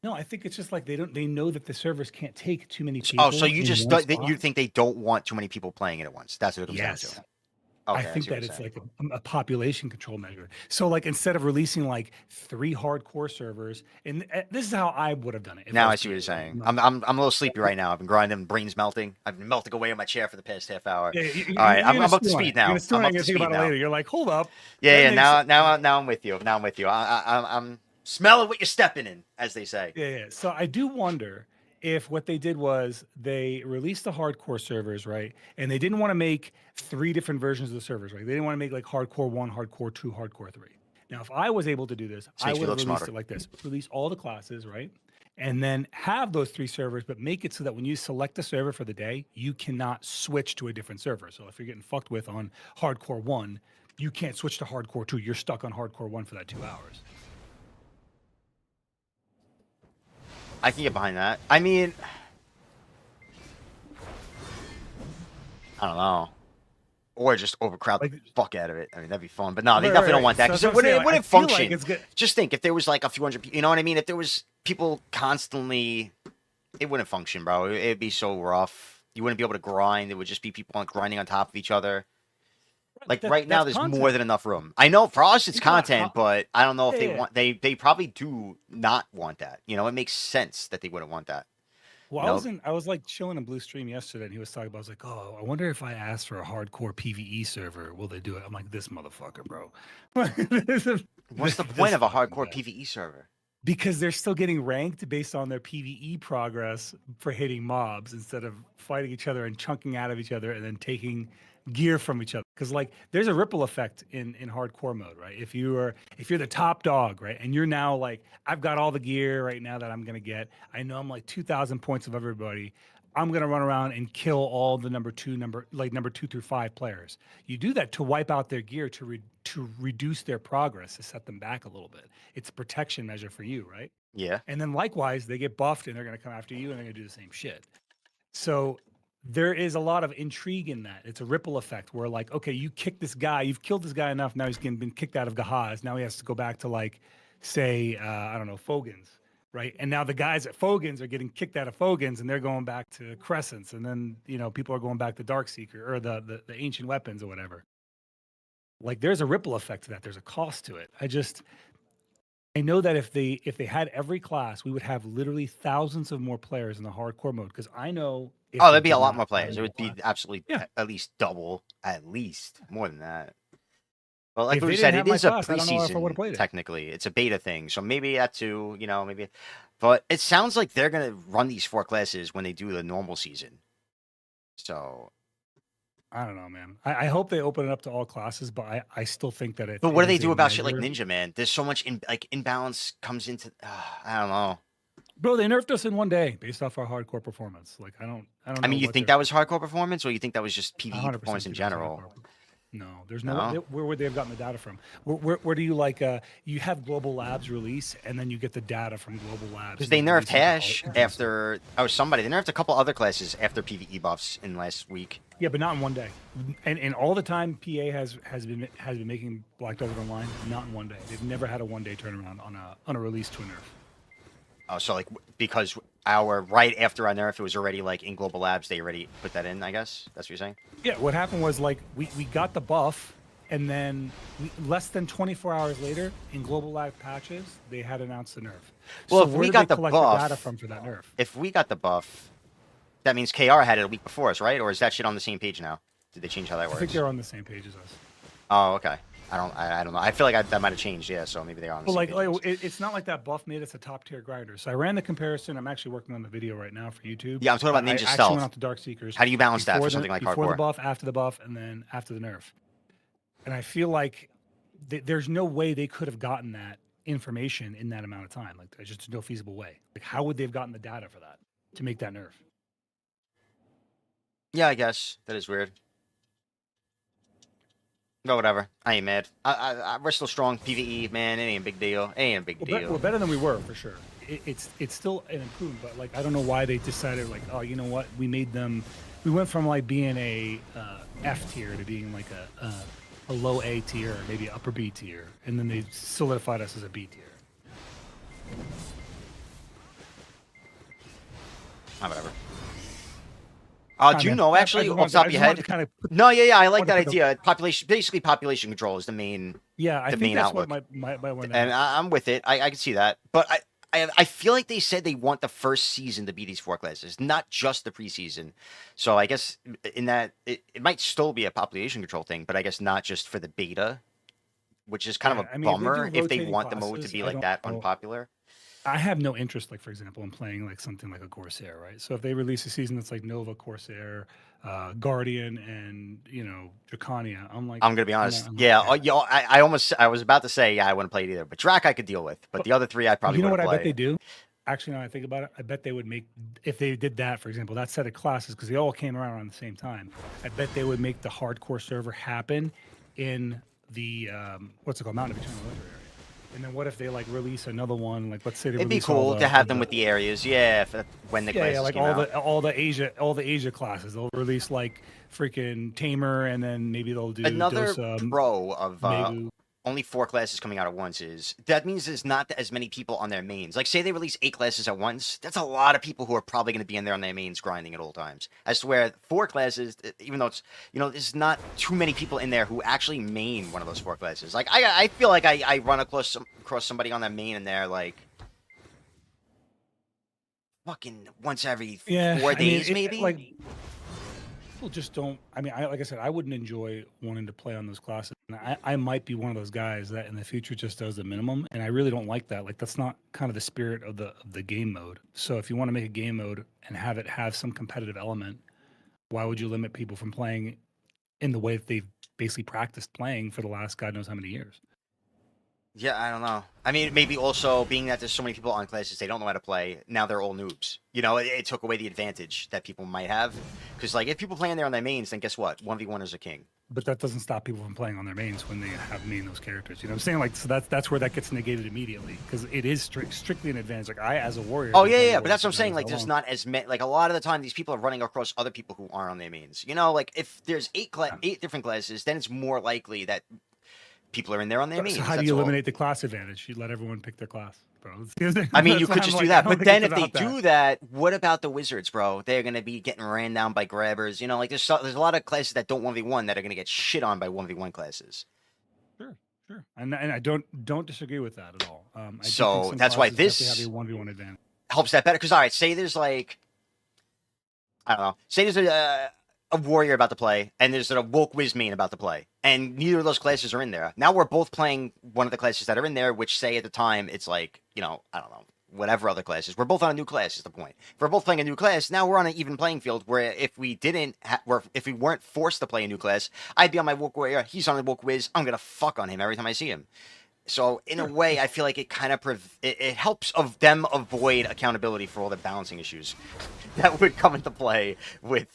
No, I think it's just like they know that the servers can't take too many people. Oh, so you in just one you spot. think they don't want too many people playing it at once? That's what it comes down Yes. to. Okay, I think see what that you're it's saying. like a population control measure. So like instead of releasing like 3 hardcore servers, and this is how I would have done it. If Now I was see what you're PA, right? saying. I'm a little sleepy right now. I've been grinding, brains melting. I've been melting away on my chair for the past half hour. Yeah, All right, I'm gonna up to stew on speed it. You're now. gonna stew on I'm it, up you're to gonna think speed about it now. later. You're like, hold up. Yeah, that yeah. makes Now I'm with you. Now I'm with you. I'm smelling what you're stepping in, as they say. Yeah. So I do wonder if what they did was they released the hardcore servers, right? And they didn't want to make 3 different versions of the servers, right? They didn't want to make like hardcore 1, hardcore 2, hardcore 3. Now, if I was able to do this, This I makes me would have look released smarter. it like this: release all the classes, right? And then have those 3 servers, but make it so that when you select a server for the day, you cannot switch to a different server. So if you're getting fucked with on hardcore 1, you can't switch to hardcore 2. You're stuck on hardcore 1 for that 2 hours. I can get behind that. I mean, I don't know. Or just overcrowd Like, the fuck out of it. I mean, that'd be fun. But no, they right, definitely right, don't want that right. because So it that's what I'm wouldn't saying. I feel like function. it's good. Just think if there was like a few hundred people, you know what I mean? If there was people constantly, it wouldn't function, bro. It'd be so rough. You wouldn't be able to grind. It would just be people grinding on top of each other. Like right now, That's there's more content. than enough room. I know for us it's Think about content, but I don't know if Yeah, they yeah. want. They probably do not want that. You know, it makes sense that they wouldn't want that. Well, You know, I was like chilling in Blue Stream yesterday, and he was talking about. I was like, oh, I wonder if I ask for a hardcore PVE server, will they do it? I'm like, this motherfucker, bro. what's the This point of a fucking hardcore guy. PVE server? Because they're still getting ranked based on their PVE progress for hitting mobs instead of fighting each other and chunking out of each other and then taking gear from each other. Because like there's a ripple effect in hardcore mode, right? If you're the top dog, right, and you're now like, I've got all the gear right now that I'm gonna get. I know I'm like 2,000 points of everybody. I'm gonna run around and kill all the number 2 through 5 players. You do that to wipe out their gear to reduce their progress, to set them back a little bit. It's a protection measure for you, right? Yeah. And then likewise, they get buffed and they're going to come after you and they're going to do the same shit. So there is a lot of intrigue in that. It's a ripple effect where like, okay, you kick this guy, you've killed this guy enough. Now he's been kicked out of Gahaz. Now he has to go back to like, say, I don't know, Fogans, right? And now the guys at Fogans are getting kicked out of Fogans and they're going back to Crescents. And then, you know, people are going back to Darkseeker or the ancient weapons or whatever. Like there's a ripple effect to that. There's a cost to it. I know that if they had every class, we would have literally thousands of more players in the hardcore mode. Because I know if Oh, they there'd be a did lot not more have players. It every would be class- absolutely Yeah. at least double, at least more than that. But like If we they said, didn't have it my is a class, I don't know if I would've preseason played it. technically. It's a beta thing, so maybe that too. You know, maybe. But it sounds like they're gonna run these 4 classes when they do the normal season. So, I don't know, man. I hope they open it up to all classes, but I still think that it. but what it do they is do a about shit like measure. Ninja, man? There's so much imbalance comes into. I don't know. Bro, they nerfed us in one day based off our hardcore performance. Like I don't I know mean, you what think they're. that was hardcore performance, or you think that was just I PVE 100% performance in think it was general? hardcore. No, there's no. No. Where would they have gotten the data from? Where do you like? You have Global Labs release, and then you get the data from Global Labs. Because and they you nerfed release it to all Hash classes. after. Oh, somebody. They nerfed a couple other classes after PVE buffs in last week. Yeah, but not in one day. And all the time PA has been making Black Desert Online, not in one day. They've never had a 1 day turnaround on a release to a nerf. Oh, so like because our right after our nerf, it was already like in Global Labs. They already put that in. I guess that's what you're saying. Yeah, what happened was like we got the buff, and then less than 24 hours later, in Global Live patches, they had announced the nerf. Well, So if where we did got they the collect buff, the data from for that nerf? if we got the buff, that means KR had it a week before us, right? Or is that shit on the same page now? Did they change how that works? I think they're on the same page as us. Oh, okay. I don't know. I feel like that might have changed. Yeah, so maybe they're on the Well, same like page. it's not like that buff made us a top tier grinder. So I ran the comparison. I'm actually working on the video right now for YouTube. Yeah, I'm talking about I Ninja actually Stealth. went out to Dark Seekers. How do you balance that before for the- something like before hardcore? the buff, after the buff, and then after the nerf? And I feel like there's no way they could have gotten that information in that amount of time. Like there's just no feasible way. Like how would they have gotten the data for that to make that nerf? Yeah, I guess that is weird. No, whatever. I ain't mad. We're still strong. PVE, man. It ain't a big deal. It ain't a big deal. We're better than we were for sure. It's still an improvement, but like I don't know why they decided like, oh, you know what? We made them. We went from like being a F tier to being like a low A tier, maybe upper B tier, and then they solidified us as a B tier. Whatever. Do you man. know actually I off the top of your head? Kind of No, yeah, I like wanted that to idea. Population, basically, population control is the main. yeah, I the think main that's outlook. what my one. And I'm with it. I can see that, but I feel like they said they want the first season to be these 4 classes, not just the preseason. So I guess in that it might still be a population control thing, but I guess not just for the beta, which is kind of a I mean, if they do bummer if they rotating want the mode to classes, be I like don't that know. unpopular. I have no interest, like for example, in playing like something like a Corsair, right? So if they release a season that's like Nova, Corsair, Guardian, and Dracania, I'm like, I'm gonna be I'm honest. not Yeah, there. I was about to say yeah, I wouldn't play it either. But Drac I could deal with, but the other 3 I probably You know wouldn't what I bet play. they do? Actually, now I think about it, I bet they would make, if they did that, for example, that set of classes, because they all came around the same time. I bet they would make the hardcore server happen in the what's it called, Mountain of Eternal Winter area. And then what if they like release another one? Like let's say they It'd be release all cool to have them with the areas, yeah. When the classes like came out. all the Asia classes. They'll release like freaking Tamer, and then maybe they'll do Another Dosa, pro of Megu. only 4 classes coming out at once is that means there's not as many people on their mains. Like, say they release 8 classes at once, that's a lot of people who are probably going to be in there on their mains grinding at all times. I swear, 4 classes, even though it's there's not too many people in there who actually main one of those 4 classes. Like, I feel like I run across somebody on that main in there like fucking once every 4 days, maybe. Like people just don't. I mean, like I said, I wouldn't enjoy wanting to play on those classes. And I might be one of those guys that in the future just does the minimum, and I really don't like that. Like that's not kind of the spirit of the game mode. So if you want to make a game mode and have it have some competitive element, why would you limit people from playing in the way that they've basically practiced playing for the last God knows how many years? Yeah, I don't know. I mean, maybe also being that there's so many people on classes, they don't know how to play. Now they're all noobs. It took away the advantage that people might have. Because, like, if people play in there on their mains, then guess what? 1v1 is a king. But that doesn't stop people from playing on their mains when they have main those characters. You know what I'm saying? Like, so that's where that gets negated immediately. Because it is strictly an advantage. Like, I, as a warrior... Oh, been playing yeah, but Warriors that's what I'm for saying. so Like, there's long. not as many... Like, a lot of the time, these people are running across other people who aren't on their mains. Like, if there's 8 different classes, then it's more likely that people are in there on their mains. So how do that's you all. eliminate the class advantage? You let everyone pick their class, bro. I mean, you That's could why just I'm do like, I that. don't But think then it's if they about do that, what about the wizards, bro? They're going to be getting ran down by grabbers. Like, there's a lot of classes that don't 1v1 that are going to get shit on by 1v1 classes. Sure. And I don't disagree with that at all. I do think So, some that's why classes this- definitely have a 1v1 advantage. Helps that better. Because, all right, say there's like... I don't know. Say there's a warrior about to play, and there's a woke whiz main about to play, and neither of those classes are in there. Now we're both playing one of the classes that are in there, which say at the time it's like, I don't know, whatever other classes. We're both on a new class is the point. If we're both playing a new class, now we're on an even playing field where if we if we weren't forced to play a new class, I'd be on my woke warrior, he's on the woke whiz, I'm going to fuck on him every time I see him. So in a way, I feel like it kind of it helps of them avoid accountability for all the balancing issues that would come into play with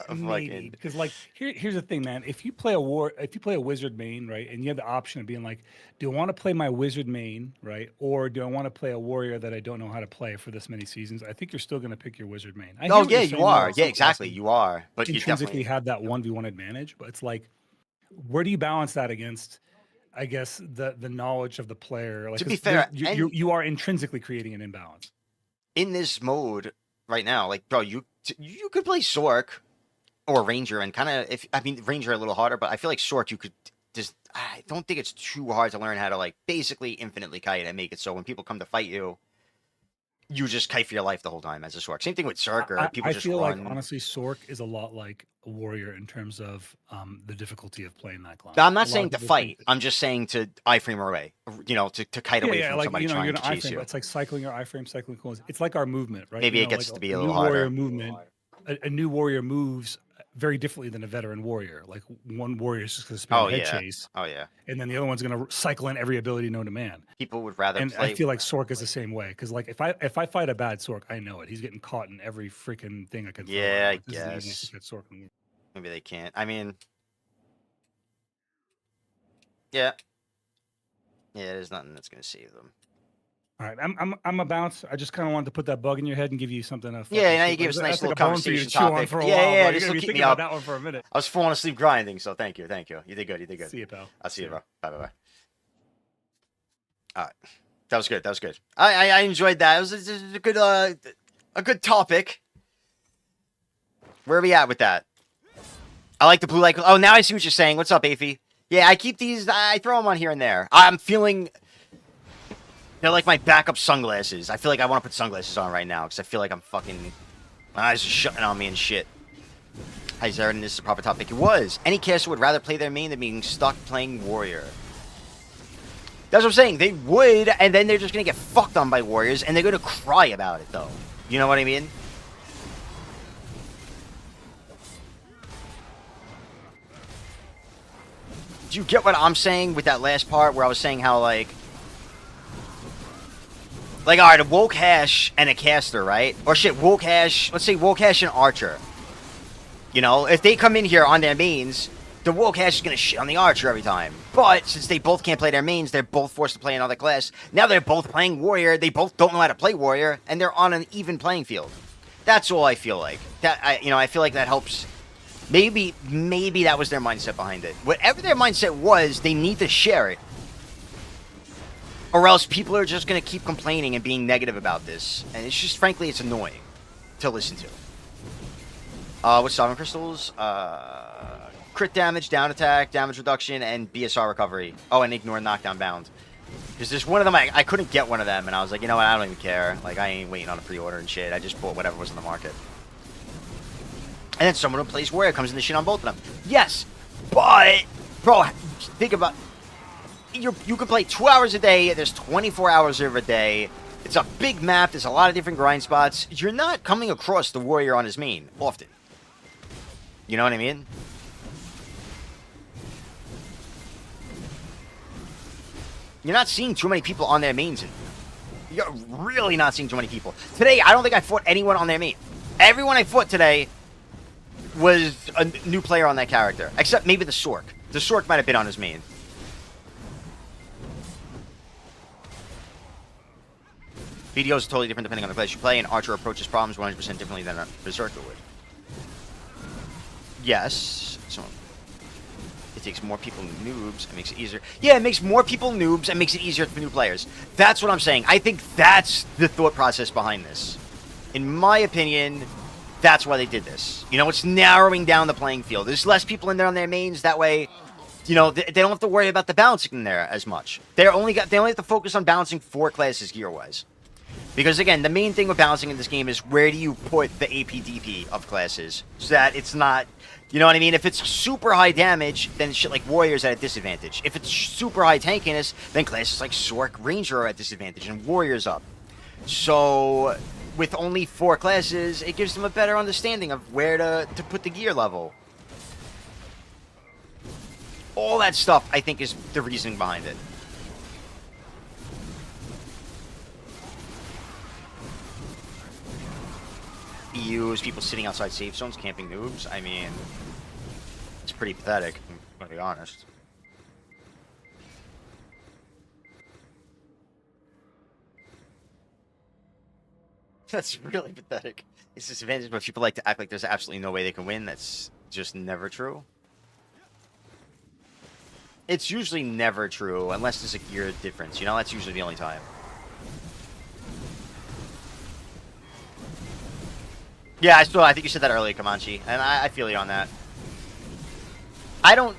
Maybe because like here's the thing, man. If you play a wizard main, right, and you have the option of being like, do I want to play my wizard main, right, or do I want to play a warrior that I don't know how to play for this many seasons? I think you're still going to pick your wizard main. I hear Oh what yeah, you're you saying, are. though. Yeah, exactly, you are. But you Intrinsically definitely have that 1v1 advantage, but it's like, where do you balance that against? I guess the knowledge of the player. Like, To be fair, you are intrinsically creating an imbalance. in this mode right now, like, bro, you could play Sork or Ranger and kind of, if I mean Ranger a little harder, but I feel like Sork you could just. I don't think it's too hard to learn how to like basically infinitely kite and make it so when people come to fight you, you just kite for your life the whole time as a Sork. Same thing with Zerker. People I just feel run. like honestly, Sork is a lot like a warrior in terms of the difficulty of playing that class. Now, I'm not A lot saying of to people fight. think that- I'm just saying to iframe away. You know, to kite away from like somebody you're trying an to chase iframe, you. but it's like cycling your iframe, cycling coolers. It's like our movement, right? Maybe You it know, gets like to be a new little warrior harder. movement. A new warrior moves very differently than a veteran warrior. Like one warrior is just going to spam Oh head yeah. chase, Oh yeah. and then the other one's going to cycle in every ability known to man. People would rather And play. I feel like Sork is the same way because, like, if I fight a bad Sork, I know it. He's getting caught in every freaking thing I can. Throw Yeah, at him. I This is the easiest guess. to get Sork in the world. Maybe they can't. I mean, yeah. Yeah, there's nothing that's gonna save them. All right, I'm a bounce. I just kind of wanted to put that bug in your head and give you something to. Yeah, now you fucking gave us a nice that's like little a bone for you to conversation chew on topic. for a Yeah, while, yeah, bro. this You're will gonna be keep thinking me about up. that one for a minute. I was falling asleep grinding, so thank you. You did good. You did good. See you, pal. I'll see you, ya. bro. Bye. All right, that was good. I enjoyed that. It was a good topic. Where are we at with that? I like the blue light. Oh, now I see what you're saying. What's up, Afy? Yeah, I keep these. I throw them on here and there. I'm feeling. They're like my backup sunglasses. I feel like I want to put sunglasses on right now because I feel like I'm fucking. My eyes are shutting on me and shit. Hi, Zarin. This is a proper topic. It was. Any caster would rather play their main than being stuck playing warrior. That's what I'm saying. They would, and then they're just gonna get fucked on by warriors, and they're gonna cry about it, though. You know what I mean? Do you get what I'm saying with that last part where I was saying how, like, all right, a woke hash and a caster, right? Or shit, woke hash, let's say woke hash and archer. You know, if they come in here on their mains, the woke hash is going to shit on the archer every time. But since they both can't play their mains, they're both forced to play another class. Now they're both playing warrior. They both don't know how to play warrior, and they're on an even playing field. That's all I feel like. I feel like that helps. Maybe that was their mindset behind it. Whatever their mindset was, they need to share it. Or else people are just going to keep complaining and being negative about this. And it's just, frankly, it's annoying to listen to. What's Sovereign Crystals? Crit damage, down attack, damage reduction, and BSR recovery. Oh, and ignore knockdown bound. Because there's one of them, I couldn't get one of them, and I was like, you know what, I don't even care. Like, I ain't waiting on a pre-order and shit. I just bought whatever was in the market. And then someone who plays warrior comes in the shit on both of them. Yes, but, bro, think about... You can play 2 hours a day. There's 24 hours of a day. It's a big map. There's a lot of different grind spots. You're not coming across the warrior on his main often. You know what I mean? You're not seeing too many people on their mains. You're really not seeing too many people. Today, I don't think I fought anyone on their main. Everyone I fought today was a new player on that character. Except maybe the Sork. The Sork might have been on his main. BDO is totally different depending on the class you play, and Archer approaches problems 100% differently than a Berserker would. Yes. So it takes more people noobs and makes it easier. Yeah, it makes more people noobs and makes it easier for new players. That's what I'm saying. I think that's the thought process behind this. In my opinion, that's why they did this. You know, it's narrowing down the playing field. There's less people in there on their mains. That way, you know, they don't have to worry about the balancing in there as much. They only have to focus on balancing 4 classes gear-wise. Because, again, the main thing with balancing in this game is where do you put the AP-DP of classes so that it's not, you know what I mean? If it's super high damage, then shit like Warrior's at a disadvantage. If it's super high tankiness, then classes like Sork, Ranger are at disadvantage, and Warrior's up. So, with only 4 classes, it gives them a better understanding of where to put the gear level. All that stuff, I think, is the reasoning behind it. EUs, people sitting outside safe zones, camping noobs. I mean, it's pretty pathetic, I'm gonna be honest. That's really pathetic. It's disadvantage, but people like to act like there's absolutely no way they can win. That's just never true. It's usually never true, unless there's a gear difference, you know? That's usually the only time. Yeah, I think you said that earlier, Comanche, and I feel you on that. I don't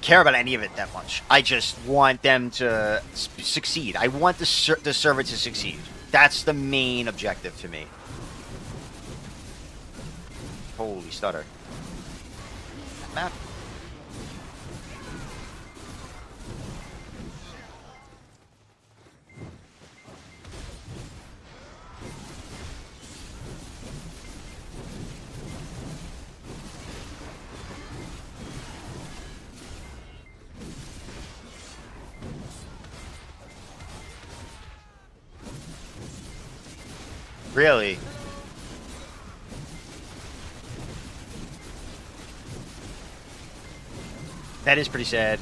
care about any of it that much. I just want them to succeed. I want the server to succeed. That's the main objective to me. Holy stutter. Map. Really? That is pretty sad.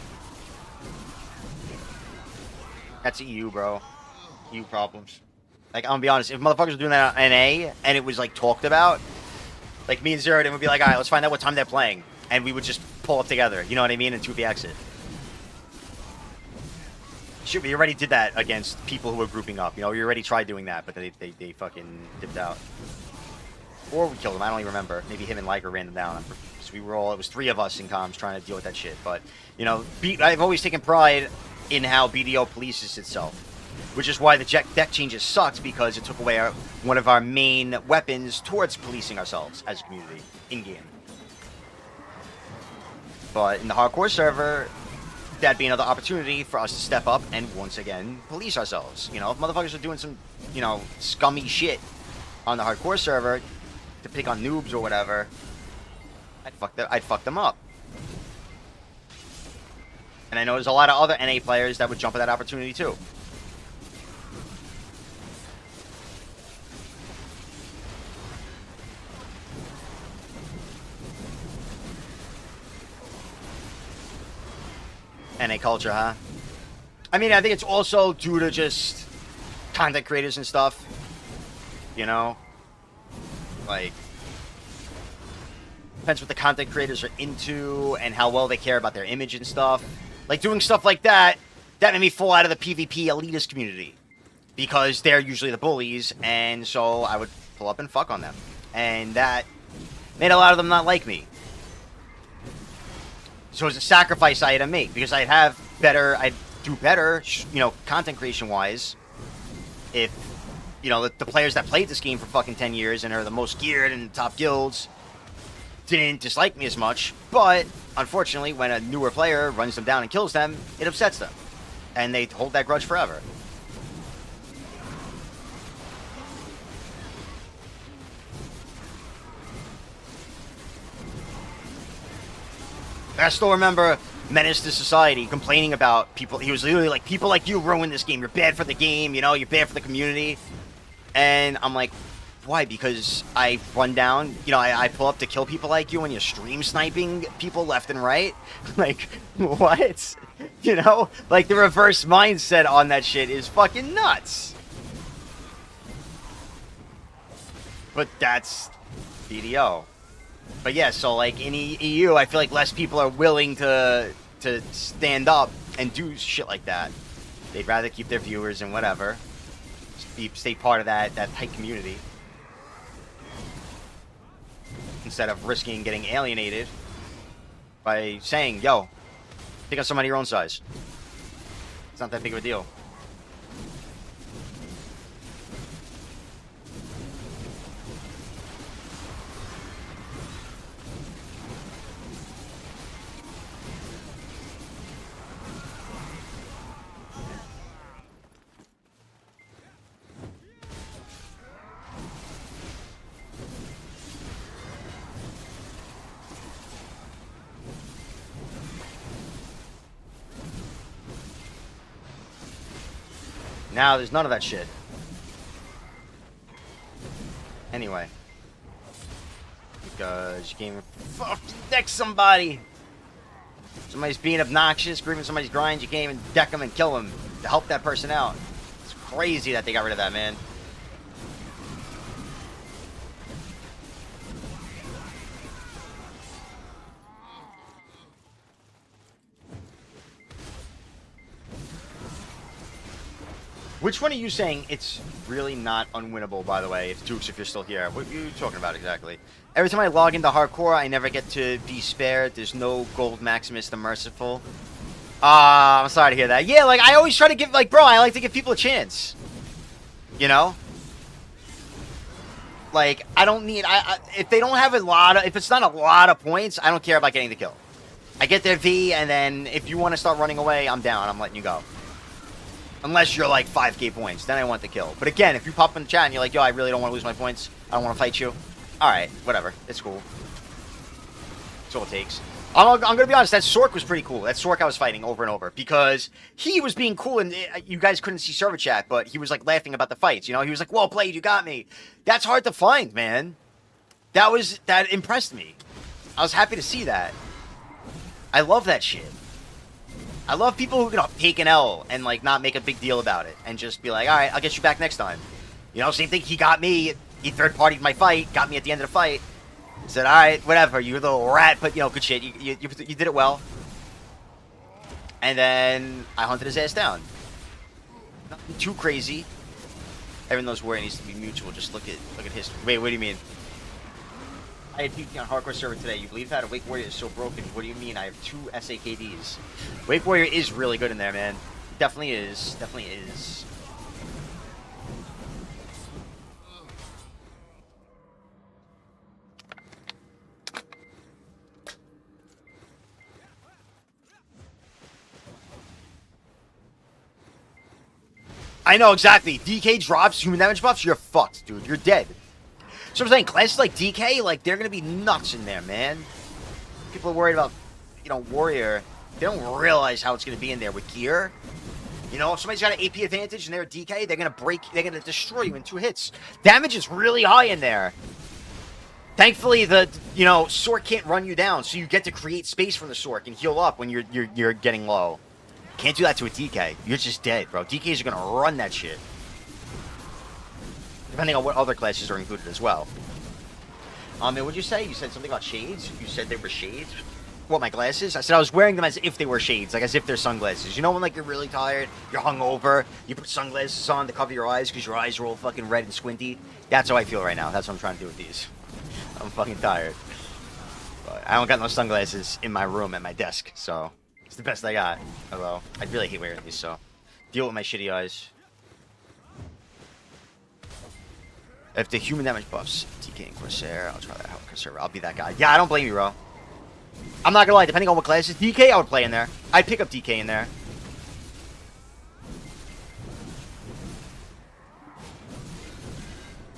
That's EU, bro. EU problems. Like, I'm gonna be honest, if motherfuckers were doing that on NA and it was like talked about, like me and Zero would be like, alright, let's find out what time they're playing. And we would just pull up together, you know what I mean? And 2px it. Shit, we already did that against people who were grouping up. You know, we already tried doing that, but they fucking dipped out. Or we killed them, I don't even remember. Maybe him and Liger ran them down. So we were all, it was 3 of us in comms trying to deal with that shit. But, you know, I've always taken pride in how BDO polices itself. Which is why the deck changes sucked, because it took away one of our main weapons towards policing ourselves as a community, in-game. But in the hardcore server, that'd be another opportunity for us to step up and once again police ourselves. You know, if motherfuckers are doing some, you know, scummy shit on the hardcore server to pick on noobs or whatever, I'd fuck them up. And I know there's a lot of other NA players that would jump at that opportunity too. NA culture, huh? I mean, I think it's also due to just content creators and stuff. You know? Like, depends what the content creators are into and how well they care about their image and stuff. Like, doing stuff like that, that made me fall out of the PvP elitist community. Because they're usually the bullies, and so I would pull up and fuck on them. And that made a lot of them not like me. So it was a sacrifice I had to make, because I'd do better, you know, content creation-wise, if, you know, the players that played this game for fucking 10 years and are the most geared and top guilds didn't dislike me as much. But, unfortunately, when a newer player runs them down and kills them, it upsets them. And they hold that grudge forever. I still remember Menace to Society complaining about people. He was literally like, people like you ruin this game. You're bad for the game, you know, you're bad for the community. And I'm like, why? Because I run down, you know, I pull up to kill people like you and you're stream sniping people left and right? Like, what? You know? Like, the reverse mindset on that shit is fucking nuts. But that's BDO. But yeah, so like in EU, I feel like less people are willing to stand up and do shit like that. They'd rather keep their viewers and whatever. Stay part of that tight community. Instead of risking getting alienated by saying, yo, pick on somebody your own size. It's not that big of a deal. Now there's none of that shit. Anyway. Because you came and fucking deck somebody. Somebody's being obnoxious, grieving somebody's grind, you came and deck them and kill them to help that person out. It's crazy that they got rid of that, man. Which one are you saying it's really not unwinnable, by the way, if Dukes, if you're still here? What are you talking about exactly? Every time I log into hardcore, I never get to be spared. There's no Gold Maximus the Merciful. I'm sorry to hear that. Yeah, like, I always try to give, like, bro, I like to give people a chance. You know? Like, I don't need, if they don't have a lot of, if it's not a lot of points, I don't care about getting the kill. I get their V, and then if you want to start running away, I'm down. I'm letting you go. Unless you're like 5k points, then I want the kill. But again, if you pop in the chat and you're like, yo, I really don't want to lose my points, I don't want to fight you. Alright, whatever. It's cool. That's all it takes. I'm going to be honest, that Sork was pretty cool. That Sork I was fighting over and over. Because he was being cool, and you guys couldn't see server chat, but he was like laughing about the fights. You know, he was like, well played, you got me. That's hard to find, man. That impressed me. I was happy to see that. I love that shit. I love people who can take an L and, like, not make a big deal about it. And just be like, alright, I'll get you back next time. You know, same thing, he got me. He third-partied my fight, got me at the end of the fight. Said, alright, whatever, you little rat, but, you know, good shit. You did it well. And then I hunted his ass down. Nothing too crazy. Everyone knows where it needs to be mutual. Just look at history. Wait, what do you mean? I had PvP on hardcore server today. You believe that? Wake Warrior is so broken. What do you mean? I have 2 SAKDs. Wake Warrior is really good in there, man. Definitely is. Definitely is. I know, exactly. DK drops human damage buffs, you're fucked, dude. You're dead. So I'm saying, classes like DK, like, they're gonna be nuts in there, man. People are worried about, you know, Warrior. They don't realize how it's gonna be in there with gear. You know, if somebody's got an AP advantage and they're a DK, they're gonna destroy you in 2 hits. Damage is really high in there. Thankfully, the, you know, Sork can't run you down, so you get to create space from the Sork and heal up when you're getting low. Can't do that to a DK. You're just dead, bro. DKs are gonna run that shit. Depending on what other classes are included as well. And what'd you say? You said something about shades? You said they were shades? What, my glasses? I said I was wearing them as if they were shades, like as if they're sunglasses. You know when, like, you're really tired, you're hungover, you put sunglasses on to cover your eyes because your eyes are all fucking red and squinty? That's how I feel right now. That's what I'm trying to do with these. I'm fucking tired. But I don't got no sunglasses in my room at my desk, so it's the best I got. Although, I really hate wearing these, so deal with my shitty eyes. If the human damage buffs TK and Corsair, I'll try that out Corsair. I'll be that guy. Yeah, I don't blame you, bro. I'm not gonna lie, depending on what classes, DK I would play in there. I'd pick up DK in there.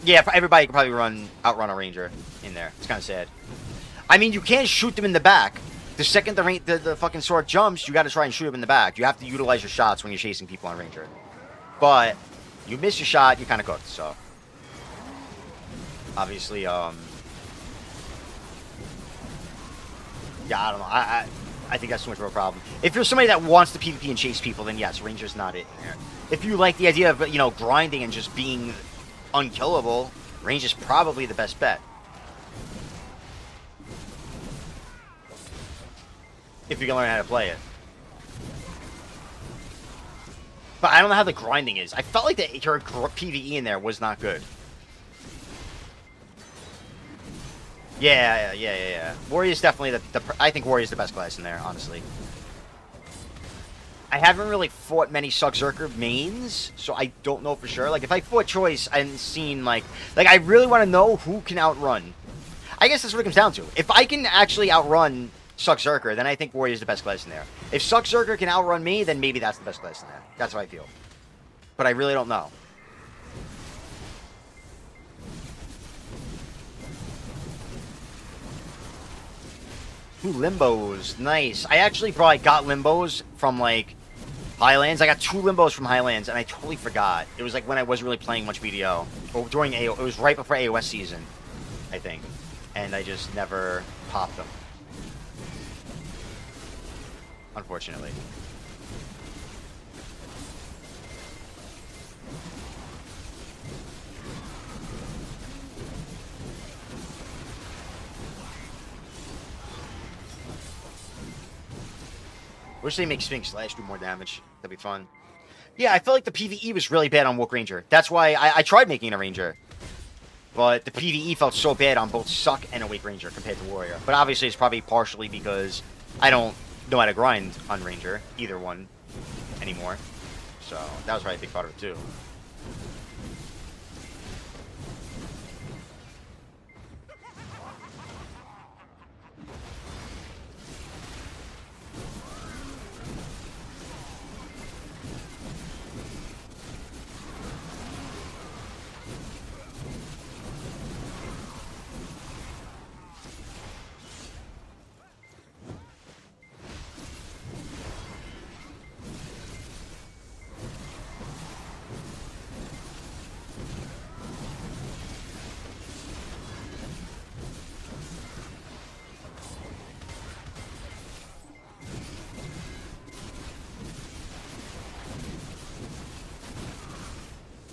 Yeah, everybody could probably outrun a ranger in there. It's kind of sad. I mean, you can't shoot them in the back. The second the fucking Sork jumps, you got to try and shoot him in the back. You have to utilize your shots when you're chasing people on ranger. But you miss your shot, you're kind of cooked. So obviously, yeah, I don't know. I think that's too much of a problem. If you're somebody that wants to PvP and chase people, then yes, ranger's not it. If you like the idea of, you know, grinding and just being unkillable, range is probably the best bet. If you can learn how to play it. But I don't know how the grinding is. I felt like the PvE in there was not good. Yeah. Warrior's definitely I think Warrior's the best class in there, honestly. I haven't really fought many Suckzerker mains, so I don't know for sure. Like, if I fought Choice and seen, like I really want to know who can outrun. I guess that's what it comes down to. If I can actually outrun Suckzerker, then I think Warrior's the best class in there. If Suckzerker can outrun me, then maybe that's the best class in there. That's how I feel. But I really don't know. Ooh, Limbos. Nice. I actually probably got Limbos from, like, Highlands. I got 2 Limbos from Highlands, and I totally forgot. It was, like, when I wasn't really playing much BDO. Or during AO. It was right before AOS season, I think. And I just never popped them. Unfortunately. Wish they make Sphinx Slash do more damage. That'd be fun. Yeah, I feel like the PvE was really bad on Wook Ranger. That's why I tried making a Ranger. But the PvE felt so bad on both Suck and Awake Ranger compared to Warrior. But obviously it's probably partially because I don't know how to grind on Ranger, either one, anymore. So that was probably a big part of it too.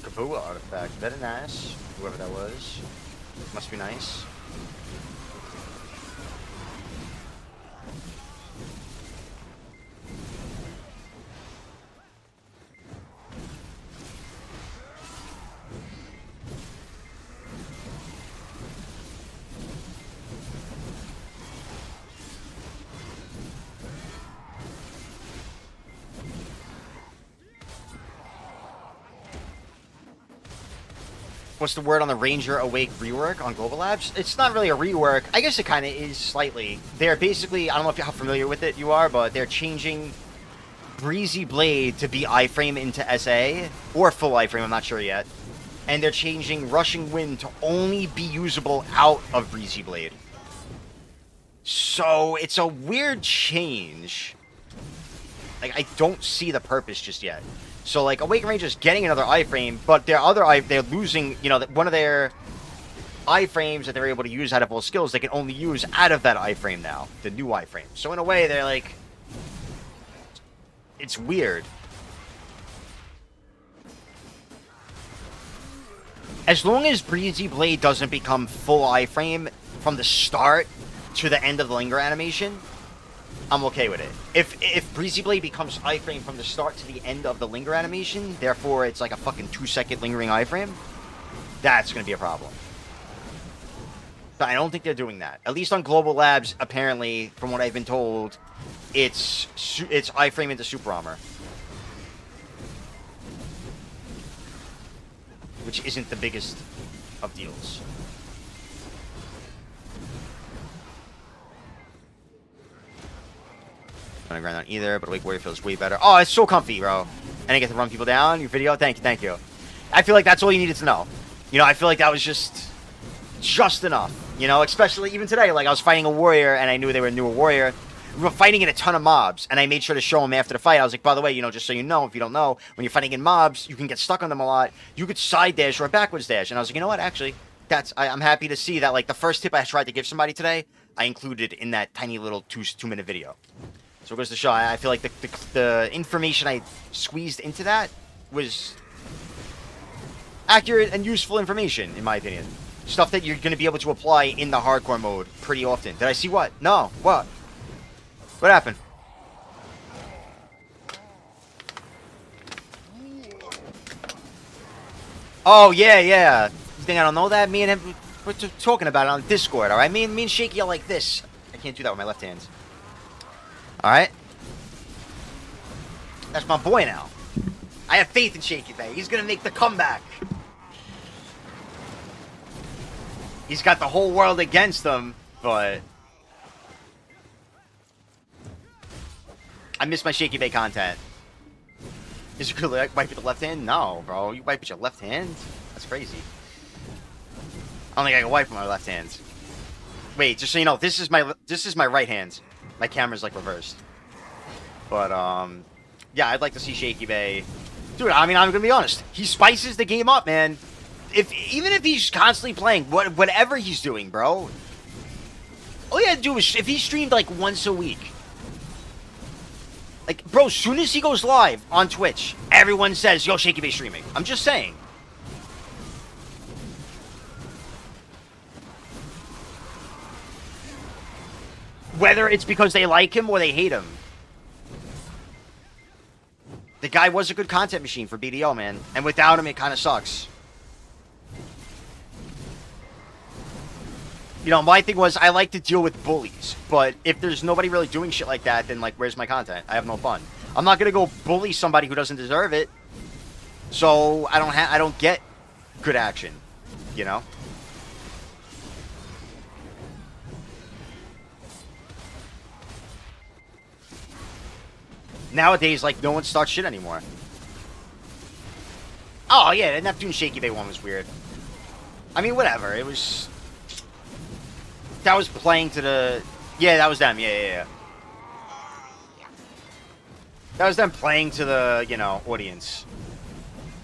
Kapua artifact. Very nice. Whoever that was. Must be nice. What's the word on the Ranger Awake rework on Global Labs? It's not really a rework. I guess it kind of is slightly. They're basically, I don't know if how familiar with it you are, but they're changing Breezy Blade to be iframe into SA, or full iframe, I'm not sure yet. And they're changing Rushing Wind to only be usable out of Breezy Blade. So it's a weird change. Like, I don't see the purpose just yet. So, like, Awakened Ranger's getting another iframe, but their other they're losing, you know, one of their iframes that they're able to use out of all skills, they can only use out of that iframe now, the new iframe. So, in a way, they're like, it's weird. As long as Breezy Blade doesn't become full iframe from the start to the end of the linger animation, I'm okay with it. If Breezy Blade becomes iframe from the start to the end of the linger animation, therefore it's like a fucking 2-second lingering iframe, that's going to be a problem. But I don't think they're doing that. At least on Global Labs, apparently, from what I've been told, it's iframe into Super Armor. Which isn't the biggest of deals. I'm gonna grind on either, but Awake Warrior feels way better. Oh, it's so comfy, bro. And I get to run people down. Your video, thank you, thank you. I feel like that's all you needed to know. You know, I feel like that was just enough. You know, especially even today, like I was fighting a warrior, and I knew they were a newer warrior. We were fighting in a ton of mobs, and I made sure to show them after the fight. I was like, by the way, you know, just so you know, if you don't know, when you're fighting in mobs, you can get stuck on them a lot. You could side dash or a backwards dash. And I was like, you know what, actually, I'm happy to see that, like, the first tip I tried to give somebody today, I included in that tiny little two-minute video. So it goes to show, I feel like the information I squeezed into that was accurate and useful information, in my opinion. Stuff that you're going to be able to apply in the hardcore mode pretty often. Did I see what? No. What? What happened? Oh, yeah. You think I don't know that? Me and him, we're talking about it on Discord, alright? Me and Shaky are like this. I can't do that with my left hand. Alright? That's my boy now. I have faith in Shaky Bay. He's gonna make the comeback. He's got the whole world against him, but I miss my Shaky Bay content. Is you gonna wipe with the left hand? No, bro. You wipe with your left hand? That's crazy. I don't think I can wipe with my left hand. Wait, just so you know, this is my right hand. My camera's like reversed. But yeah, I'd like to see Shaky Bay. Dude, I mean, I'm gonna be honest. He spices the game up, man. Even if he's constantly playing whatever he's doing, bro. All you gotta do is if he streamed like once a week. Like, bro, as soon as he goes live on Twitch, everyone says, yo, Shaky Bay streaming. I'm just saying. Whether it's because they like him or they hate him. The guy was a good content machine for BDO, man. And without him, it kind of sucks. You know, my thing was I like to deal with bullies, but if there's nobody really doing shit like that, then like, where's my content? I have no fun. I'm not gonna go bully somebody who doesn't deserve it, so I don't get good action, you know. Nowadays, like, no one starts shit anymore. Oh yeah, the Neptune Shaky Bay one was weird. I mean, whatever. It was. That was playing to the... Yeah, that was them. Yeah. That was them playing to the, you know, audience.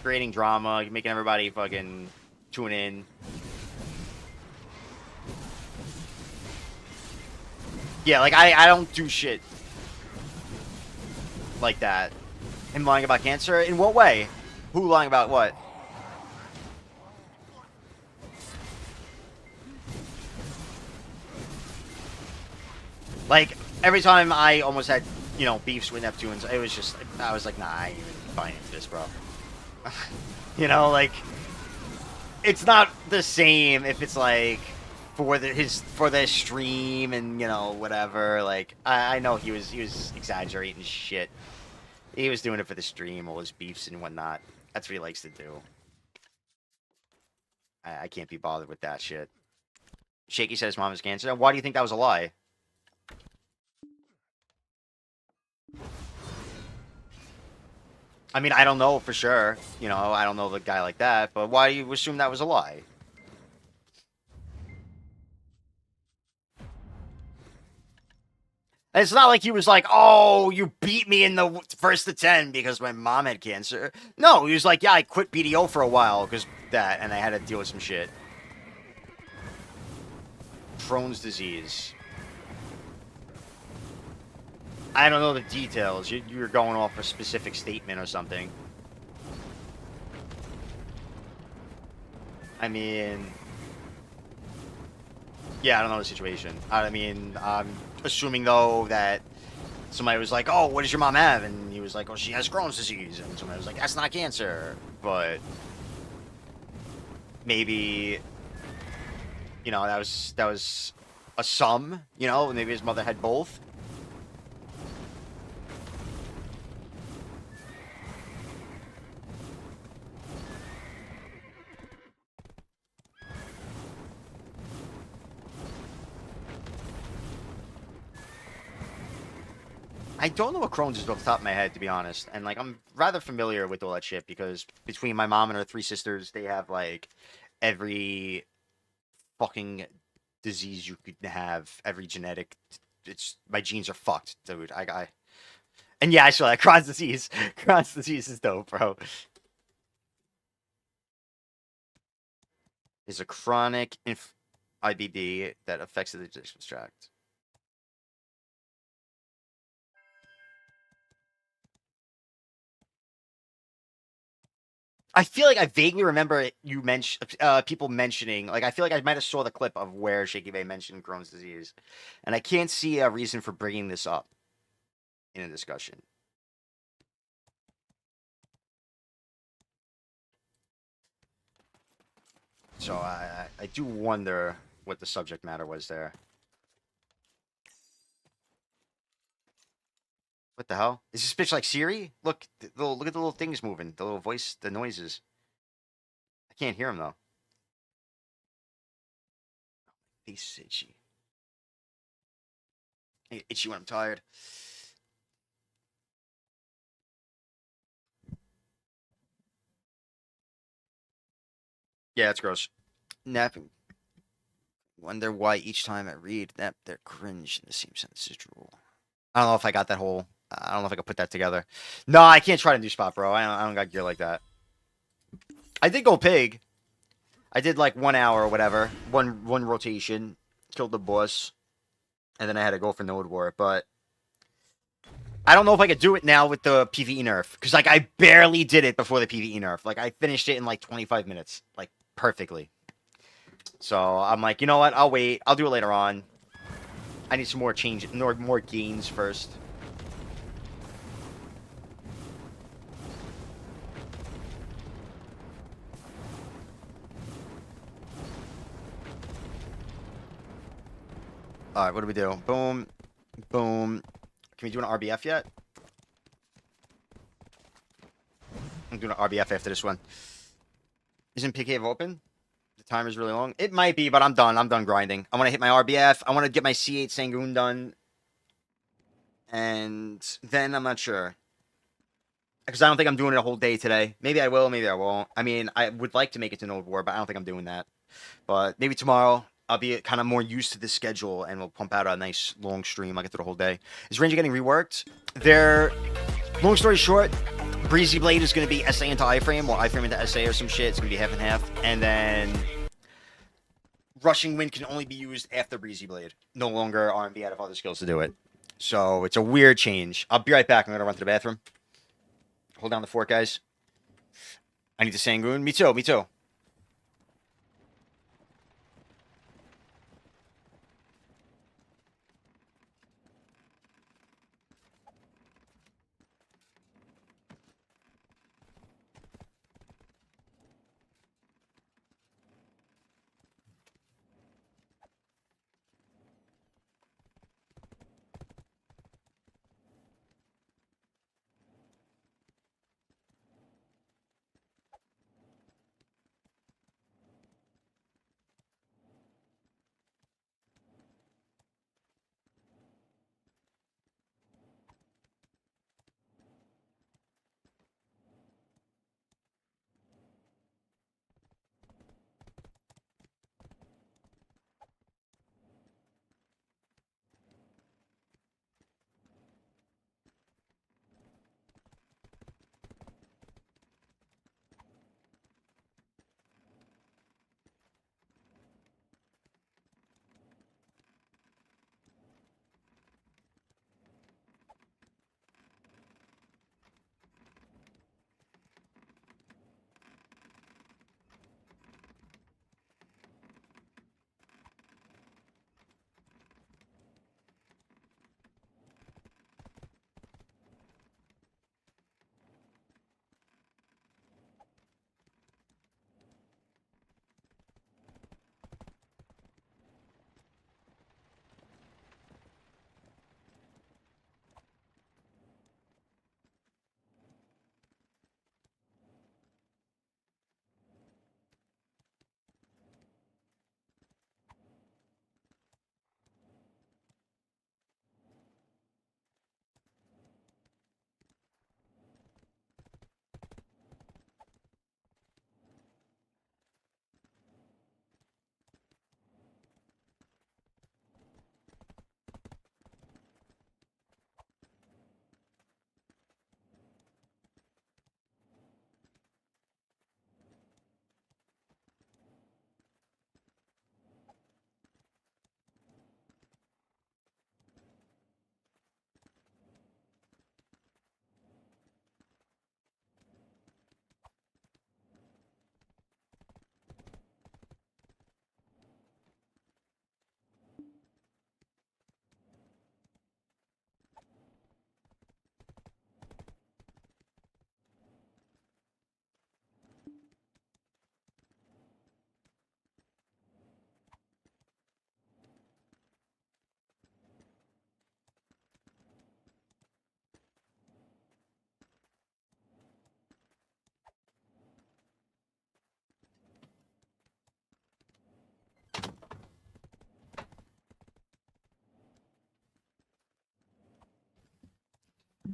Creating drama, making everybody fucking tune in. Yeah, like, I don't do shit like that. Him lying about cancer? In what way? Who lying about what? Like, every time I almost had, you know, beefs with Neptunes, it was just, I was like, nah, I ain't even buying into this, bro. You know, like, it's not the same if it's like for the stream and, you know, whatever. Like, I know he was exaggerating shit. He was doing it for the stream, all his beefs and whatnot. That's what he likes to do. I can't be bothered with that shit. Shaky said his mom has cancer. Why do you think that was a lie? I mean, I don't know for sure. You know, I don't know the guy like that. But why do you assume that was a lie? And it's not like he was like, oh, you beat me in the first to 10 because my mom had cancer. No, he was like, yeah, I quit BDO for a while because that, and I had to deal with some shit. Crohn's disease. I don't know the details. You're going off a specific statement or something. I mean... Yeah, I don't know the situation. I mean, I'm assuming, though, that somebody was like, oh, what does your mom have? And he was like, oh, she has Crohn's disease. And somebody was like, that's not cancer. But maybe, you know, that was a sum, you know? Maybe his mother had both. I don't know what Crohn's is off the top of my head, to be honest. And, like, I'm rather familiar with all that shit because between my mom and her 3 sisters, they have, like, every fucking disease you could have, every genetic. It's my genes are fucked, dude. And yeah, I saw that. Crohn's disease. Crohn's disease is dope, bro. Is a chronic IBD that affects the digestive tract. I feel like I vaguely remember you people mentioning, like, I feel like I might have saw the clip of where Shaky Bay mentioned Crohn's disease, and I can't see a reason for bringing this up in a discussion. So I do wonder what the subject matter was there. What the hell? Is this bitch like Siri? Look, look at the little things moving, the little voice, the noises. I can't hear him though. Face is itchy. I get itchy when I'm tired. Yeah, it's gross. Napping. Wonder why each time I read nap, they're cringe in the same sentence as drool. I don't know if I got that whole. I don't know if I could put that together. No, I can't try to do spot, bro. I don't got gear like that. I did go pig. I did like 1 hour or whatever. One rotation. Killed the boss. And then I had to go for Node War. But I don't know if I could do it now with the PvE nerf. Because, like, I barely did it before the PvE nerf. Like, I finished it in like 25 minutes. Like, perfectly. So I'm like, you know what? I'll wait. I'll do it later on. I need some more more gains first. All right, what do we do? Boom, boom. Can we do an RBF yet? I'm doing an RBF after this one. Isn't Pig Cave open? The timer's really long. It might be, but I'm done. I'm done grinding. I want to hit my RBF. I want to get my C8 Sangoon done. And then I'm not sure. Because I don't think I'm doing it a whole day today. Maybe I will, maybe I won't. I mean, I would like to make it to Node War, but I don't think I'm doing that. But maybe tomorrow I'll be kind of more used to this schedule and we'll pump out a nice long stream. I'll get through the whole day. Is Ranger getting reworked? Long story short, Breezy Blade is going to be SA into iframe or iframe into SA or some shit. It's going to be half and half. And then Rushing Wind can only be used after Breezy Blade. No longer R&B out of other skills to do it. So it's a weird change. I'll be right back. I'm going to run to the bathroom. Hold down the fort, guys. I need the Sangoon. Me too, me too.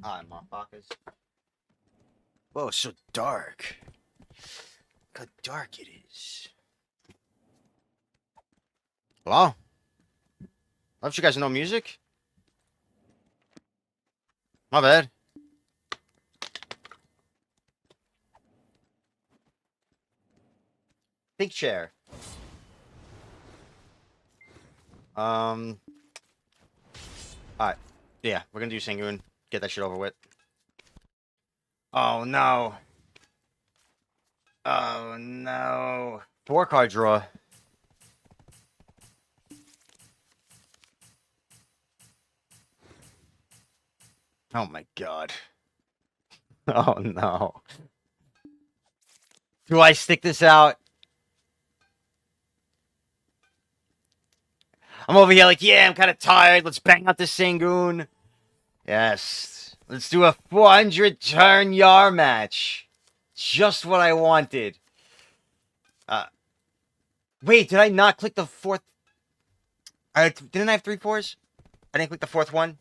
Hi, motherfuckers. Whoa, it's so dark. Look how dark it is. Hello? Don't you guys know music? My bad. Big chair. Alright. Yeah, we're gonna do Sangoon. Get that shit over with. Oh no. Oh no. 4-card draw. Oh my god. Oh no. Do I stick this out? I'm over here like, yeah, I'm kind of tired. Let's bang out this Sangoon. Yes. Let's do a 400 turn Yar match. Just what I wanted. Wait, did I not click the fourth? Didn't I have 3 4s? I didn't click the fourth one.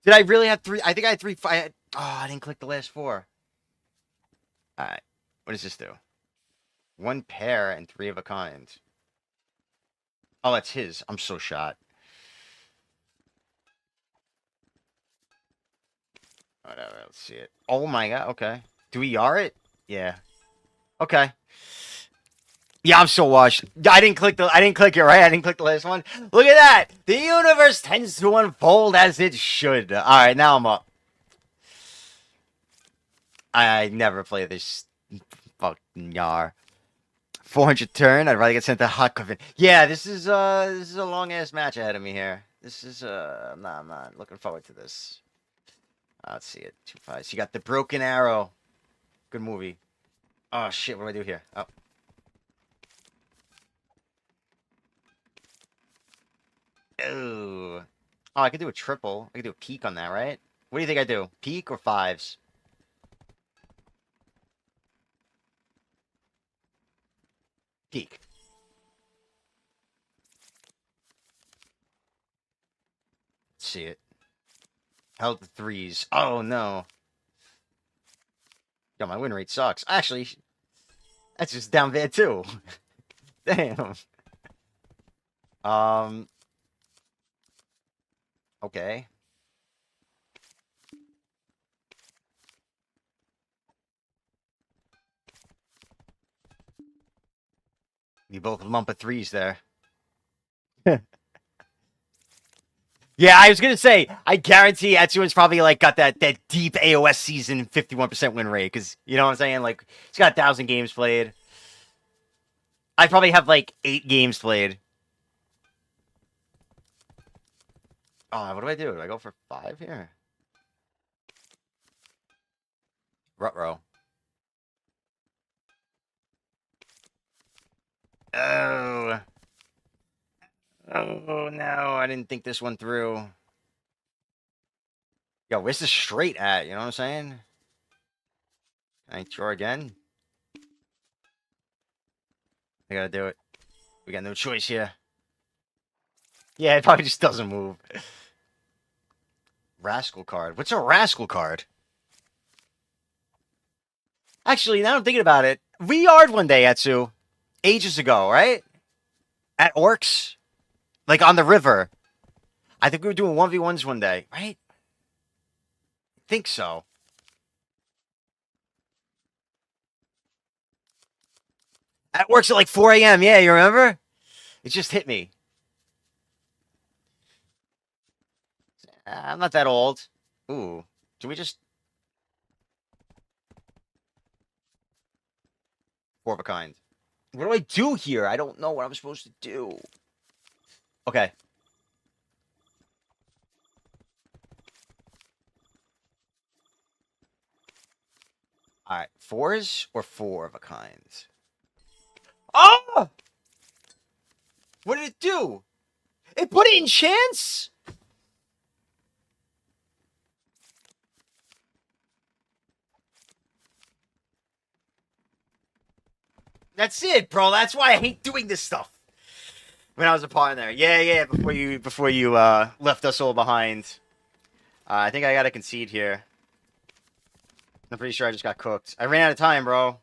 Did I really have 3? I think I had 3. I didn't click the last 4. All right. What does this do? 1 pair and 3 of a kind. Oh, that's his. I'm so shot. Whatever. Let's see it. Oh my god. Okay. Do we Yar it? Yeah. Okay. Yeah, I'm so washed. I didn't click it, right? I didn't click the last one. Look at that. The universe tends to unfold as it should. All right, now I'm up. I never play this fucking Yar. 400 turn. I'd rather get sent to Hot Coven. Yeah, this is a long ass match ahead of me here. This is I'm not looking forward to this. Let's see it. 2 5. So you got the Broken Arrow. Good movie. Oh shit, what do I do here? Oh. Oh, I could do a triple. I could do a peak on that, right? What do you think I do? Peak or 5s? Peak. Let's see it. Held the 3s. Oh no. Yo, my win rate sucks. Actually, that's just down bad too. Damn. Okay. We both lump of 3s there. Yeah, I was gonna say, I guarantee Etsuin's probably like got that deep AOS season 51% win rate, because you know what I'm saying? Like, he's got 1,000 games played. I probably have like 8 games played. Oh, what do I do? Do I go for 5 here? Ruh-roh. Oh. Oh, no. I didn't think this one through. Yo, where's the straight at? You know what I'm saying? Can I draw again? I gotta do it. We got no choice here. Yeah, it probably just doesn't move. Rascal card. What's a rascal card? Actually, now I'm thinking about it. We yard one day, Etsu. Ages ago, right? At Orcs. Like on the river. I think we were doing 1v1s one day, right? I think so. At Orcs at like 4 a.m. Yeah, you remember? It just hit me. I'm not that old. Ooh. Do we just... 4 of a kind. What do I do here? I don't know what I'm supposed to do. Okay. Alright. 4s or 4 of a kind? Oh! What did it do? It put it in chance? That's it, bro. That's why I hate doing this stuff. When I was a partner. Yeah, before you left us all behind. I think I gotta concede here. I'm pretty sure I just got cooked. I ran out of time, bro.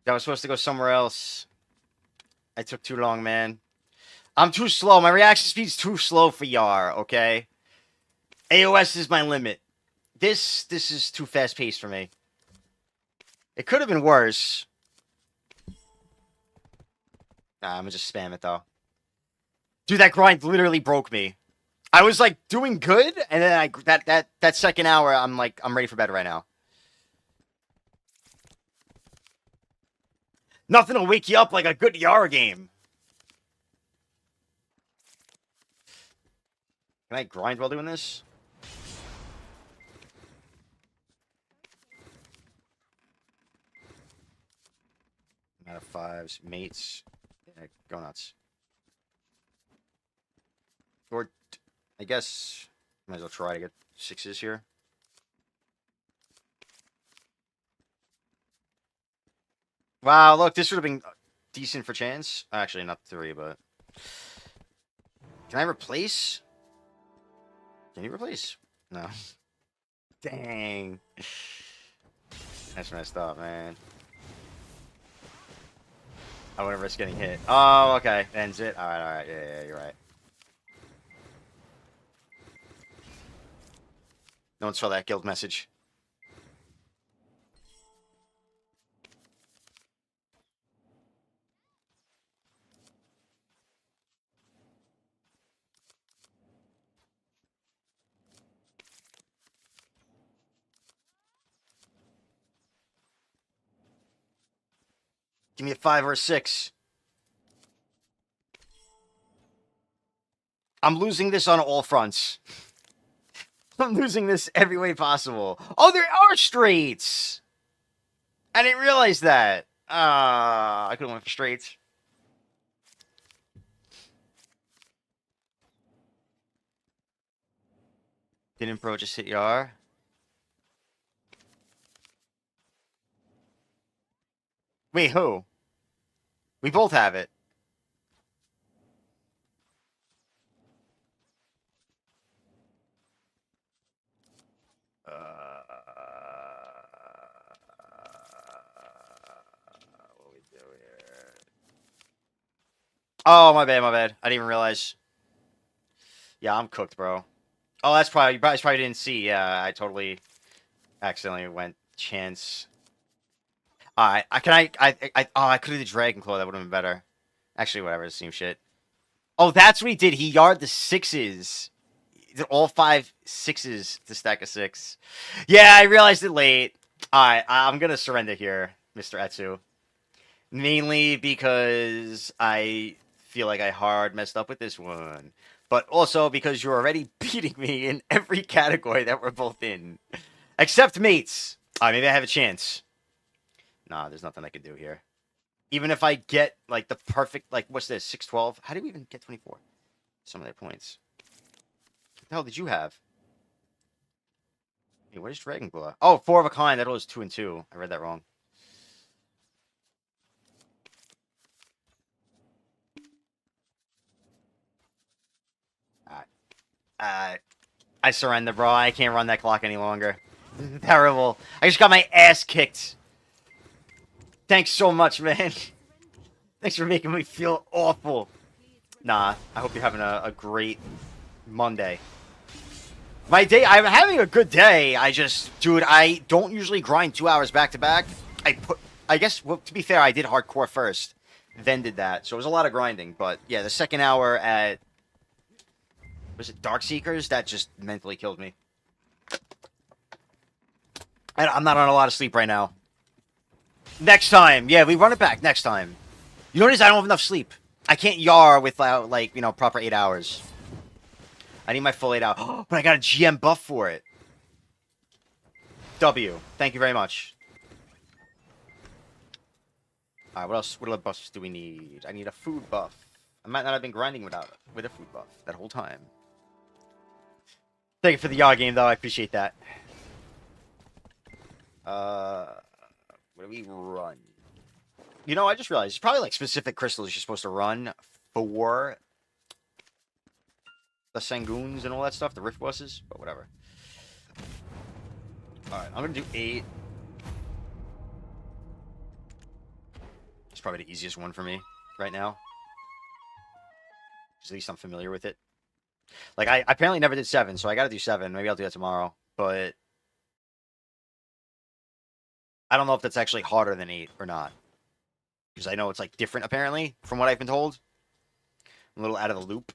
I was supposed to go somewhere else. I took too long, man. I'm too slow. My reaction speed's too slow for Yar, okay? AOS is my limit. This is too fast-paced for me. It could have been worse. Nah, I'm gonna just spam it, though. Dude, that grind literally broke me. I was, like, doing good, and then that second hour, I'm like, I'm ready for bed right now. Nothing will wake you up like a good Yara game. Can I grind while doing this? I'm out of 5s. Mates. Yeah, go nuts. Or, I guess, might as well try to get 6s here. Wow, look, this would have been decent for chance. Actually, not 3, but... Can I replace? Can you replace? No. Dang. That's messed up, man. I wouldn't risk getting hit. Oh, okay. Ends it. Alright. Yeah, you're right. No one saw that guild message. Give me a 5 or a 6. I'm losing this on all fronts. I'm losing this every way possible. Oh, there are straights! I didn't realize that. I could have went for straights. Didn't bro just hit Yar? Wait, who? We both have it. What we do here? Oh, my bad. I didn't even realize. Yeah, I'm cooked, bro. Oh, that's probably, you probably didn't see. Yeah, I totally accidentally went chance. Alright, I could have did Dragon Claw, that would have been better. Actually, whatever, the same shit. Oh, that's what he did. He yarded the 6s. He did all 5 6s to stack a 6. Yeah, I realized it late. Alright, I'm gonna surrender here, Mr. Etsu. Mainly because I feel like I hard messed up with this one. But also because you're already beating me in every category that we're both in. Except mates. Alright, maybe I have a chance. Nah, there's nothing I can do here. Even if I get, like, the perfect, like, what's this, 612? How did we even get 24? Some of their points. What the hell did you have? Hey, where's Dragon Claw? Oh, 4 of a kind. That was 2 and 2. I read that wrong. I surrender, bro. I can't run that clock any longer. This is terrible. I just got my ass kicked. Thanks so much, man. Thanks for making me feel awful. Nah, I hope you're having a great Monday. My day, I'm having a good day. Dude, I don't usually grind 2 hours back to back. I guess, well, to be fair, I did hardcore first, then did that. So it was a lot of grinding. But yeah, the second hour at, was it Darkseekers? That just mentally killed me. I'm not on a lot of sleep right now. Next time. Yeah, we run it back next time. You notice I don't have enough sleep. I can't yar without, like, you know, proper 8 hours. I need my full 8 hours. But I got a GM buff for it. W. Thank you very much. Alright, what else? What other buffs do we need? I need a food buff. I might not have been grinding with a food buff that whole time. Thank you for the yar game, though. I appreciate that. What do we run? You know, I just realized it's probably like specific crystals you're supposed to run for the Sangoons and all that stuff, the Rift bosses, but whatever. Alright, I'm gonna do 8. It's probably the easiest one for me right now. At least I'm familiar with it. Like, I apparently never did 7, so I gotta do 7. Maybe I'll do that tomorrow, but I don't know if that's actually harder than 8 or not. Because I know it's, like, different, apparently, from what I've been told. I'm a little out of the loop.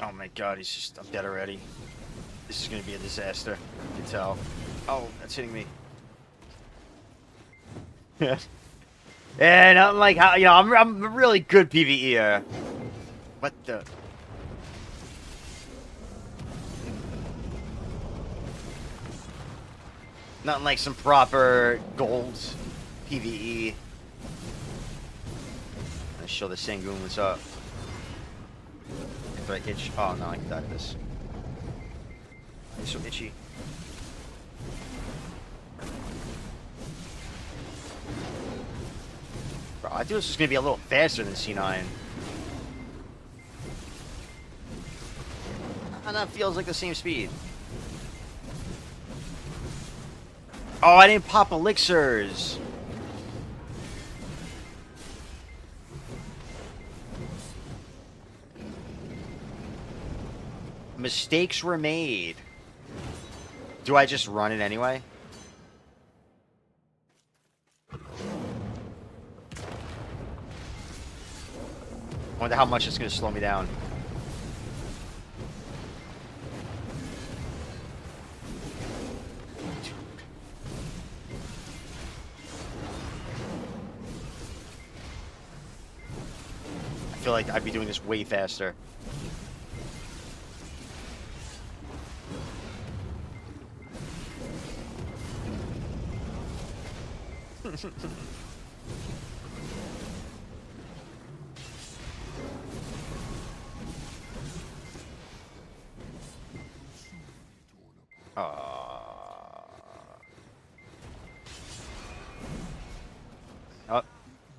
Oh my god, I'm dead already. This is gonna be a disaster. You can tell. Oh, that's hitting me. Yeah. And I'm like, you know, I'm a really good PvEer. What the? Nothing like some proper gold PvE. Let's show the Sangoon what's up. Do I itch? Oh no, I can die to this. I'm so itchy. Bro, I thought this was gonna be a little faster than C9. And that feels like the same speed. Oh, I didn't pop elixirs. Mistakes were made. Do I just run it anyway? Wonder how much it's gonna slow me down. I feel like I'd be doing this way faster. Oh,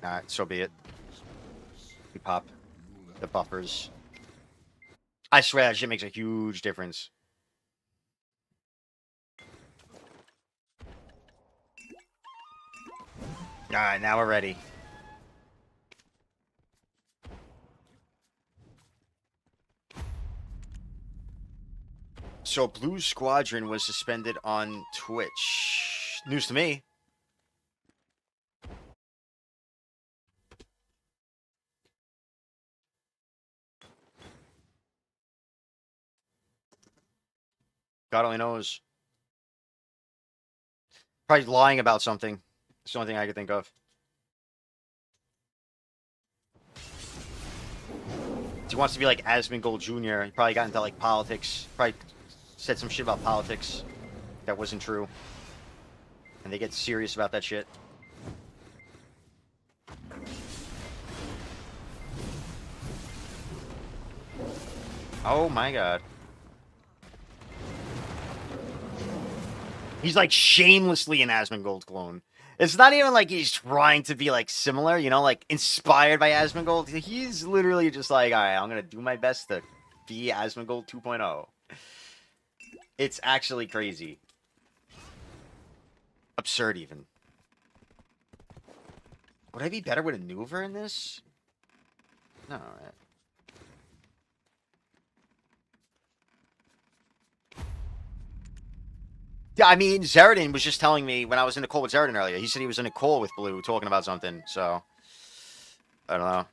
alright, so be it. We pop the buffers. I swear that shit makes a huge difference. Alright, now we're ready. So Blue Squadron was suspended on Twitch. News to me. God only knows. Probably lying about something. It's the only thing I could think of. He wants to be like Asmongold Jr. He probably got into like politics. Probably said some shit about politics that wasn't true. And they get serious about that shit. Oh my god. He's like shamelessly an Asmongold clone. It's not even like he's trying to be like similar, you know, like inspired by Asmongold. He's literally just like, all right, I'm going to do my best to be Asmongold 2.0. It's actually crazy. Absurd even. Would I be better with a maneuver in this? No, right. Yeah, I mean, Zeradin was just telling me when I was in the call with Zeradin earlier. He said he was in a call with Blue talking about something, so I don't know.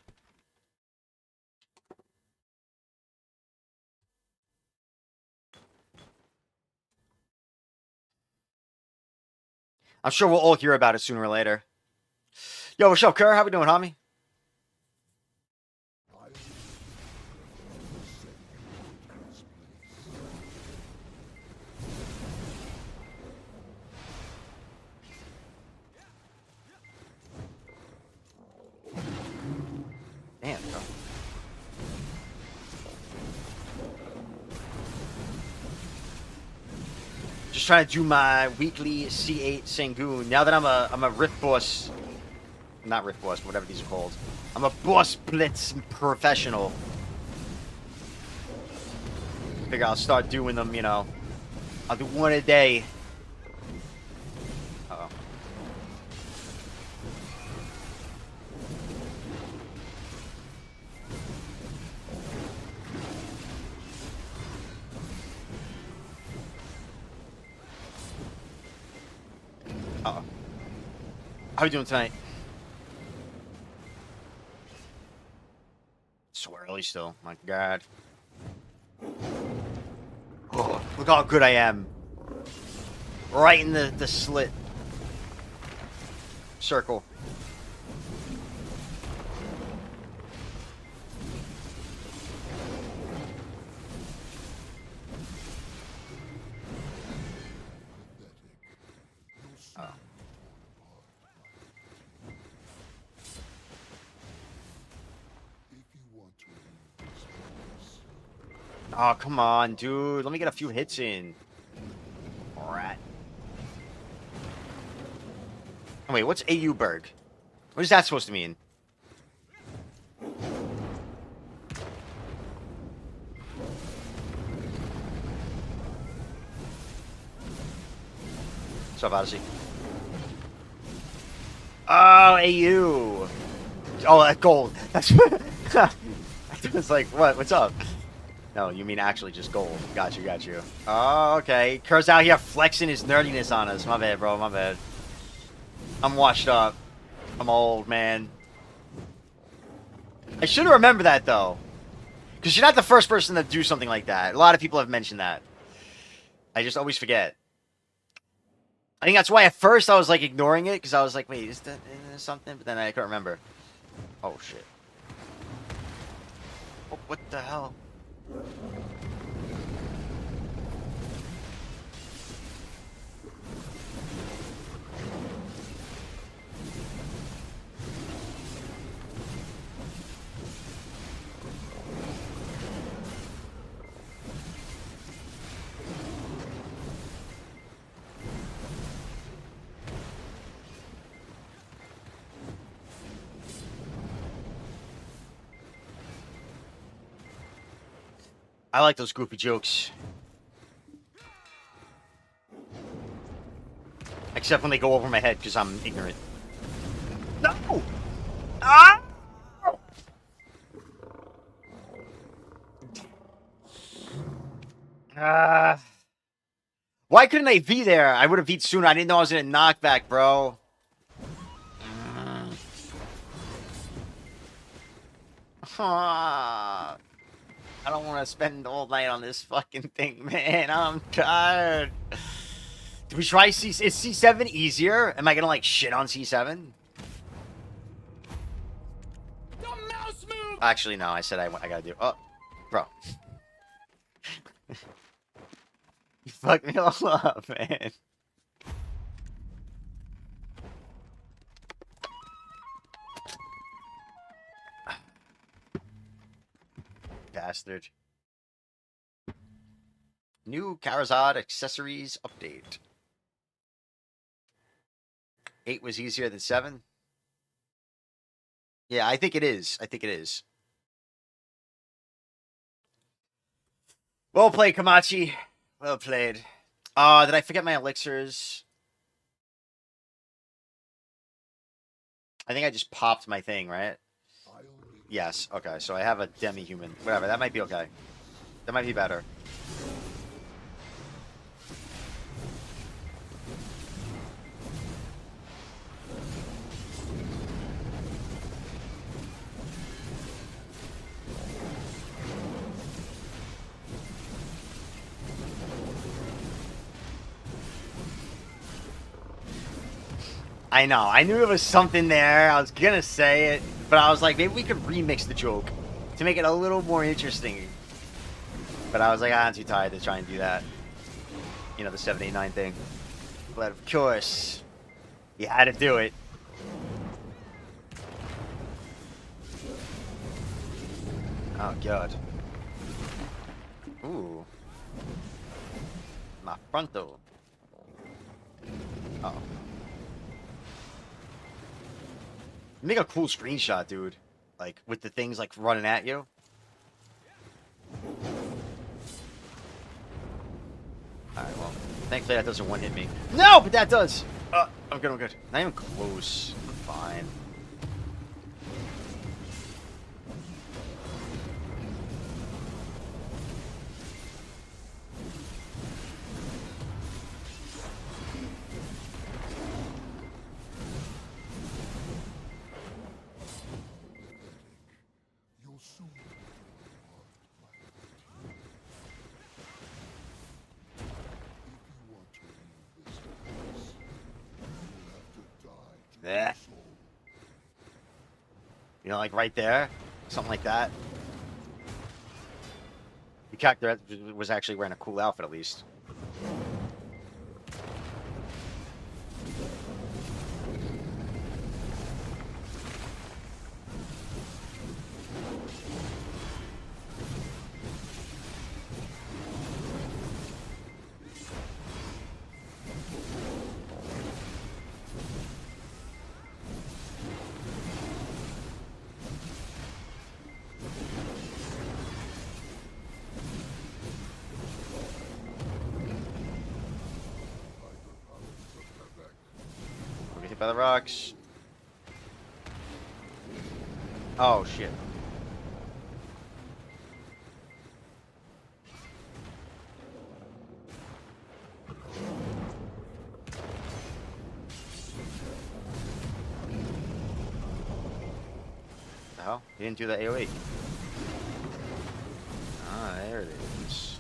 I'm sure we'll all hear about it sooner or later. Yo, what's up, Kerr? How we doing, homie? Damn, bro. Just trying to do my weekly C8 Sangoon. Now that I'm a Rift Boss, not Rift Boss, but whatever these are called. I'm a Boss Blitz professional. Figure I'll start doing them, you know. I'll do one a day. Uh-oh. Uh-oh. How are you doing tonight? So early still. My god. Oh, look how good I am. Right in the slit. Circle. Oh, come on, dude. Let me get a few hits in. Alright. Oh, wait, what's AU-berg? What is that supposed to mean? What's up, Odyssey? Oh, AU. Oh, that gold. That's I was like, what? What's up? No, you mean actually just gold. Got you, got you. Oh, okay. Kerr's out here flexing his nerdiness on us. My bad, bro. My bad. I'm washed up. I'm old, man. I should have remembered that, though. Because you're not the first person to do something like that. A lot of people have mentioned that. I just always forget. I think that's why at first I was, like, ignoring it. Because I was like, wait, is that something? But then I couldn't remember. Oh, shit. Oh, what the hell? I like those goofy jokes. Except when they go over my head because I'm ignorant. No! Ah! Why couldn't I V there? I would have V'd sooner. I didn't know I was in a knockback, bro. I don't want to spend all night on this fucking thing, man. I'm tired. Do we try C? Is C7 easier? Am I gonna like shit on C7? The mouse move. Actually, no. I said I gotta do. Oh, bro. You fucked me all up, man. Bastard. New Karazad accessories update. 8 was easier than 7. Yeah, I think it is. I think it is. Well played, Kamachi. Well played. Did I forget my elixirs? I think I just popped my thing, right? Yes, okay, so I have a demi-human. Whatever, that might be okay. That might be better. I know, I knew there was something there. I was gonna say it, but I was like, maybe we could remix the joke to make it a little more interesting. But I was like, I'm too tired to try and do that. You know, the 789 thing. But of course, you had to do it. Oh, God. Ooh. My frontal. Uh oh. Make a cool screenshot, dude. Like, with the things, like, running at you. Alright, well. Thankfully that doesn't one-hit me. No, but that does! I'm good, I'm good. Not even close. I'm fine. Yeah. You know, like right there, something like that. The character was actually wearing a cool outfit, at least. by the rocks. Oh, shit. The hell? He didn't do the AoE. Ah, there it is.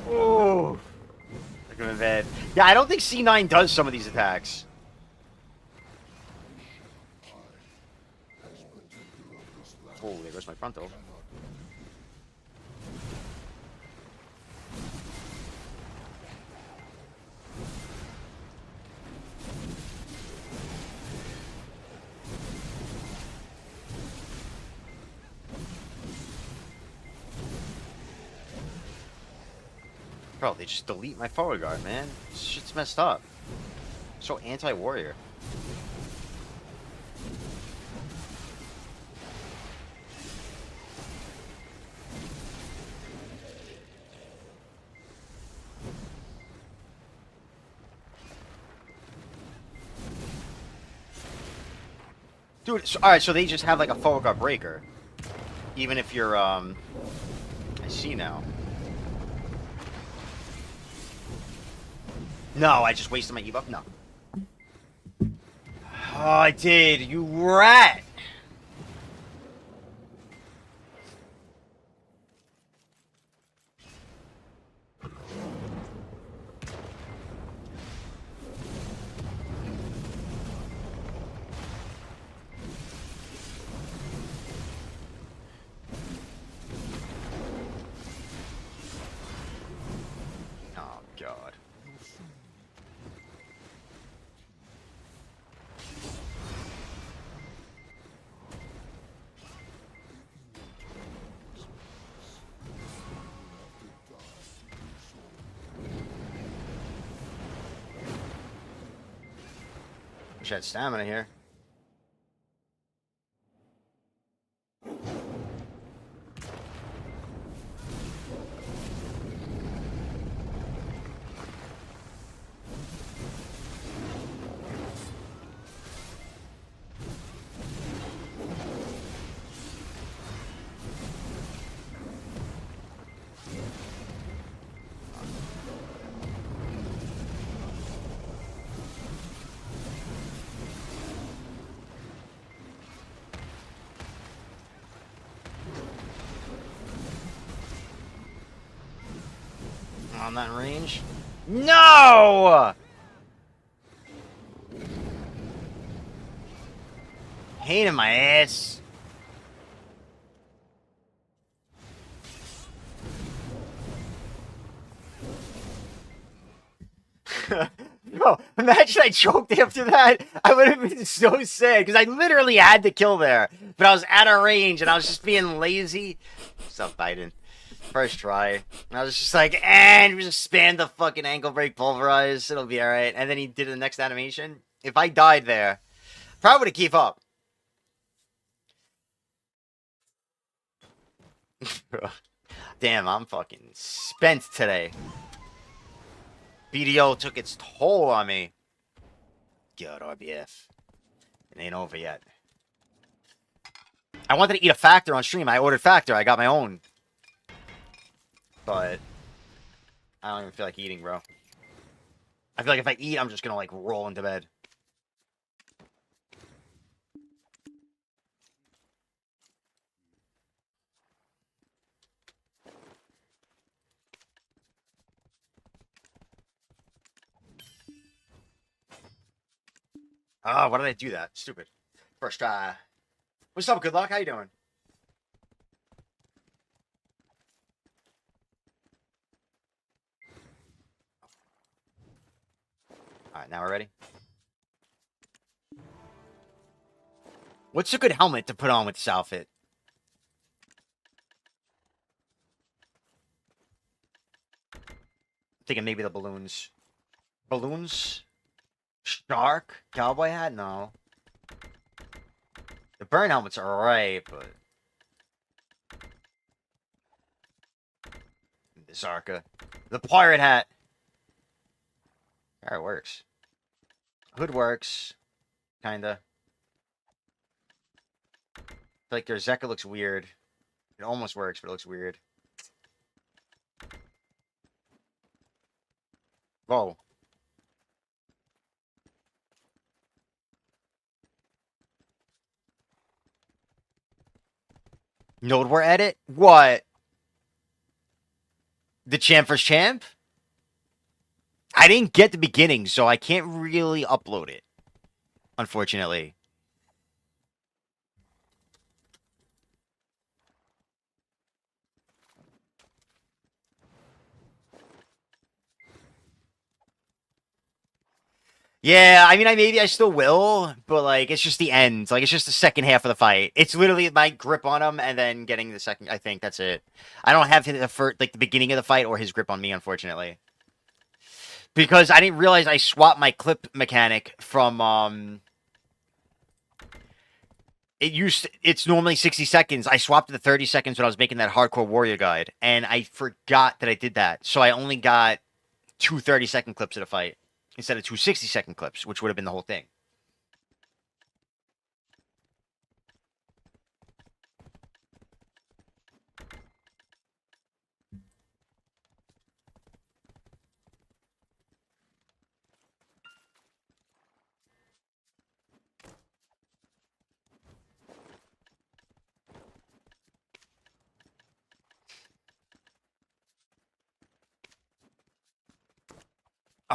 Oh! Look at him in bed. Yeah, I don't think C9 does some of these attacks. Oh, there goes my frontal. Bro, they just delete my forward guard, man. This shit's messed up. So anti-warrior. Dude, so, alright, so they just have like a forward guard breaker. Even if you're, I see now. No, I just wasted my E-buff? No. Oh, I did. You rat! Oh, God. Wish I had stamina here. On that range. No! Pain in my ass. Bro, imagine I choked after that. I would have been so sad because I literally had to kill there. But I was out of range and I was just being lazy. Stop biting. First try. And I was just like, and just spam the fucking ankle break pulverize. It'll be alright. And then he did the next animation. If I died there, probably would keep up. Damn, I'm fucking spent today. BDO took its toll on me. God, RBF. It ain't over yet. I wanted to eat a Factor on stream. I ordered Factor. I got my own. But I don't even feel like eating, bro. I feel like if I eat, I'm just gonna, like, roll into bed. Oh, why did I do that? Stupid. First try. What's up, good luck? How you doing? Alright, now we're ready. What's a good helmet to put on with this outfit? I'm thinking maybe the balloons. Balloons? Shark? Cowboy hat? No. The burn helmets are alright, but... The Zarka. The pirate hat! Alright, works. Hood works. Kinda. Like their Zeka looks weird. It almost works, but it looks weird. Whoa. Node War edit? What? The champ vs champ? I didn't get the beginning, so I can't really upload it. Unfortunately. Yeah, I mean, maybe I still will, but like, it's just the end. Like, it's just the second half of the fight. It's literally my grip on him and then getting the second. I think that's it. I don't have the first, like the beginning of the fight or his grip on me, unfortunately, because I didn't realize I swapped my clip mechanic from. It's normally 60 seconds. I swapped it to 30 seconds when I was making that hardcore warrior guide, and I forgot that I did that. So I only got two 30-second clips of the fight instead of two 60-second clips, which would have been the whole thing.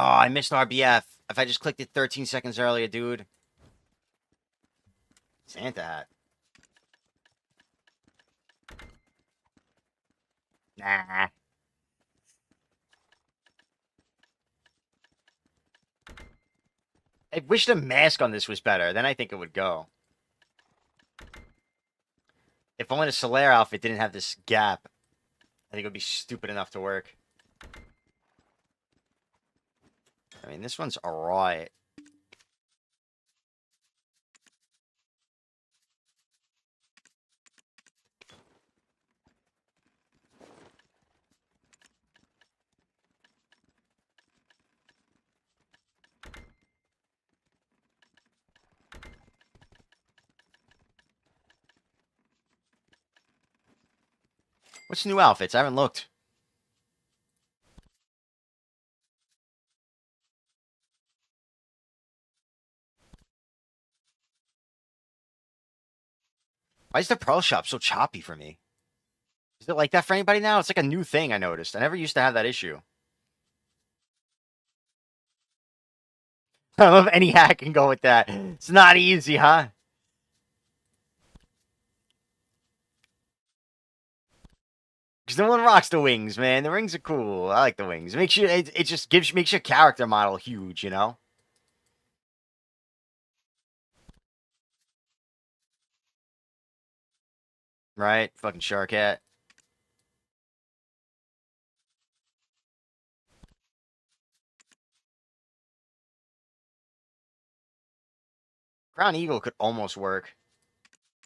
Oh, I missed RBF. If I just clicked it 13 seconds earlier, dude. Santa hat. Nah. I wish the mask on this was better. Then I think it would go. If only the Solaire outfit didn't have this gap, I think it would be stupid enough to work. I mean, this one's alright. What's new outfits? I haven't looked. Why is the Pearl Shop so choppy for me? Is it like that for anybody now? It's like a new thing I noticed. I never used to have that issue. I don't know if any hack can go with that. It's not easy, huh? Because no one rocks the wings, man. The wings are cool. I like the wings. Makes you. It just makes your character model huge, you know. Right? Fucking shark hat. Crown Eagle could almost work.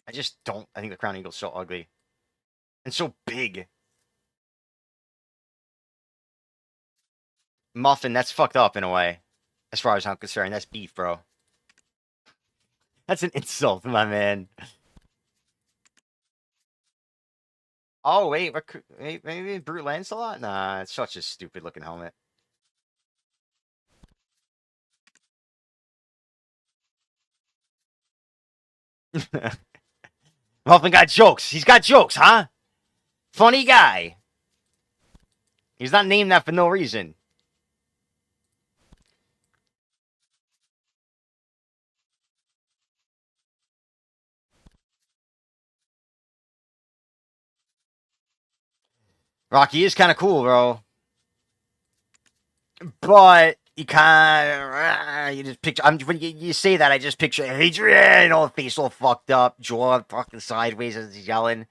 I just don't. I think the Crown Eagle's so ugly and so big. Muffin, that's fucked up in a way. As far as I'm concerned, that's beef, bro. That's an insult, my man. Oh wait, maybe Brute Lancelot? Nah, it's such a stupid looking helmet. Muffin got jokes. He's got jokes, huh? Funny guy. He's not named that for no reason. Rocky is kind of cool, bro. But you kind of, you just picture, when you say that, I just picture Adrian, all face all fucked up, jaw fucking sideways as he's yelling.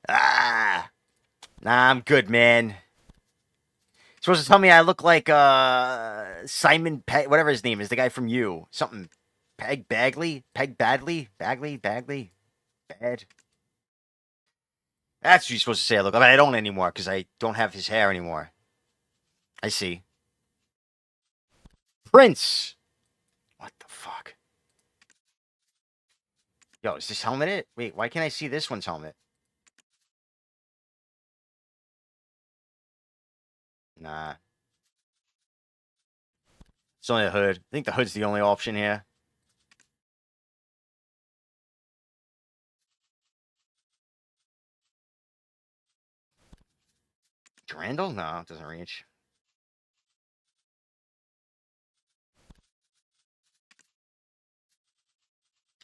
Ah. Nah, I'm good, man. Supposed to tell me I look like Simon Pegg, whatever his name is, the guy from You. Something Peg Bagley? Peg Badley? Bagley? Bad. That's what you're supposed to say I look like. But I don't anymore because I don't have his hair anymore. I see. Prince. Yo, is this helmet it? Wait, why can't I see this one's helmet? Nah. It's only the hood. I think the hood's the only option here. Durandal? No, it doesn't reach.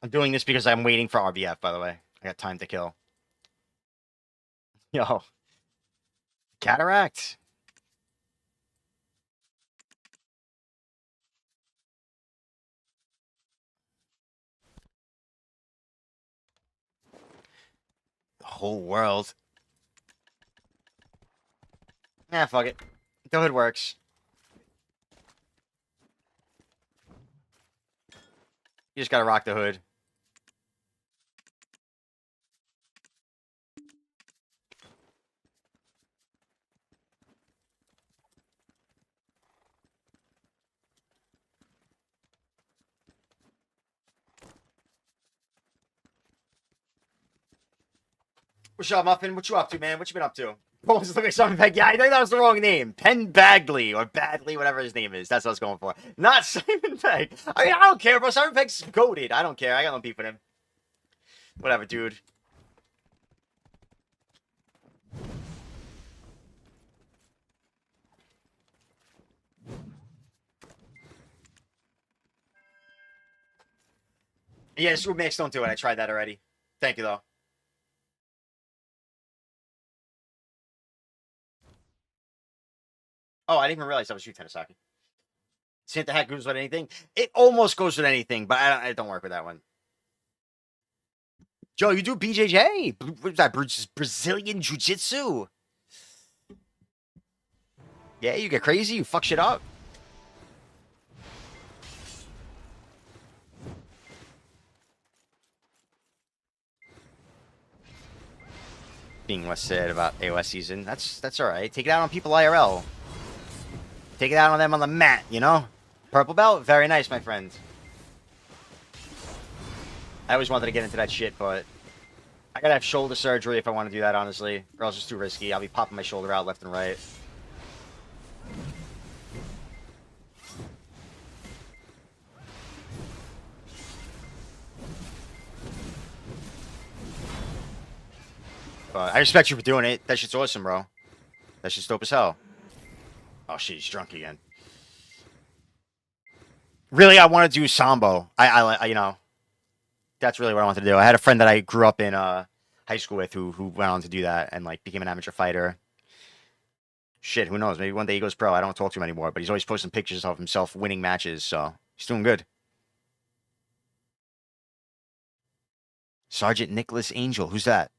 I'm doing this because I'm waiting for RBF, by the way. I got time to kill. Yo. Cataract. The whole world. Nah, fuck it. The hood works. You just gotta rock the hood. What's up, Muffin? What you up to, man? What you been up to? Oh, just look at Simon Pegg. Yeah, I think that was the wrong name. Penn Bagley or Badley, whatever his name is. That's what I was going for. Not Simon Pegg. I mean, I don't care, bro. Simon Pegg's goated. I don't care. I got no beef with him. Whatever, dude. Yeah, Super Mix, don't do it. I tried that already. Thank you, though. Oh, I didn't even realize that was you, Tenisaki. Santa hat goes with anything. It almost goes with anything, but I don't work with that one. Joe, you do BJJ? What is that? Brazilian Jiu-Jitsu? Yeah, you get crazy. You fuck shit up. Being less said about AOS season. That's all right. Take it out on people IRL. Take it out on them on the mat, you know? Purple belt? Very nice, my friend. I always wanted to get into that shit, but I gotta have shoulder surgery if I want to do that, honestly. Or else it's too risky. I'll be popping my shoulder out left and right. But I respect you for doing it. That shit's awesome, bro. That shit's dope as hell. Oh shit, he's drunk again. Really, I want to do Sambo. I you know, that's really what I wanted to do. I had a friend that I grew up in high school with who went on to do that and like became an amateur fighter. Shit, who knows? Maybe one day he goes pro. I don't talk to him anymore, but he's always posting pictures of himself winning matches, so he's doing good. Sergeant Nicholas Angel, who's that?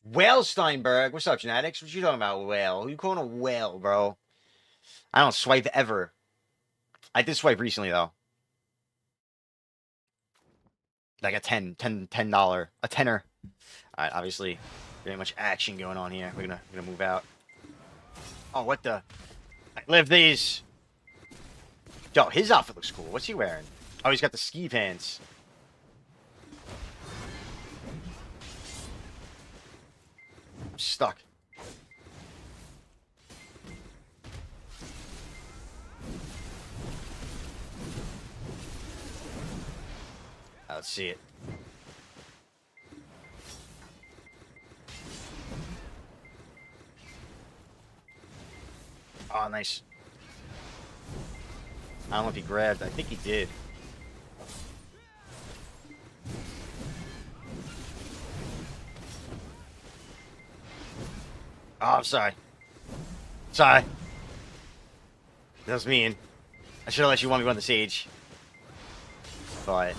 Goldsteinburg, what's up, Genetics? What you talking about, whale? Who you calling a whale, bro? I don't swipe ever. I did swipe recently though. Like a $10, a tenner. All right, obviously, very much action going on here. We're gonna move out. Oh, what the? I live these. Yo, his outfit looks cool. What's he wearing? Oh, he's got the ski pants. I'm stuck. Let's see it. Oh, nice. I don't know if he grabbed. I think he did. Oh, I'm sorry. Sorry. That was mean. I should have let you want me on the stage. But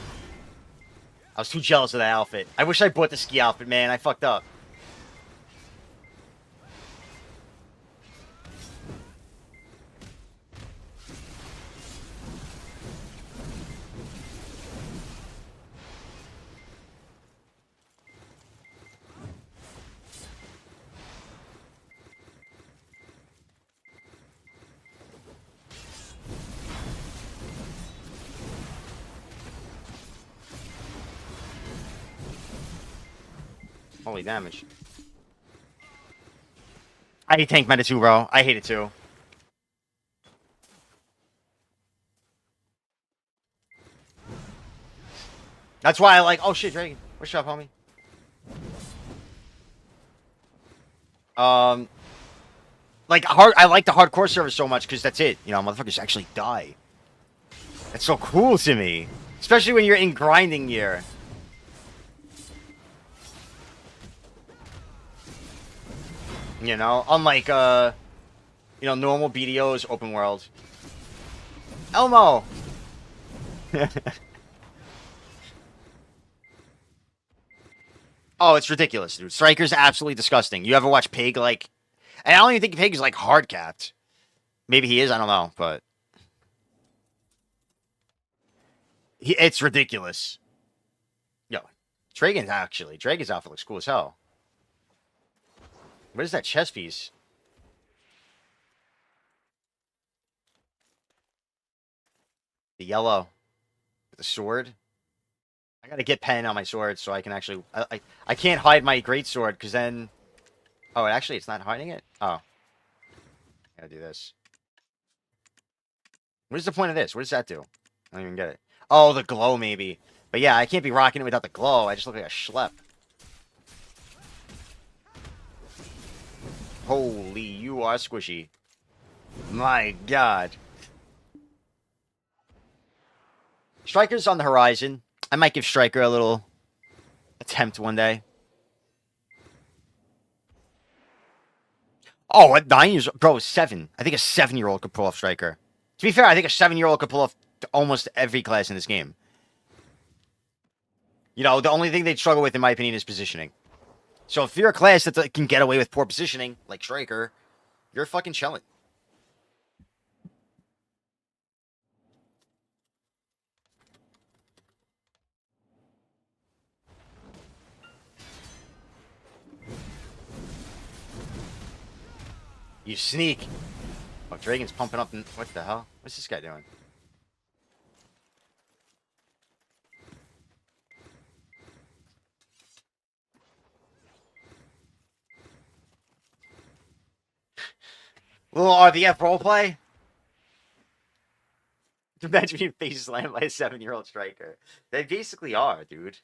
I was too jealous of that outfit. I wish I bought the ski outfit, man. I fucked up. Holy damage. I hate tank meta too, bro. I hate it too. That's why I like. Oh shit, Dragon. What's up, homie? Like hard. I like the hardcore server so much because that's it. You know, motherfuckers actually die. That's so cool to me, especially when you're in grinding gear. You know, unlike you know, normal BDOs, open world. Elmo. Oh, it's ridiculous, dude. Striker's absolutely disgusting. You ever watch Pig? Like, and I don't even think Pig is like hard capped. Maybe he is. I don't know, but it's ridiculous. Yo, Dragon's outfit looks cool as hell. What is that chest piece? The yellow with the sword. I gotta get pen on my sword so I can actually. I can't hide my great sword because then. Oh, actually, it's not hiding it. Oh, I gotta do this. What is the point of this? What does that do? I don't even get it. Oh, the glow maybe. But yeah, I can't be rocking it without the glow. I just look like a schlep. Holy, you are squishy. My God. Striker's on the horizon. I might give Striker a little attempt one day. Oh, at 9 years old? Bro, 7. I think a 7-year-old could pull off Striker. To be fair, I think a 7-year-old could pull off almost every class in this game. You know, the only thing they'd struggle with, in my opinion, is positioning. So if you're a class that can get away with poor positioning, like Striker, you're fucking chilling. You sneak. Oh, Dragon's pumping up. What the hell? What's this guy doing? Little RBF roleplay? Imagine being face slammed by a 7-year-old Striker. They basically are, dude.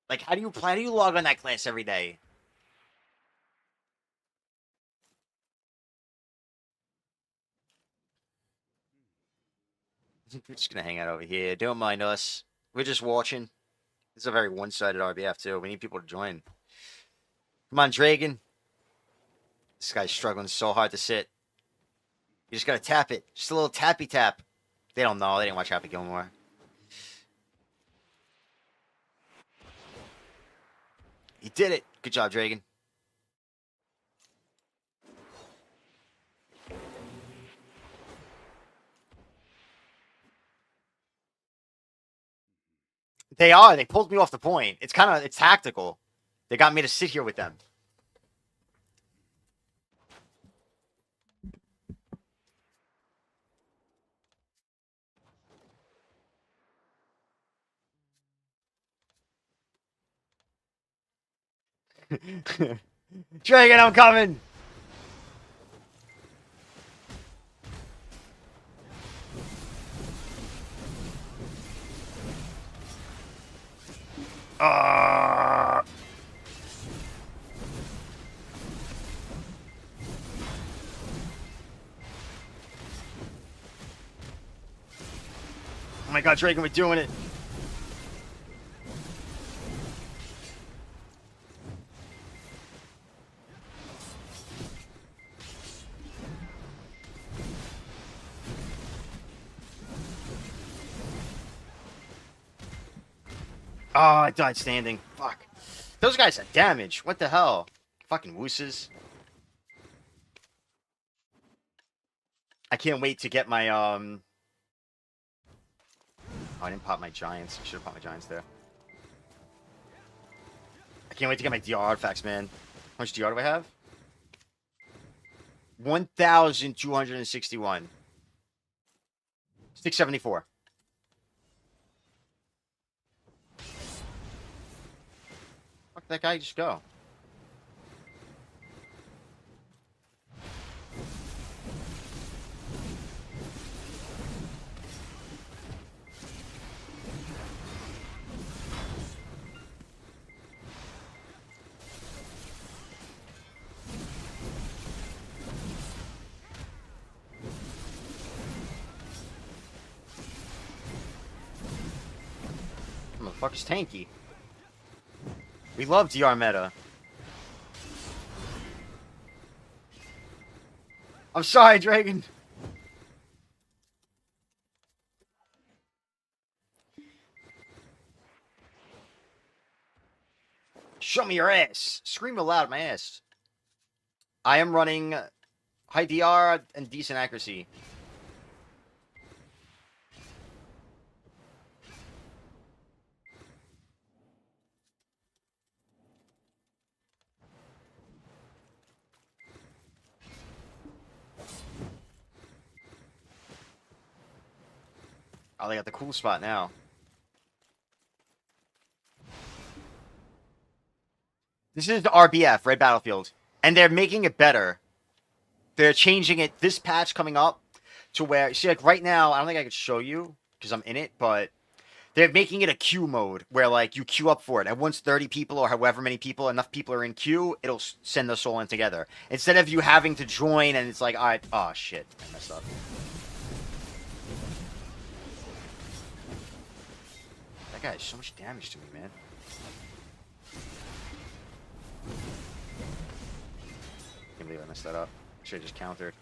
Like, how do you log on that class every day? We're just gonna hang out over here. Don't mind us. We're just watching. It's a very one-sided RBF too. We need people to join. Come on, Dragon. This guy's struggling so hard to sit. You just gotta tap it. Just a little tappy tap. They don't know. They didn't watch Happy Gilmore. He did it. Good job, Dragon. They are. They pulled me off the point. It's tactical. They got me to sit here with them. Dragon, I'm coming. Oh my God, Dragon, we're doing it. Oh, I died standing. Fuck. Those guys have damage. What the hell? Fucking wooses. I can't wait to get my, Oh, I didn't pop my giants. I should have popped my giants there. I can't wait to get my DR artifacts, man. How much DR do I have? 1,261. 674. Fuck that guy, just go. Motherfucker's tanky. We love DR meta. I'm sorry, Dragon. Show me your ass. Scream aloud, my ass. I am running high DR and decent accuracy. Oh, they got the cool spot now. This is the RBF, Red Battlefield. And they're making it better. They're changing it this patch coming up to where, see, like right now, I don't think I could show you because I'm in it, but they're making it a queue mode where like you queue up for it. And once 30 people or however many people, enough people are in queue, it'll send us all in together. Instead of you having to join and it's like, all right, oh shit, I messed up. That guy has so much damage to me, man. I can't believe I messed that up. Should have just countered.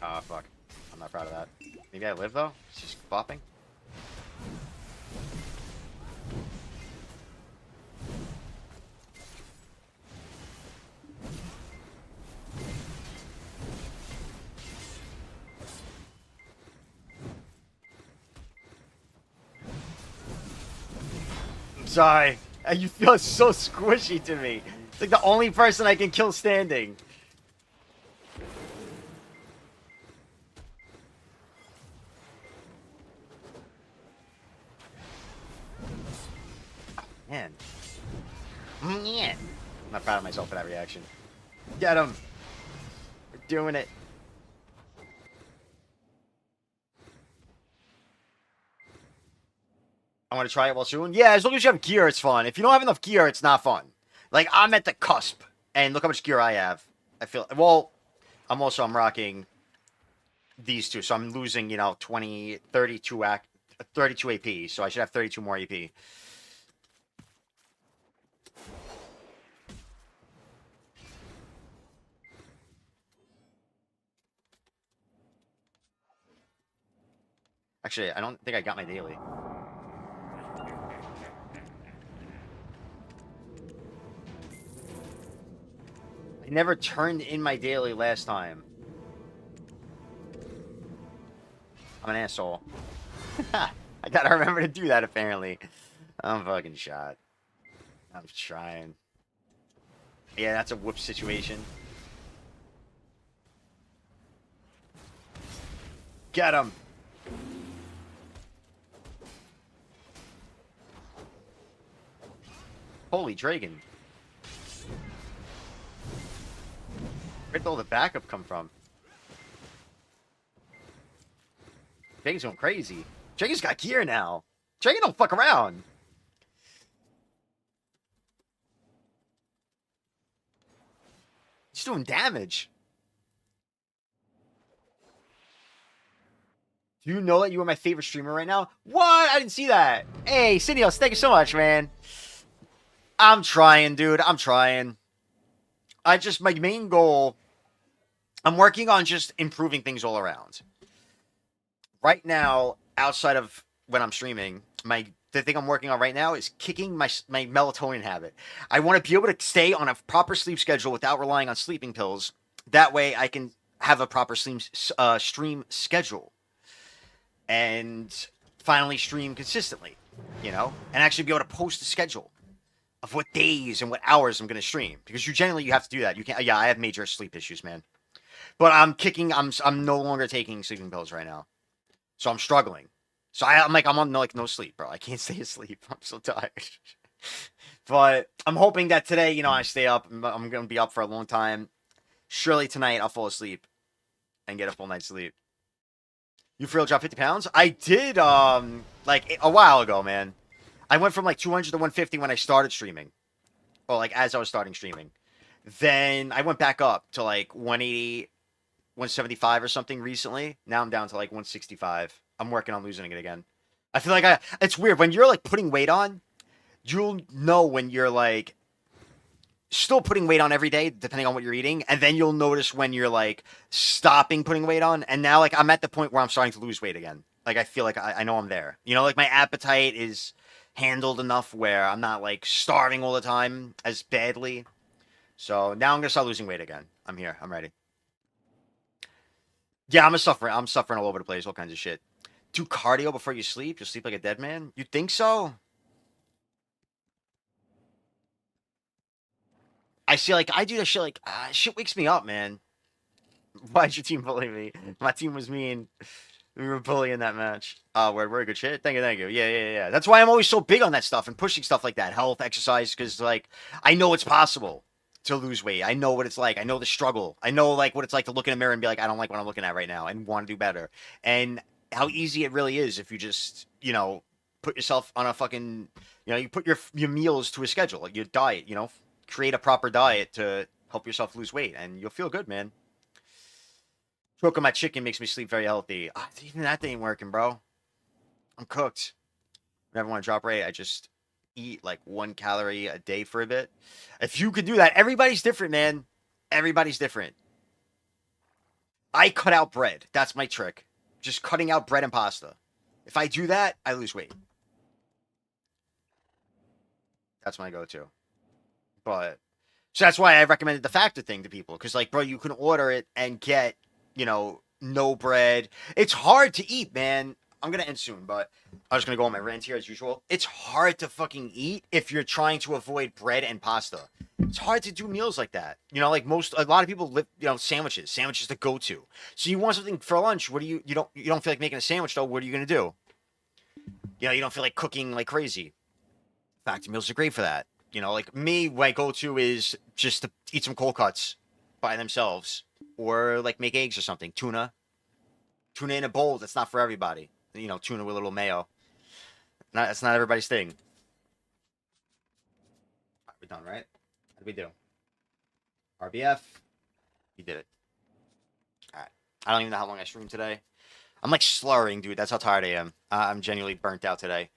Ah, fuck. I'm not proud of that. Maybe I live, though? It's just bopping. I'm sorry. You feel so squishy to me. It's like the only person I can kill standing. Man. Yeah. I'm not proud of myself for that reaction. Get him. We're doing it. I want to try it well soon. Yeah, as long as you have gear, it's fun. If you don't have enough gear, it's not fun. Like, I'm at the cusp. And look how much gear I have. I feel... Well, I'm rocking these two. So I'm losing, you know, 32 AP. So I should have 32 more AP. Actually, I don't think I got my daily. I never turned in my daily last time. I'm an asshole. I gotta remember to do that, apparently. I'm fucking shot. I'm trying. Yeah, that's a whoop situation. Get him! Holy Dragon. Where'd all the backup come from? Dragon's going crazy. Dragon's got gear now. Dragon don't fuck around. He's doing damage. Do you know that you are my favorite streamer right now? What? I didn't see that. Hey, Cineos, thank you so much, man. I'm trying, dude. I'm trying. My main goal, I'm working on just improving things all around. Right now, outside of when I'm streaming, the thing I'm working on right now is kicking my melatonin habit. I want to be able to stay on a proper sleep schedule without relying on sleeping pills. That way I can have a proper stream schedule. And finally stream consistently, you know? And actually be able to post a schedule of what days and what hours I'm going to stream. Because you have to do that. You can't. Yeah, I have major sleep issues, man. But I'm no longer taking sleeping pills right now. So I'm struggling. So I'm like, I'm on like no sleep, bro. I can't stay asleep. I'm so tired. But I'm hoping that today, you know, I stay up. I'm gonna be up for a long time. Surely tonight I'll fall asleep and get a full night's sleep. You for real drop 50 pounds? I did, like a while ago, man. I went from like 200 to 150 when I started streaming. Or like as I was starting streaming. Then I went back up to like 180, 175 or something recently. Now I'm down to like 165. I'm working on losing it again. I feel like it's weird. When you're like putting weight on, you'll know when you're like still putting weight on every day, depending on what you're eating. And then you'll notice when you're like stopping putting weight on. And now like I'm at the point where I'm starting to lose weight again. Like I feel like I know I'm there. You know, like my appetite is handled enough where I'm not like starving all the time as badly. So now I'm gonna start losing weight again. I'm here. I'm ready. Yeah, I'm suffering. I'm suffering all over the place. All kinds of shit. Do cardio before you sleep. You'll sleep like a dead man. You think so? I see. Like I do that shit. Like shit wakes me up, man. Why'd your team bully me? My team was mean. We were bullying that match. We're good shit. Thank you, thank you. Yeah. That's why I'm always so big on that stuff and pushing stuff like that, health, exercise, because like I know it's possible to lose weight. I know what it's like. I know the struggle. I know like what it's like to look in a mirror and be like, I don't like what I'm looking at right now, and want to do better. And how easy it really is if you just, you know, put yourself on a fucking, you know, you put your meals to a schedule, like your diet, you know, create a proper diet to help yourself lose weight, and you'll feel good, man. Choking my chicken makes me sleep very healthy. Even that ain't working, bro. I'm cooked. Whenever I want to drop weight, I just eat like 1 calorie a day for a bit. If you could do that, everybody's different, man. Everybody's different. I cut out bread. That's my trick. Just cutting out bread and pasta. If I do that, I lose weight. That's my go-to. But so that's why I recommended the factor thing to people. Because like, bro, you can order it and get, you know, no bread. It's hard to eat, man. I'm gonna end soon, but I was gonna go on my rant here as usual. It's hard to fucking eat if you're trying to avoid bread and pasta. It's hard to do meals like that. You know, like a lot of people live, you know, sandwiches. Sandwiches to go to. So you want something for lunch. What do you don't feel like making a sandwich though? What are you gonna do? You know, you don't feel like cooking like crazy. Factor meals are great for that. You know, like me, my go-to is just to eat some cold cuts by themselves, or like make eggs or something. Tuna in a bowl. That's not for everybody. You know, tuna with a little mayo. That's not everybody's thing. We're done, right? What did we do? RBF. You did it. All right. I don't even know how long I streamed today. I'm like slurring, dude. That's how tired I am. I'm genuinely burnt out today.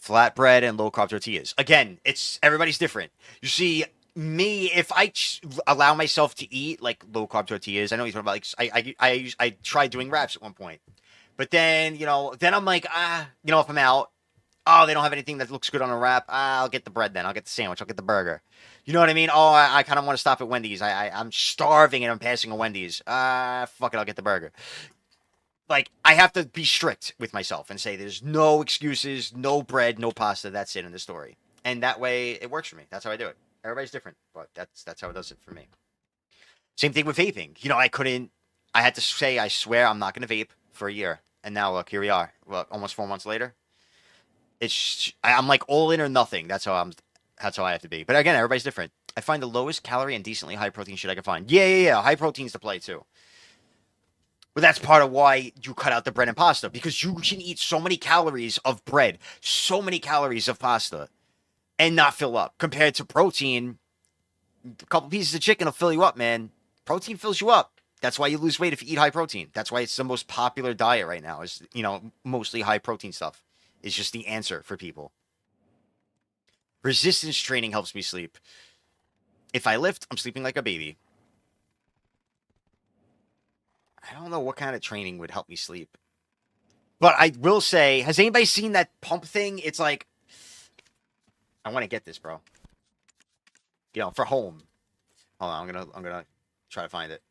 Flatbread and low carb tortillas. Again, it's everybody's different. You see, me, if I allow myself to eat like low carb tortillas, I know you're talking about like I tried doing wraps at one point, but then you know, then I'm like you know, if I'm out, oh, they don't have anything that looks good on a wrap, I'll get the bread then, I'll get the sandwich, I'll get the burger. You know what I mean? Oh, I kind of want to stop at Wendy's. I'm starving and I'm passing a Wendy's. Fuck it, I'll get the burger. Like I have to be strict with myself and say there's no excuses, no bread, no pasta. That's it in the story, and that way it works for me. That's how I do it. Everybody's different, but that's how it does it for me. Same thing with vaping. You know, I had to say I swear I'm not going to vape for a year, and now look, here we are. Well, almost 4 months later. I'm like all in or nothing. That's how I have to be. But again, everybody's different. I find the lowest calorie and decently high protein shit I can find. Yeah. High protein's the play too. But that's part of why you cut out the bread and pasta, because you can eat so many calories of bread, so many calories of pasta, and not fill up. Compared to protein, a couple pieces of chicken will fill you up, man. Protein fills you up. That's why you lose weight if you eat high protein. That's why it's the most popular diet right now, is, you know, mostly high protein stuff. Is just the answer for people. Resistance training helps me sleep. If I lift, I'm sleeping like a baby. I don't know what kind of training would help me sleep. But I will say, has anybody seen that pump thing? It's like, I want to get this, bro. You know, for home. Hold on, I'm gonna try to find it.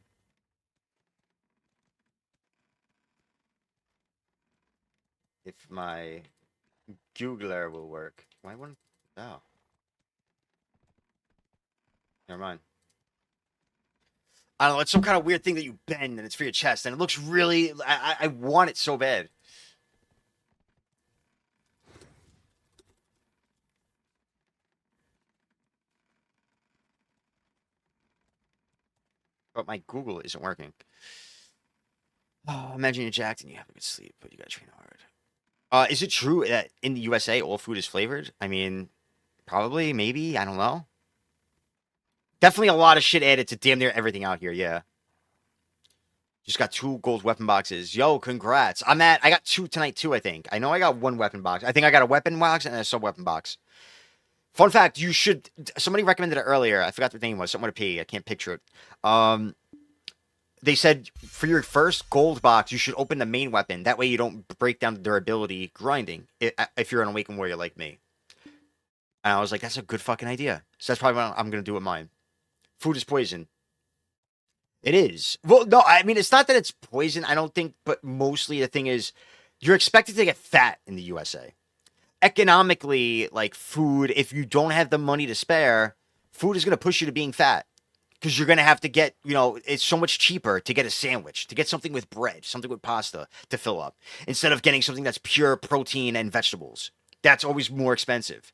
If my Googler will work. Why wouldn't? Oh. Never mind. I don't know. It's some kind of weird thing that you bend and it's for your chest, and it looks really. I want it so bad. But my Google isn't working. Oh, imagine you're jacked and you have a good sleep, but you gotta train hard. Is it true that in the USA all food is flavored? I mean, probably, maybe, I don't know. Definitely a lot of shit added to damn near everything out here, yeah. Just got 2 gold weapon boxes. Yo, congrats. I got 2 tonight too, I think. I know I got 1 weapon box. I think I got a weapon box and a sub-weapon box. Fun fact, you should, somebody recommended it earlier. I forgot what the name was, something with a P. I can't picture it. They said for your first gold box, you should open the main weapon. That way you don't break down the durability grinding if you're an awakened warrior like me. And I was like, that's a good fucking idea. So that's probably what I'm going to do with mine. Food is poison. It is. Well, no, I mean, it's not that it's poison, I don't think, but mostly the thing is you're expected to get fat in the USA. Economically, like food, if you don't have the money to spare, food is going to push you to being fat. Because you're going to have to get, you know, it's so much cheaper to get a sandwich, to get something with bread, something with pasta to fill up, instead of getting something that's pure protein and vegetables. That's always more expensive.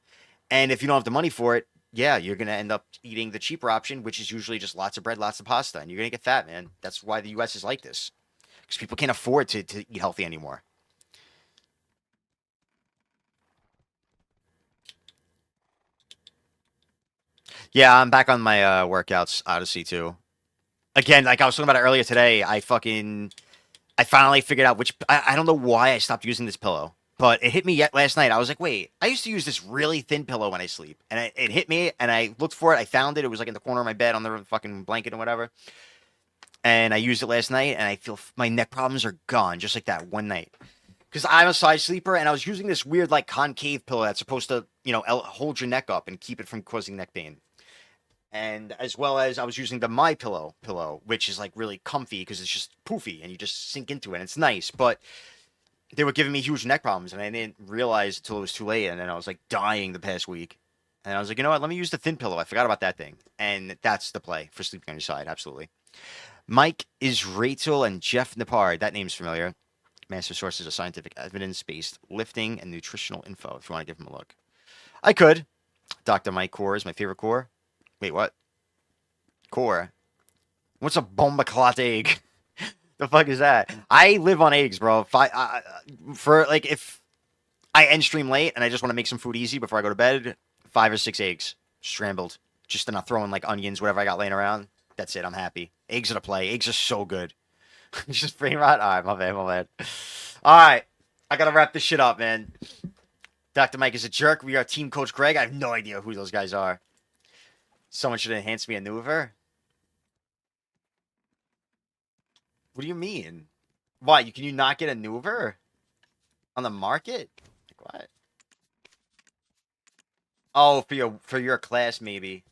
And if you don't have the money for it, yeah, you're going to end up eating the cheaper option, which is usually just lots of bread, lots of pasta, and you're going to get fat, man. That's why the U.S. is like this. Because people can't afford to eat healthy anymore. Yeah, I'm back on my workouts, Odyssey, too. Again, like I was talking about it earlier today, I finally figured out which, I don't know why I stopped using this pillow, but it hit me yet last night. I was like, wait, I used to use this really thin pillow when I sleep, and it hit me, and I looked for it, I found it, it was like in the corner of my bed on the fucking blanket or whatever, and I used it last night, and I feel my neck problems are gone, just like that one night. Because I'm a side sleeper, and I was using this weird, like, concave pillow that's supposed to, you know, hold your neck up and keep it from causing neck pain. And as well as I was using the My pillow, which is like really comfy because it's just poofy and you just sink into it and it's nice. But they were giving me huge neck problems and I didn't realize until it was too late. And then I was like dying the past week. And I was like, you know what? Let me use the thin pillow. I forgot about that thing. And that's the play for sleeping on your side. Absolutely. Mike is Rachel and Jeff Nepard. That name's familiar. Master sources of scientific evidence-based lifting and nutritional info. If you want to give him a look, I could. Dr. Mike Core is my favorite core. Wait, what? Core? What's a bomba clot egg? The fuck is that? I live on eggs, bro. If I end stream late and I just want to make some food easy before I go to bed, 5 or 6 eggs scrambled, just to not throw in like onions, whatever I got laying around. That's it. I'm happy. Eggs are the play. Eggs are so good. It's just brain rot. All right, my bad. All right, I gotta wrap this shit up, man. Dr. Mike is a jerk. We are Team Coach Greg. I have no idea who those guys are. Someone should enhance me a maneuver? What do you mean? Why? Can you not get a maneuver on the market? Like what? Oh, for your class maybe.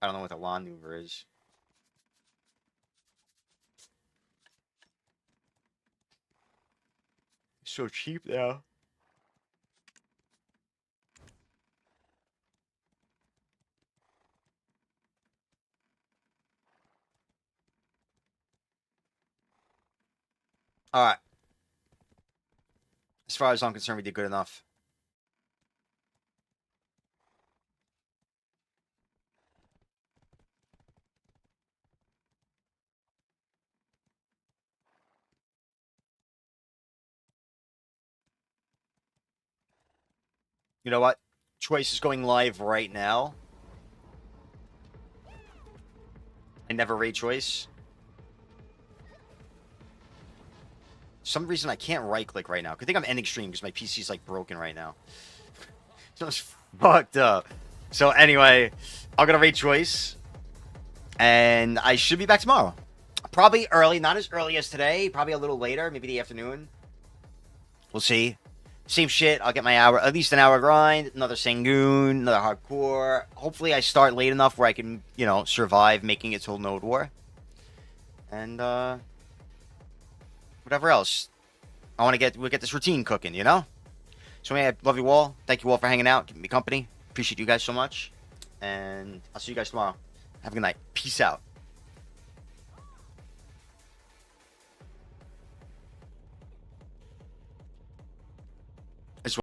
I don't know what the lawn maneuver is. It's so cheap now. All right. As far as I'm concerned, we did good enough. You know what? Choice is going live right now. I never raid Choice. Some reason I can't right click right now. I think I'm ending stream because my PC's like broken right now. So it's fucked up. So anyway, I'm gonna raid Choice, and I should be back tomorrow. Probably early, not as early as today. Probably a little later, maybe the afternoon. We'll see. Same shit. I'll get my hour, at least an hour grind. Another Sangoon, another hardcore. Hopefully, I start late enough where I can, you know, survive making it till Node War. And whatever else. We'll get this routine cooking, you know? So anyway, I love you all. Thank you all for hanging out, keeping me company. Appreciate you guys so much. And I'll see you guys tomorrow. Have a good night. Peace out.